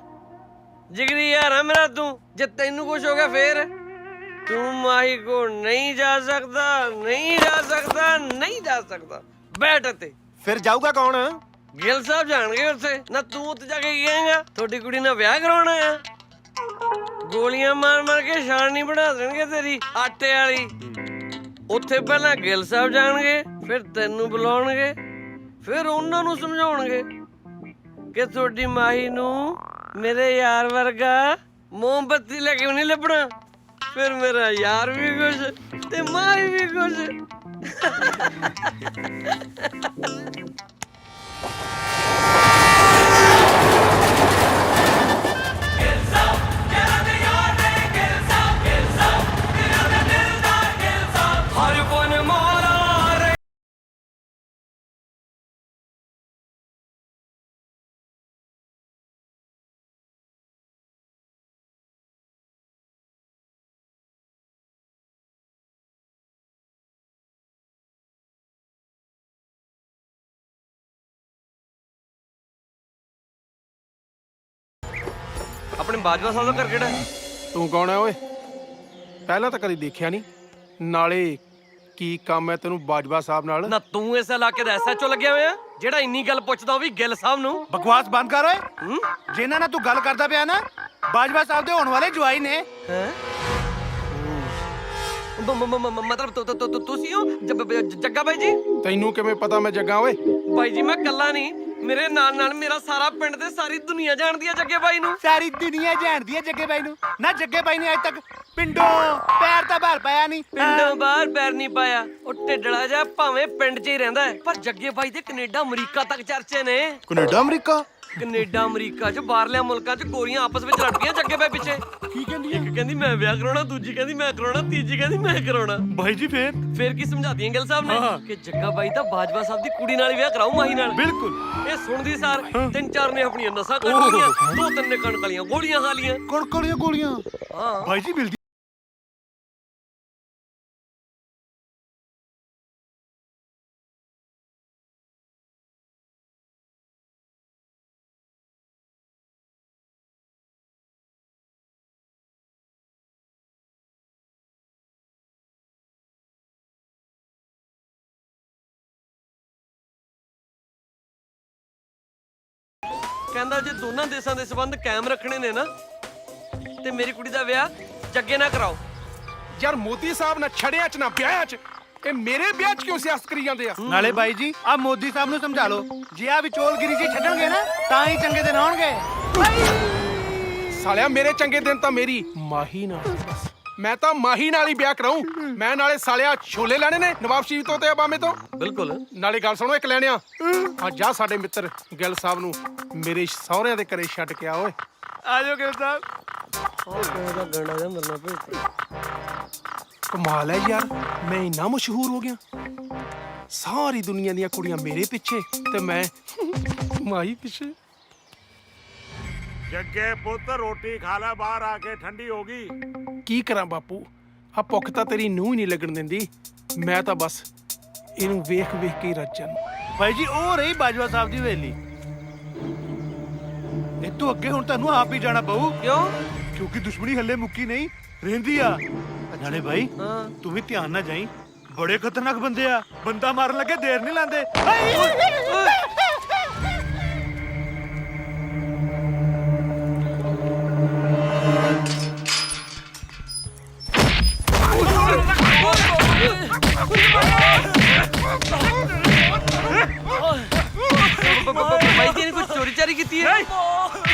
ਜਿਗਰੀ ਯਾਰ ਆ ਮੇਰਾ ਤੂੰ। ਜੇ ਤੈਨੂੰ ਕੁਝ ਹੋ ਗਿਆ ਫੇਰ? ਤੂੰ ਮਾਹੀ ਕੋ ਨਹੀਂ ਜਾ ਸਕਦਾ, ਨਹੀਂ ਜਾ ਸਕਦਾ, ਨਹੀਂ ਜਾ ਸਕਦਾ। ਬੈਠ ਤੇ। ਫਿਰ ਜਾਊਗਾ ਕੌਣ? ਗਿੱਲ ਸਾਹਿਬ ਜਾਣਗੇ ਉੱਥੇ ਨਾ, ਤੂੰ ਉੱਥੇ ਜਾ ਕੇ ਕੀ ਕਹੇਂਗਾ? ਤੁਹਾਡੀ ਕੁੜੀ ਨਾਲ ਵਿਆਹ ਕਰਾਉਣਾ ਆ? ਗੋਲੀਆਂ ਮਾਰ ਮਾਰ ਕੇ ਛਾਣਨੀ ਬਣਾ ਦੇਣਗੇ ਤੇਰੀ ਆਟੇ ਵਾਲੀ। ਉੱਥੇ ਪਹਿਲਾਂ ਗਿੱਲ ਸਾਹਿਬ ਜਾਣਗੇ, ਫਿਰ ਤੈਨੂੰ ਬੁਲਾਉਣਗੇ, ਫਿਰ ਉਹਨਾਂ ਨੂੰ ਸਮਝਾਉਣਗੇ ਕਿ ਤੁਹਾਡੀ ਮਾਹੀ ਨੂੰ ਮੇਰੇ ਯਾਰ ਵਰਗਾ ਮੋਮਬੱਤੀ ਲੈ ਕੇ ਨਹੀਂ ਲੱਭਣਾ। ਫਿਰ ਮੇਰਾ ਯਾਰ ਵੀ ਖੁਸ਼ ਤੇ ਮਾਹੀ ਵੀ ਖੁਸ਼। ਆਪਣੇ ਬਾਜਵਾ ਸਾਹਿਬ ਦਾ ਘਰ ਕਿਹੜਾ ਹੈ? ਤੂੰ ਕੌਣ ਹੈ ਓਏ? ਪਹਿਲਾਂ ਤਾਂ ਕਦੀ ਦੇਖਿਆ ਨਹੀਂ। ਨਾਲੇ ਕੀ ਕੰਮ ਹੈ ਤੈਨੂੰ ਬਾਜਵਾ ਸਾਹਿਬ ਨਾਲ? ਨਾ ਤੂੰ ਇਸ ਇਲਾਕੇ ਦਾ ਐਸਐਚਓ ਲੱਗਿਆ ਹੋਇਆ ਜਿਹੜਾ ਇੰਨੀ ਗੱਲ ਪੁੱਛਦਾ, ਉਹ ਵੀ ਗਿੱਲ ਸਾਹਿਬ ਨੂੰ? ਬਕਵਾਸ ਬੰਦ ਕਰ ਓਏ। ਜਿਨ੍ਹਾਂ ਨਾਲ ਤੂੰ ਗੱਲ ਕਰਦਾ ਪਿਆ ਨਾ, ਬਾਜਵਾ ਸਾਹਿਬ ਦੇ ਹੋਣ ਵਾਲੇ ਜਵਾਈ ਨੇ। ਹੈ ਮਤਲਬ ਤੁਸੀਂ ਹੋ ਜੱਗਾ ਬਾਈ ਜੀ? ਤੈਨੂੰ ਕਿਵੇਂ ਪਤਾ ਮੈਂ ਜੱਗਾ ਓਏ? ਬਾਈ ਜੀ ਮੈਂ ਕੱਲਾ ਨਹੀਂ, ਮੇਰੇ ਨਾਲ ਨਾਲ ਮੇਰਾ ਸਾਰਾ ਪਿੰਡ ਤੇ ਸਾਰੀ ਦੁਨੀਆ ਜਾਣਦੀ ਹੈ ਜੱਗੇ ਬਾਈ ਨੂੰ। ਸਾਰੀ ਦੁਨੀਆ ਜਾਣਦੀ ਹੈ ਜੱਗੇ ਬਾਈ ਨੂੰ। ਨਾ ਜੱਗੇ ਬਾਈ ਨੇ ਅੱਜ ਤੱਕ ਪਿੰਡੋਂ ਪੈਰ ਤਾਂ ਬਾਹਰ ਪਾਇਆ ਨਹੀਂ। ਪਿੰਡੋਂ ਬਾਹਰ ਪੈਰ ਨਹੀਂ ਪਾਇਆ। ਉਹ ਢਿੱਡੜਾ ਜਿਹਾ ਭਾਵੇਂ ਪਿੰਡ 'ਚ ਹੀ ਰਹਿੰਦਾ ਹੈ, ਪਰ ਜੱਗੇ ਬਾਈ ਦੇ ਕੈਨੇਡਾ ਅਮਰੀਕਾ ਤੱਕ ਚਰਚੇ ਨੇ। Canada America? ਕੈਨੇਡਾ ਅਮਰੀਕਾ 'ਚ ਬਾਹਰਲਿਆਂ ਮੁਲਕਾਂ 'ਚ ਗੋਰੀਆਂ ਆਪਸ ਵਿੱਚ ਲੜਦੀਆਂ ਜੱਗੇ ਬਾਈ ਪਿੱਛੇ। ਕੀ ਕਹਿੰਦੀ ਇੱਕ ਕਹਿੰਦੀ ਮੈਂ ਵਿਆਹ ਕਰਾਉਣਾ, ਦੂਜੀ ਕਹਿੰਦੀ ਮੈਂ ਕਰਾਉਣਾ, ਤੀਜੀ ਕਹਿੰਦੀ ਮੈਂ ਕਰਾਉਣਾ। ਬਾਈ ਜੀ ਫੇਰ ਕੀ ਸਮਝਾਦੀਆਂ ਗਿੱਲ ਸਾਹਿਬ ਨੇ ਕਿ ਜੱਗਾ ਬਾਈ ਤਾਂ ਬਾਜਵਾ ਸਾਹਿਬ ਦੀ ਕੁੜੀ ਨਾਲ ਹੀ ਵਿਆਹ ਕਰਾਉ ਮਾਹੀ ਨਾਲ। ਬਿਲਕੁਲ। ਇਹ ਸੁਣਦੀ ਸਾਰ ਤਿੰਨ ਚਾਰ ਨੇ ਆਪਣੀਆਂ ਨਸਾਂ ਕੱਢ ਲਈਆਂ, ਦੋ ਤਿੰਨ ਨੇ ਕਣਕ ਵਾਲੀਆਂ ਗੋਲੀਆਂ ਖਾ ਲੀਆਂ। ਕਣਕ ਵਾਲੀਆਂ ਗੋਲੀਆਂ? ਹਾਂ ਬਾਈ ਜੀ ਮਿਲਦੀ ਕਹਿੰਦਾ ਜੇ ਦੋਨਾਂ ਦੇਸ਼ਾਂ ਦੇ ਸੰਬੰਧ ਕਾਇਮ ਰੱਖਣੇ ਨੇ ਨਾ ਤੇ ਮੇਰੀ ਕੁੜੀ ਦਾ ਵਿਆਹ ਜੱਗੇ ਨਾਲ ਕਰਾਓ। ਯਾਰ ਮੋਦੀ ਸਾਹਿਬ ਨਾ ਛੜਿਆਂ 'ਚ ਨਾ ਵਿਆਹਾਂ 'ਚ, ਇਹ ਮੇਰੇ ਵਿਆਹ 'ਚ ਕਿਉਂ ਸਿਆਸਤ ਕਰੀ ਜਾਂਦੇ ਆ? ਨਾਲੇ ਬਾਈ ਜੀ ਆ ਮੋਦੀ ਸਾਹਿਬ ਨੂੰ ਸਮਝਾ ਲਓ, ਜੇ ਆ ਵਿਚੋਲਗਿਰੀ ਜੀ ਛੱਡਣਗੇ ਨਾ ਤਾਂ ਹੀ ਚੰਗੇ ਦਿਨ ਆਉਣਗੇ। ਸਾਲਿਆ ਮੇਰੇ ਚੰਗੇ ਦਿਨ ਤਾਂ ਮੇਰੀ ਮਾਹੀ ਨਾਲ ਬਸ। ਮੈਂ ਤਾਂ ਮਾਹੀ ਨਾਲ ਹੀ ਵਿਆਹ ਕਰਾਉਂ। ਮੈਂ ਨਾਲੇ ਸਾਲਿਆ ਛੋਲੇ ਲੈਣੇ ਨੇ ਨਵਾਬ ਸ਼ਰੀਫ ਤੋਂ ਤੇ ਅਬਾਮੇ ਤੋਂ। ਬਿਲਕੁਲ। ਨਾਲੇ ਗੱਲ ਸੁਣੋ ਇੱਕ ਲੈਣਿਆ, ਆ ਜਾ ਸਾਡੇ ਮਿੱਤਰ ਗਿੱਲ ਸਾਹਿਬ ਨੂੰ ਮੇਰੇ ਸਹੁਰਿਆਂ ਦੇ ਘਰੇ ਛੱਡ ਕੇ ਆ ਓਏ। ਆ ਜਾਓ ਗਿੱਲ ਸਾਹਿਬ। ਉਹ ਕਹਿੰਦਾ ਗੰਡਾ ਜਾਂ ਮਰਨਾ ਭੇਜ। ਕਮਾਲ ਹੈ ਯਾਰ, ਮੈਂ ਇੰਨਾ ਮਸ਼ਹੂਰ ਹੋ ਗਿਆ। ਸਾਰੀ ਦੁਨੀਆ ਦੀਆਂ ਕੁੜੀਆਂ ਮੇਰੇ ਪਿੱਛੇ ਤੇ ਮੈਂ ਮਾਹੀ ਪਿੱਛੇ। ਜੱਗੇ ਪੁੱਤ ਰੋਟੀ ਖਾ ਲੈ, ਬਾਹਰ ਆ ਕੇ ਠੰਡੀ ਹੋ ਗਈ। ਕੀ ਕਰਾਂ ਬਾਪੂ, ਆ ਭੁੱਖ ਤਾਂ ਤੇਰੀ ਨੂੰਹ ਹੀ ਨਹੀਂ ਲੱਗਣ ਦਿੰਦੀ। ਮੈਂ ਤਾਂ ਬਸ ਇਹਨੂੰ ਵੇਖ ਵੇਖ ਕੇ ਹੀ ਰੱਜ ਜਾਣਾ। ਬਾਈ ਜੀ ਉਹ ਰਹੀ ਬਾਜਵਾ ਸਾਹਿਬ ਦੀ ਹਵੇਲੀ, ਇਹ ਤੋਂ ਅੱਗੇ ਹੁਣ ਤੁਹਾਨੂੰ ਆਪ ਹੀ ਜਾਣਾ ਪਊ। ਕਿਉਂ? ਕਿਉਂਕਿ ਦੁਸ਼ਮਣੀ ਹੱਲੇ ਮੁੱਕੀ ਨਹੀਂ ਰਹਿੰਦੀ ਆ। ਨਾਲੇ ਬਾਈ ਤੂੰ ਵੀ ਧਿਆਨ ਨਾਲ ਜਾਈ, ਬੜੇ ਖਤਰਨਾਕ ਬੰਦੇ ਆ, ਬੰਦਾ ਮਾਰਨ ਲੱਗੇ ਦੇਰ ਨਹੀਂ ਲਾਂਦੇ। ਬਾਈ ਜੀ ਨੇ ਕੋਈ ਚੋਰੀ ਚਾਰੀ ਕੀਤੀ ਹੈ?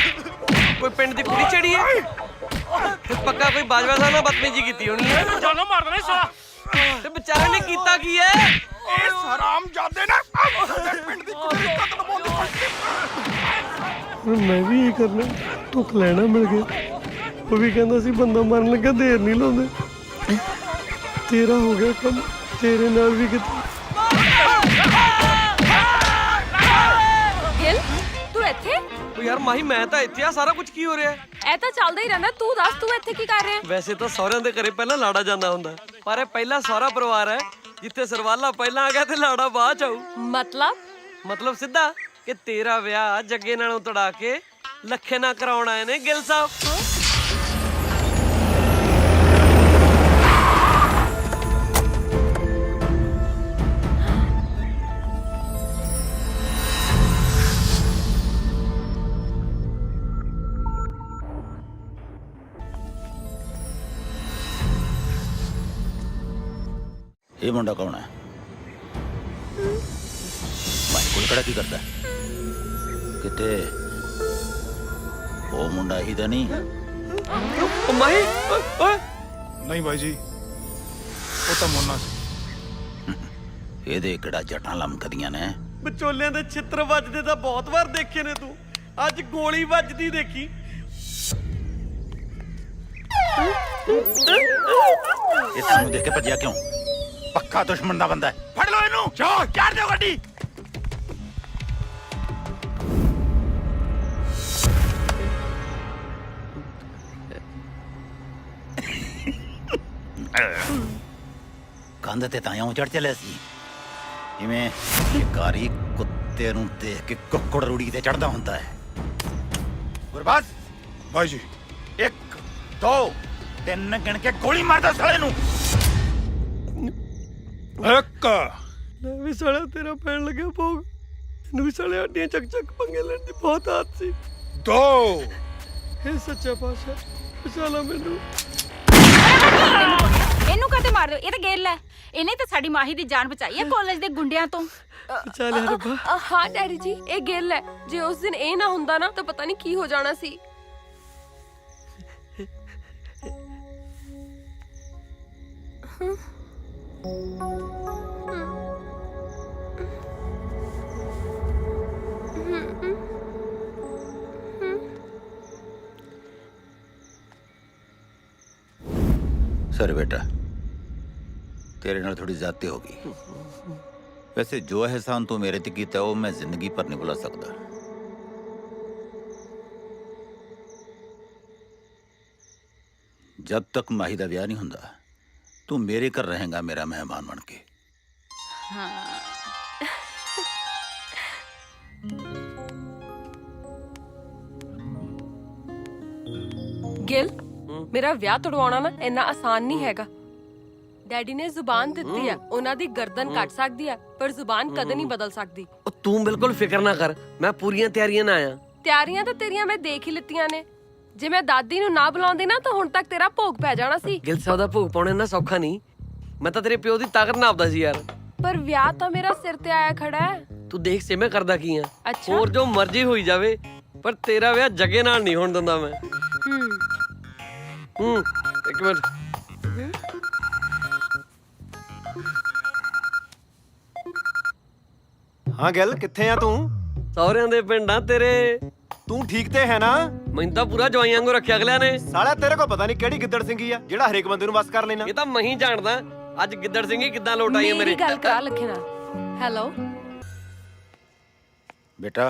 ਕੋਈ ਪਿੰਡ ਦੀ ਕੁੜੀ ਚੜੀ ਹੈ? ਪੱਕਾ ਕੋਈ ਬਾਜਵਾ ਸਾਹਿਬ ਨਾਲ ਬਦਤਮੀਜ਼ੀ ਕੀਤੀ ਹੋਣੀ ਹੈ। ਜਾਨੋਂ ਮਾਰ ਦੇਣਾ ਸਾਲਾ। ਤੇ ਵਿਚਾਰੇ ਨੇ ਕੀਤਾ ਕੀ ਹੈ? ਇਹ ਹਰਾਮ ਜਾਦੇ ਨਾ ਪਿੰਡ ਦੀ ਕੁੜੀ ਕਤਲ ਬੋਲਦੀ। ਮੈਂ ਵੀ ਇਹ ਕਰਨਾ, ਧੁੱਖ ਲੈਣਾ ਮਿਲ ਗਿਆ। ਉਹ ਵੀ ਕਹਿੰਦਾ ਸੀ ਬੰਦਾ ਮਰਨ ਲੱਗਾ ਦੇਰ ਨਹੀਂ ਲਾਉਂਦੇ। ਤੇਰਾ ਹੋ ਗਿਆ ਕੰਮ, ਤੇਰੇ ਨਾਲ ਵੀ ਕਿਤੇ। ਗਿੱਲ ਤੂੰ ਇੱਥੇ? ਉਹ ਯਾਰ ਮਾਹੀ ਮੈਂ ਤਾਂ ਇੱਥੇ ਆ, ਸਾਰਾ ਕੁਝ ਕੀ ਹੋ ਰਿਹਾ ਹੈ? ਇਹ ਤਾਂ ਚੱਲਦਾ ਹੀ ਰਹਿੰਦਾ, ਤੂੰ ਦੱਸ ਤੂੰ ਇੱਥੇ ਕੀ ਕਰ ਰਿਹਾ? ਵੈਸੇ ਤਾਂ ਸਹੁਰਿਆਂ ਦੇ ਘਰੇ ਪਹਿਲਾਂ ਲਾੜਾ ਜਾਂਦਾ ਹੁੰਦਾ, ਪਰ ਇਹ ਪਹਿਲਾ ਸਹੁਰਾ ਪਰਿਵਾਰ ਹੈ ਜਿੱਥੇ ਸਰਵਾਲਾ ਪਹਿਲਾਂ ਆ ਗਿਆ ਤੇ ਲਾੜਾ ਬਾਅਦ ਚ ਆਊ। ਮਤਲਬ ਸਿੱਧਾ ਕਿ ਤੇਰਾ ਵਿਆਹ ਜੱਗੇ ਨਾਲੋਂ ਤੜਾ ਕੇ ਲੱਖੇ ਨਾਲ ਕਰਾਉਣ ਆਏ ਨੇ ਗਿੱਲ ਸਾਹਿਬ। ਇਹ ਮੁੰਡਾ ਕੌਣ ਹੈ? ਮਾਈ ਕੋਲ ਖੜਾ ਕੀ ਕਰਦਾ? ਕਿਤੇ ਉਹ ਮੁੰਡਾ ਹੀ ਤਾਂ ਨਹੀਂ? ਮਾਹੀ ਨਹੀਂ ਬਾਈ ਜੀ, ਉਹ ਤਾਂ ਮੋਨਾ ਸੀ। ਇਹਦੇ ਕਿਹੜਾ ਜਟਾਂ ਲਮਕਦੀਆਂ ਨੇ। ਵਿਚੋਲਿਆਂ ਦੇ ਛਿੱਤਰ ਵੱਜਦੇ ਤਾਂ ਬਹੁਤ ਵਾਰ ਦੇਖੇ ਨੇ ਤੂੰ, ਅੱਜ ਗੋਲੀ ਵੱਜਦੀ ਦੇਖੀ। ਇਹ ਸਾਨੂੰ ਦੇਖ ਕੇ ਭੱਜਿਆ ਕਿਉਂ? ਪੱਕਾ ਦੁਸ਼ਮਣ ਦਾ ਬੰਦਾ ਹੈ। ਫੜ ਲਓ ਇਹਨੂੰ, ਚੜ੍ਹ ਦਿਓ ਗੱਡੀ। ਕੰਧ ਤੇ ਤਾਂ ਇਉਂ ਚੜ ਚੱਲਿਆ ਸੀ ਜਿਵੇਂ ਸ਼ਿਕਾਰੀ ਕੁੱਤੇ ਨੂੰ ਦੇਖ ਕੇ ਕੁੱਕੜ ਰੂੜੀ ਤੇ ਚੜਦਾ ਹੁੰਦਾ ਹੈ। ਗੁਰਬਾਜ਼ ਬਾਈ ਜੀ 1 2 3 ਗਿਣ ਕੇ ਗੋਲੀ ਮਾਰਦਾ ਸਾਲੇ ਨੂੰ। ਇੱਕ ਵੀ ਸਾਲਾ ਤੇਰਾ ਪੈਣ ਲੱਗਿਆ ਭੋਗ। ਤੈਨੂੰ ਵੀ ਸਾਲੇ ਹੱਡੀਆਂ ਚੱਕ ਚੱਕ ਪੰਗੇ ਲੈਣ ਦੀ ਬਹੁਤ ਆਦਤ ਸੀ। 2 ਇਹ ਸੱਚਾ ਪਾਤਸ਼ਾਹ ਬਚਾ ਲਾ ਮੈਨੂੰ। ਇਹਨੂੰ ਕਾਤੇ ਮਾਰ ਰਹੇ ਹੋ? ਇਹ ਤਾਂ ਗਿੱਲ ਹੈ। ਇਹਨੇ ਤਾਂ ਸਾਡੀ ਮਾਹੀ ਦੀ ਜਾਨ ਬਚਾਈ ਹੈ ਕਾਲਜ ਦੇ ਗੁੰਡਿਆਂ ਤੋਂ। ਚੱਲ ਯਾਰ ਰੱਬਾ। ਹਾਂ ਡੈਡੀ ਜੀ, ਇਹ ਗਿੱਲ ਹੈ। ਜੇ ਉਸ ਦਿਨ ਇਹ ਨਾ ਹੁੰਦਾ ਨਾ ਤਾਂ ਪਤਾ ਨਹੀਂ ਕੀ ਹੋ ਜਾਣਾ ਸੀ। सर बेटा, तेरे नाल थोड़ी ज्यादती हो गई। वैसे जो एहसान तू मेरे ते कीता वो मैं जिंदगी पर नहीं भुला सकता। जब तक माही दा ब्याह नहीं हुंदा तू मेरे घर रहेगा मेरा मेहमान बन के। ਗਿੱਲ, ਮੇਰਾ ਵਿਆਹ ਤੜਵਾਉਣਾ ਨਾ ਇੰਨਾ ਆਸਾਨ ਨਹੀਂ ਹੈਗਾ। ਡੈਡੀ ਨੇ ਜ਼ੁਬਾਨ ਦਿੱਤੀ ਆ, ਉਹਨਾਂ ਦੀ ਗਰਦਨ ਕੱਟ ਸਕਦੀ ਆ ਪਰ ਜ਼ੁਬਾਨ ਕਦੇ ਨਹੀਂ ਬਦਲ ਸਕਦੀ। ਉਹ ਤੂੰ ਬਿਲਕੁਲ ਫਿਕਰ ਨਾ ਕਰ, ਮੈਂ ਪੂਰੀਆਂ ਤਿਆਰੀਆਂ ਨਾਲ ਆਇਆ। ਤਿਆਰੀਆਂ ਤਾਂ ਤੇਰੀਆਂ ਮੈਂ ਦੇਖ ਹੀ ਲਿੱਤੀਆਂ ਨੇ। ਜੇ ਮੈਂ ਦਾਦੀ ਨੂੰ ਨਾ ਬੁਲਾਉਂਦੀ ਨਾ ਤਾਂ ਹੁਣ ਤੱਕ ਤੇਰਾ ਭੋਗ ਪੈ ਜਾਣਾ ਸੀ। ਗਿੱਲ ਸਾਹਿਬ ਦਾ ਭੋਗ ਪਾਉਣਾ ਇੰਨਾ ਸੌਖਾ ਨਹੀਂ। ਮੈਂ ਤਾਂ ਤੇਰੇ ਪਿਓ ਦੀ ਤਾਕਤ ਨਾਪਦਾ ਸੀ ਯਾਰ। ਪਰ ਵਿਆਹ ਤਾਂ ਮੇਰਾ ਸਿਰ ਤੇ ਆਇਆ ਖੜਾ ਹੈ। ਤੂੰ ਦੇਖ ਸੇ ਮੈਂ ਕਰਦਾ ਕੀ ਆ। ਅੱਛਾ। ਹੋਰ ਜੋ ਮਰਜ਼ੀ ਹੋਈ ਜਾਵੇ ਪਰ ਤੇਰਾ ਵਿਆਹ ਜੱਗੇ ਨਾਲ ਨਹੀਂ ਹੋਣ ਦਿੰਦਾ ਮੈਂ। ਇੱਕ ਮਿੰਟ। ਹਾਂ ਗਿੱਲ, ਕਿੱਥੇ ਆ ਤੂੰ? ਸਹੁਰਿਆਂ ਦੇ ਪਿੰਡ ਆ ਤੇਰੇ। ਤੂੰ ਠੀਕ ਤੇ ਹੈ ਨਾ? ਮੈਨੂੰ ਤਾਂ ਪੂਰਾ ਜਵਾਈਆਂ ਵਾਂਗੂ ਰੱਖਿਆ ਅਗਲਿਆਂ ਨੇ। ਸਾਲਾ ਤੇਰੇ ਕੋਲ ਪਤਾ ਨਹੀਂ ਕਿਹੜੀ ਗਿੱਦੜ ਸਿੰਘੀ ਆ ਜਿਹੜਾ ਹਰੇਕ ਬੰਦੇ ਨੂੰ ਬਸ ਕਰ ਲੈਣਾ। ਇਹ ਤਾਂ ਮੈਂ ਹੀ ਜਾਣਦਾ ਅੱਜ ਗਿੱਦੜ ਸਿੰਘੀ ਕਿੱਦਾਂ ਲੋਟ ਆਈ ਹੈ ਮੇਰੇ। ਮੇਰੀ ਗੱਲ ਕਰਾ ਲੱਖੇ ਨਾਲ। ਹੈਲੋ बेटा,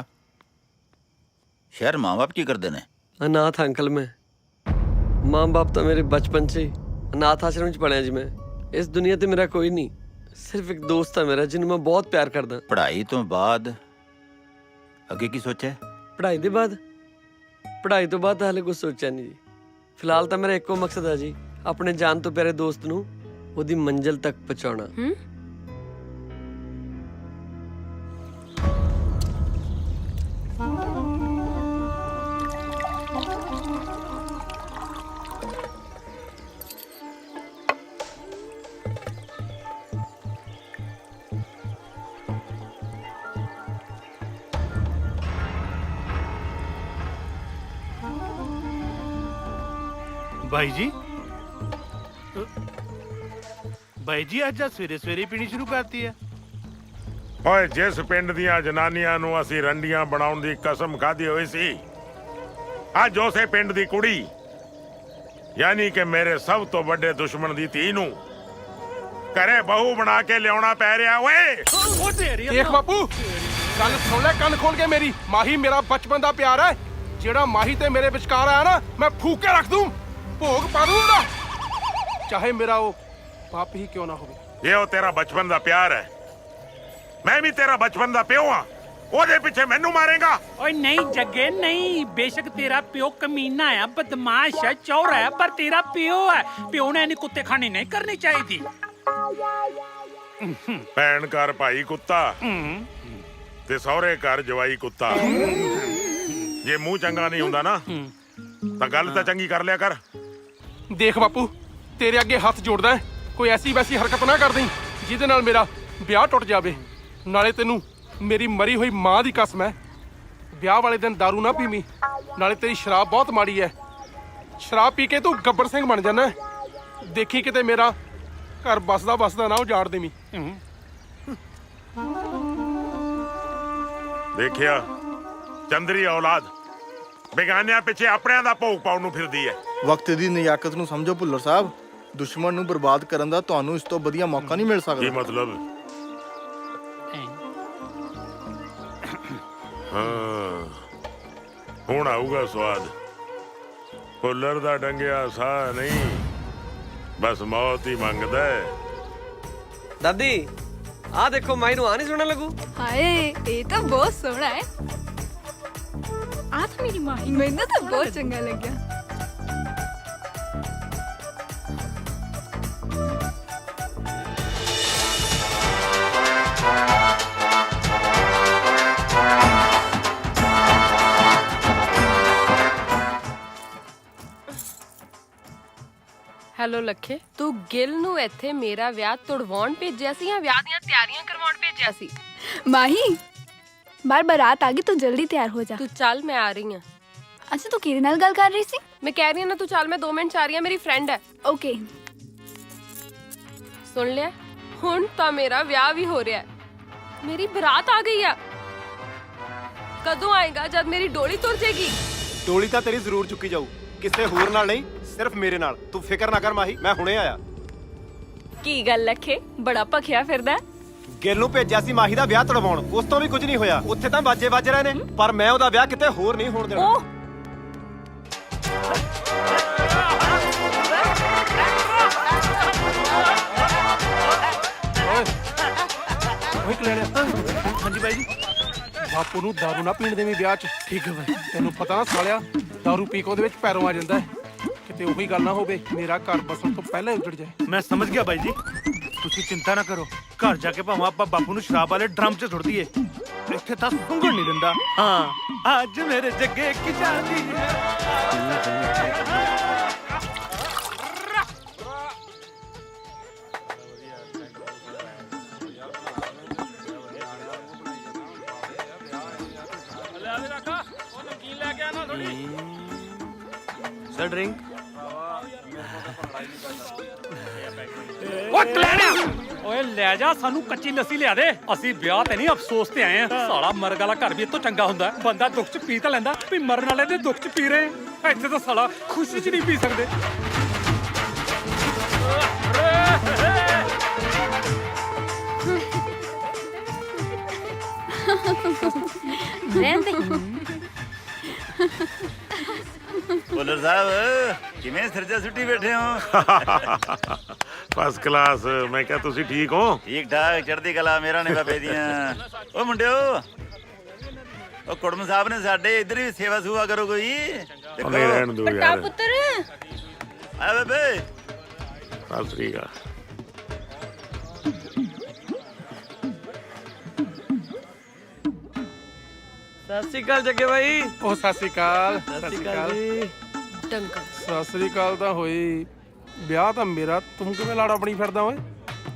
शहर माँ बाप की करते ने? ਅਨਾਥ ਅੰਕਲ ਮੈਂ। ਮਾਂ ਬਾਪ ਤਾਂ ਮੇਰੇ ਬਚਪਨ 'ਚ ਹੀ ਅਨਾਥ ਆਸ਼ਰਮ 'ਚ ਪੜਿਆ ਜੀ ਮੈਂ। ਇਸ ਦੁਨੀਆ ਤੇ ਮੇਰਾ ਕੋਈ ਨਹੀਂ, ਸਿਰਫ ਇੱਕ ਦੋਸਤ ਹੈ ਮੇਰਾ ਜਿਹਨੂੰ ਮੈਂ ਬਹੁਤ ਪਿਆਰ ਕਰਦਾ। पढ़ाई तो बाद आगे की सोचा है? ਪੜ੍ਹਾਈ ਦੇ ਬਾਅਦ? ਪੜ੍ਹਾਈ ਤੋਂ ਬਾਅਦ ਤਾਂ ਹਾਲੇ ਕੁਝ ਸੋਚਿਆ ਨਹੀਂ ਜੀ। ਫਿਲਹਾਲ ਤਾਂ ਮੇਰਾ ਇੱਕੋ ਮਕਸਦ ਹੈ ਜੀ, ਆਪਣੇ ਜਾਨ ਤੋਂ ਪਿਆਰੇ ਦੋਸਤ ਨੂੰ ਉਹਦੀ ਮੰਜ਼ਿਲ ਤੱਕ ਪਹੁੰਚਾਉਣਾ। ਬਾਈ ਜੀ, ਬਾਈ ਜੀ ਅੱਜ ਸਵੇਰੇ ਸਵੇਰੇ ਪੀਣੀ ਸ਼ੁਰੂ ਕਰਤੀ ਹੈ। ਓਏ, ਜਿਸ ਪਿੰਡ ਦੀਆਂ ਜਨਾਨੀਆਂ ਨੂੰ ਅਸੀਂ ਰੰਡੀਆਂ ਬਣਾਉਣ ਦੀ ਕਸਮ ਖਾਧੀ ਹੋਈ ਸੀ, ਅੱਜ ਉਸੇ ਪਿੰਡ ਦੀ ਕੁੜੀ ਯਾਨੀ ਕਿ ਮੇਰੇ ਸਭ ਤੋਂ ਵੱਡੇ ਦੁਸ਼ਮਣ ਦੀ ਧੀ ਨੂੰ ਘਰੇ ਬਹੂ ਬਣਾ ਕੇ ਲਿਆਉਣਾ ਪੈ ਰਿਹਾ। ਓਏ ਦੇਖ ਬਾਪੂ, ਗੱਲ ਸੁਣ ਲੈ ਕੰਨ ਖੋਲ ਕੇ ਮੇਰੀ। ਮਾਹੀ ਮੇਰਾ ਬਚਪਨ ਦਾ ਪਿਆਰ ਹੈ। ਜਿਹੜਾ ਮਾਹੀ ਤੇ ਮੇਰੇ ਵਿਚਕਾਰ ਆਇਆ ਨਾ, ਮੈਂ ਫੂਕ ਕੇ ਰੱਖ ਦੂੰ, ਭੋਗ ਪਾ ਦੂੰਗਾ, ਚਾਹੇ ਮੇਰਾ ਉਹ ਬਾਪ ਹੀ ਕਿਉਂ ਨਾ ਹੋਵੇ। ਇਹ ਉਹ ਤੇਰਾ ਬਚਪਨ ਦਾ ਪਿਆਰ ਹੈ, ਮੈਂ ਵੀ ਤੇਰਾ ਬਚਪਨ ਦਾ ਪਿਓ ਆ। ਉਹਦੇ ਪਿੱਛੇ ਮੈਨੂੰ ਮਾਰੇਗਾ? ਓਏ ਨਹੀਂ ਜੱਗੇ ਨਹੀਂ, ਬੇਸ਼ੱਕ ਤੇਰਾ ਪਿਓ ਕਮੀਨਾ ਆ, ਬਦਮਾਸ਼ ਹੈ, ਚੌਰ ਹੈ, ਪਰ ਤੇਰਾ ਪਿਓ ਹੈ। ਪਿਓ ਨੇ ਇਹਨੀ ਕੁੱਤੇ ਖਾਣੀ ਨਹੀਂ ਕਰਨੀ ਚਾਹੀਦੀ। ਭੈਣ ਘਰ ਭਾਈ ਕੁੱਤਾ ਤੇ ਸਹੁਰੇ ਘਰ ਜਵਾਈ ਕੁੱਤਾ। ਜੇ ਮੂੰਹ ਚੰਗਾ ਨਹੀਂ ਹੁੰਦਾ ਨਾ ਤਾਂ ਗੱਲ ਤਾਂ ਚੰਗੀ ਕਰ ਲਿਆ ਕਰ। ਦੇਖ ਬਾਪੂ, ਤੇਰੇ ਅੱਗੇ ਹੱਥ ਜੋੜਦਾ, ਕੋਈ ਐਸੀ ਵੈਸੀ ਹਰਕਤ ਨਾ ਕਰ ਦੇਈਂ ਜਿਹਦੇ ਨਾਲ ਮੇਰਾ ਵਿਆਹ ਟੁੱਟ ਜਾਵੇ। ਨਾਲੇ ਤੈਨੂੰ ਮੇਰੀ ਮਰੀ ਹੋਈ ਮਾਂ ਦੀ ਕਸਮ ਹੈ, ਵਿਆਹ ਵਾਲੇ ਦਿਨ ਦਾਰੂ ਨਾ ਪੀਵੀਂ। ਨਾਲੇ ਤੇਰੀ ਸ਼ਰਾਬ ਬਹੁਤ ਮਾੜੀ ਹੈ, ਸ਼ਰਾਬ ਪੀ ਕੇ ਤੂੰ ਗੱਬਰ ਸਿੰਘ ਬਣ ਜਾਣਾ। ਦੇਖੀ ਕਿਤੇ ਮੇਰਾ ਘਰ ਬਸਦਾ ਨਾ ਉਜਾੜ ਦੇਵੀਂ। ਦੇਖਿਆ, ਚੰਦਰੀ ਔਲਾਦ ਬੇਗਾਨਿਆਂ ਪਿੱਛੇ ਆਪਣਿਆਂ ਦਾ ਭੋਗ ਪਾਉਣ ਨੂੰ ਫਿਰਦੀ ਹੈ। ਵਕਤ ਦੀ ਨਿਯਾਕਤ ਨੂੰ ਸਮਝੋ ਭੁੱਲਰ ਸਾਹਿਬ। ਦੁਸ਼ਮਣ ਨੂੰ ਬਰਬਾਦ ਕਰਨ ਦਾ ਤੁਹਾਨੂੰ ਇਸ ਤੋਂ ਵਧੀਆ ਮੌਕਾ ਨਹੀਂ ਮਿਲ ਸਕਦਾ। ਕੀ ਮਤਲਬ? ਹਾਂ, ਹੁਣ ਆਊਗਾ ਸਵਾਦ। ਭੁੱਲਰ ਦਾ ਡੰਗਿਆ ਸਾਹ ਨਹੀਂ, ਬਸ ਮੌਤ ਹੀ ਮੰਗਦਾ ਹੈ। ਦਾਦੀ ਆਹ ਦੇਖੋ, ਮਾਈ ਨੂੰ ਆ ਨਹੀਂ ਸੁਣਨ ਲੱਗੂ। ਹਾਏ, ਇਹ ਤਾਂ ਬਹੁਤ ਸੋਹਣਾ ਹੈ। ਆ ਤਾਂ ਮੇਰੀ ਮਾਹੀ। ਮੈਨੂੰ ਤਾਂ ਬਹੁਤ ਚੰਗਾ ਲੱਗਿਆ। ਹੈਲੋ ਲੱਖੇ, ਤੂੰ ਗਿੱਲ ਨੂੰ ਇੱਥੇ ਮੇਰਾ ਵਿਆਹ ਤੁੜਵਾਉਣ ਭੇਜਿਆ ਸੀ ਜਾਂ ਵਿਆਹ ਦੀਆਂ ਤਿਆਰੀਆਂ ਕਰਵਾਉਣ ਭੇਜਿਆ ਸੀ? ਮਾਹੀ ਬਾਰ ਬਾਰਾਤ ਆ ਗਈ, ਤੂੰ ਜਲਦੀ ਤਿਆਰ ਹੋ ਜਾ। ਤੂੰ ਚੱਲ, ਮੈਂ ਆ ਰਹੀ ਹਾਂ। ਅੱਛਾ ਤੂੰ ਕਿਹਦੇ ਨਾਲ ਗੱਲ ਕਰ ਰਹੀ ਸੀ? ਮੈਂ ਕਹਿ ਰਹੀ ਹਾਂ ਨਾ, ਤੂੰ ਚੱਲ, ਮੈਂ 2 ਮਿੰਟ 'ਚ ਆ ਰਹੀ ਹਾਂ, ਮੇਰੀ ਫਰੈਂਡ ਹੈ। ਓਕੇ। ਸੁਣ ਲਿਆ, ਹੁਣ ਤਾਂ ਮੇਰਾ ਵਿਆਹ ਵੀ ਹੋ ਰਿਹਾ ਹੈ। ਮੇਰੀ ਬਰਾਤ ਆ ਗਈ ਆ। ਕਦੋਂ ਆਏਗਾ? ਜਦ ਮੇਰੀ ਡੋਲੀ ਤੁਰ ਜਾਏਗੀ। ਡੋਲੀ ਤਾਂ ਤੇਰੀ ਜ਼ਰੂਰ ਚੁੱਕੀ ਜਾਊ, ਕਿਸੇ ਹੋਰ ਨਾਲ ਨਹੀਂ, ਸਿਰਫ ਮੇਰੇ ਨਾਲ। ਤੂੰ ਫਿਕਰ ਨਾ ਕਰ ਮਾਹੀ, ਮੈਂ ਹੁਣੇ ਆਇਆ। ਕੀ ਗੱਲ ਲੱਖੇ, ਬੜਾ ਭਖਿਆ ਫਿਰਦਾ। ਗਿੱਲ ਨੂੰ ਭੇਜਿਆ ਸੀ ਮਾਹੀ ਦਾ ਵਿਆਹ ਤੜਵਾਉਣ, ਉਸ ਤੋਂ ਵੀ ਕੁਝ ਨਹੀਂ ਹੋਇਆ। ਉੱਥੇ ਤਾਂ ਬਾਜੇ ਵੱਜ ਰਹੇ ਨੇ, ਪਰ ਮੈਂ ਉਹਦਾ ਵਿਆਹ ਕਿਤੇ ਹੋਰ ਨਹੀਂ ਹੋਣ ਦੇਣਾ। ਓਏ ਕਲਿਆਣਿਆ। ਹਾਂਜੀ ਬਾਈ ਜੀ। ਬਾਪੂ ਨੂੰ ਦਾਰੂ ਨਾ ਪੀਣ ਦੇਵੀਂ ਵਿਆਹ 'ਚ। ਠੀਕ ਹੈ ਬਾਈ। ਤੈਨੂੰ ਪਤਾ ਨਾ ਸਾਲਿਆ, ਦਾਰੂ ਪੀ ਕੇ ਉਹਦੇ ਵਿੱਚ ਪੈਰੋਂ ਆ ਜਾਂਦਾ ਹੈ। ਕਿਤੇ ਉਹੀ ਗੱਲ ਨਾ ਹੋਵੇ ਮੇਰਾ ਘਰ ਬਸਣ ਤੋਂ ਪਹਿਲਾਂ ਹੀ ਉੱਜੜ ਜਾਏ। ਮੈਂ ਸਮਝ ਗਿਆ ਬਾਈ ਜੀ, ਤੁਸੀਂ ਚਿੰਤਾ ਨਾ ਕਰੋ। ਘਰ ਜਾ ਕੇ ਭਾਵੇਂ ਆਪਾਂ ਬਾਪੂ ਨੂੰ ਸ਼ਰਾਬ ਵਾਲੇ ਡਰਮ 'ਚ ਸੁੱਟ ਦਈਏ, ਇੱਥੇ ਤਾਂ ਸੁੰਘਣ ਨਹੀਂ ਦਿੰਦਾ। ਹਾਂ, ਅੱਜ ਮੇਰੇ ਜੱਗੇ ਕੀ ਜਾਂਦੀ ਹੈ। Sir drink. ਓਏ ਕਲਿਆਣਿਆ, ਓਏ ਲੈ ਜਾ ਸਾਨੂੰ ਕੱਚੀ ਲੱਸੀ ਲਿਆ ਦੇ। ਅਸੀਂ ਵਿਆਹ ਤੇ ਨਹੀਂ, ਅਫਸੋਸ ਤੇ ਆਏ ਆ। ਸਾਲਾ ਮਰਗ ਵਾਲਾ ਘਰ ਵੀ ਇਤੋਂ ਚੰਗਾ ਹੁੰਦਾ। ਬੰਦਾ ਦੁੱਖ 'ਚ ਪੀ ਤਾਂ ਲੈਂਦਾ, ਵੀ ਮਰਨ ਵਾਲੇ ਦੇ ਦੁੱਖ 'ਚ ਪੀ ਰਹੇ। ਇੱਥੇ ਤਾਂ ਸਾਲਾ ਖੁਸ਼ੀ 'ਚ ਨਹੀਂ ਪੀ ਸਕਦੇ। ਰਹਿੰਦੇ ਭੁੱਲਰ ਸਾਹਿਬ ਕਿਵੇਂ ਸਿਰਜਾ ਸੁੱਟੀ ਬੈਠੇ ਹੋ? First class. ਮੈਂ ਕਿਹਾ ਤੁਸੀਂ ਠੀਕ ਹੋ? ਠੀਕ ਠਾਕ, ਚੜ੍ਹਦੀ ਕਲਾ, ਮੇਰਾ ਨੇ ਬਾਬੇ ਦੀਆਂ। ਓ ਮੁੰਡਿਓ, ਉਹ ਕੁੜਮ ਸਾਹਿਬ ਨੇ ਸਾਡੇ ਇੱਧਰ ਵੀ ਸੇਵਾ ਸੂਵਾ ਕਰੋ ਕੋਈ। ਨਹੀਂ ਰਹਿਣ ਦਿਓ ਯਾਰ। ਪੁੱਤਰ ਆ ਬੇਬੇ। ਸਤਿ ਸ੍ਰੀ ਅਕਾਲ। ਸਤਿ ਸ਼੍ਰੀ ਅਕਾਲ ਜੱਗੇ ਬਾਈ। ਉਹ ਸਤਿ ਸ੍ਰੀ ਅਕਾਲ। ਸਤਿ ਸ਼੍ਰੀ ਅਕਾਲ ਜੀ। ਡੰਗਾ। ਸਤਿ ਸ੍ਰੀ ਅਕਾਲ ਤਾਂ ਹੋਈ, ਵਿਆਹ ਤਾਂ ਮੇਰਾ। ਤੂੰ ਕਿਵੇਂ ਲਾੜਾ ਬਣੀ ਫਿਰਦਾ ਓਏ?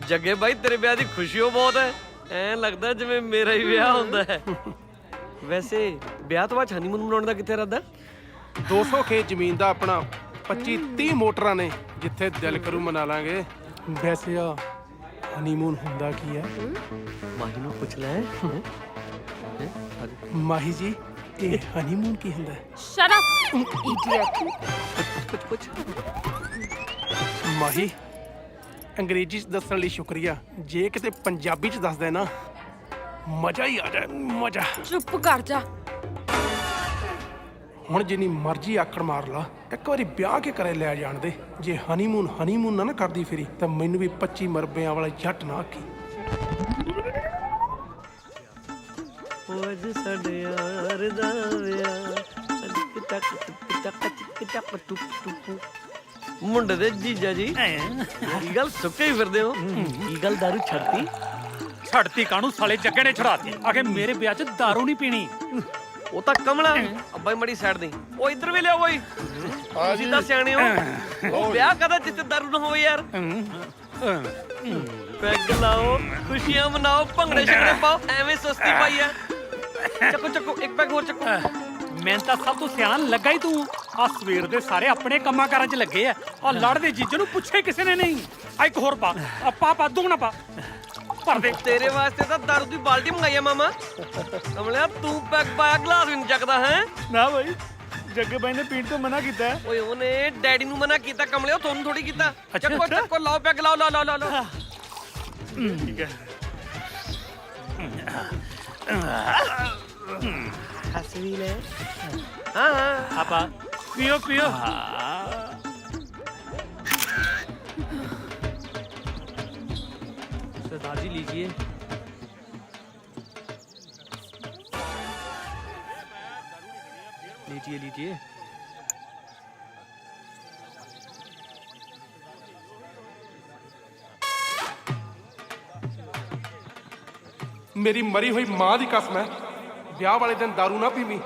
ਜੱਗੇ ਬਾਈ, ਤੇਰੇ ਵਿਆਹ ਦੀ ਖੁਸ਼ੀ ਓ ਬਹੁਤ ਹੈ। ਐਂ ਲੱਗਦਾ ਜਿਵੇਂ ਮੇਰਾ ਹੀ ਵਿਆਹ ਹੁੰਦਾ ਹੈ। ਵੈਸੇ ਵਿਆਹ ਤੋਂ ਬਾਅਦ ਹਨੀਮੂਨ ਮਨਾਉਣ ਦਾ ਕਿੱਥੇ ਇਰਾਦਾ? 200 ਖੇਤ ਜ਼ਮੀਨ ਦਾ ਆਪਣਾ, 25-30 ਮੋਟਰਾਂ ਨੇ, ਜਿੱਥੇ ਦਿਲ ਕਰੂ ਮਨਾ ਲਾਂਗੇ। ਵੈਸੇ ਆ ਹਨੀਮੂਨ ਹੁੰਦਾ ਕੀ ਹੈ? ਮਾਹੀ ਨੂੰ ਪੁੱਛ ਲੈ। ਮਾਹੀ ਜੀ, ਇਹ ਹਨੀਮੂਨ ਕੀ ਹੁੰਦਾ ਹੈ? Shut up idiot. ਪੁੱਛ। ਮਾਹੀ, ਅੰਗਰੇਜ਼ੀ 'ਚ ਦੱਸਣ ਲਈ ਸ਼ੁਕਰੀਆ। ਜੇ ਕਿਤੇ ਪੰਜਾਬੀ 'ਚ ਦੱਸ ਦੇ ਨਾ, ਮਜ਼ਾ ਹੀ ਆ ਜਾਏ, ਮਜ਼ਾ। ਚੁੱਪ ਕਰ ਜਾ। ਹੁਣ ਜਿੰਨੀ ਮਰਜ਼ੀ ਆਕੜ ਮਾਰ ਲਾ, ਇੱਕ ਵਾਰੀ ਵਿਆਹ ਕੇ ਕਰੇ ਲੈ ਜਾਣ ਦੇ। ਜੇ ਹਨੀਮੂਨ ਨਾ ਕਰਦੀ ਫਿਰੀ ਤਾਂ ਮੈਨੂੰ ਵੀ 25 ਮਰਬਿਆਂ ਵਾਲਾ ਜੱਟ ਨਾ ਆਖੀ। ਅੱਜ ਸਾਡੇ ਯਾਰ ਦਾ ਵਿਆਹ, ਮੁੰਡੇ ਦੇ ਜੀਜਾ ਜੀ, ਕੀ ਗੱਲ ਸੁੱਕੇ ਹੀ ਫਿਰਦੇ ਹੋ? ਕੀ ਗੱਲ ਦਾਰੂ ਛੱਡਤੀ? ਛੱਡਤੀ ਕਾਹਨੂੰ, ਸਾਲੇ ਜੱਗੇ ਨੇ ਛੜਾਤੀ। ਆਖੇ ਮੇਰੇ ਵਿਆਹ 'ਚ ਦਾਰੂ ਨਹੀਂ ਪੀਣੀ। ਉਹ ਤਾਂ ਕਮਲਾ। ਅੱਬਾ ਮੜੀ ਸਾਈਡ ਦੇ। ਉਹ ਇੱਧਰ ਵੀ ਲਿਆਓ ਓਏ। ਤੁਸੀਂ ਤਾਂ ਸਿਆਣੇ ਹੋ। ਉਹ ਵਿਆਹ ਕਦਾ ਜਿੱਥੇ ਦਾਰੂ ਨਾ ਹੋਵੇ ਯਾਰ। ਪੈਗ ਲਾਓ, ਖੁਸ਼ੀਆਂ ਮਨਾਓ, ਭੰਗੜੇ ਛਕੜੇ ਪਾਓ। ਐਵੇਂ ਸੁਸਤੀ ਪਾਈ ਆ। ਚੱਕੋ ਚੱਕੋ, ਇੱਕ ਪੈਗ ਹੋਰ ਚੱਕੋ। ਮੈਂ ਤਾਂ ਸਭ ਤੋਂ ਸਿਆਣਾ ਲੱਗਾ ਹੀ ਤੂੰ। ਆ ਸਵੇਰ ਦੇ ਸਾਰੇ ਆਪਣੇ ਕੰਮਾਂ ਕਾਰਾਂ 'ਚ ਲੱਗੇ ਆ। ਆ ਲੜਦੇ ਜੀਜੇ ਨੂੰ ਪੁੱਛੇ ਕਿਸੇ ਨੇ ਨਹੀਂ। ਆ ਇੱਕ ਹੋਰ ਪਾ, ਪਾ ਦੁਗਣਾ ਪਾ। ਭਰ ਦੇ। ਤੇਰੇ ਵਾਸਤੇ ਤਾਂ ਦਾਰੂ ਦੀ ਬਾਲਟੀ ਮੰਗਾਈ ਆ ਮਾਮਾ। ਕਮਲਿਆ, ਤੂੰ ਪੈਗ ਪਾਇਆ, ਗਲਾਸ ਵੀ ਨਹੀਂ ਚੱਕਦਾ ਹੈ? ਨਾ ਬਾਈ, ਜੱਗੇ ਬਾਈ ਨੇ ਪੀਣ ਤੋਂ ਮਨਾ ਕੀਤਾ। ਓਏ ਉਹਨੇ ਡੈਡੀ ਨੂੰ ਮਨਾ ਕੀਤਾ ਕਮਲਿਆ, ਤੁਹਾਨੂੰ ਥੋੜੀ ਕੀਤਾ। ਚੱਕੋ ਚੱਕੋ, ਲਾਓ ਪੈਗ, ਲਾਓ ਲਾਓ ਲਾਓ ਲਾਓ। ਠੀਕ ਹੈ। ਹੱਸ ਵੀ ਲੈ। ਹਾਂ ਆਪਾ पियो पियो। सरदार जी लीजिए। लीजिए लीजिए। ਮੇਰੀ ਮਰੀ ਹੋਈ ਮਾਂ ਦੀ ਕਸਮ ਹੈ, ਵਿਆਹ ਵਾਲੇ ਦਿਨ ਦਾਰੂ ਨਾ ਪੀਵੀਂ।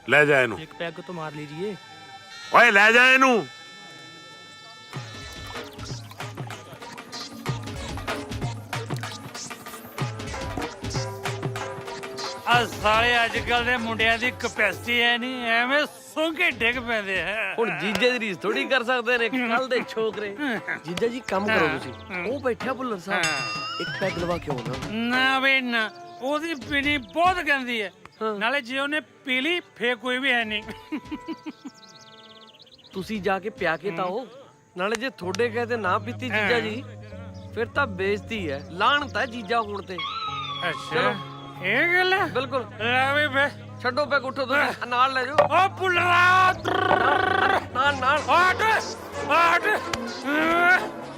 ਲੈ ਜਾ ਇਹਨੂੰ। एक पैग तो मार लीजिए। ਓਏ ਲੈ ਜਾ ਇਹਨੂੰ। ਆ ਸਾਰੇ ਅੱਜ ਕੱਲ ਦੇ ਮੁੰਡਿਆਂ ਦੀ ਕਪੈਸਿਟੀ ਹੈ ਨਹੀਂ, ਐਵੇਂ ਸੁੰਘ ਕੇ ਡਿੱਗ ਪੈਂਦੇ ਆ। ਹੁਣ ਜੀਜੇ ਦੀ ਰੀਸ ਥੋੜੀ ਕਰ ਸਕਦੇ ਨੇ ਕੱਲ ਦੇ ਛੋਕਰੇ। ਜੀਜਾ ਜੀ ਕੰਮ ਕਰੋ ਤੁਸੀਂ, ਉਹ ਬੈਠਿਆ ਭੁੱਲਰ ਸਾਹਿਬ, ਇੱਕ ਪੈਗ ਲਵਾ ਕੇ ਆਉਣਾ। ਨਾ ਬਈ ਨਾ, ਉਹਦੀ ਪੀਣੀ ਬਹੁਤ ਗੰਦੀ ਹੈ, ਨਾਲੇ ਜੇ ਉਹਨੇ ਪੀ ਲਈ ਫੇਰ ਕੋਈ ਵੀ ਹੈ ਨਹੀਂ। ਤੁਸੀਂ ਜਾ ਕੇ ਪਿਆ ਕੇ ਤਾਂ ਉਹ, ਨਾਲੇ ਜੇ ਤੁਹਾਡੇ ਕਹੇ ਤੇ ਨਾ ਪੀਤੀ ਜੀਜਾ ਜੀ ਫਿਰ ਤਾਂ ਬੇਇੱਜ਼ਤੀ ਹੈ, ਲਾਹਨਤ ਹੈ ਜੀਜਾ ਹੋਣ ਤੇ। ਅੱਛਾ ਇਹ ਗੱਲ ਹੈ। ਬਿਲਕੁਲ। ਲੈ ਵੀ ਫੇ ਛੱਡੋ ਪੈਗ, ਉੱਠੋ ਤੁਸੀਂ ਨਾਲ ਲੈ ਜਾਓ। ਓ ਪੁੱਲਰਾ ਨਾਲ ਆਟ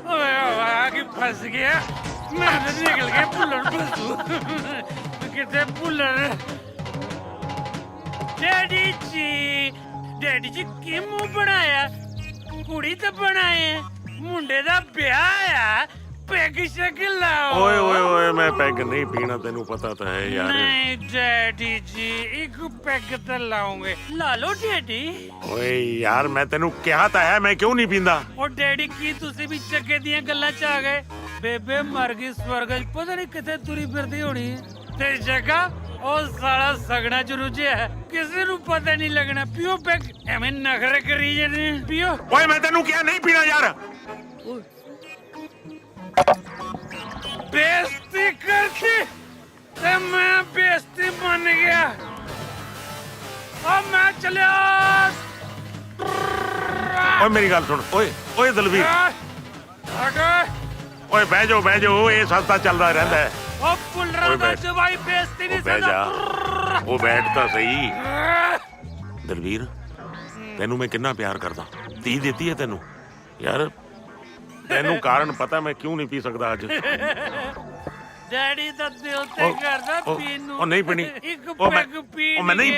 ਓਏ ਆ ਕੀ ਫਸ ਗਿਆ, ਮੈਂ ਤਾਂ ਨਿਕਲ ਗਿਆ ਪੁੱਲਰ ਫਸੂ। ਕਿਤੇ ਪੁੱਲਰ। ਡੈਡੀ ਜੀ ਕੀ ਮੂੰਹ ਬਣਾਇਆ, ਕੁੜੀ ਤਾਂ ਬਣਾਏ, ਮੁੰਡੇ ਦਾ ਵਿਆਹ ਆ, ਪੈਗ ਸ਼ੈਗ ਲਾਓ। ਓਏ ਓਏ ਓਏ ਮੈਂ ਪੈਗ ਨਹੀਂ ਪੀਣਾ, ਤੈਨੂੰ ਪਤਾ ਤਾਂ ਹੈ ਯਾਰ। ਨਹੀਂ ਡੈਡੀ ਜੀ, ਇੱਕ ਪੈਗ ਤਾਂ ਲਾਉਂਗੇ। ਲਾ ਲਓ ਡੈਡੀ। ਓਏ ਯਾਰ ਮੈਂ ਤੈਨੂੰ ਕਿਹਾ ਤਾਂ ਹੈ, ਮੈਂ ਕਿਉਂ ਨਹੀਂ ਪੀਂਦਾ। ਉਹ ਡੈਡੀ ਕੀ ਤੁਸੀਂ ਵੀ ਚੱਗੇ ਦੀਆਂ ਗੱਲਾਂ ਚ ਆ ਗਏ? ਬੇਬੇ ਮਰ ਗਈ ਸਵਰਗ ਚ, ਪਤਾ ਨਹੀਂ ਕਿੱਥੇ ਤੁਰੀ ਫਿਰਦੀ ਹੋਣੀ ਹੈ। ਤੇ ਜਗਾ ਉਹ ਸਾਲਾ ਸਗਣਾ ਚ ਰੁਝਿਆ ਹੈ, ਕਿਸੇ ਨੂੰ ਪਤਾ ਨਹੀਂ ਲੱਗਣਾ। ਪੀਓ ਪੈਗ, ਐਵੇਂ ਨਖਰੇ ਕਰੀ ਜਾਂਦੇ ਪੀਓ। ਓਏ ਮੈਂ ਤੈਨੂੰ ਕਿਹਾ ਨਹੀਂ ਪੀਣਾ ਯਾਰ। ਬੇਇੱਜ਼ਤੀ ਕਰਤੀ ਤੇ ਮੈਂ ਬੇਇੱਜ਼ਤੀ ਬਣ ਗਿਆ। ਉਹ ਮੈਂ ਚਲਿਆ। ਓਏ ਮੇਰੀ ਗੱਲ ਸੁਣ। ਓਏ ਓਏ ਦਲਵੀਰ, ਓਏ ਬਹਿ ਜਾਓ, ਇਹ ਸਭ ਤਾਂ ਚੱਲਦਾ ਰਹਿੰਦਾ ਹੈ। ਉਹ ਪੁੱਲਰਾਂ ਦਾ ਜਵਾਈ ਬੇਇੱਜ਼ਤੀ ਨਹੀਂ ਬਹਿ ਜਾ, ਸਕਦਾ। ਉਹ ਬੈਠ ਤਾਂ ਸਹੀ। ਦਲਵੀਰ ਤੈਨੂੰ ਮੈਂ ਕਿੰਨਾ ਪਿਆਰ ਕਰਦਾ, ਧੀ ਦਿੱਤੀ ਹੈ ਤੈਨੂੰ ਯਾਰ। ਤੈਨੂੰ ਕਾਰਨ ਪਤਾ ਮੈਂ ਕਿਉਂ ਨਹੀਂ ਪੀ ਸਕਦਾ ਅੱਜ। ਡੈਡੀ ਦਾ ਦਿਲ ਤੇ ਕਰਦਾ ਪੀਣ ਨੂੰ। ਉਹ ਨਹੀਂ ਪੀਣੀ, ਇੱਕ ਉਹ ਮੈਂ ਪੈਗ ਪੀਣ। ਉਹ ਮੈਂ ਨਹੀਂ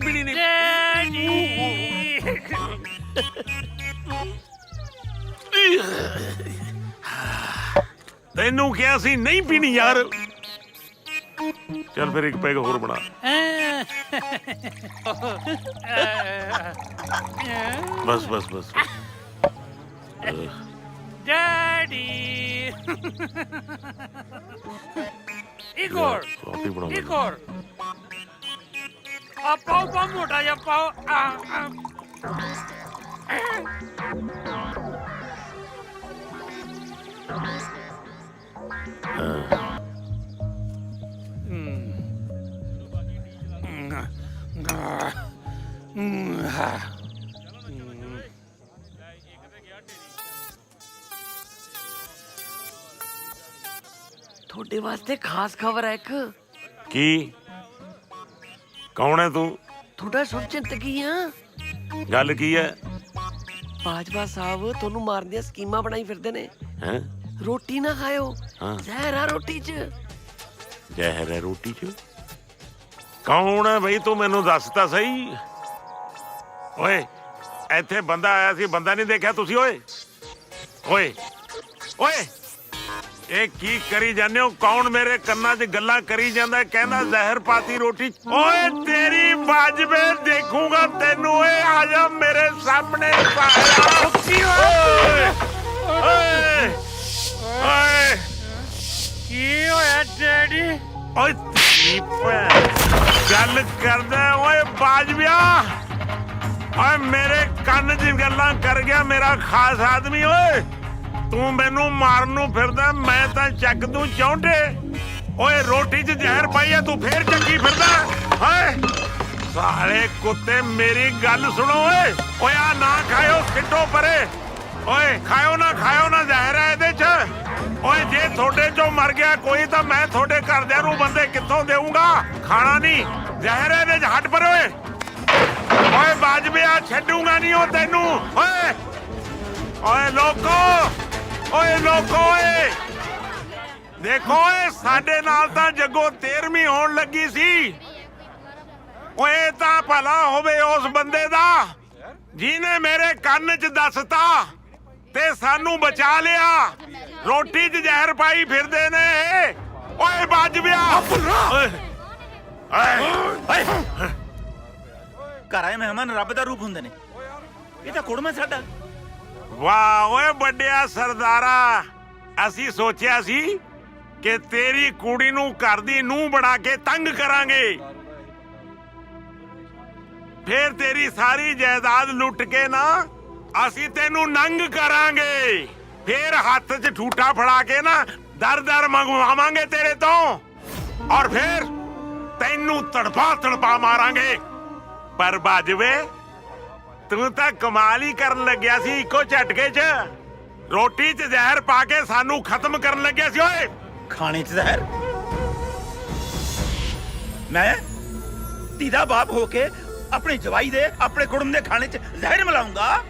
ਪੀਣੀ ਨਹੀਂ। ਡੈਡੀ ਤੈਨੂੰ ਕਿਹਾ ਸੀ ਨਹੀਂ ਪੀਣੀ ਯਾਰ। ਚੱਲ ਫਿਰ ਇੱਕ ਪੈਗ ਹੋਰ ਬਣਾ। ਬਸ ਡੈਡੀ ਇਗੋਰ ਆ ਪਾਓ ਮੋਟਾ ਜਿਹਾ ਪਾਓ। ਤੁਹਾਡੇ ਵਾਸਤੇ ਖਾਸ ਖਬਰ ਹੈ ਇੱਕ। ਕੀ? ਕੌਣ ਹੈ ਤੂੰ? ਤੁਹਾਡਾ ਸ਼ੁਭਚਿੰਤਕੀ ਆ। ਗੱਲ ਕੀ ਹੈ? ਬਾਜਵਾ ਸਾਹਿਬ ਤੁਹਾਨੂੰ ਮਾਰਨ ਦੀਆਂ ਸਕੀਮਾਂ ਬਣਾਈ ਫਿਰਦੇ ਨੇ। ਹੈਂ? ਰੋਟੀ ਨਾ ਖਾਇਓ, ਹਾਂ। ਜ਼ਹਿਰ ਆ ਰੋਟੀ 'ਚ। ਜ਼ਹਿਰ ਹੈ ਰੋਟੀ 'ਚ? ਕੌਣ ਹੈ ਬਈ ਤੂੰ ਮੈਨੂੰ ਦੱਸ ਤਾਂ ਸਹੀ। ਓਏ ਇੱਥੇ ਬੰਦਾ ਆਇਆ ਸੀ, ਬੰਦਾ ਨਹੀਂ ਦੇਖਿਆ ਤੁਸੀਂ? ਓਏ ਇਹ ਕੀ ਕਰੀ ਜਾਂਦੇ ਹੋ? ਕੌਣ ਮੇਰੇ ਕੰਨਾਂ 'ਚ ਗੱਲਾਂ ਕਰੀ ਜਾਂਦਾ, ਕਹਿੰਦਾ ਜ਼ਹਿਰ ਪਾਤੀ ਰੋਟੀ। ਓਏ ਤੇਰੀ ਬਾਜਵੇ ਦੇਖੂਗਾ ਤੈਨੂੰ। ਓਏ ਆ ਜਾ ਮੇਰੇ ਸਾਹਮਣੇ। ਕੀ ਹੋਇਆ ਡੈਡੀ? ਓਏ ਗੱਲ ਕਰਦਾ। ਓਏ ਬਾਜਵਿਆ, ਓਏ ਮੇਰੇ ਕੰਨ 'ਚ ਗੱਲਾਂ ਕਰ ਗਿਆ ਮੇਰਾ ਖਾਸ ਆਦਮੀ। ਓਏ ਤੂੰ ਮੈਨੂੰ ਮਾਰਨ ਨੂੰ ਫਿਰਦਾ, ਮੈਂ ਤਾਂ ਚੱਕ ਦੂੰ ਚੌਂਡੇ। ਓਏ ਰੋਟੀ 'ਚ ਜ਼ਹਿਰ ਪਾਈ ਆ, ਤੂੰ ਫੇਰ ਚੱਕੀ ਫਿਰਦਾ। ਓਏ ਸਾਲੇ ਕੁੱਤੇ ਮੇਰੀ ਗੱਲ ਸੁਣੋ। ਓਏ ਆ ਨਾ ਖਾਇਓ, ਸਿੱਟੋ ਪਰੇ। ਓਏ ਖਾਇਓ ਨਾ ਜ਼ਹਿਰ ਹੈ ਇਹਦੇ 'ਚ। ਓਏ ਜੇ ਤੁਹਾਡੇ 'ਚੋਂ ਮਰ ਗਿਆ ਕੋਈ ਤਾਂ ਮੈਂ ਤੁਹਾਡੇ ਘਰਦਿਆਂ ਨੂੰ ਬੰਦੇ ਕਿੱਥੋਂ ਦੇਊਂਗਾ? ਖਾਣਾ ਨਹੀਂ, ਜ਼ਹਿਰ ਹੈ ਇਹਦੇ 'ਚ। ਹੱਟ ਪਰੇ ਓਏ ਬਾਜਵਿਆ, ਛੱਡੂਗਾ ਨਹੀਂ ਉਹ ਤੈਨੂੰ। ਓਏ ਲੋਕੋ ਦੇਖੋ। ਓਏ ਸਾਡੇ ਨਾਲ ਤਾਂ ਜੱਗੋ 13ਵੀਂ ਹੋਣ ਲੱਗੀ ਸੀ। ਓਏ ਤਾਂ ਭਲਾ ਹੋਵੇ ਉਸ ਬੰਦੇ ਦਾ ਜਿਹਨੇ ਮੇਰੇ ਕੰਨ 'ਚ ਦੱਸਤਾ ਤੇ ਸਾਨੂੰ ਬਚਾ ਲਿਆ। ਰੋਟੀ 'ਚ ਜ਼ਹਿਰ ਪਾਈ ਫਿਰਦੇ ਨੇ। ਓਏ ਬਾਜਵਿਆ, ਘਰ ਆਏ ਮਹਿਮਾਨ ਰੱਬ ਦਾ ਰੂਪ ਹੁੰਦੇ ਨੇ। ਇਹ ਤਾਂ ਕੁੜਮਾ ਸਾਡਾ। ਵਾਹ ਓਏ ਵੱਡਿਆ ਸਰਦਾਰਾ, ਅਸੀਂ ਸੋਚਿਆ ਸੀ ਕਿ ਤੇਰੀ ਕੁੜੀ ਨੂੰ ਘਰ ਦੀ ਨੂੰਹ ਬਣਾ ਕੇ ਤੰਗ ਕਰਾਂਗੇ, ਫੇਰ ਤੇਰੀ ਸਾਰੀ ਜਾਇਦਾਦ ਲੁੱਟ ਕੇ ਨਾ ਅਸੀਂ ਤੈਨੂੰ ਨੰਗ ਕਰਾਂਗੇ, ਫੇਰ ਹੱਥ 'ਚ ਠੂਠਾ ਫੜਾ ਕੇ ਨਾ ਦਰ ਮੰਗਵਾਵਾਂਗੇ ਤੇਰੇ ਤੋਂ, ਔਰ ਫੇਰ ਤੈਨੂੰ ਤੜਪਾ ਮਾਰਾਂਗੇ। ਪਰ ਬਾਜਵੇ, ਤੂੰ ਤਾਂ ਕਮਾਲ ਹੀ ਕਰਨ ਲੱਗਿਆ ਸੀ। ਇੱਕੋ ਝਟਕੇ 'ਚ ਰੋਟੀ 'ਚ ਜ਼ਹਿਰ ਪਾ ਕੇ ਸਾਨੂੰ ਖਤਮ ਕਰਨ ਲੱਗਿਆ ਸੀ। ਓਏ ਖਾਣੇ 'ਚ ਜ਼ਹਿਰ? ਮੈਂ ਧੀ ਦਾ ਬਾਪ ਹੋ ਕੇ ਆਪਣੇ ਜਵਾਈ ਦੇ, ਆਪਣੇ ਕੁੜਮ ਦੇ ਖਾਣੇ 'ਚ ਜ਼ਹਿਰ ਮਿਲਾਉਂਗਾ?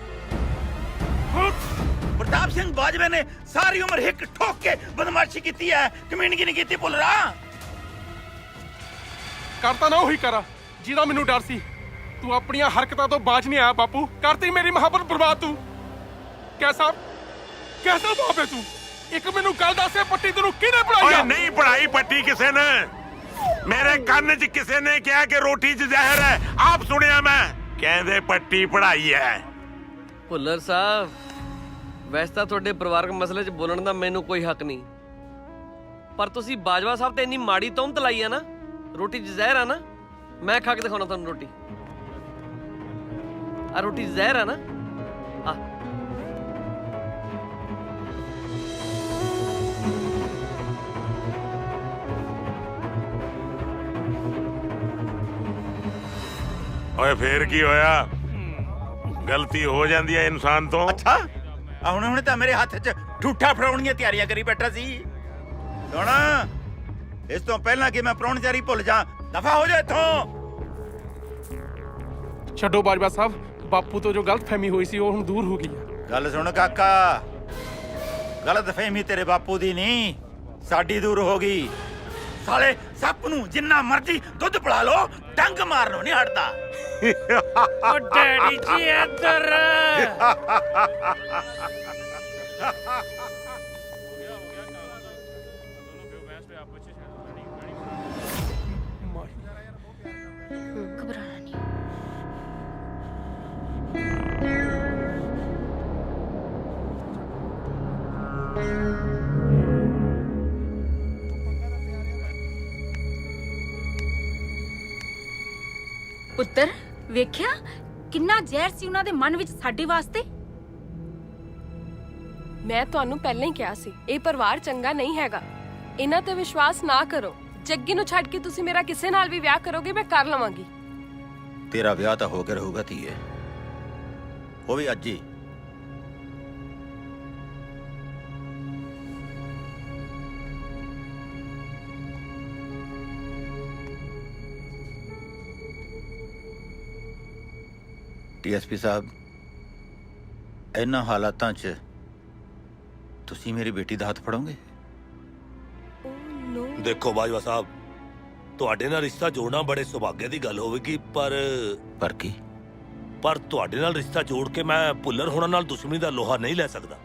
ਪ੍ਰਤਾਪ ਸਿੰਘ ਬਾਜਵੇ ਨੇ ਸਾਰੀ ਉਮਰ ਹਿੱਕ ਠੋਕ ਕੇ ਬਦਮਾਸ਼ੀ ਕੀਤੀ ਹੈ, ਕਮੀਨਗੀ ਨਹੀਂ ਕੀਤੀ। ਭੁੱਲਰਾ ਕਰਤਾ ਨਾ ਉਹੀ ਕਰਾ ਜਿਹਦਾ ਮੈਨੂੰ ਡਰ ਸੀ। ਤੂੰ ਆਪਣੀਆਂ ਹਰਕਤਾਂ ਤੋਂ ਬਾਜ ਨਹੀਂ ਆਇਆ ਬਾਪੂ। ਕਰਤੀ ਮੇਰੀ ਮੁਹੱਬਤ ਬਰਬਾਦ ਤੂੰ। ਕੈਸਾ ਬਾਪ ਹੈ ਤੂੰ? ਇੱਕ ਮੈਨੂੰ ਗੱਲ ਦੱਸ, ਪੱਟੀ ਤੈਨੂੰ ਕਿਹਨੇ ਪੜਾਈ? ਓਏ ਨਹੀਂ ਪੜਾਈ ਪੱਟੀ ਕਿਸੇ ਨੇ। ਮੇਰੇ ਕੰਨ 'ਚ ਕਿਸੇ ਨੇ ਕਿਹਾ ਕਿ ਰੋਟੀ 'ਚ ਜ਼ਹਿਰ ਹੈ, ਆਪ ਸੁਣਿਆ ਮੈਂ। ਕਹਿੰਦੇ ਪੱਟੀ ਪੜਾਈ ਹੈ। ਭੁੱਲਰ ਸਾਹਿਬ, ਵੈਸੇ ਤਾਂ ਤੁਹਾਡੇ ਪਰਿਵਾਰਕ ਮਸਲੇ 'ਚ ਬੋਲਣ ਦਾ ਮੈਨੂੰ ਕੋਈ ਹੱਕ ਨਹੀਂ, ਪਰ ਤੁਸੀਂ ਬਾਜਵਾ ਸਾਹਿਬ ਤੇ ਇੰਨੀ ਮਾੜੀ ਤੋਹਮਤ ਲਾਈ ਆ ਨਾ, ਰੋਟੀ 'ਚ ਜ਼ਹਿਰ ਆ ਨਾ। ਮੈਂ ਖਾ ਕੇ ਦਿਖਾਉਣਾ ਤੁਹਾਨੂੰ ਰੋਟੀ। ਆ ਰੋਟੀ 'ਚ ਜ਼ਹਿਰ ਆ ਨਾ। ਆ ਓਏ ਫੇਰ ਕੀ ਹੋਇਆ? ਗਲਤੀ ਹੋ ਜਾਂਦੀ ਹੈ ਇਨਸਾਨ ਤੋਂ। ਅੱਛਾ, ਹੁਣ ਤਾਂ ਮੇਰੇ ਹੱਥ 'ਚ ਠੂਠਾ ਫੜਾਉਣ ਦੀਆਂ ਤਿਆਰੀਆਂ ਕਰੀ ਬੈਠਾ ਸੀ। ਸੁਣ, ਇਸ ਤੋਂ ਪਹਿਲਾਂ ਕਿ ਮੈਂ ਪ੍ਰਾਹੁਣਚਾਰੀ ਭੁੱਲ ਜਾ, ਦਫਾ ਹੋ ਜਾ ਇੱਥੋਂ। ਛੱਡੋ ਬਾਜਵਾ ਸਾਹਿਬ, ਬਾਪੂ ਤੋਂ ਜੋ ਗਲਤਫਹਿਮੀ ਹੋਈ ਸੀ ਉਹ ਹੁਣ ਦੂਰ ਹੋ ਗਈ ਹੈ। ਗੱਲ ਸੁਣ ਕਾਕਾ, ਗਲਤਫਹਿਮੀ ਤੇਰੇ ਬਾਪੂ ਦੀ ਨਹੀਂ, ਸਾਡੀ ਦੂਰ ਹੋ ਗਈ। ਸਾਲੇ ਸੱਪ ਨੂੰ ਜਿੰਨਾ ਮਰਜ਼ੀ ਦੁੱਧ ਪਿਲਾ ਲੋ, ਡੰਗ ਮਾਰਨੋਂ ਨਹੀਂ ਹਟਦਾ। ਓ ਡੈਡੀ ਜੀ ਇੱਧਰ। ਘਬਰਾਣਾ ਨਹੀਂ। ਪੁੱਤਰ, ਵੇਖਿਆ ਕਿੰਨਾ ਜ਼ਹਿਰ ਸੀ ਉਹਨਾਂ ਦੇ ਮਨ ਵਿੱਚ ਸਾਡੇ ਵਾਸਤੇ। ਮੈਂ ਤੁਹਾਨੂੰ ਪਹਿਲਾਂ ਹੀ ਕਿਹਾ ਸੀ, ਇਹ ਪਰਿਵਾਰ ਚੰਗਾ ਨਹੀਂ ਹੈਗਾ। ਇਹਨਾਂ ਤੇ ਵਿਸ਼ਵਾਸ ਨਾ ਕਰੋ। ਜੱਗੀ ਨੂੰ ਛੱਡ ਕੇ ਤੁਸੀਂ ਮੇਰਾ ਕਿਸੇ ਨਾਲ ਵੀ ਵਿਆਹ ਕਰੋਗੇ, ਮੈਂ ਕਰ ਲਵਾਂਗੀ। ਤੇਰਾ ਵਿਆਹ ਤਾਂ ਹੋ ਕੇ ਰਹੂਗਾ ਧੀਏ, ਉਹ ਵੀ ਅੱਜ ਹੀ। ਡੀਐਸਪੀ ਸਾਹਿਬ, ਇਹਨਾਂ ਹਾਲਾਤਾਂ 'ਚ ਤੁਸੀਂ ਮੇਰੀ ਬੇਟੀ ਦਾ ਹੱਥ ਫੜੋਗੇ? ਦੇਖੋ ਬਾਜਵਾ ਸਾਹਿਬ, ਤੁਹਾਡੇ ਨਾਲ ਰਿਸ਼ਤਾ ਜੋੜਨਾ ਬੜੇ ਸੁਭਾਗੇ ਦੀ ਗੱਲ ਹੋਵੇਗੀ, ਪਰ ਕੀ? ਪਰ ਤੁਹਾਡੇ ਨਾਲ ਰਿਸ਼ਤਾ ਜੋੜ ਕੇ ਮੈਂ ਭੁੱਲਰ ਹੋਣਾ ਨਾਲ ਦੁਸ਼ਮਣੀ ਦਾ ਲੋਹਾ ਨਹੀਂ ਲੈ ਸਕਦਾ।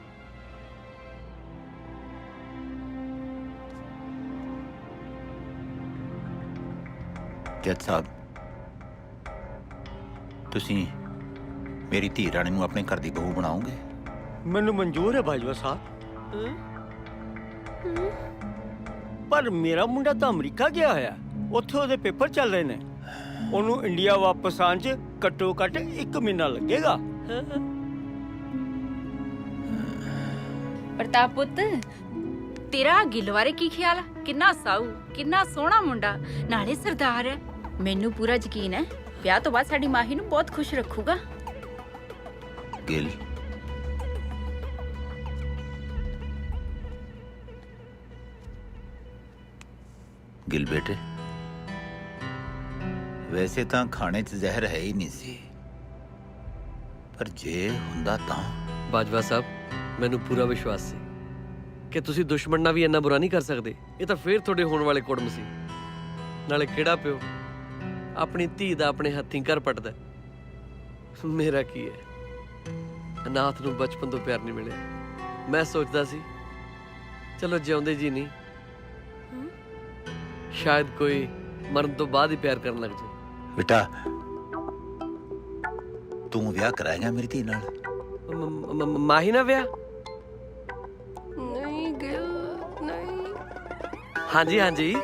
ਜੱਜ ਸਾਹਿਬ, ਤੁਸੀਂ ਮੇਰੀ ਧੀ ਰਾਣੀ ਨੂੰ ਆਪਣੇ ਘਰ ਦੀ ਬਹੂ ਬਣਾਓਗੇ? ਮੈਨੂੰ ਮਨਜ਼ੂਰ ਹੈ ਬਾਜਵਾ ਸਾਹਿਬ, ਪਰ ਮੇਰਾ ਮੁੰਡਾ ਤਾਂ ਅਮਰੀਕਾ ਗਿਆ ਹੋਇਆ, ਉੱਥੇ ਉਹਦੇ ਪੇਪਰ ਚੱਲ ਰਹੇ ਨੇ। ਉਹਨੂੰ ਇੰਡੀਆ ਵਾਪਸ ਆਉਣ 'ਚ ਘੱਟੋ ਘੱਟ 1 ਮਹੀਨਾ ਲੱਗੇਗਾ। ਪ੍ਰਤਾਪ ਪੁੱਤ, ਤੇਰਾ ਗਿੱਲ ਬਾਰੇ ਕੀ ਖਿਆਲ ਆ? ਕਿੰਨਾ ਸਾਊ, ਕਿੰਨਾ ਸੋਹਣਾ ਮੁੰਡਾ, ਨਾਲੇ ਸਰਦਾਰ ਹੈ। ਮੈਨੂੰ ਪੂਰਾ ਯਕੀਨ ਹੈ ਵਿਆਹ ਤੋਂ ਬਾਅਦ ਸਾਡੀ ਮਾਹੀ ਨੂੰ ਬਹੁਤ ਖੁਸ਼ ਰੱਖੂਗਾ। ਗਿਲ, ਗਿਲ ਬੇਟੇ, ਵੈਸੇ ਤਾਂ ਖਾਣੇ 'ਚ ਜ਼ਹਿਰ ਹੈ ਹੀ ਨਹੀਂ ਸੀ, ਪਰ ਜੇ ਹੁੰਦਾ ਤਾਂ। ਬਾਜਵਾ ਸਾਹਿਬ, ਮੈਨੂੰ ਪੂਰਾ ਵਿਸ਼ਵਾਸ ਸੀ ਕਿ ਤੁਸੀਂ ਦੁਸ਼ਮਣ ਨਾਲ ਵੀ ਇੰਨਾ ਬੁਰਾ ਨਹੀਂ ਕਰ ਸਕਦੇ। ਇਹ ਤਾਂ ਫੇਰ ਤੁਹਾਡੇ ਹੋਣ ਵਾਲੇ ਕੁੜਮ ਸੀ। ਨਾਲੇ ਕਿਹੜਾ ਪਿਓ ਆਪਣੀ ਧੀ ਦਾ ਆਪਣੇ ਹੱਥੀਂ ਘਰ ਪੱਟਦਾ? ਮੇਰਾ ਕੀ ਹੈ, ਅਨਾਥ ਨੂੰ ਬਚਪਨ ਤੋਂ ਪਿਆਰ ਨਹੀਂ ਮਿਲਿਆ। ਮੈਂ ਸੋਚਦਾ ਸੀ ਚਲੋ ਜਿਉਂਦੇ ਜੀ ਨਹੀਂ, ਸ਼ਾਇਦ ਕੋਈ ਮਰਨ ਤੋਂ ਬਾਅਦ ਹੀ ਪਿਆਰ ਕਰਨ ਲੱਗ ਜਾਏ। ਬੇਟਾ, ਤੂੰ ਵਿਆਹ ਕਰਾਏਗਾ ਮੇਰੀ ਧੀ ਨਾਲ? ਮਾਹੀ ਨਾਲ ਵਿਆਹ? ਨਹੀਂ ਗਿਲ, ਨਹੀਂ। ਹਾਂਜੀ ਹਾਂਜੀ।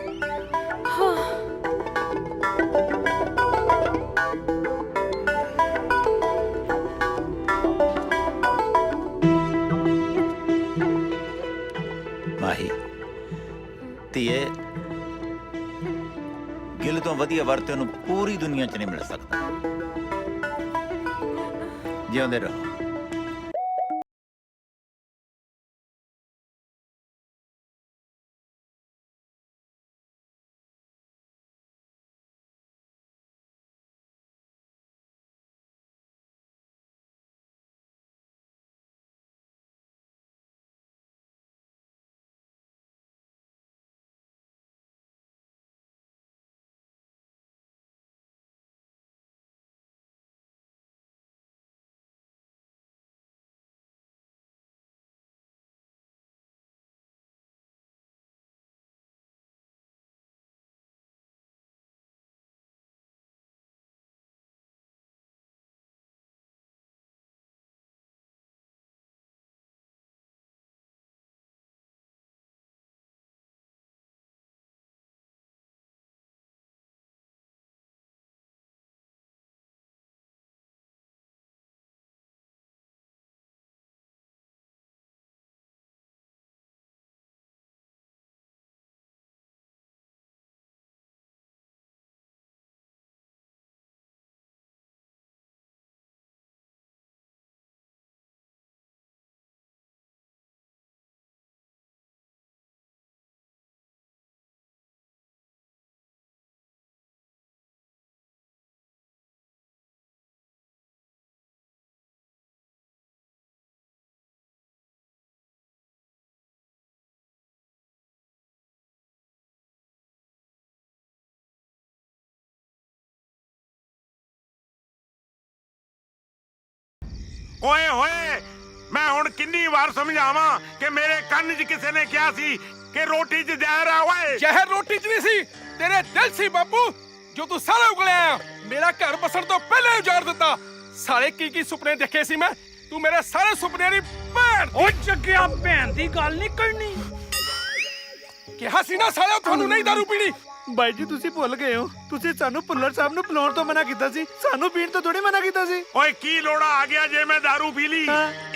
ਮਾਹੀ ਧੀਏ, ਗਿਲ ਤੋਂ ਵਧੀਆ ਵਰ ਤੈਨੂੰ ਪੂਰੀ ਦੁਨੀਆ 'ਚ ਨਹੀਂ ਮਿਲ ਸਕਦਾ। ਜਿਉਂਦੇ ਰਹੋ। ਓਏ ਹੋਏ, ਮੈਂ ਹੁਣ ਕਿੰਨੀ ਵਾਰ ਸਮਝਾਵਾਂ ਕਿ ਮੇਰੇ ਕੰਨ 'ਚ ਕਿਸੇ ਨੇ ਕਿਹਾ ਸੀ ਕਿ ਰੋਟੀ 'ਚ ਜ਼ਹਿਰ ਆ। ਓਏ ਜ਼ਹਿਰ ਰੋਟੀ 'ਚ ਨਹੀਂ ਸੀ, ਤੇਰੇ ਦਿਲ ਸੀ ਬਾਪੂ, ਜੋ ਤੂੰ ਸਾਰਾ ਉਗਲਿਆ। ਮੇਰਾ ਘਰ ਬਸਣ ਤੋਂ ਪਹਿਲਾਂ ਹੀ ਉਜਾੜ ਦਿੱਤਾ। ਸਾਲੇ ਕੀ ਸੁਪਨੇ ਦੇਖੇ ਸੀ ਮੈਂ, ਤੂੰ ਮੇਰੇ ਸਾਰੇ ਸੁਪਨਿਆਂ ਦੀ ਭੈਣ। ਓ ਜੱਗਿਆ, ਭੈਣ ਦੀ ਗੱਲ ਨਹੀਂ ਕਰਨੀ। ਕਿਹਾ ਸੀ ਨਾ ਸਾਲਿਓ ਤੁਹਾਨੂੰ ਨਹੀਂ ਦਾਰੂ ਪੀਣੀ। ਬਾਈ ਜੀ ਤੁਸੀਂ ਭੁੱਲ ਗਏ ਹੋ, ਤੁਸੀਂ ਸਾਨੂੰ ਭੁੱਲਰ ਸਾਹਿਬ ਨੂੰ ਪਿਲਾਉਣ ਤੋਂ ਮਨਾ ਕੀਤਾ ਸੀ, ਸਾਨੂੰ ਪੀਣ ਤੋਂ ਥੋੜੀ ਮਨਾ ਕੀਤਾ ਸੀ। ਓਏ ਕੀ ਲੋੜਾ ਆ ਗਿਆ ਜੇ ਮੈਂ दारू ਪੀ ਲਈ?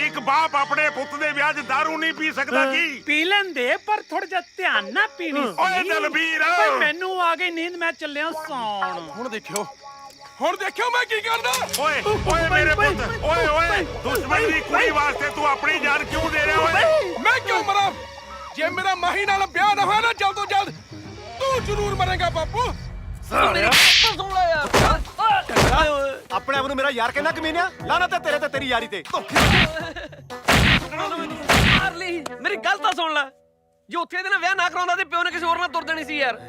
ਇੱਕ ਬਾਪ ਆਪਣੇ ਪੁੱਤ ਦੇ ਵਿਆਹ 'ਚ दारू ਨਹੀਂ ਪੀ ਸਕਦਾ ਕੀ? ਪੀ ਲੈਂਦੇ, ਪਰ ਥੋੜਾ ਜਿਹਾ ਧਿਆਨ ਨਾਲ ਪੀਣੀ ਸੀ। ਓਏ ਦਲਬੀਰ, ਓਏ ਮੈਨੂੰ ਆ ਗਈ ਨੀਂਦ, ਮੈਂ ਚੱਲਿਆ ਸੌਣ। ਹੁਣ ਦੇਖਿਓ ਮੈਂ ਕੀ ਕਰਦਾ। ਓਏ ਓਏ ਮੇਰੇ ਪੁੱਤ, ਓਏ ਓਏ, ਦੁਸ਼ਮਣ ਦੀ ਕੁੜੀ ਵਾਸਤੇ ਤੂੰ ਆਪਣੀ ਜਾਨ ਕਿਉਂ ਦੇ ਰਿਹਾ? ਓਏ ਮੈਂ ਕਿਉਂ ਮਰਾਂ? ਜੇ ਮੇਰਾ ਮਾਹੀ ਨਾਲ ਵਿਆਹ ਨਾ ਹੋਇਆ ਨਾ ਜਲਦ ਤੋਂ ਜਲਦ, ਤੂੰ ਜ਼ਰੂਰ ਮਰੇਗਾ ਬਾਪੂ। ਆਪਣੇ ਆਪ ਨੂੰ ਮੇਰਾ ਯਾਰ ਕਹਿੰਦਾ ਕਮੀਨਿਆ, ਲਾਨਤ ਹੈ ਤੇਰੇ ਤੇ ਤੇਰੀ ਯਾਰੀ ਤੇ। ਮਾਰ ਲਈ, ਮੇਰੀ ਗੱਲ ਤਾਂ ਸੁਣ ਲੈ। ਜੇ ਉੱਥੇ ਇਹਦੇ ਨਾਲ ਵਿਆਹ ਨਾ ਕਰਾਉਂਦਾ ਤੇ ਪਿਓ ਨੇ ਕਿਸੇ ਹੋਰ ਨਾਲ ਤੁਰ ਜਾਣੀ ਸੀ ਯਾਰ।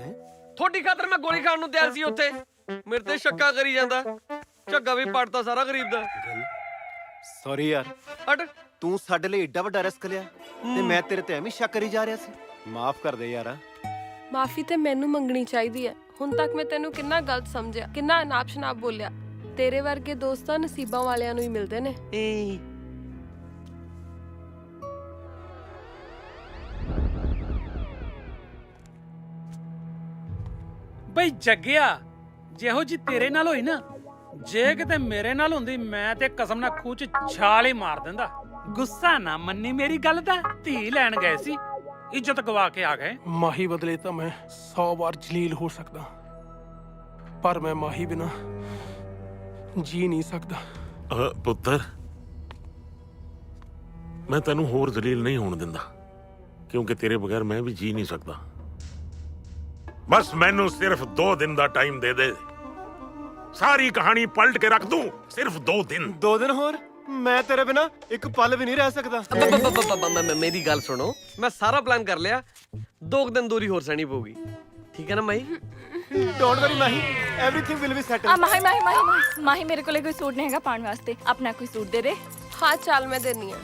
ਥੋੜੀ ਖਾਤਰ ਮੈਂ ਗੋਲੀ ਖਾਣ ਨੂੰ ਤਿਆਰ ਸੀ ਉੱਥੇ। ਮੇਰੇ ਤੇ ਸ਼ੱਕਾ ਕਰੀ ਜਾਂਦਾ। ਝੱਗਾ ਵੀ ਪੜਦਾ ਸਾਰਾ ਗਰੀਬ ਦਾ। ਸੌਰੀ ਯਾਰ, ਹਟ। ਤੂੰ ਸਾਡੇ ਲਈ ਏਡਾ ਵੱਡਾ ਰਿਸਕ ਲਿਆ ਤੇ ਮੈਂ ਤੇਰੇ ਤੇ ਐਵੇਂ ਸ਼ੱਕ ਕਰੀ ਜਾ ਰਿਹਾ ਸੀ। ਮਾਫ ਕਰ ਦੇ ਯਾਰਾ। ਮਾਫੀ ਤੇ ਮੈਨੂੰ ਮੰਗਣੀ ਚਾਹੀਦੀ ਹੈ। ਹੁਣ ਤੱਕ ਮੈਂ ਤੈਨੂੰ ਕਿੰਨਾ ਗਲਤ ਸਮਝਿਆ, ਕਿੰਨਾ ਅਨਾਪ ਸ਼ਨਾਪ ਬੋਲਿਆ। ਤੇਰੇ ਵਰਗੇ ਦੋਸਤਾਂ ਨਸੀਬਾਂ ਵਾਲਿਆਂ ਨੂੰ ਹੀ ਮਿਲਦੇ ਨੇ। ਬਈ ਜੱਗਿਆ, ਜਿਹੋ ਜੀ ਤੇਰੇ ਨਾਲ ਹੋਈ ਨਾ, ਜੇ ਕਿਤੇ ਮੇਰੇ ਨਾਲ ਹੁੰਦੀ ਮੈਂ ਤੇ ਕਸਮ ਨਾਲ ਖੂਹ 'ਚ ਛਾਲ ਹੀ ਮਾਰ ਦਿੰਦਾ। ਗੁੱਸਾ ਨਾ ਮੰਨੀ ਮੇਰੀ ਗੱਲ ਦਾ। ਧੀ ਲੈਣ ਗਏ ਸੀ, ਇੱਜ਼ਤ ਗਵਾ ਕੇ ਆ ਗਏ। ਮਾਹੀ ਬਦਲੇ ਤਾਂ ਮੈਂ 100 ਵਾਰ ਜਲੀਲ ਹੋ ਸਕਦਾ, ਪਰ ਮੈਂ ਮਾਹੀ ਬਿਨਾ ਜੀ ਨਹੀਂ ਸਕਦਾ। ਪੁੱਤਰ, ਮੈਂ ਤੈਨੂੰ ਹੋਰ ਜ਼ਲੀਲ ਨਹੀਂ ਹੋਣ ਦਿੰਦਾ, ਕਿਉਂਕਿ ਤੇਰੇ ਬਗੈਰ ਮੈਂ ਵੀ ਜੀ ਨਹੀਂ ਸਕਦਾ। ਬਸ ਮੈਨੂੰ ਸਿਰਫ 2 ਦਿਨ ਦਾ ਟਾਈਮ ਦੇ ਦੇ, ਸਾਰੀ ਕਹਾਣੀ ਪਲਟ ਕੇ ਰੱਖ ਦੂੰ। ਸਿਰਫ 2 ਦਿਨ। 2 ਦਿਨ ਹੋਰ? ਮੈਂ ਤੇਰੇ ਬਿਨਾ ਇੱਕ ਪਲ ਵੀ ਨਹੀਂ ਰਹਿ ਸਕਦਾ। ਮੇਰੀ ਗੱਲ ਸੁਣੋ, ਮੈਂ ਸਾਰਾ ਪਲਾਨ ਕਰ ਲਿਆ। 2 ਦਿਨ ਦੂਰੀ ਹੋਰ ਸਹਿਣੀ ਪਊਗੀ, ਠੀਕ ਹੈ ਨਾ ਮਾਹੀ? ਡੋਂਟ ਵਰੀ ਮਾਹੀ, ਐਵਰੀਥਿੰਗ ਵਿਲ ਬੀ ਸੈਟਲ। ਮਾਹੀ ਮੇਰੇ ਕੋਲੇ ਕੋਈ ਸੂਟ ਨਹੀਂ ਹੈਗਾ ਪਾਉਣ ਵਾਸਤੇ। ਆਪਣਾ ਕੋਈ ਸੂਟ ਦੇ ਦੇ। ਹਾਂ ਚੱਲ ਮੈਂ ਦੇਣੀ ਆ।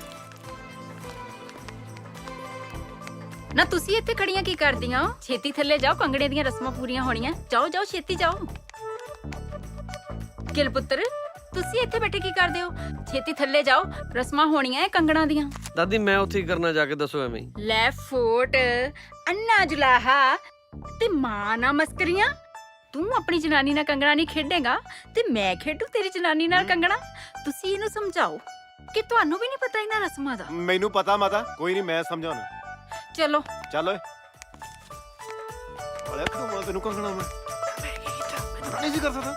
ਨਾ ਤੁਸੀਂ ਇੱਥੇ ਖੜੀਆਂ ਕੀ ਕਰਦੀਆਂ ਹੋ? ਛੇਤੀ ਥੱਲੇ ਜਾਓ, ਕੰਗੜੇ ਦੀਆਂ ਰਸਮਾਂ ਪੂਰੀਆਂ ਹੋਣੀਆਂ। ਜਾਓ ਜਾਓ, ਛੇਤੀ ਜਾਓ। ਗਿਲ ਪੁੱਤਰ, ਤੁਸੀਂ ਇੱਥੇ ਬੈਠੇ ਕੀ ਕਰਦੇ ਹੋ? ਛੇਤੀ ਥੱਲੇ ਜਾਓ, ਰਸਮਾਂ ਹੋਣੀਆਂ ਐ ਕੰਗਣਾ ਦੀਆਂ। ਦਾਦੀ ਮੈਂ ਉੱਥੇ ਹੀ ਕਰਨਾ ਜਾ ਕੇ ਦੱਸੋ ਐਵੇਂ ਹੀ। ਲੈ ਫੋਟ ਅੰਨਾ ਜੁਲਾਹਾ ਤੇ ਮਾਂ ਨਾ ਮਸਕਰੀਆਂ। ਤੂੰ ਆਪਣੀ ਜਨਾਨੀ ਨਾਲ ਕੰਗਣਾ ਨਹੀਂ ਖੇਡੇਗਾ ਤੇ ਮੈਂ ਖੇਡੂ ਤੇਰੀ ਜਨਾਨੀ ਨਾਲ ਕੰਗਣਾ। ਤੁਸੀਂ ਇਹਨੂੰ ਸਮਝਾਓ ਕਿ ਤੁਹਾਨੂੰ ਵੀ ਨਹੀਂ ਪਤਾ ਇਹਨਾਂ ਰਸਮਾਂ ਦਾ। ਮੈਨੂੰ ਪਤਾ ਮਾਤਾ, ਕੋਈ ਨਹੀਂ ਮੈਂ ਸਮਝਾਉਣਾ। ਚਲੋ ਚੱਲ ਓਏ। ਅਰੇ ਕਿਉਂ ਤੈਨੂੰ ਕੰਗਣਾ ਮੈਂ ਨਹੀਂ ਸੀ ਕਰ ਸਕਦਾ।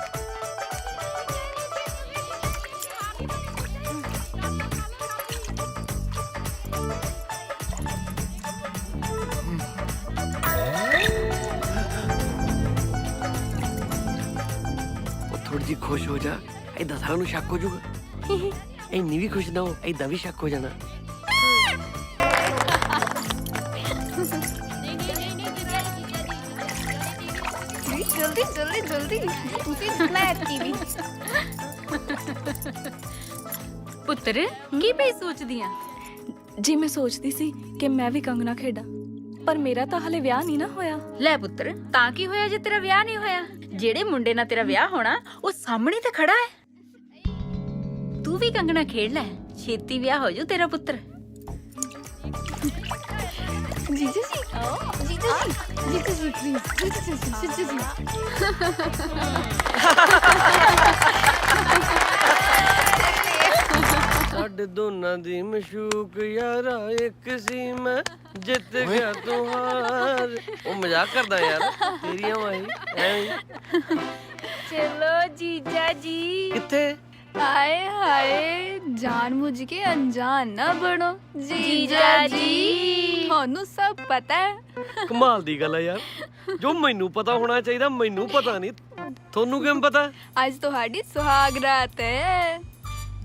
ਥੋੜੀ ਜਿਹੀ ਖੁਸ਼ ਹੋ ਜਾ, ਏਦਾਂ ਸਾਰਿਆਂ ਨੂੰ ਸ਼ੱਕ ਹੋ ਜਾਊਗਾ। ਇੰਨੀ ਵੀ ਖੁਸ਼ ਨਾ ਹੋ, ਏਦਾਂ ਵੀ ਸ਼ੱਕ ਹੋ ਜਾਣਾ। ਜਲਦੀ ਜਲਦੀ ਜਲਦੀ ਤੁਸੀਂ ਦੇਖਣਾ ਹੈ ਟੀਵੀ। ਪੁੱਤਰ ਕੀ ਪਈ ਸੋਚਦੀ ਆ? ਜੀ ਮੈਂ ਸੋਚਦੀ ਸੀ ਕਿ ਮੈਂ ਵੀ ਕੰਗਣਾ ਖੇਡਾਂ, ਪਰ ਮੇਰਾ ਤਾਂ ਹਲੇ ਵਿਆਹ ਨਹੀਂ ਨਾ ਹੋਇਆ। ਲੈ ਪੁੱਤਰ ਤਾਂ ਕੀ ਹੋਇਆ ਜੇ ਤੇਰਾ ਵਿਆਹ ਨਹੀਂ ਹੋਇਆ? ਜਿਹੜੇ ਮੁੰਡੇ ਨਾਲ ਤੇਰਾ ਵਿਆਹ ਹੋਣਾ ਉਹ ਸਾਹਮਣੇ ਤੇ ਖੜਾ ਹੈ। ਤੂੰ ਵੀ ਕੰਗਣਾ ਖੇਡ ਲੈ, ਛੇਤੀ ਵਿਆਹ ਹੋ ਜਾਊ ਤੇਰਾ ਪੁੱਤਰ। ਜੀਜੂ ਜੀ, ਜੀਜੂ ਜੀ, ਜੀਜੂ ਜੀ ਪਲੀਜ਼, ਜੀਜੂ ਜੀ। ਸਾਡੇ ਦੋਨਾਂ ਦੀ ਮਸ਼ੂਕ ਯਾਰਾ ਇੱਕ ਸੀ, ਮੈਂ ਜਿੱਤ ਗਿਆ ਤੂੰ ਹਾਰ। ਉਹ ਮਜ਼ਾਕ ਕਰਦਾ ਯਾਰ, ਤੇਰੀਆਂ ਵਾਹੀ ਐਵੇਂ। ਚਲੋ ਜੀਜਾ ਜੀ। ਕਿੱਥੇ? ਹਾਏ ਹਾਏ, ਜਾਣ ਮੁੱਝ ਕੇ ਅਣਜਾਣ ਨਾ ਬਣੋ ਜੀਜਾ ਜੀ, ਤੁਹਾਨੂੰ ਸਭ ਪਤਾ ਹੈ। ਕਮਾਲ ਦੀ ਗੱਲ ਹੈ ਯਾਰ, ਜੋ ਮੈਨੂੰ ਪਤਾ ਹੋਣਾ ਚਾਹੀਦਾ ਮੈਨੂੰ ਪਤਾ ਨਹੀਂ, ਤੁਹਾਨੂੰ ਕਿਵੇਂ ਪਤਾ? ਅੱਜ ਤੁਹਾਡੀ ਸੁਹਾਗ ਰਾਤ ਹੈ।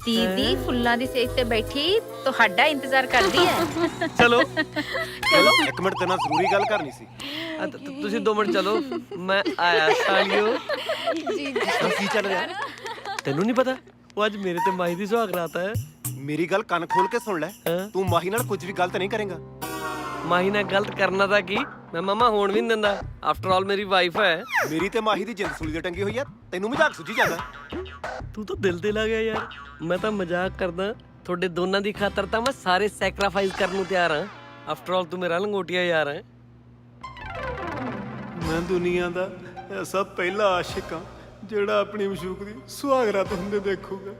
ਦੀਦੀ ਫੁੱਲਾਂ ਦੀ ਸੇਕ ਤੇ ਬੈਠੀ ਤੁਹਾਡਾ ਇੰਤਜ਼ਾਰ ਕਰਦੀ ਹੈ। ਚਲੋ ਚਲੋ ਇੱਕ ਮਿੰਟ ਤੇਰੇ ਨਾਲ ਜ਼ਰੂਰੀ ਗੱਲ ਕਰਨੀ ਸੀ। ਤੁਸੀਂ 2 ਮਿੰਟ ਚਲੋ, ਮੈਂ ਆਇਆ ਸਾਲਿਓ। ਜੀਜਾ ਕੀ ਚੱਲ ਰਿਹਾ? ਤੈਨੂੰ ਨਹੀਂ ਪਤਾ ਉਹ ਅੱਜ ਮੇਰੇ ਤੇ ਮਾਹੀ ਦੀ ਸੁਹਾਗ ਰਾਤ ਹੈ। ਮੇਰੀ ਗੱਲ ਕੰਨ ਖੋਲ ਕੇ ਸੁਣ ਲੈ, ਤੂੰ ਮਾਹੀ ਨਾਲ ਕੁਝ ਵੀ ਗਲਤ ਨਹੀਂ ਕਰੇਗਾ। ਮਾਹੀ ਨਾਲ ਗਲਤ ਕਰਨਾ ਤਾਂ ਕੀ, ਮੈਂ ਮਾਮਾ ਹੋਣ ਵੀ ਨਹੀਂ ਦਿੰਦਾ। ਆਫਟਰ ਆਲ ਮੇਰੀ ਵਾਈਫ ਹੈ। ਮੇਰੀ ਤੇ ਮਾਹੀ ਦੀ ਜਿੰਦ ਸੂਲੀ ਤੇ ਟੰਗੀ ਹੋਈ ਆ, ਤੈਨੂੰ ਮਜ਼ਾਕ ਸੁਝੀ ਜਾਂਦਾ। ਤੂੰ ਤਾਂ ਦਿਲ ਤੇ ਲੱਗ ਗਿਆ ਯਾਰ, ਮੈਂ ਤਾਂ ਮਜ਼ਾਕ ਕਰਦਾ। ਤੁਹਾਡੇ ਦੋਨਾਂ ਦੀ ਖਾਤਰ ਤਾਂ ਮੈਂ ਸਾਰੇ ਸੈਕਰੀਫਾਈਸ ਕਰਨ ਨੂੰ ਤਿਆਰ ਹਾਂ। ਆਫਟਰ ਆਲ ਤੂੰ ਮੇਰਾ ਲੰਗੋਟੀਆ ਯਾਰ ਹੈ। ਮੈਂ ਦੁਨੀਆ ਦਾ ਐਸਾ ਪਹਿਲਾ ਆਸ਼ਿਕ ਹਾਂ ਜਿਹੜਾ ਆਪਣੀ ਮਸ਼ੂਕ ਦੀ ਸੁਹਾਗ ਰਾਤ ਹੁੰਦੇ ਦੇਖੂਗਾ।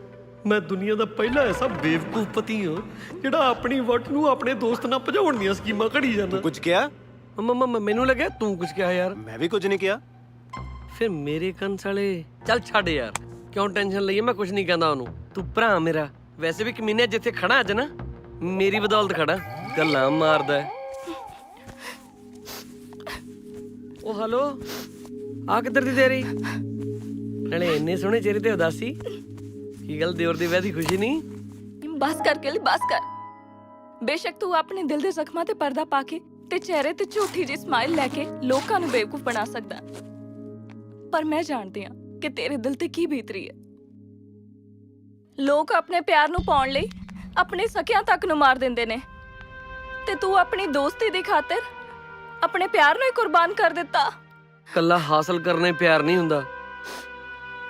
ਮੈਂ ਦੁਨੀਆ ਦਾ ਪਹਿਲਾ ਐਸਾ ਬੇਵਕੂਫ ਪਤੀ ਹਾਂ ਜਿਹੜਾ ਆਪਣੀ ਵਟ ਨੂੰ ਆਪਣੇ ਦੋਸਤ ਨਾਲ ਭਜਾਉਣ ਦੀਆਂ ਸਕੀਮਾਂ ਘੜੀ ਜਾਂਦਾ। ਕੁਝ ਕਿਹਾ? ਮੈਨੂੰ ਲੱਗਿਆ ਤੂੰ ਕੁਝ ਕਿਹਾ ਯਾਰ। ਮੈਂ ਵੀ ਕੁਝ ਨਹੀਂ ਕਿਹਾ। ਫਿਰ ਮੇਰੇ ਕੰਨ ਸਾਲੇ, ਚੱਲ ਛੱਡ ਯਾਰ, ਕਿਉਂ ਟੈਨਸ਼ਨ ਲਈਏ? ਮੈਂ ਕੁਝ ਨਹੀਂ ਕਹਿੰਦਾ ਉਹਨੂੰ। ਤੂੰ ਭਰਾ ਮੇਰਾ, ਵੈਸੇ ਵੀ ਕਮੀਨੇ ਜਿੱਥੇ ਖੜਾ ਅੱਜ ਨਾ ਮੇਰੀ ਬਦੌਲਤ ਖੜਾ, ਗੱਲਾਂ ਮਾਰਦਾ। ਉਹ ਹਲੋ, ਆ ਕਿੱਧਰ ਦੀ ਤੇਰੀ? ਨਾਲੇ ਇੰਨੇ ਸੋਹਣੇ ਚਿਹਰੇ ਤੇ ਉਦਾਸੀ, ਕੀ ਗੱਲ ਦਿਓਰ ਦੀ ਵਿਆਹ ਦੀ ਖੁਸ਼ੀ ਨਹੀਂ? ਬਸ ਕਰ ਕੇ ਲਈ ਬਸ ਕਰ। ਬੇਸ਼ੱਕ ਤੂੰ ਆਪਣੇ ਦਿਲ ਦੇ ਜ਼ਖਮਾਂ ਤੇ ਪਰਦਾ ਪਾ ਕੇ ਤੇ ਚਿਹਰੇ ਤੇ ਝੂਠੀ ਜਿਹੀ ਸਮਾਈਲ ਲੈ ਕੇ ਲੋਕਾਂ ਨੂੰ ਬੇਵਕੂਫ ਬਣਾ ਸਕਦਾ, ਪਰ ਮੈਂ ਜਾਣਦੀ ਹਾਂ ਕਿ ਤੇਰੇ ਦਿਲ ਤੇ ਕੀ ਬੀਤ ਰਹੀ ਹੈ। ਲੋਕ ਆਪਣੇ ਪਿਆਰ ਨੂੰ ਪਾਉਣ ਲਈ ਆਪਣੇ ਸਕਿਆਂ ਤੱਕ ਨੂੰ ਮਾਰ ਦਿੰਦੇ ਨੇ, ਤੇ ਤੂੰ ਆਪਣੀ ਦੋਸਤੀ ਦੀ ਖਾਤਰ ਆਪਣੇ ਪਿਆਰ ਨੂੰ ਹੀ ਕੁਰਬਾਨ ਕਰ ਦਿੱਤਾ। ਕੱਲਾ ਹਾਸਲ ਕਰਨੇ ਪਿਆਰ ਨਹੀਂ ਹੁੰਦਾ।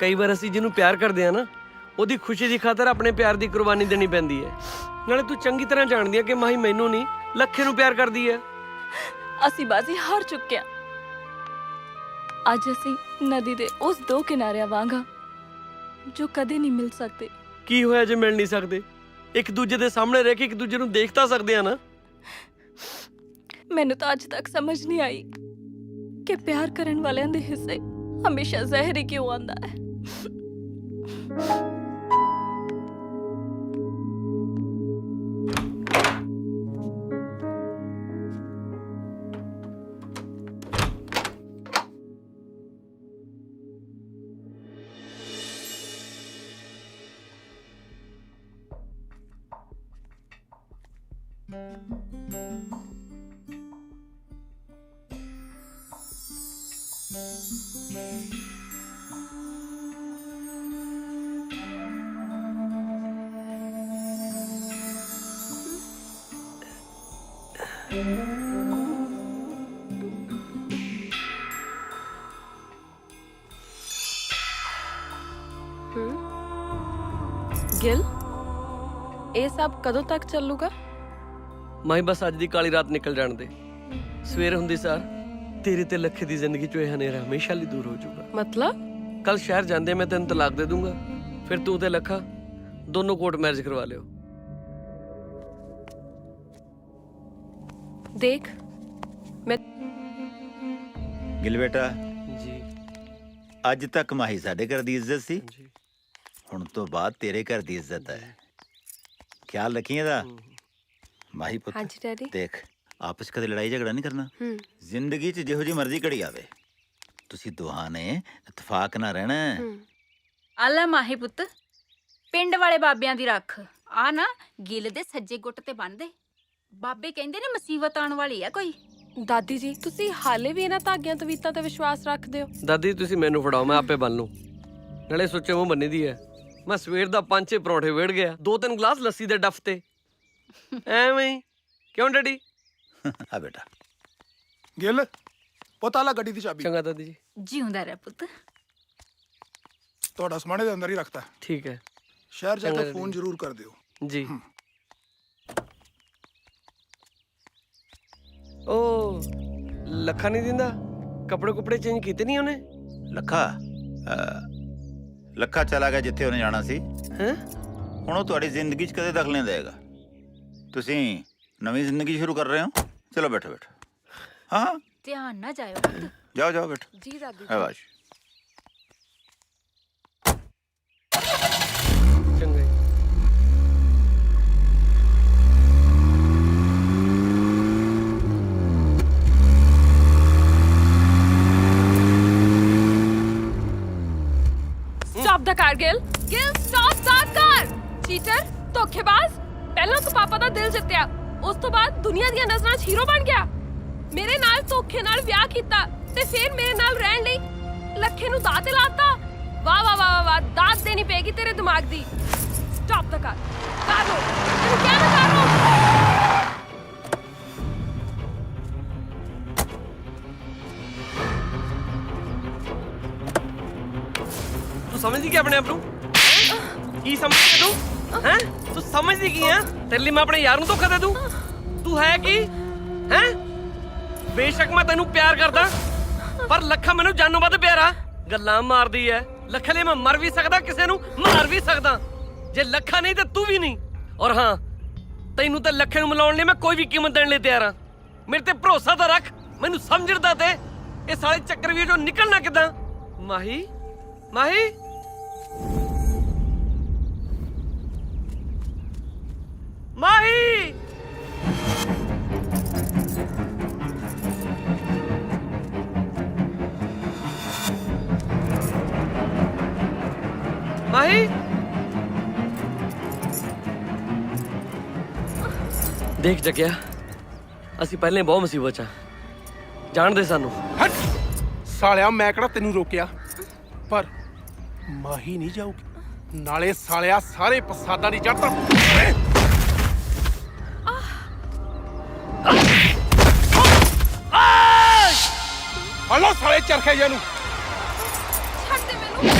ਕਈ ਵਾਰ ਅਸੀਂ ਜਿਹਨੂੰ ਪਿਆਰ ਕਰਦੇ ਆ ਨਾ, ਉਹਦੀ ਖੁਸ਼ੀ ਦੀ ਖਾਤਰ ਆਪਣੇ ਪਿਆਰ ਦੀ ਕੁਰਬਾਨੀ ਦੇਣੀ ਪੈਂਦੀ ਹੈ। ਨਾਲੇ ਤੂੰ ਚੰਗੀ ਤਰ੍ਹਾਂ ਜਾਣਦੀ ਹੈ ਕਿ ਮਾਹੀ ਮੈਨੂੰ ਨਹੀਂ, ਲੱਖੇ ਨੂੰ ਪਿਆਰ ਕਰਦੀ ਹੈ। ਅਸੀਂ ਬਾਜ਼ੀ ਹਾਰ ਚੁੱਕੇ ਹਾਂ। ਅੱਜ ਅਸੀਂ ਨਦੀ ਦੇ ਉਸ 2 ਕਿਨਾਰਿਆਂ ਵਾਂਗ ਹਾਂ ਜੋ ਕਦੇ ਨਹੀਂ ਮਿਲ ਸਕਦੇ। ਕੀ ਹੋਇਆ ਜੇ ਮਿਲ ਨਹੀਂ ਸਕਦੇ? ਇੱਕ ਦੂਜੇ ਦੇ ਸਾਹਮਣੇ ਰਹਿ ਕੇ ਇੱਕ ਦੂਜੇ ਨੂੰ ਦੇਖ ਤਾਂ ਸਕਦੇ ਆ ਨਾ। ਮੈਨੂੰ ਤਾਂ ਅੱਜ ਤੱਕ ਸਮਝ ਨਹੀਂ ਆਈ ਕਿ ਪਿਆਰ ਕਰਨ ਵਾਲਿਆਂ ਦੇ ਹਿੱਸੇ ਹਮੇਸ਼ਾ ਜ਼ਹਿਰ ਹੀ ਕਿਉਂ ਆਉਂਦਾ ਹੈ। ਅਬ ਕਦੋਂ ਤੱਕ ਚੱਲੂਗਾ? ਮਾਹੀ ਬਸ ਅੱਜ ਦੀ ਕਾਲੀ ਰਾਤ ਨਿਕਲ ਜਾਣ ਦੇ। ਸਵੇਰ ਹੁੰਦੀ ਸਾਰ ਤੇਰੇ ਤੇ ਲੱਖੇ ਦੀ ਜ਼ਿੰਦਗੀ ਚੋਂ ਇਹ ਹਨੇਰਾ ਹਮੇਸ਼ਾ ਲਈ ਦੂਰ ਹੋ ਜਾਊਗਾ। ਮਤਲਬ? ਕੱਲ ਸ਼ਹਿਰ ਜਾਂਦੇ ਮੈਂ ਤੈਨੂੰ ਤਲਾਕ ਦੇ ਦੂੰਗਾ, ਫਿਰ ਤੂੰ ਤੇ ਲੱਖਾ ਦੋਨੋਂ ਕੋਰਟ ਮੈਰਿਜ ਕਰਵਾ ਲਿਓ। ਦੇਖ ਮੈਂ ਗਿਲ ਬੇਟਾ ਜੀ ਅੱਜ ਤੱਕ ਮਾਹੀ ਸਾਡੇ ਘਰ ਦੀ ਇੱਜ਼ਤ ਸੀ, ਹੁਣ ਤੋਂ ਬਾਅਦ ਤੇਰੇ ਘਰ ਦੀ ਇੱਜ਼ਤ ਹੈ। ਖਿਆਲ ਰੱਖੀ ਇਹਦਾ। ਮਾਹੀ ਪੁੱਤ ਹਾਂਜੀ ਡੈਡੀ। ਦੇਖ ਆਪਸ ਕਦੇ ਲੜਾਈ ਝਗੜਾ ਨਹੀਂ ਕਰਨਾ। ਜ਼ਿੰਦਗੀ 'ਚ ਜਿਹੋ ਜਿਹੀ ਮਰਜ਼ੀ ਘੜੀ ਆਵੇ, ਤੁਸੀਂ ਦੋਹਾਂ ਨੇ ਇਤਫਾਕ ਨਾਲ ਰਹਿਣਾ। ਆਲਾ ਮਾਹੀ ਪੁੱਤ, ਪਿੰਡ ਵਾਲੇ ਬਾਬਿਆਂ ਦੀ ਰੱਖ ਆ ਨਾ ਗਿੱਲ ਦੇ ਸੱਜੇ ਗੁੱਟ ਤੇ ਬੰਨਦੇ। ਬਾਬੇ ਕਹਿੰਦੇ ਨੇ ਮੁਸੀਬਤ ਆਉਣ ਵਾਲੀ ਆ ਕੋਈ। ਦਾਦੀ ਜੀ ਤੁਸੀਂ ਹਾਲੇ ਵੀ ਇਹਨਾਂ ਧਾਗਿਆਂ ਤਵੀਤਾਂ ਤੇ ਵਿਸ਼ਵਾਸ ਰੱਖਦੇ ਹੋ? ਦਾਦੀ ਤੁਸੀਂ ਮੈਨੂੰ ਫੜਾਓ, ਮੈਂ ਆਪੇ ਬੰਨ ਲੂੰ। ਨਾਲੇ ਸੁੱਚੇ ਮੂੰਹ ਬੰਨੀ ਦੀ ਹੈ। ਮੈਂ ਸਵੇਰ ਦਾ 5-6 ਪਰੌਂਠੇ ਵੇੜ ਗਿਆ, 2-3 ਗਲਾਸ ਲੱਸੀ ਦੇ ਡੱਫ ਤੇ। ਐਵੇਂ ਹੀ ਕਿਉਂ ਡੈਡੀ? ਆ ਬੇਟਾ ਗਿੱਲ ਪਤਾ ਲਾ ਗੱਡੀ ਦੀ ਚਾਬੀ। ਚੰਗਾ ਦਾਦੀ ਜੀ। ਜਿਉਂਦਾ ਰਹਿ ਪੁੱਤ। ਤੁਹਾਡਾ ਸਮਾਣੇ ਦੇ ਅੰਦਰ ਹੀ ਰੱਖਤਾ। ਠੀਕ ਹੈ। ਸ਼ਹਿਰ ਜਾ ਕੇ ਫੋਨ ਜ਼ਰੂਰ ਕਰ ਦਿਓ। ਜੀ। ਉਹ ਲੱਖਾ ਨਹੀਂ ਦਿੰਦਾ? ਕੱਪੜੇ ਕੁਪੜੇ ਚੇਂਜ ਕੀਤੇ ਨਹੀਂ ਉਹਨੇ? ਲੱਖਾ ਚਲਾ ਗਿਆ ਜਿੱਥੇ ਉਹਨੇ ਜਾਣਾ ਸੀ। ਹੈਂ? ਹੁਣ ਉਹ ਤੁਹਾਡੀ ਜ਼ਿੰਦਗੀ 'ਚ ਕਦੇ ਦਖਲ ਨਹੀਂ ਦੇਗਾ। ਤੁਸੀਂ ਨਵੀਂ ਜ਼ਿੰਦਗੀ ਸ਼ੁਰੂ ਕਰ ਰਹੇ ਹੋ। ਚਲੋ ਬੈਠੋ ਬੈਠੋ। ਹਾਂ ਧਿਆਨ ਨਾ ਜਾਇਓ ਪੁੱਤ। ਜਾਓ ਜਾਓ ਬੈਠੋ। ਜੀ ਦਾਦੀ। ਆਵਾਜ਼ ਚੰਗਾ ਜੀ। ਸਟਾਪ ਦਾ ਕਾਰ ਗਿਲ। ਗਿਲ ਸਟਾਪ ਦਾ ਕਾਰ। ਚੀਟਰ, ਧੋਖੇਬਾਜ਼। ਪਹਿਲਾਂ ਤੂੰ ਪਾਪਾ ਦਾ ਦਿਲ ਜਿੱਤਿਆ, ਉਸ ਤੋਂ ਬਾਅਦ ਦੁਨੀਆ ਦੀਆਂ ਨਜ਼ਰਾਂ 'ਚ ਹੀਰੋ ਬਣ ਗਿਆ। ਮੇਰੇ ਨਾਲ ਧੋਖੇ ਨਾਲ ਵਿਆਹ ਕੀਤਾ ਤੇ ਫਿਰ ਮੇਰੇ ਨਾਲ ਰਹਿਣ ਲਈ ਲੱਖੇ ਨੂੰ ਦਾਅ ਤੇ ਲਾਤਾ। ਵਾਹ ਵਾਹ ਵਾਹ ਵਾਹ, ਦਾਤ ਦੇਣੀ ਪਏਗੀ ਤੇਰੇ ਦਿਮਾਗ ਦੀ। ਸਟਾਪ ਦਾ ਕਾਰ। ਕਾਰ ਰੋ। ਤੈਨੂੰ ਕਿਹਾ ਨਾ ਕਾਰ ਰੋ। ਤੂੰ ਸਮਝਦੀ ਕੀ ਆਪਣੇ ਆਪ ਨੂੰ? ਕੀ ਸਮਝਦੀ ਤੂੰ? ਹੈਂ? ਤੂੰ ਸਮਝਦੀ ਕੀ ਆ? ਤੇਰੇ ਲਈ ਮੈਂ ਆਪਣੇ ਯਾਰ ਨੂੰ ਧੋਖਾ ਦੇ ਦੂੰ? ਤੂੰ ਹੈ ਕੀ? ਹੈਂ? ਬੇਸ਼ੱਕ ਮੈਂ ਤੈਨੂੰ ਪਿਆਰ ਕਰਦਾ, ਪਰ ਲੱਖਾ ਮੈਨੂੰ ਜਾਨੋਂ ਵੱਧ ਪਿਆਰਾ। ਗੱਲਾਂ ਮਾਰਦੀ ਐ। ਲੱਖਾ ਲਈ ਮੈਂ ਮਰ ਵੀ ਸਕਦਾ, ਕਿਸੇ ਨੂੰ ਮਾਰ ਵੀ ਸਕਦਾ। ਜੇ ਲੱਖਾ ਨਹੀਂ ਤੇ ਤੂੰ ਵੀ ਨਹੀਂ। ਔਰ ਹਾਂ, ਤੈਨੂੰ ਤੇ ਲੱਖੇ ਨੂੰ ਮਿਲਾਉਣ ਲਈ ਮੈਂ ਕੋਈ ਵੀ ਕੀਮਤ ਦੇਣ ਲਈ ਤਿਆਰ ਆ। ਮੇਰੇ ਤੇ ਭਰੋਸਾ ਤਾਂ ਰੱਖ, ਮੈਨੂੰ ਸਮਝਦਾ ਤੇ ਇਹ ਸਾਲੇ ਚੱਕਰਵੀਰ ਚੋਂ ਨਿਕਲਣਾ ਕਿੱਦਾਂ? ਮਾਹੀ ਮਾਹੀ ਮਾਹੀ ਮਾਹੀ ਦੇਖ ਜਗਿਆ, ਅਸੀਂ ਪਹਿਲੇ ਬਹੁਤ ਮੁਸੀਬਤ 'ਚ ਆ। ਜਾਣਦੇ ਸਾਨੂੰ। ਸਾਲਿਆ ਮੈਂ ਕਿਹੜਾ ਤੈਨੂੰ ਰੋਕਿਆ, ਪਰ ਮਾਹੀ ਨਹੀਂ ਜਾਊਗੀ। ਨਾਲੇ ਸਾਲਿਆ ਸਾਰੇ ਫਸਾਦਾਂ ਦੀ ਜੜ ਤਾਂ ਹਲੋ ਸਾਲੇ ਚਰਖੇ ਜਿਹੇ ਨੂੰ। ਛੱਡ ਦੇ ਮੈਨੂੰ।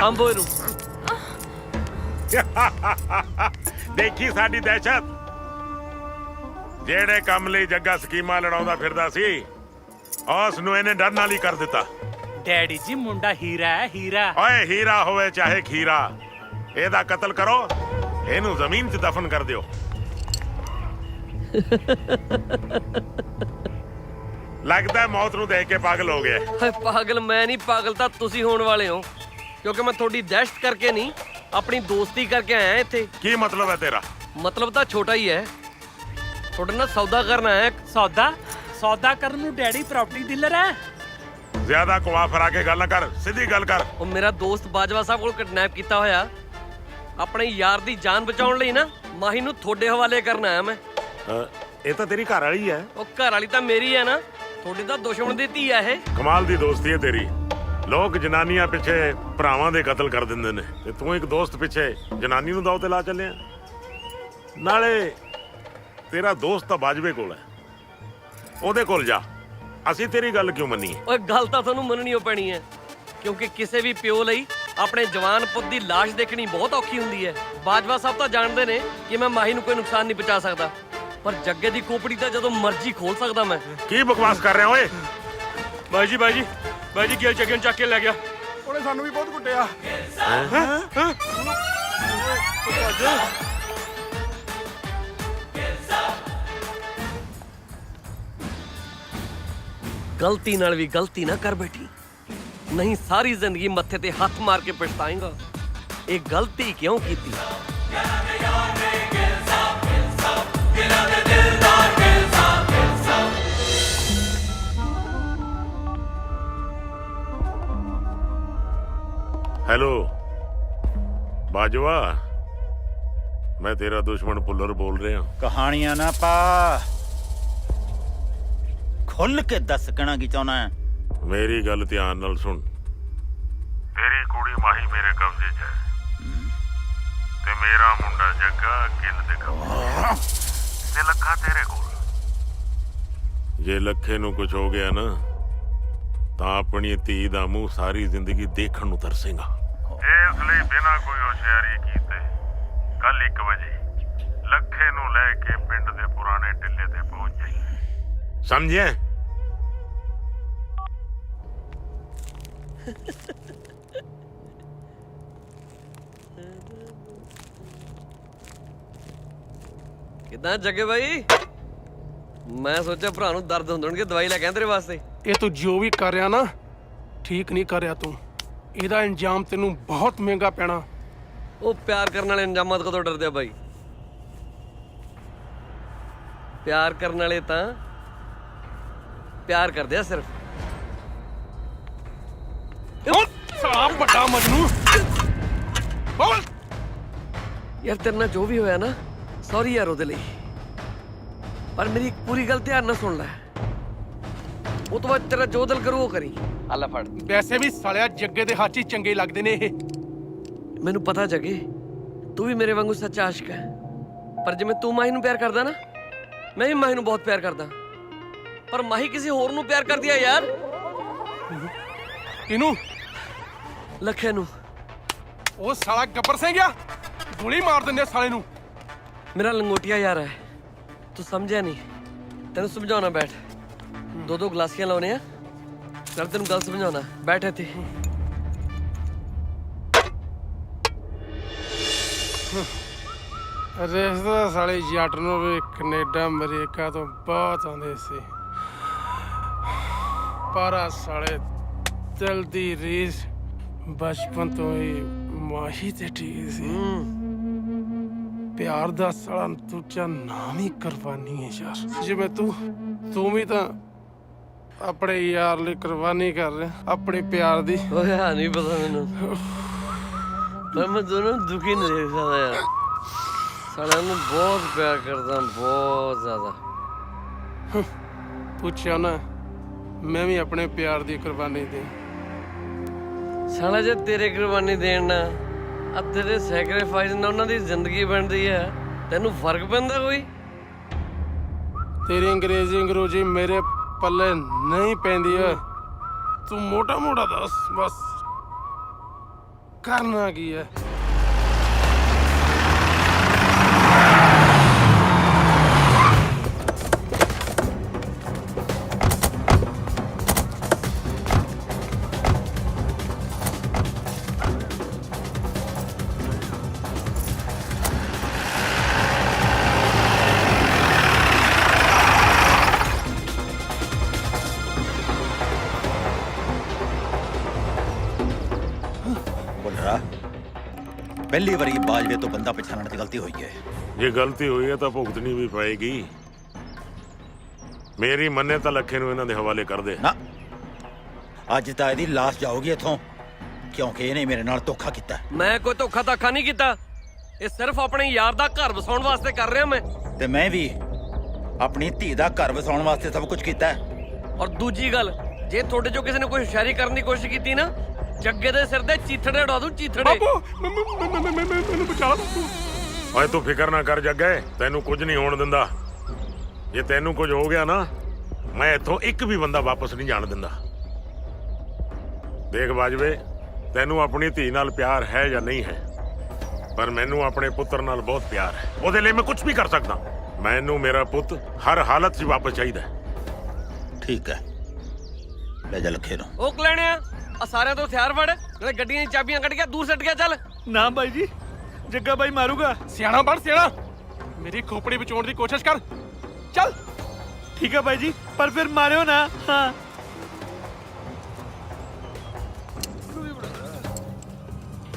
ਸੰਭੋ ਇਹਨੂੰ। ਦੇਖੀ ਸਾਡੀ ਦਹਿਸ਼ਤ। ਜਿਹੜੇ ਕੰਮ ਲਈ ਜੱਗਾ ਸਕੀਮਾਂ ਲੜਾਉਂਦਾ ਫਿਰਦਾ ਸੀ, ਉਸ ਨੂੰ ਇਹਨੇ ਡਰ ਨਾਲ ਹੀ ਕਰ ਦਿੱਤਾ। ਡੈਡੀ ਜੀ ਮੁੰਡਾ ਹੀਰਾ ਹੈ, ਹੀਰਾ। ਓਏ ਹੀਰਾ ਹੋਵੇ ਚਾਹੇ ਖੀਰਾ, ਇਹਦਾ ਕਤਲ ਕਰੋ, ਇਹਨੂੰ ਜ਼ਮੀਨ 'ਚ ਦਫਨ ਕਰ ਦਿਓ। ਲੱਗਦਾ ਮੌਤ ਨੂੰ ਦੇਖ ਕੇ ਪਾਗਲ ਹੋ ਗਿਆ। ਹਾਏ ਪਾਗਲ ਮੈਂ ਨਹੀਂ, ਪਾਗਲ ਤਾਂ ਤੁਸੀਂ ਹੋਣ ਵਾਲੇ ਹੋ, ਕਿਉਂਕਿ ਮੈਂ ਤੁਹਾਡੀ ਦਹਿਸ਼ਤ ਕਰਕੇ ਨਹੀਂ, ਆਪਣੀ ਦੋਸਤੀ ਕਰਕੇ ਆਇਆ ਇੱਥੇ। ਕੀ ਮਤਲਬ ਹੈ ਤੇਰਾ? ਮਤਲਬ ਤਾਂ ਛੋਟਾ ਹੀ ਹੈ, ਤੁਹਾਡੇ ਨਾਲ ਸੌਦਾ ਕਰਨ ਆਇਆ। ਸੌਦਾ ਕਰਨ ਨੂੰ ਡੈਡੀ ਪ੍ਰਾਪਰਟੀ ਡੀਲਰ ਹੈ। ਜ਼ਿਆਦਾ ਕੁਆ ਫਰਾ ਕੇ ਗੱਲ ਨਾ ਕਰ, ਸਿੱਧੀ ਗੱਲ ਕਰ। ਉਹ ਮੇਰਾ ਦੋਸਤ ਬਾਜਵਾ ਸਾਹਿਬ ਕੋਲ ਕਿਡਨੈਪ ਕੀਤਾ ਹੋਇਆ, ਆਪਣੇ ਯਾਰ ਦੀ ਜਾਨ ਬਚਾਉਣ ਲਈ ਨਾ ਮਾਹੀ ਨੂੰ ਤੁਹਾਡੇ ਹਵਾਲੇ ਕਰਨ ਆਇਆ ਮੈਂ। ਇਹ ਤਾਂ ਤੇਰੀ ਘਰ ਵਾਲੀ ਹੈ। ਉਹ ਘਰ ਵਾਲੀ ਤਾਂ ਮੇਰੀ ਹੈ ਨਾ, ਤੁਹਾਡੀ ਤਾਂ ਦੁਸ਼ਮਣ ਦੀ ਧੀ ਹੈ ਇਹ। ਕਮਾਲ ਦੀ ਦੋਸਤੀ ਹੈ ਤੇਰੀ। ਲੋਕ ਜਨਾਨੀਆਂ ਪਿੱਛੇ ਭਰਾਵਾਂ ਦੇ ਕਤਲ ਕਰ ਦਿੰਦੇ ਨੇ, ਤੇ ਤੂੰ ਇੱਕ ਦੋਸਤ ਪਿੱਛੇ ਜਨਾਨੀ ਨੂੰ ਦਾਅ ਤੇ ਲਾ ਚੱਲਿਆ। ਨਾਲੇ ਤੇਰਾ ਦੋਸਤ ਤਾਂ ਬਾਜਵੇ ਕੋਲ ਹੈ, ਉਹਦੇ ਕੋਲ ਜਾ। ਅਸੀਂ ਤੇਰੀ ਗੱਲ ਕਿਉਂ ਮੰਨੀਏ? ਓਏ ਗੱਲ ਤਾਂ ਤੁਹਾਨੂੰ ਮੰਨਣੀ ਓ ਪੈਣੀ ਹੈ, ਕਿਉਂਕਿ ਕਿਸੇ ਵੀ ਪਿਓ ਲਈ ਆਪਣੇ ਜਵਾਨ ਪੁੱਤ ਦੀ ਲਾਸ਼ ਦੇਖਣੀ ਬਹੁਤ ਔਖੀ ਹੁੰਦੀ ਹੈ। ਬਾਜਵਾ ਸਾਹਿਬ ਤਾਂ ਜਾਣਦੇ ਨੇ ਕਿ ਮੈਂ ਮਾਹੀ ਨੂੰ ਕੋਈ ਨੁਕਸਾਨ ਨਹੀਂ ਪਹੁੰਚਾ ਸਕਦਾ, ਪਰ ਜੱਗੇ ਦੀ ਕੋਪੜੀ ਤਾਂ ਜਦੋਂ ਮਰਜ਼ੀ ਖੋਲ ਸਕਦਾ ਮੈਂ। ਕੀ ਬਕਵਾਸ ਕਰ ਰਿਹਾ ਓਏ? ਬਾਈ ਜੀ ਗਿਲ ਜੱਗੇ ਨੂੰ ਚੱਕ ਕੇ ਲੈ ਗਿਆ। ਉਹਨੇ ਸਾਨੂੰ ਵੀ ਬਹੁਤ ਕੁੱਟਿਆ। ਗਲਤੀ ਨਾਲ ਵੀ ਗਲਤੀ ਨਾ ਕਰ ਬੈਠੀ, ਨਹੀਂ ਸਾਰੀ ਜ਼ਿੰਦਗੀ ਮੱਥੇ ਤੇ ਹੱਥ ਮਾਰ ਕੇ ਪਛਤਾਏਂਗਾ। ਇਹ ਗਲਤੀ ਕਿਉਂ ਕੀਤੀ? ਹੈਲੋ ਬਾਜਵਾ, ਮੈਂ ਤੇਰਾ ਦੁਸ਼ਮਣ ਪੁੱਲਰ ਬੋਲ ਰਿਹਾ। ਕਹਾਣੀਆਂ ਨਾ ਪਾ, ਖੁੱਲ ਕੇ ਦੱਸ ਕਹਿਣਾ ਕੀ ਚਾਹੁੰਦਾ ਹੈ। ਮੇਰੀ ਗੱਲ ਧਿਆਨ ਨਾਲ ਸੁਣ। ਤੇਰੀ ਕੁੜੀ ਮਾਹੀ ਮੇਰੇ ਕਬਜ਼ੇ 'ਚ ਹੈ, ਤੇ ਮੇਰਾ ਮੁੰਡਾ ਜੱਗਾ ਗਿੱਲ ਦੇ ਕਬਜ਼ੇ 'ਚ, ਤੇ ਲੱਖਾ ਤੇਰੇ ਕੋਲ। ਜੇ ਲੱਖੇ ਨੂੰ ਕੁਝ ਹੋ ਗਿਆ ਨਾ, ਤਾਂ ਆਪਣੀ ਧੀ ਦਾ ਮੂੰਹ ਸਾਰੀ ਜ਼ਿੰਦਗੀ ਦੇਖਣ ਨੂੰ ਤਰਸੇਗਾ। ਇਸ ਲਈ ਬਿਨਾਂ ਕੋਈ ਹੁਸ਼ਿਆਰੀ ਕੀਤੇ ਕੱਲ 1 ਵਜੇ ਲੱਖੇ ਨੂੰ ਲੈ ਕੇ ਪਿੰਡ ਦੇ ਪੁਰਾਣੇ ਟਿੱਲੇ ਤੇ ਪਹੁੰਚ ਜਾਈਂ, ਸਮਝਿਆ? ਕਿੱਦਾਂ ਜੱਗੇ ਬਾਈ? ਮੈਂ ਸੋਚਿਆ ਭਰਾ ਨੂੰ ਦਰਦ ਹੁੰਦਣਗੇ, ਦਵਾਈ ਲੈ ਕੇ ਆਇਆ ਤੇਰੇ ਵਾਸਤੇ। ਇਹ ਤੂੰ ਜੋ ਵੀ ਕਰ ਰਿਹਾ ਨਾ, ਠੀਕ ਨਹੀਂ ਕਰ ਰਿਹਾ ਤੂੰ। ਇਹਦਾ ਇੰਜਾਮ ਤੈਨੂੰ ਬਹੁਤ ਮਹਿੰਗਾ ਪੈਣਾ। ਉਹ ਪਿਆਰ ਕਰਨ ਵਾਲੇ ਇੰਜਾਮਾਂ ਤੋਂ ਕਦੋਂ ਡਰਦੇ ਆ ਬਾਈ? ਪਿਆਰ ਕਰਨ ਵਾਲੇ ਤਾਂ ਪਿਆਰ ਕਰਦੇ ਆ ਸਿਰਫ। ਸਾਲਾ ਵੱਡਾ ਮਜਨੂ। ਬੋਲ ਯਾਰ ਤੇਰੇ ਨਾਲ ਜੋ ਵੀ ਹੋਇਆ ਨਾ, ਸੌਰੀ ਯਾਰ ਉਹਦੇ ਲਈ, ਪਰ ਮੇਰੀ ਇੱਕ ਪੂਰੀ ਗੱਲ ਧਿਆਨ ਨਾਲ ਸੁਣ ਲੈ। ਉਹ ਤੋਂ ਬਾਅਦ ਤੇਰਾ ਜੋ ਦਿਲ ਕਰੂ ਉਹ ਕਰੀ। ਆਲਾ ਫੜ। ਵੈਸੇ ਵੀ ਸਾਲਿਆ ਜੱਗੇ ਦੇ ਹੱਥ ਹੀ ਚੰਗੇ ਲੱਗਦੇ ਨੇ ਇਹ। ਮੈਨੂੰ ਪਤਾ ਜੱਗੇ, ਤੂੰ ਵੀ ਮੇਰੇ ਵਾਂਗੂ ਸੱਚਾ ਆਸ਼ਿਕ ਹੈ, ਪਰ ਜਿਵੇਂ ਤੂੰ ਮਾਹੀ ਨੂੰ ਪਿਆਰ ਕਰਦਾ ਨਾ, ਮੈਂ ਵੀ ਮਾਹੀ ਨੂੰ ਬਹੁਤ ਪਿਆਰ ਕਰਦਾ, ਪਰ ਮਾਹੀ ਕਿਸੇ ਹੋਰ ਨੂੰ ਪਿਆਰ ਕਰਦੀ ਆ ਯਾਰ। ਕਿਹਨੂੰ? ਲੱਖੇ ਨੂੰ। ਉਹ ਸਾਲਾ ਗੱਬਰ ਸਿੰਘ ਆ, ਗੋਲੀ ਮਾਰ ਦਿੰਦੇ ਸਾਲੇ ਨੂੰ। ਮੇਰਾ ਲੰਗੋਟੀਆ ਯਾਰ ਹੈ, ਤੂੰ ਸਮਝਿਆ ਨਹੀਂ। ਤੈਨੂੰ ਸਮਝਾਉਣਾ, ਬੈਠ। 2 ਗਲਾਸੀਆਂ ਲਾਉਣੇ ਆ, ਚੱਲ ਤੈਨੂੰ ਗੱਲ ਸਮਝਾਉਣਾ, ਬੈਠ ਇੱਥੇ। ਰਿਸ਼ਤਾ ਸਾਲੇ ਜੱਟ ਨੂੰ ਵੀ ਕੈਨੇਡਾ ਅਮਰੀਕਾ ਤੋਂ ਬਹੁਤ ਆਉਂਦੇ ਸੀ, ਪਰ ਆ ਸਾਲੇ ਦਿਲ ਦੀ ਰੀਸ ਬਚਪਨ ਤੋਂ ਹੀ ਮਾਹੀ ਤੇ ਠੀਕ ਸੀ। ਪਿਆਰ ਦਾ ਸਾਲਾ ਦੂਜਾ ਨਾਮ ਹੀ ਕੁਰਬਾਨੀ ਹੈ ਯਾਰ। ਜਿਵੇਂ ਤੂੰ ਵੀ ਤਾਂ ਆਪਣੇ ਯਾਰ ਲਈ ਕੁਰਬਾਨੀ ਕਰ ਰਿਹਾ, ਆਪਣੇ ਪਿਆਰ ਦੀ। ਓਏ ਹਾਂ ਨਹੀਂ ਪਤਾ ਮੈਨੂੰ, ਪਰ ਮੈਂ ਦੋਨੋਂ ਦੁਖੀ ਨਹੀਂ ਦੇਖ ਸਕਦਾ ਯਾਰ। ਸਾਲਿਆਂ ਨੂੰ ਬਹੁਤ ਪਿਆਰ ਕਰਦਾ, ਬਹੁਤ ਜ਼ਿਆਦਾ। ਪੁੱਛਿਆ ਨਾ, ਮੈਂ ਵੀ ਆਪਣੇ ਪਿਆਰ ਦੀ ਕੁਰਬਾਨੀ ਦੇ। ਸਾਲਾ ਜੇ ਤੇਰੇ ਕੁਰਬਾਨੀ ਦੇਣ ਨਾ, ਆ ਤੇਰੇ ਸੈਕਰੀਫਾਈਸ ਨਾਲ ਉਹਨਾਂ ਦੀ ਜ਼ਿੰਦਗੀ ਬਣਦੀ ਹੈ, ਤੈਨੂੰ ਫਰਕ ਪੈਂਦਾ ਕੋਈ? ਤੇਰੀ ਅੰਗਰੇਜ਼ੀ ਮੇਰੇ ਪੱਲੇ ਨਹੀਂ ਪੈਂਦੀ ਓਏ। ਤੂੰ ਮੋਟਾ ਦੱਸ ਬਸ। ਕਰਨਾ ਕੀ ਹੈ? ਭੁੱਲਰਾ ਪਹਿਲੀ ਵਾਰੀ ਬਾਜਵੇ ਤੋਂ ਬੰਦਾ ਪਛਾਣਨ ਦੀ ਗਲਤੀ ਹੋਈ ਹੈ। ਜੇ ਗਲਤੀ ਹੋਈ ਹੈ ਤਾਂ ਭੁਗਤਣੀ ਵੀ ਪਏਗੀ। ਮੇਰੀ ਮੰਨੇ ਤਾਂ ਲੱਖੇ ਨੂੰ ਇਹਨਾਂ ਦੇ ਹਵਾਲੇ ਕਰ ਦੇ। ਨਾ ਅੱਜ ਤਾਂ ਇਹਦੀ ਲਾਸ਼ ਜਾਊਗੀ ਇੱਥੋਂ, ਕਿਉਂਕਿ ਇਹਨੇ ਮੇਰੇ ਨਾਲ ਧੋਖਾ ਕੀਤਾ। ਮੈਂ ਕੋਈ ਧੋਖਾ ਨਹੀਂ ਕੀਤਾ। ਇਹ ਸਿਰਫ ਆਪਣੇ ਯਾਰ ਦਾ ਘਰ ਵਸਾਉਣ ਵਾਸਤੇ ਕਰ ਰਿਹਾ ਮੈਂ। ਤੇ ਮੈਂ ਵੀ ਆਪਣੀ ਧੀ ਦਾ ਘਰ ਵਸਾਉਣ ਵਾਸਤੇ ਸਭ ਕੁਝ ਕੀਤਾ। ਔਰ ਦੂਜੀ ਗੱਲ, ਜੇ ਤੁਹਾਡੇ ਚੋਂ ਕਿਸੇ ਨੇ ਕੋਈ ਹੁਸ਼ਿਆਰੀ ਕਰਨ ਦੀ ਕੋਸ਼ਿਸ਼ ਕੀਤੀ ਨਾ, ਜੱਗੇ ਦੇ ਸਿਰ ਤੇ ਚੀਥੜੇ ਉਡਾ ਦੂੰ, ਚੀਥੜੇ। ਮੈਨੂੰ ਬਚਾ ਬਾਪੂ। ਓਏ ਤੂੰ ਫਿਕਰ ਨਾ ਕਰ ਜੱਗੇ, ਤੈਨੂੰ ਕੁਝ ਨਹੀਂ ਹੋਣ ਦਿੰਦਾ। ਜੇ ਤੈਨੂੰ ਕੁਝ ਹੋ ਗਿਆ ਨਾ, ਮੈਂ ਇੱਥੋਂ ਇੱਕ ਵੀ ਬੰਦਾ ਵਾਪਸ ਨਹੀਂ ਜਾਣ ਦਿੰਦਾ। ਦੇਖ ਬਾਜਵੇ, ਤੈਨੂੰ ਆਪਣੀ ਧੀ ਨਾਲ ਪਿਆਰ ਹੈ ਜਾਂ ਨਹੀਂ ਹੈ, ਪਰ ਮੈਨੂੰ ਆਪਣੇ ਪੁੱਤਰ ਨਾਲ ਬਹੁਤ ਪਿਆਰ ਹੈ। ਉਹਦੇ ਲਈ ਮੈਂ ਕੁਝ ਵੀ ਕਰ ਸਕਦਾ। ਮੈਨੂੰ ਮੇਰਾ ਪੁੱਤ ਹਰ ਹਾਲਤ 'ਚ ਵਾਪਸ ਚਾਹੀਦਾ। ਠੀਕ ਹੈ, ਲੈ ਜਾ ਲੱਖੇ ਨੂੰ। ਉਹ ਕਲੈਣਿਆ, ਆ ਸਾਰਿਆਂ ਤੋਂ ਹਥਿਆਰ ਫੜ, ਨਾਲੇ ਗੱਡੀਆਂ ਦੀ ਚਾਬੀਆਂ ਕੱਢ ਕੇ ਦੂਰ ਸੱਟ ਗਿਆ। ਚੱਲ। ਨਾ ਬਾਈ ਜੀ, ਜੱਗਾ ਬਾਈ ਮਾਰੂਗਾ। ਸਿਆਣਾ ਬਣ ਸਿਆਣਾ, ਮੇਰੀ ਖੋਪੜੀ ਬਚਾਉਣ ਦੀ ਕੋਸ਼ਿਸ਼ ਕਰ। ਚੱਲ। ਠੀਕ ਹੈ ਬਾਈ ਜੀ, ਪਰ ਫਿਰ ਮਾਰਿਓ ਨਾ। ਹਾਂ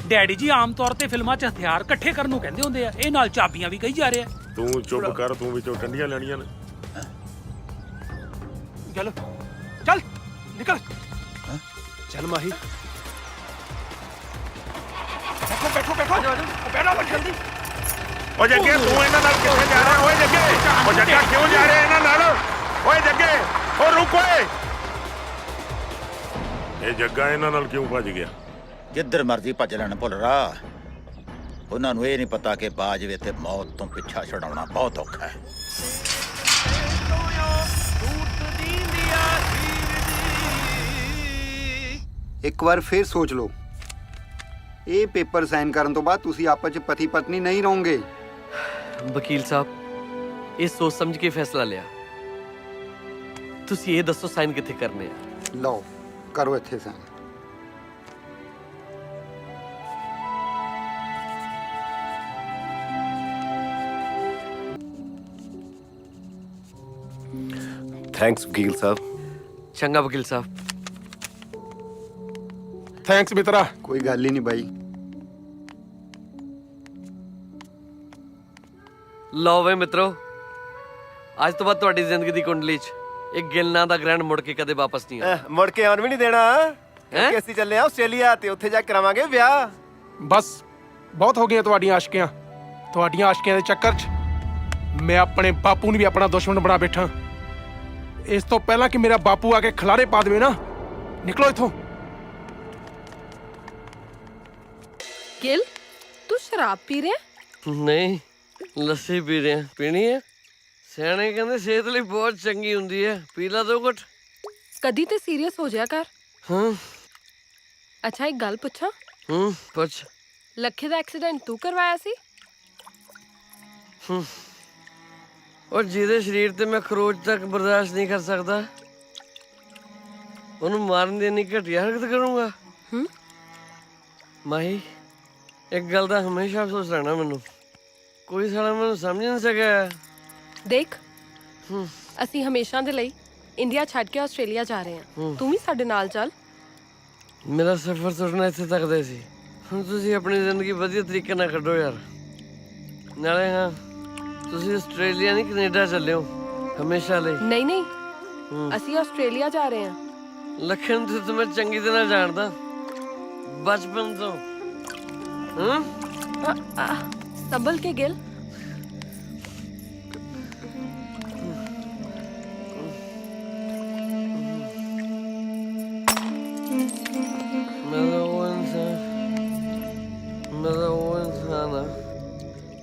ਡੈਡੀ ਜੀ ਆਮ ਤੌਰ ਤੇ ਫਿਲਮਾਂ 'ਚ ਹਥਿਆਰ ਇਕੱਠੇ ਕਰਨ ਨੂੰ ਕਹਿੰਦੇ ਹੁੰਦੇ ਆ, ਇਹ ਨਾਲ ਚਾਬੀਆਂ ਵੀ ਕਹੀ ਜਾ ਰਹੇ ਆ। ਤੂੰ ਚੁੱਪ ਕਰ, ਤੂੰ ਵਿੱਚੋਂ ਟੰਡੀਆਂ ਲੈਣੀਆਂ ਨੇ। ਚੱਲ ਚੱਲ ਨਿਕਲ। ਚੱਲ ਮਾਹੀ। ਬੈਠੋ ਬੈਠੋ ਜਲਦੀ। ਓ ਜੱਗੇ, ਤੂੰ ਇਹਨਾਂ ਨਾਲ ਕਿੱਥੇ ਜਾ ਰਿਹਾ? ਓਏ ਜੱਗੇ, ਓ ਜੱਗਾ ਕਿਉਂ ਜਾ ਰਿਹਾ ਇਹਨਾਂ ਨਾਲ? ਓਏ ਜੱਗੇ, ਓ ਰੁਕ ਓਏ। ਇਹ ਜੱਗਾ ਇਹਨਾਂ ਨਾਲ ਕਿਉਂ ਭੱਜ ਗਿਆ? ਜਿੱਧਰ ਮਰਜ਼ੀ ਭੱਜ ਲੈਣ ਭੁੱਲਰਾ, ਉਹਨਾਂ ਨੂੰ ਇਹ ਨਹੀਂ ਪਤਾ ਕਿ ਬਾਜਵੇ ਤੇ ਮੌਤ ਤੋਂ ਪਿੱਛਾ ਛਡਾਉਣਾ ਬਹੁਤ ਔਖਾ ਹੈ। ਇੱਕ ਵਾਰ ਫੇਰ ਸੋਚ ਲਓ। ਇਹ ਪੇਪਰ ਸਾਈਨ ਕਰਨ ਤੋਂ ਬਾਅਦ ਤੁਸੀਂ ਆਪਸ ਵਿੱਚ ਪਤੀ ਪਤਨੀ ਨਹੀਂ ਰਹੋਗੇ। ਵਕੀਲ ਸਾਹਿਬ, ਇਹ ਸੋਚ ਸਮਝ ਕੇ ਫੈਸਲਾ ਲਿਆ। ਤੁਸੀਂ ਇਹ ਦੱਸੋ ਸਾਈਨ ਕਿੱਥੇ ਕਰਨੇ ਆ? ਲਓ ਕਰੋ ਇੱਥੇ ਸਾਈਨ। ਥੈਂਕਸ ਵਕੀਲ ਸਾਹਿਬ। ਚੰਗਾ ਵਕੀਲ ਸਾਹਿਬ। ਥੈਂਕਸ ਮਿੱਤਰਾ। ਕੋਈ ਗੱਲ ਹੀ ਨਹੀਂ ਬਾਈ। ਲਓ ਵੇ ਮਿੱਤਰੋ, ਅੱਜ ਤੋਂ ਬਾਅਦ ਤੁਹਾਡੀ ਜ਼ਿੰਦਗੀ ਦੀ ਕੁੰਡਲੀ 'ਚ ਇੱਕ ਗਿੱਲ ਨਾਂ ਦਾ ਗ੍ਰੈਂਡ ਮੁੜ ਕੇ ਕਦੇ ਵਾਪਸ ਨਹੀਂ ਆਇਆ। ਮੁੜ ਕੇ ਆਉਣ ਵੀ ਨਹੀਂ ਦੇਣਾ, ਕਿਉਂਕਿ ਅਸੀਂ ਚੱਲੇ ਆ ਆਸਟ੍ਰੇਲੀਆ ਤੇ ਉੱਥੇ ਜਾ ਕੇ ਕਰਾਵਾਂਗੇ ਵਿਆਹ। ਬਸ ਬਹੁਤ ਹੋ ਗਈਆਂ ਤੁਹਾਡੀਆਂ ਆਸ਼ਕੀਆਂ। ਤੁਹਾਡੀਆਂ ਆਸ਼ਕੀਆਂ ਦੇ ਚੱਕਰ 'ਚ ਮੈਂ ਆਪਣੇ ਬਾਪੂ ਨੂੰ ਵੀ ਆਪਣਾ ਦੁਸ਼ਮਣ ਬਣਾ ਬੈਠਾ। ਇਸ ਤੋਂ ਪਹਿਲਾਂ ਕਿ ਮੇਰਾ ਬਾਪੂ ਆ ਕੇ ਖਿਲਾਰੇ ਪਾ ਦੇਵੇ ਨਾ, ਨਿਕਲੋ ਇੱਥੋਂ। ਗਿਲ, ਤੂੰ ਸ਼ਰਾਬ ਪੀ ਰਿਹਾ? ਨਹੀਂ, ਲੱਸੀ ਪੀ ਰਹੇ ਆ। ਪੀਣੀ ਹੈ? ਸਿਆਣੇ ਕਹਿੰਦੇ ਸਿਹਤ ਲਈ ਬਹੁਤ ਚੰਗੀ ਹੁੰਦੀ ਹੈ, ਪੀ ਲਾ ਦੋ ਘੁੱਟ। ਕਦੀ ਤੇ ਸੀਰੀਅਸ ਹੋ ਜਾਇਆ ਕਰ। ਹਾਂ। ਅੱਛਾ ਇੱਕ ਗੱਲ ਪੁੱਛਾਂ? ਪੁੱਛ। ਲੱਖੇ ਦਾ ਐਕਸੀਡੈਂਟ ਤੂੰ ਕਰਵਾਇਆ ਸੀ? ਔਰ ਜਿਹਦੇ ਸਰੀਰ ਤੇ ਮੈਂ ਖਰੋਚ ਤੱਕ ਬਰਦਾਸ਼ਤ ਨਹੀਂ ਕਰ ਸਕਦਾ, ਉਹਨੂੰ ਮਾਰਨ ਦੀ ਇੰਨੀ ਘਟੀਆ ਹਰਕਤ ਕਰੂੰਗਾ? ਮਾਹੀ, ਇੱਕ ਗੱਲ ਦਾ ਹਮੇਸ਼ਾ ਅਫਸੋਸ ਰਹਿਣਾ ਮੈਨੂੰ, ਕੋਈ ਸਾਲਾ ਮੈਨੂੰ ਸਮਝ ਨਹੀਂ ਸਕਿਆ। ਦੇਖ, ਅਸੀਂ ਹਮੇਸ਼ਾ ਦੇ ਲਈ ਇੰਡੀਆ ਛੱਡ ਕੇ ਆਸਟ੍ਰੇਲੀਆ ਜਾ ਰਹੇ ਹਾਂ। ਤੂੰ ਵੀ ਸਾਡੇ ਨਾਲ ਚੱਲ। ਮੇਰਾ ਸਫ਼ਰ ਤੁਰਨਾ ਇੱਥੇ ਤੱਕ ਦਾ ਸੀ। ਹੁਣ ਤੁਸੀਂ ਆਪਣੀ ਜ਼ਿੰਦਗੀ ਵਧੀਆ ਤਰੀਕੇ ਨਾਲ ਕੱਢੋ ਯਾਰ। ਨਾਲੇ ਹਾਂ, ਤੁਸੀਂ ਆਸਟ੍ਰੇਲੀਆ ਨਹੀਂ ਕੈਨੇਡਾ ਚੱਲਿਓ ਹਮੇਸ਼ਾ ਲਈ। ਨਹੀਂ ਨਹੀਂ, ਅਸੀਂ ਆਸਟ੍ਰੇਲੀਆ ਜਾ ਰਹੇ ਹਾਂ। ਲੱਖੇ ਨੂੰ ਤੇ ਮੈਂ ਚੰਗੀ ਤਰ੍ਹਾਂ ਜਾਣਦਾ, ਬਚਪਨ ਤੋਂ। ਸੰਭਲ ਕੇ ਗਿਲ। ਮੈਂ ਉਹ ਇਨਸਾਨ ਆ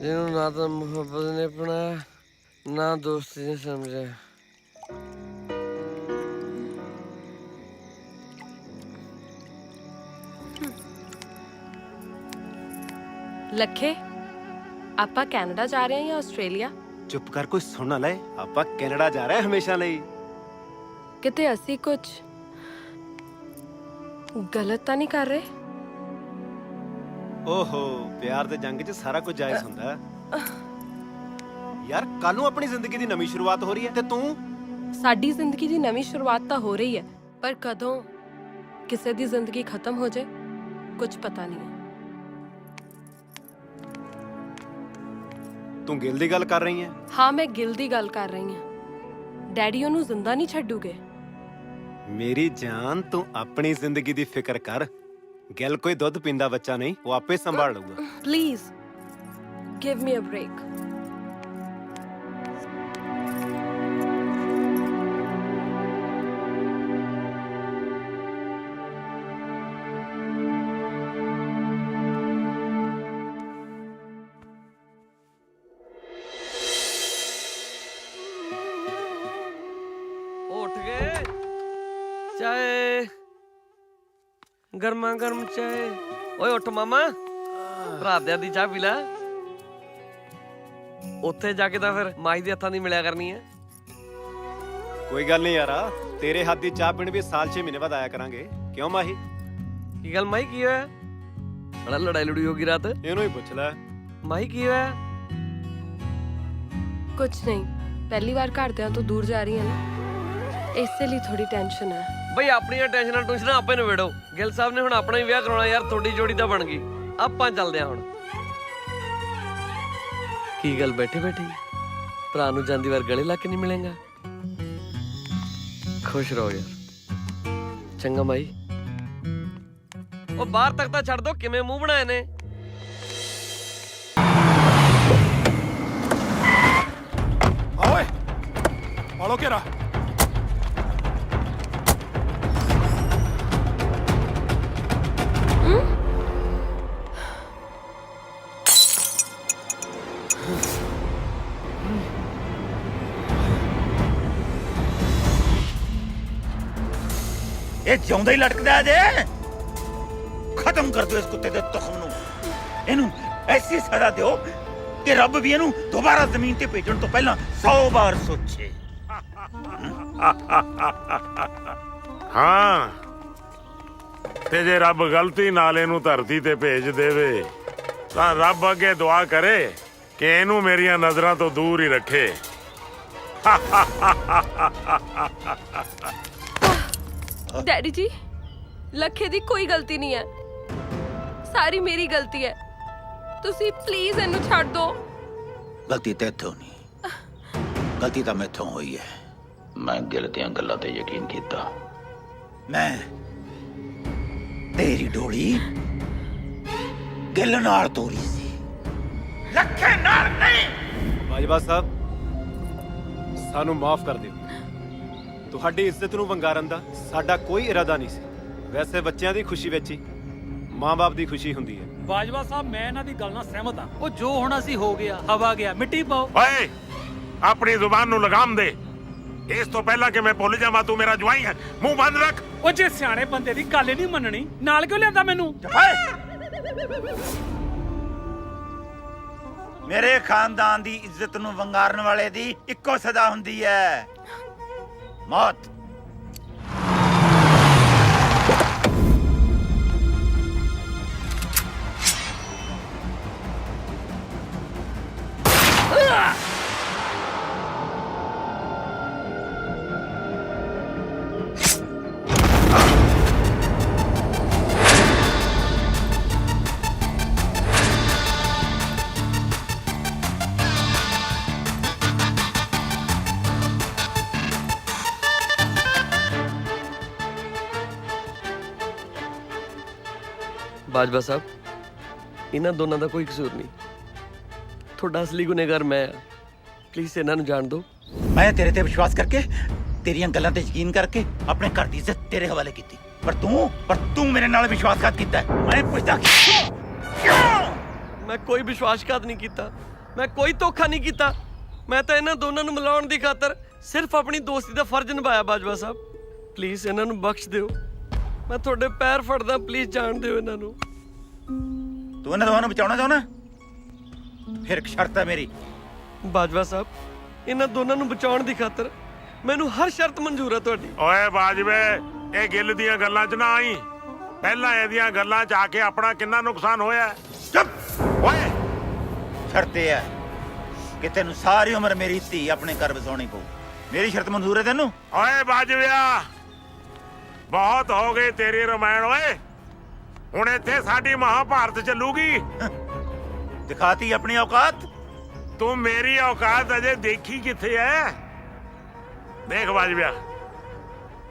ਜਿਹਨੂੰ ਨਾ ਤਾਂ ਮੁਹੱਬਤ ਨੇ ਅਪਣਾਇਆ, ਨਾ ਦੋਸਤੀ ਨੇ ਸਮਝਿਆ। ਲੱਖੇ ਆਪਾਂ ਕੈਨੇਡਾ ਜਾ ਰਹੇ ਹਾਂ ਜਾਂ ਆਸਟ੍ਰੇਲੀਆ? ਚੁੱਪ ਕਰ, ਕੋਈ ਸੁਣ ਨਾ ਲੈ। ਆਪਾਂ ਕੈਨੇਡਾ ਜਾ ਰਹੇ ਹਾਂ ਹਮੇਸ਼ਾ ਲਈ। ਕਿਤੇ ਅਸੀਂ ਕੁਝ ਗਲਤ ਤਾਂ ਨਹੀਂ ਕਰ ਰਹੇ? ਓਹੋ, ਪਿਆਰ ਦੇ ਜੰਗ 'ਚ ਸਾਰਾ ਕੁਝ ਜਾਇਜ਼ ਹੁੰਦਾ ਹੈ। ਯਾਰ ਕੱਲ ਨੂੰ ਆਪਣੀ ਜ਼ਿੰਦਗੀ ਦੀ ਨਵੀਂ ਸ਼ੁਰੂਆਤ ਹੋ ਰਹੀ ਹੈ ਤੇ ਤੂੰ ਸਾਡੀ ਜ਼ਿੰਦਗੀ ਦੀ ਨਵੀਂ ਸ਼ੁਰੂਆਤ ਤਾਂ ਹੋ ਰਹੀ ਹੈ, ਪਰ ਕਦੋਂ ਕਿਸੇ ਦੀ ਜ਼ਿੰਦਗੀ ਖਤਮ ਹੋ ਜਾਏ ਕੁਝ ਪਤਾ ਨਹੀਂ ਹੈ। ਤੂੰ ਗਿਲ ਦੀ ਗੱਲ ਕਰ ਰਹੀ ਹੈ? ਹਾਂ, ਮੈਂ ਗਿਲ ਦੀ ਗੱਲ ਕਰ ਰਹੀ ਹਾਂ। ਡੈਡੀ ਉਹਨੂੰ ਜ਼ਿੰਦਾ ਨਹੀਂ ਛੱਡੂਗੇ। ਮੇਰੀ ਜਾਨ, ਤੂੰ ਆਪਣੀ ਜ਼ਿੰਦਗੀ ਦੀ ਫਿਕਰ ਕਰ। ਗਿਲ ਕੋਈ ਦੁੱਧ ਪੀਂਦਾ ਬੱਚਾ ਨਹੀਂ, ਉਹ ਆਪੇ ਸੰਭਾਲ ਲਊਗਾ। Please give me a break. ਉੱਠ ਗਏ ਚਾਏ, ਗਰਮਾ ਗਰਮ ਚਾਏ। ਓਏ ਉੱਠ ਮਾਮਾ, ਰਾਤ ਦੀ ਚਾਹ ਪੀ ਲੈ। ਉੱਥੇ ਜਾ ਕੇ ਤਾਂ ਫਿਰ ਮਾਈ ਦੇ ਹੱਥਾਂ ਦੀ ਮਿਲਿਆ ਕਰਨੀ ਹੈ। ਕੋਈ ਗੱਲ ਨਹੀਂ ਯਾਰਾ, ਤੇਰੇ ਹੱਥ ਦੀ ਚਾਹ ਪੀਣ ਵੀ ਸਾਲ 6 ਮਹੀਨੇ ਬਾਅਦ ਆਇਆ ਕਰਾਂਗੇ। ਕਿਉਂ ਮਾਹੀ? ਕੀ ਗੱਲ ਮਾਈ, ਕੀ ਹੋਇਆ? ਬੜਾ ਲੜਾਈ ਲੜੀ ਹੋਗੀ ਰਾਤ। ਇਹਨੂੰ ਹੀ ਪੁੱਛ ਲੈ। ਮਾਈ ਕੀ ਹੋਇਆ? ਕੁਝ ਨਹੀਂ, ਪਹਿਲੀ ਵਾਰ ਘਰਦਿਆਂ ਤੋਂ ਦੂਰ ਜਾ ਰਹੀ ਹਾਂ ਨਾ, ਇਸੇ ਲਈ ਥੋੜੀ ਟੈਨਸ਼ਨ ਹੈ। ਬਈ ਆਪਣੀਆਂ ਟੈਨਸ਼ਨਾਂ ਆਪੇ ਨਿਬੇੜੋ। ਗਿੱਲ ਸਾਹਿਬ ਨੇ ਹੁਣ ਆਪਣਾ ਹੀ ਵਿਆਹ ਕਰਾਉਣਾ ਯਾਰ, ਤੁਹਾਡੀ ਜੋੜੀ ਤਾਂ ਬਣ ਗਈ। ਆਪਾਂ ਚੱਲਦੇ ਹਾਂ ਹੁਣ। ਕੀ ਗੱਲ ਬੈਠੇ ਬੈਠੇ ਭਰਾ ਨੂੰ ਜਾਂਦੀ ਵਾਰ ਗਲੇ ਲਾ ਕੇ ਨਹੀਂ ਮਿਲੇਗਾ? ਖੁਸ਼ ਰਹੋ ਯਾਰ। ਚੰਗਾ ਮਾਈ। ਉਹ ਬਾਹਰ ਤੱਕ ਤਾਂ ਛੱਡ ਦੋ, ਕਿਵੇਂ ਮੂੰਹ ਬਣਾਏ ਨੇ। ਓਏ ਆਲੋ ਘੇਰਾ। ਇਹ ਜਿਉਂਦਾ ਹੀ ਲਟਕਦਾ ਜੇ। ਖਤਮ ਕਰ ਦਿਓ ਇਸ ਕੁੱਤੇ ਦੇ ਤੁਖਮ ਨੂੰ। ਇਹਨੂੰ ਐਸੀ ਸਜ਼ਾ ਦਿਓ ਕਿ ਰੱਬ ਵੀ ਇਹਨੂੰ ਦੁਬਾਰਾ ਜ਼ਮੀਨ ਤੇ ਭੇਜਣ ਤੋਂ ਪਹਿਲਾਂ 100 ਵਾਰ ਸੋਚੇ। ਹਾਂ, ਤੇ ਜੇ ਰੱਬ ਗਲਤੀ ਨਾਲ ਇਹਨੂੰ ਧਰਤੀ ਤੇ ਭੇਜ ਦੇਵੇ ਤਾਂ ਰੱਬ ਅੱਗੇ ਦੁਆ ਕਰੇ ਕਿ ਇਹਨੂੰ ਮੇਰੀਆਂ ਨਜ਼ਰਾਂ ਤੋਂ ਦੂਰ ਹੀ ਰੱਖੇ। ਡੈਡੀ ਜੀ, ਲੱਖੇ ਦੀ ਕੋਈ ਗਲਤੀ ਨਹੀਂ ਹੈ, ਸਾਰੀ ਮੇਰੀ ਗਲਤੀ ਹੈ। ਤੁਸੀਂ ਪਲੀਜ਼ ਇਹਨੂੰ ਛੱਡ ਦਿਓ। ਗਲਤੀ ਤੇ ਇੱਥੋਂ ਨਹੀਂ, ਗਲਤੀ ਤਾਂ ਮੈਥੋਂ ਹੋਈ ਹੈ। ਮੈਂ ਗਿਲ ਦੀਆਂ ਗੱਲਾਂ ਤੇ ਯਕੀਨ ਕੀਤਾ। ਮੈਂ ਤੇਰੀ ਡੋਲੀ ਗਿਲ ਨਾਲ ਤੋਰੀ ਸੀ, ਲੱਖੇ ਨਾਲ ਨਹੀਂ। ਬਾਜਵਾ ਸਾਹਿਬ, ਸਾਨੂੰ ਮਾਫ ਕਰ ਦਿਓ। ਤੁਹਾਡੀ ਇੱਜ਼ਤ ਨੂੰ ਵੰਗਾਰਨ ਦਾ ਸਾਡਾ ਕੋਈ ਇਰਾਦਾ ਨਹੀਂ ਸੀ। ਵੈਸੇ ਬੱਚਿਆਂ ਦੀ ਖੁਸ਼ੀ ਵਿੱਚ ਹੀ ਮਾਂ-ਬਾਪ ਦੀ ਖੁਸ਼ੀ ਹੁੰਦੀ ਹੈ। ਬਾਜਵਾ ਸਾਹਿਬ, ਮੈਂ ਇਹਨਾਂ ਦੀ ਗੱਲ ਨਾਲ ਸਹਿਮਤ ਹਾਂ। ਉਹ ਜੋ ਹੋਣਾ ਸੀ ਹੋ ਗਿਆ, ਹਵਾ ਗਿਆ, ਮਿੱਟੀ ਪਾਓ। ਓਏ, ਆਪਣੀ ਜ਼ੁਬਾਨ ਨੂੰ ਲਗਾਮ ਦੇ। ਇਸ ਤੋਂ ਪਹਿਲਾਂ ਕਿ ਮੈਂ ਭੁੱਲ ਜਾਵਾਂ ਤੂੰ ਮੇਰਾ ਜਵਾਈ ਹੈ, ਮੂੰਹ ਬੰਦ ਰੱਖ। ਉਹ ਜੇ ਸਿਆਣੇ ਬੰਦੇ ਦੀ ਗੱਲ ਨਹੀਂ ਮੰਨਣੀ, ਨਾਲ ਕਿਉਂ ਲਿਆਂਦਾ ਮੈਨੂੰ? ਮੇਰੇ ਖਾਨਦਾਨ ਦੀ ਇੱਜ਼ਤ ਨੂੰ ਵੰਗਾਰਨ ਵਾਲੇ ਦੀ ਇੱਕੋ ਸਜ਼ਾ ਹੁੰਦੀ ਹੈ, ਮੌਤ। ਬਾਜਵਾ ਸਾਹਿਬ, ਇਹਨਾਂ ਦੋਨਾਂ ਦਾ ਕੋਈ ਕਸੂਰ ਨਹੀਂ। ਤੁਹਾਡਾ ਅਸਲੀ ਗੁਨੇਗਾਰ ਮੈਂ ਆ। ਪਲੀਜ਼ ਇਹਨਾਂ ਨੂੰ ਜਾਣ ਦਿਓ। ਮੈਂ ਤੇਰੇ ਤੇ ਵਿਸ਼ਵਾਸ ਕਰਕੇ, ਤੇਰੀਆਂ ਗੱਲਾਂ ਤੇ ਯਕੀਨ ਕਰਕੇ ਆਪਣੇ ਘਰ ਦੀ ਇੱਜ਼ਤ ਤੇਰੇ ਹਵਾਲੇ ਕੀਤੀ, ਪਰ ਤੂੰ ਮੇਰੇ ਨਾਲ ਵਿਸ਼ਵਾਸਘਾਤ ਕੀਤਾ। ਮੈਂ ਪੁੱਛਦਾ ਮੈਂ ਕੋਈ ਵਿਸ਼ਵਾਸਘਾਤ ਨਹੀਂ ਕੀਤਾ, ਮੈਂ ਕੋਈ ਧੋਖਾ ਨਹੀਂ ਕੀਤਾ। ਮੈਂ ਤਾਂ ਇਹਨਾਂ ਦੋਨਾਂ ਨੂੰ ਮਿਲਾਉਣ ਦੀ ਖਾਤਰ ਸਿਰਫ ਆਪਣੀ ਦੋਸਤੀ ਦਾ ਫਰਜ਼ ਨਿਭਾਇਆ। ਬਾਜਵਾ ਸਾਹਿਬ, ਪਲੀਜ਼ ਇਹਨਾਂ ਨੂੰ ਬਖਸ਼ ਦਿਓ। ਮੈਂ ਤੁਹਾਡੇ ਪੈਰ ਫੜਦਾ, ਪਲੀਜ਼ ਜਾਣ ਦਿਓ ਇਹਨਾਂ ਨੂੰ। ਤੂੰ ਇਹਨਾਂ ਦੋਵਾਂ ਨੂੰ ਬਚਾਉਣਾ ਚਾਹੁੰਦਾ? ਫਿਰ ਇੱਕ ਸ਼ਰਤ ਹੈ ਮੇਰੀ। ਬਾਜਵਾ ਸਾਹਿਬ, ਇਹਨਾਂ ਦੋਨਾਂ ਨੂੰ ਬਚਾਉਣ ਦੀ ਖਾਤਰ ਮੈਨੂੰ ਹਰ ਸ਼ਰਤ ਮਨਜ਼ੂਰ ਹੈ ਤੁਹਾਡੀ। ਓਏ ਬਾਜਵੇ, ਇਹ ਗਿੱਲ ਦੀਆਂ ਗੱਲਾਂ 'ਚ ਨਾ ਆਈ। ਪਹਿਲਾਂ ਇਹਦੀਆਂ ਗੱਲਾਂ 'ਚ ਆ ਕੇ ਆਪਣਾ ਕਿੰਨਾ ਨੁਕਸਾਨ ਹੋਇਆ। ਚੁੱਪ ਓਏ। ਸ਼ਰਤ ਇਹ ਹੈ ਕਿ ਤੈਨੂੰ ਸਾਰੀ ਉਮਰ ਮੇਰੀ ਧੀ ਆਪਣੇ ਘਰ ਵਸਾਉਣੀ ਪਊ। ਮੇਰੀ ਸ਼ਰਤ ਮਨਜ਼ੂਰ ਹੈ ਤੈਨੂੰ? ਓਏ ਬਾਜਵਿਆ, ਬਹੁਤ ਹੋ ਗਈ ਤੇਰੀ ਰਮਾਇਣ। ਓਏ ਹੁਣ ਇੱਥੇ ਸਾਡੀ ਮਹਾਭਾਰਤ ਚੱਲੂਗੀ। ਦਿਖਾਤੀ ਆਪਣੀ ਔਕਾਤ। ਤੂੰ ਮੇਰੀ ਔਕਾਤ ਅਜੇ ਦੇਖੀ ਕਿੱਥੇ ਐ? ਦੇਖ ਬਾਜਵਿਆ,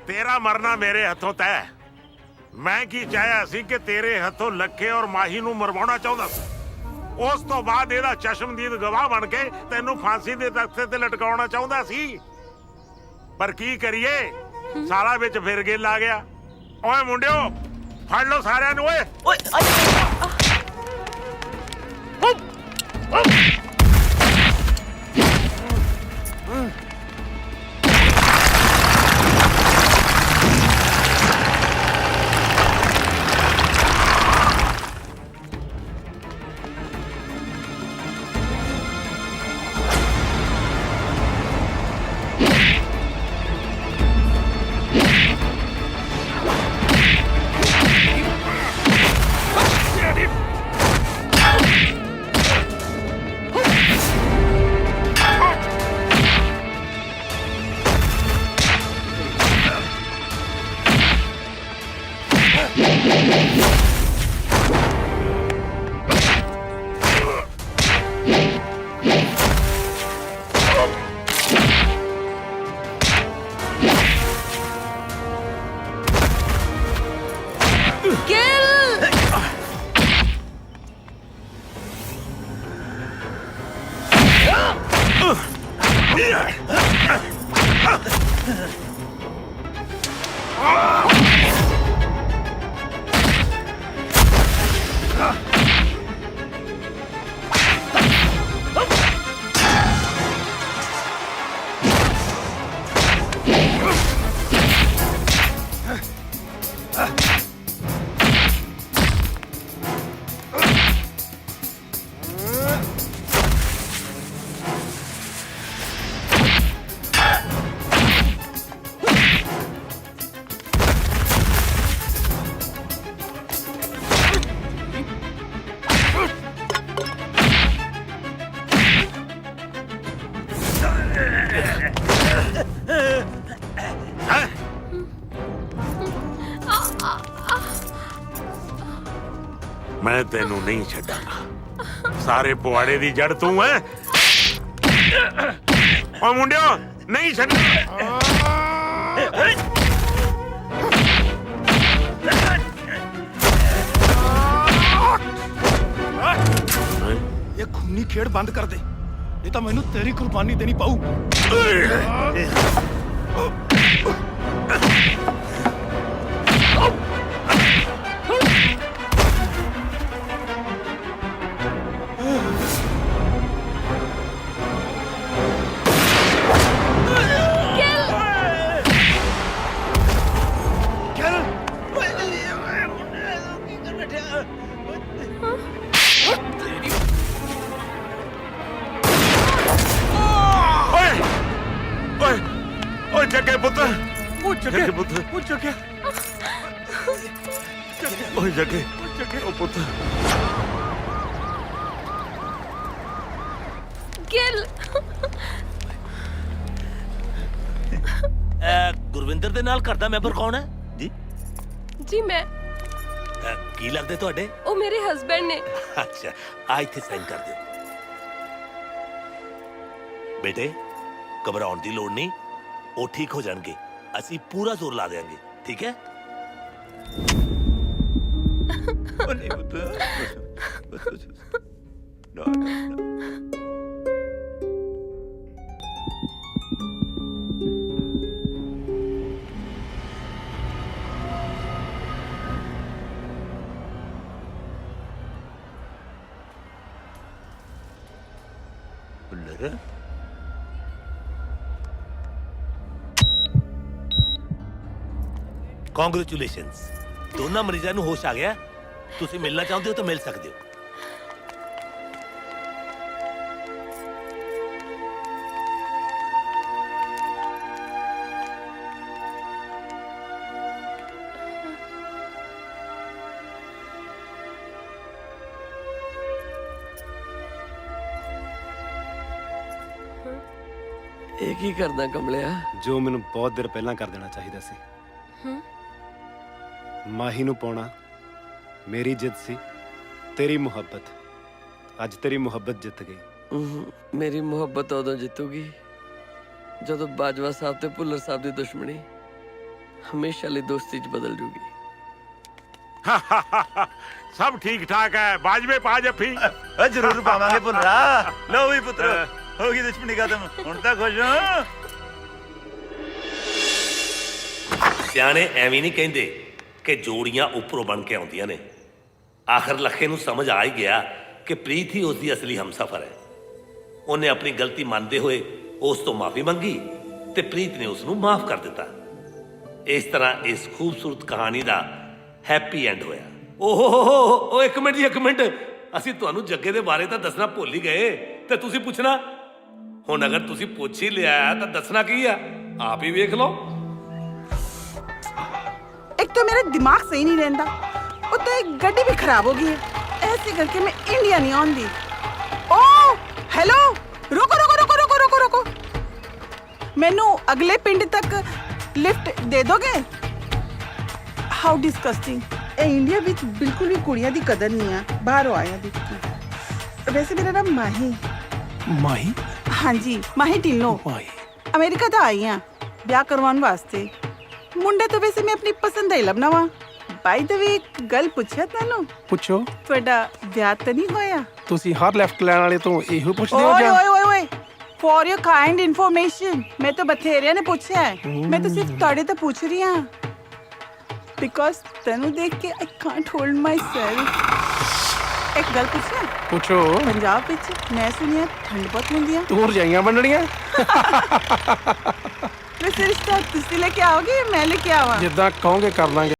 ਤੇਰਾ ਮਰਨਾ ਮੇਰੇ ਹੱਥੋਂ ਤੈਅ। ਮੈਂ ਕੀ ਚਾਹਿਆ ਸੀ ਕਿ ਤੇਰੇ ਹੱਥੋਂ ਲੱਖੇ ਔਰ ਮਾਹੀ ਨੂੰ ਮਰਵਾਉਣਾ ਚਾਹੁੰਦਾ ਸੀ। ਉਸ ਤੋਂ ਬਾਅਦ ਇਹਦਾ ਚਸ਼ਮਦੀਦ ਗਵਾਹ ਬਣ ਕੇ ਤੈਨੂੰ ਫਾਂਸੀ ਦੇ ਤਖਤੇ ਤੇ ਲਟਕਾਉਣਾ ਚਾਹੁੰਦਾ ਸੀ। ਪਰ ਕੀ ਕਰੀਏ, ਸਾਲਾ ਵਿੱਚ ਫਿਰ ਗਿੱਲ ਆ ਗਿਆ। ਓਏ ਮੁੰਡਿਓ, ਫੜ ਲਓ ਸਾਰਿਆਂ ਨੂੰ। ਓਏ ਮੈਂ ਤੈਨੂੰ ਨਹੀਂ ਛੱਡਾਂਗਾ। ਸਾਰੇ ਪੁਆੜੇ ਦੀ ਜੜ ਤੂੰ ਐ। ਓ ਮੁੰਡਿਓ, ਨਹੀਂ ਛੱਡਣਾ। ਇਹ ਖੂਨੀ ਖੇਡ ਬੰਦ ਕਰ ਦੇ, ਇਹ ਤਾਂ ਮੈਨੂੰ ਤੇਰੀ ਕੁਰਬਾਨੀ ਦੇਣੀ ਪਊ। ਓਏ ਜੱਗੇ ਪੁੱਤ, ਉਹ ਜੱਗੇ ਪੁੱਤ, ਉਹ ਜੱਗੇ, ਓਏ ਜੱਗੇ, ਉਹ ਪੁੱਤ। ਗਿੱਲ, ਗੁਰਵਿੰਦਰ ਦੇ ਨਾਲ ਘਰ ਦਾ ਮੈਂਬਰ ਕੌਣ ਹੈ ਜੀ? ਜੀ ਮੈਂ। ਕੀ ਲੱਗਦੇ ਤੁਹਾਡੇ? ਉਹ ਮੇਰੇ ਹਸਬੰਡ ਨੇ। ਅੱਛਾ, ਆ ਇੱਥੇ ਸਾਈਨ ਕਰ ਦਿਓ। ਬੇਟੇ, ਘਬਰਾਉਣ ਦੀ ਲੋੜ ਨਹੀਂ, ਉਹ ਠੀਕ ਹੋ ਜਾਣਗੇ। ਅਸੀਂ ਪੂਰਾ ਜ਼ੋਰ ਲਾ ਦੇਾਂਗੇ, ਠੀਕ ਹੈ? ਕਾਂਗ੍ਰੈਚੁਲੇਸ਼ਨਸ, ਦੋਨਾਂ ਮਰੀਜ਼ਾਂ ਨੂੰ ਹੋਸ਼ ਆ ਗਿਆ। ਤੁਸੀਂ ਮਿਲਣਾ ਚਾਹੁੰਦੇ ਹੋ ਤਾਂ ਮਿਲ ਸਕਦੇ ਹੋ। ਇਹ ਕੀ ਕਰਦਾ ਕਮਲਿਆ? ਜੋ ਮੈਨੂੰ ਬਹੁਤ ਦੇਰ ਪਹਿਲਾਂ ਕਰ ਦੇਣਾ ਚਾਹੀਦਾ ਸੀ। ਮਾਹੀ ਨੂੰ ਪਾਉਣਾ ਮੇਰੀ ਜਿੱਦ ਸੀ, ਤੇਰੀ ਮੁਹੱਬਤ। ਅੱਜ ਤੇਰੀ ਮੁਹੱਬਤ ਜਿੱਤ ਗਈ। ਮੇਰੀ ਮੁਹੱਬਤ ਉਦੋਂ ਜਿੱਤੂਗੀ ਜਦੋਂ ਬਾਜਵਾ ਸਾਹਿਬ ਤੇ ਭੁੱਲਰ ਸਾਹਿਬ ਦੀ ਦੁਸ਼ਮਣੀ ਹਮੇਸ਼ਾ ਲਈ ਦੋਸਤੀ 'ਚ ਬਦਲ ਜੂਗੀ। ਸਭ ਠੀਕ ਠਾਕ ਹੈ। ਬਾਜਵੇ ਪਾ ਜੱਫੀ। ਜ਼ਰੂਰ ਪਾਵਾਂਗੇ ਭੁੱਲਰਾ। ਲਓ ਵੀ ਪੁੱਤਰੋ, ਹੋ ਗਈ ਦੁਸ਼ਮਣੀ ਖਤਮ। ਹੁਣ ਤਾਂ ਖੁਸ਼ ਹਾਂ। ਸਿਆਣੇ ਐਵੇਂ ਨਹੀਂ ਕਹਿੰਦੇ ਕਿ ਜੋੜੀਆਂ ਉੱਪਰੋਂ ਬਣ ਕੇ ਆਉਂਦੀਆਂ ਨੇ। ਆਖਰ ਲੱਖੇ ਨੂੰ ਸਮਝ ਆ ਹੀ ਗਿਆ ਕਿ ਪ੍ਰੀਤ ਹੀ ਉਸ ਦੀ ਅਸਲੀ ਹਮਸਫਰ ਹੈ। ਉਹਨੇ ਆਪਣੀ ਗਲਤੀ ਮੰਨਦੇ ਹੋਏ ਉਸ ਤੋਂ ਮਾਫੀ ਮੰਗੀ ਤੇ ਪ੍ਰੀਤ ਨੇ ਉਸ ਨੂੰ ਮਾਫ ਕਰ ਦਿੱਤਾ। ਇਸ ਤਰ੍ਹਾਂ ਇਸ ਖੂਬਸੂਰਤ ਕਹਾਣੀ ਦਾ ਹੈਪੀ ਐਂਡ ਹੋਇਆ। ਓਹ ਇੱਕ ਮਿੰਟ ਜੀ, ਇੱਕ ਮਿੰਟ। ਅਸੀਂ ਤੁਹਾਨੂੰ ਜੱਗੇ ਦੇ ਬਾਰੇ ਤਾਂ ਦੱਸਣਾ ਭੁੱਲ ਹੀ ਗਏ ਤੇ ਤੁਸੀਂ ਪੁੱਛਣਾ। ਹੁਣ ਅਗਰ ਤੁਸੀਂ ਪੁੱਛ ਹੀ ਲਿਆ ਤਾਂ ਦੱਸਣਾ ਕੀ ਆ, ਆਪ ਹੀ ਵੇਖ ਲਓ। एक तो मेरा दिमाग सही नहीं रहता, और तो एक गड्डी भी खराब हो गई है। ऐसे करके मैं इंडिया नहीं आऊंगी। ओ हेलो, रुको रुको रुको रुको रुको रुको, मैनू अगले पिंड तक लिफ्ट दे दोगे? How disgusting. इंडिया विच बिल्कुल भी कुड़ियां दी कदर नहीं है। बाहरों आया देखी। वैसे मेरा नाम माही। माही? हाँ जी, माही ढिल्लों। अमेरिका तो आई हाँ ब्याह करवाने वास्ते। मुंडा तो वैसे मैं अपनी पसंद ही लभना वा। बाय द वे एक गल पूछिया तैनू। ਪੁੱਛੋ। ਤੁਹਾਡਾ ਵਿਆਹ ਤਾਂ ਨਹੀਂ ਹੋਇਆ? ਤੁਸੀਂ ਹਰ ਲੈਫਟ ਲੈਣ ਵਾਲੇ ਤੋਂ ਇਹੋ ਪੁੱਛਦੇ ਹੋ ਓਏ ਜਾਂ? ਓਏ ਓਏ ਓਏ, ਫॉर योर काइंड इन्फॉर्मेशन मैं तो ਬਥੇਰਿਆਂ ਨੇ ਪੁੱਛਿਆ ਹੈ। ਮੈਂ ਤਾਂ ਸਿਰਫ ਤੁਹਾਡੇ ਤੋਂ ਪੁੱਛ ਰਹੀ ਹਾਂ ਬਿਕੋਜ਼ ਤੈਨੂੰ ਦੇਖ ਕੇ I can't hold my self. ਇੱਕ ਗੱਲ ਪੁੱਛਾਂ? ਪੁੱਛੋ। ਪੰਜਾਬ ਵਿੱਚ ਮੈਂ ਸੁਣਿਆ ਠੰਡ ਬਹੁਤ ਹੁੰਦੀ ਆ। ਤੂੰ ਰਜਾਈਆਂ ਵੰਡਣੀਆਂ? ਵੈਸੇ ਰਿਸ਼ਤਾ ਤੁਸੀਂ ਲੈ ਕੇ ਆਓਗੇ ਜਾਂ ਮੈਂ ਲੈ ਕੇ ਆਵਾਂ? ਜਿੱਦਾਂ ਕਹੋਗੇ ਕਰ ਲਾਂਗੇ।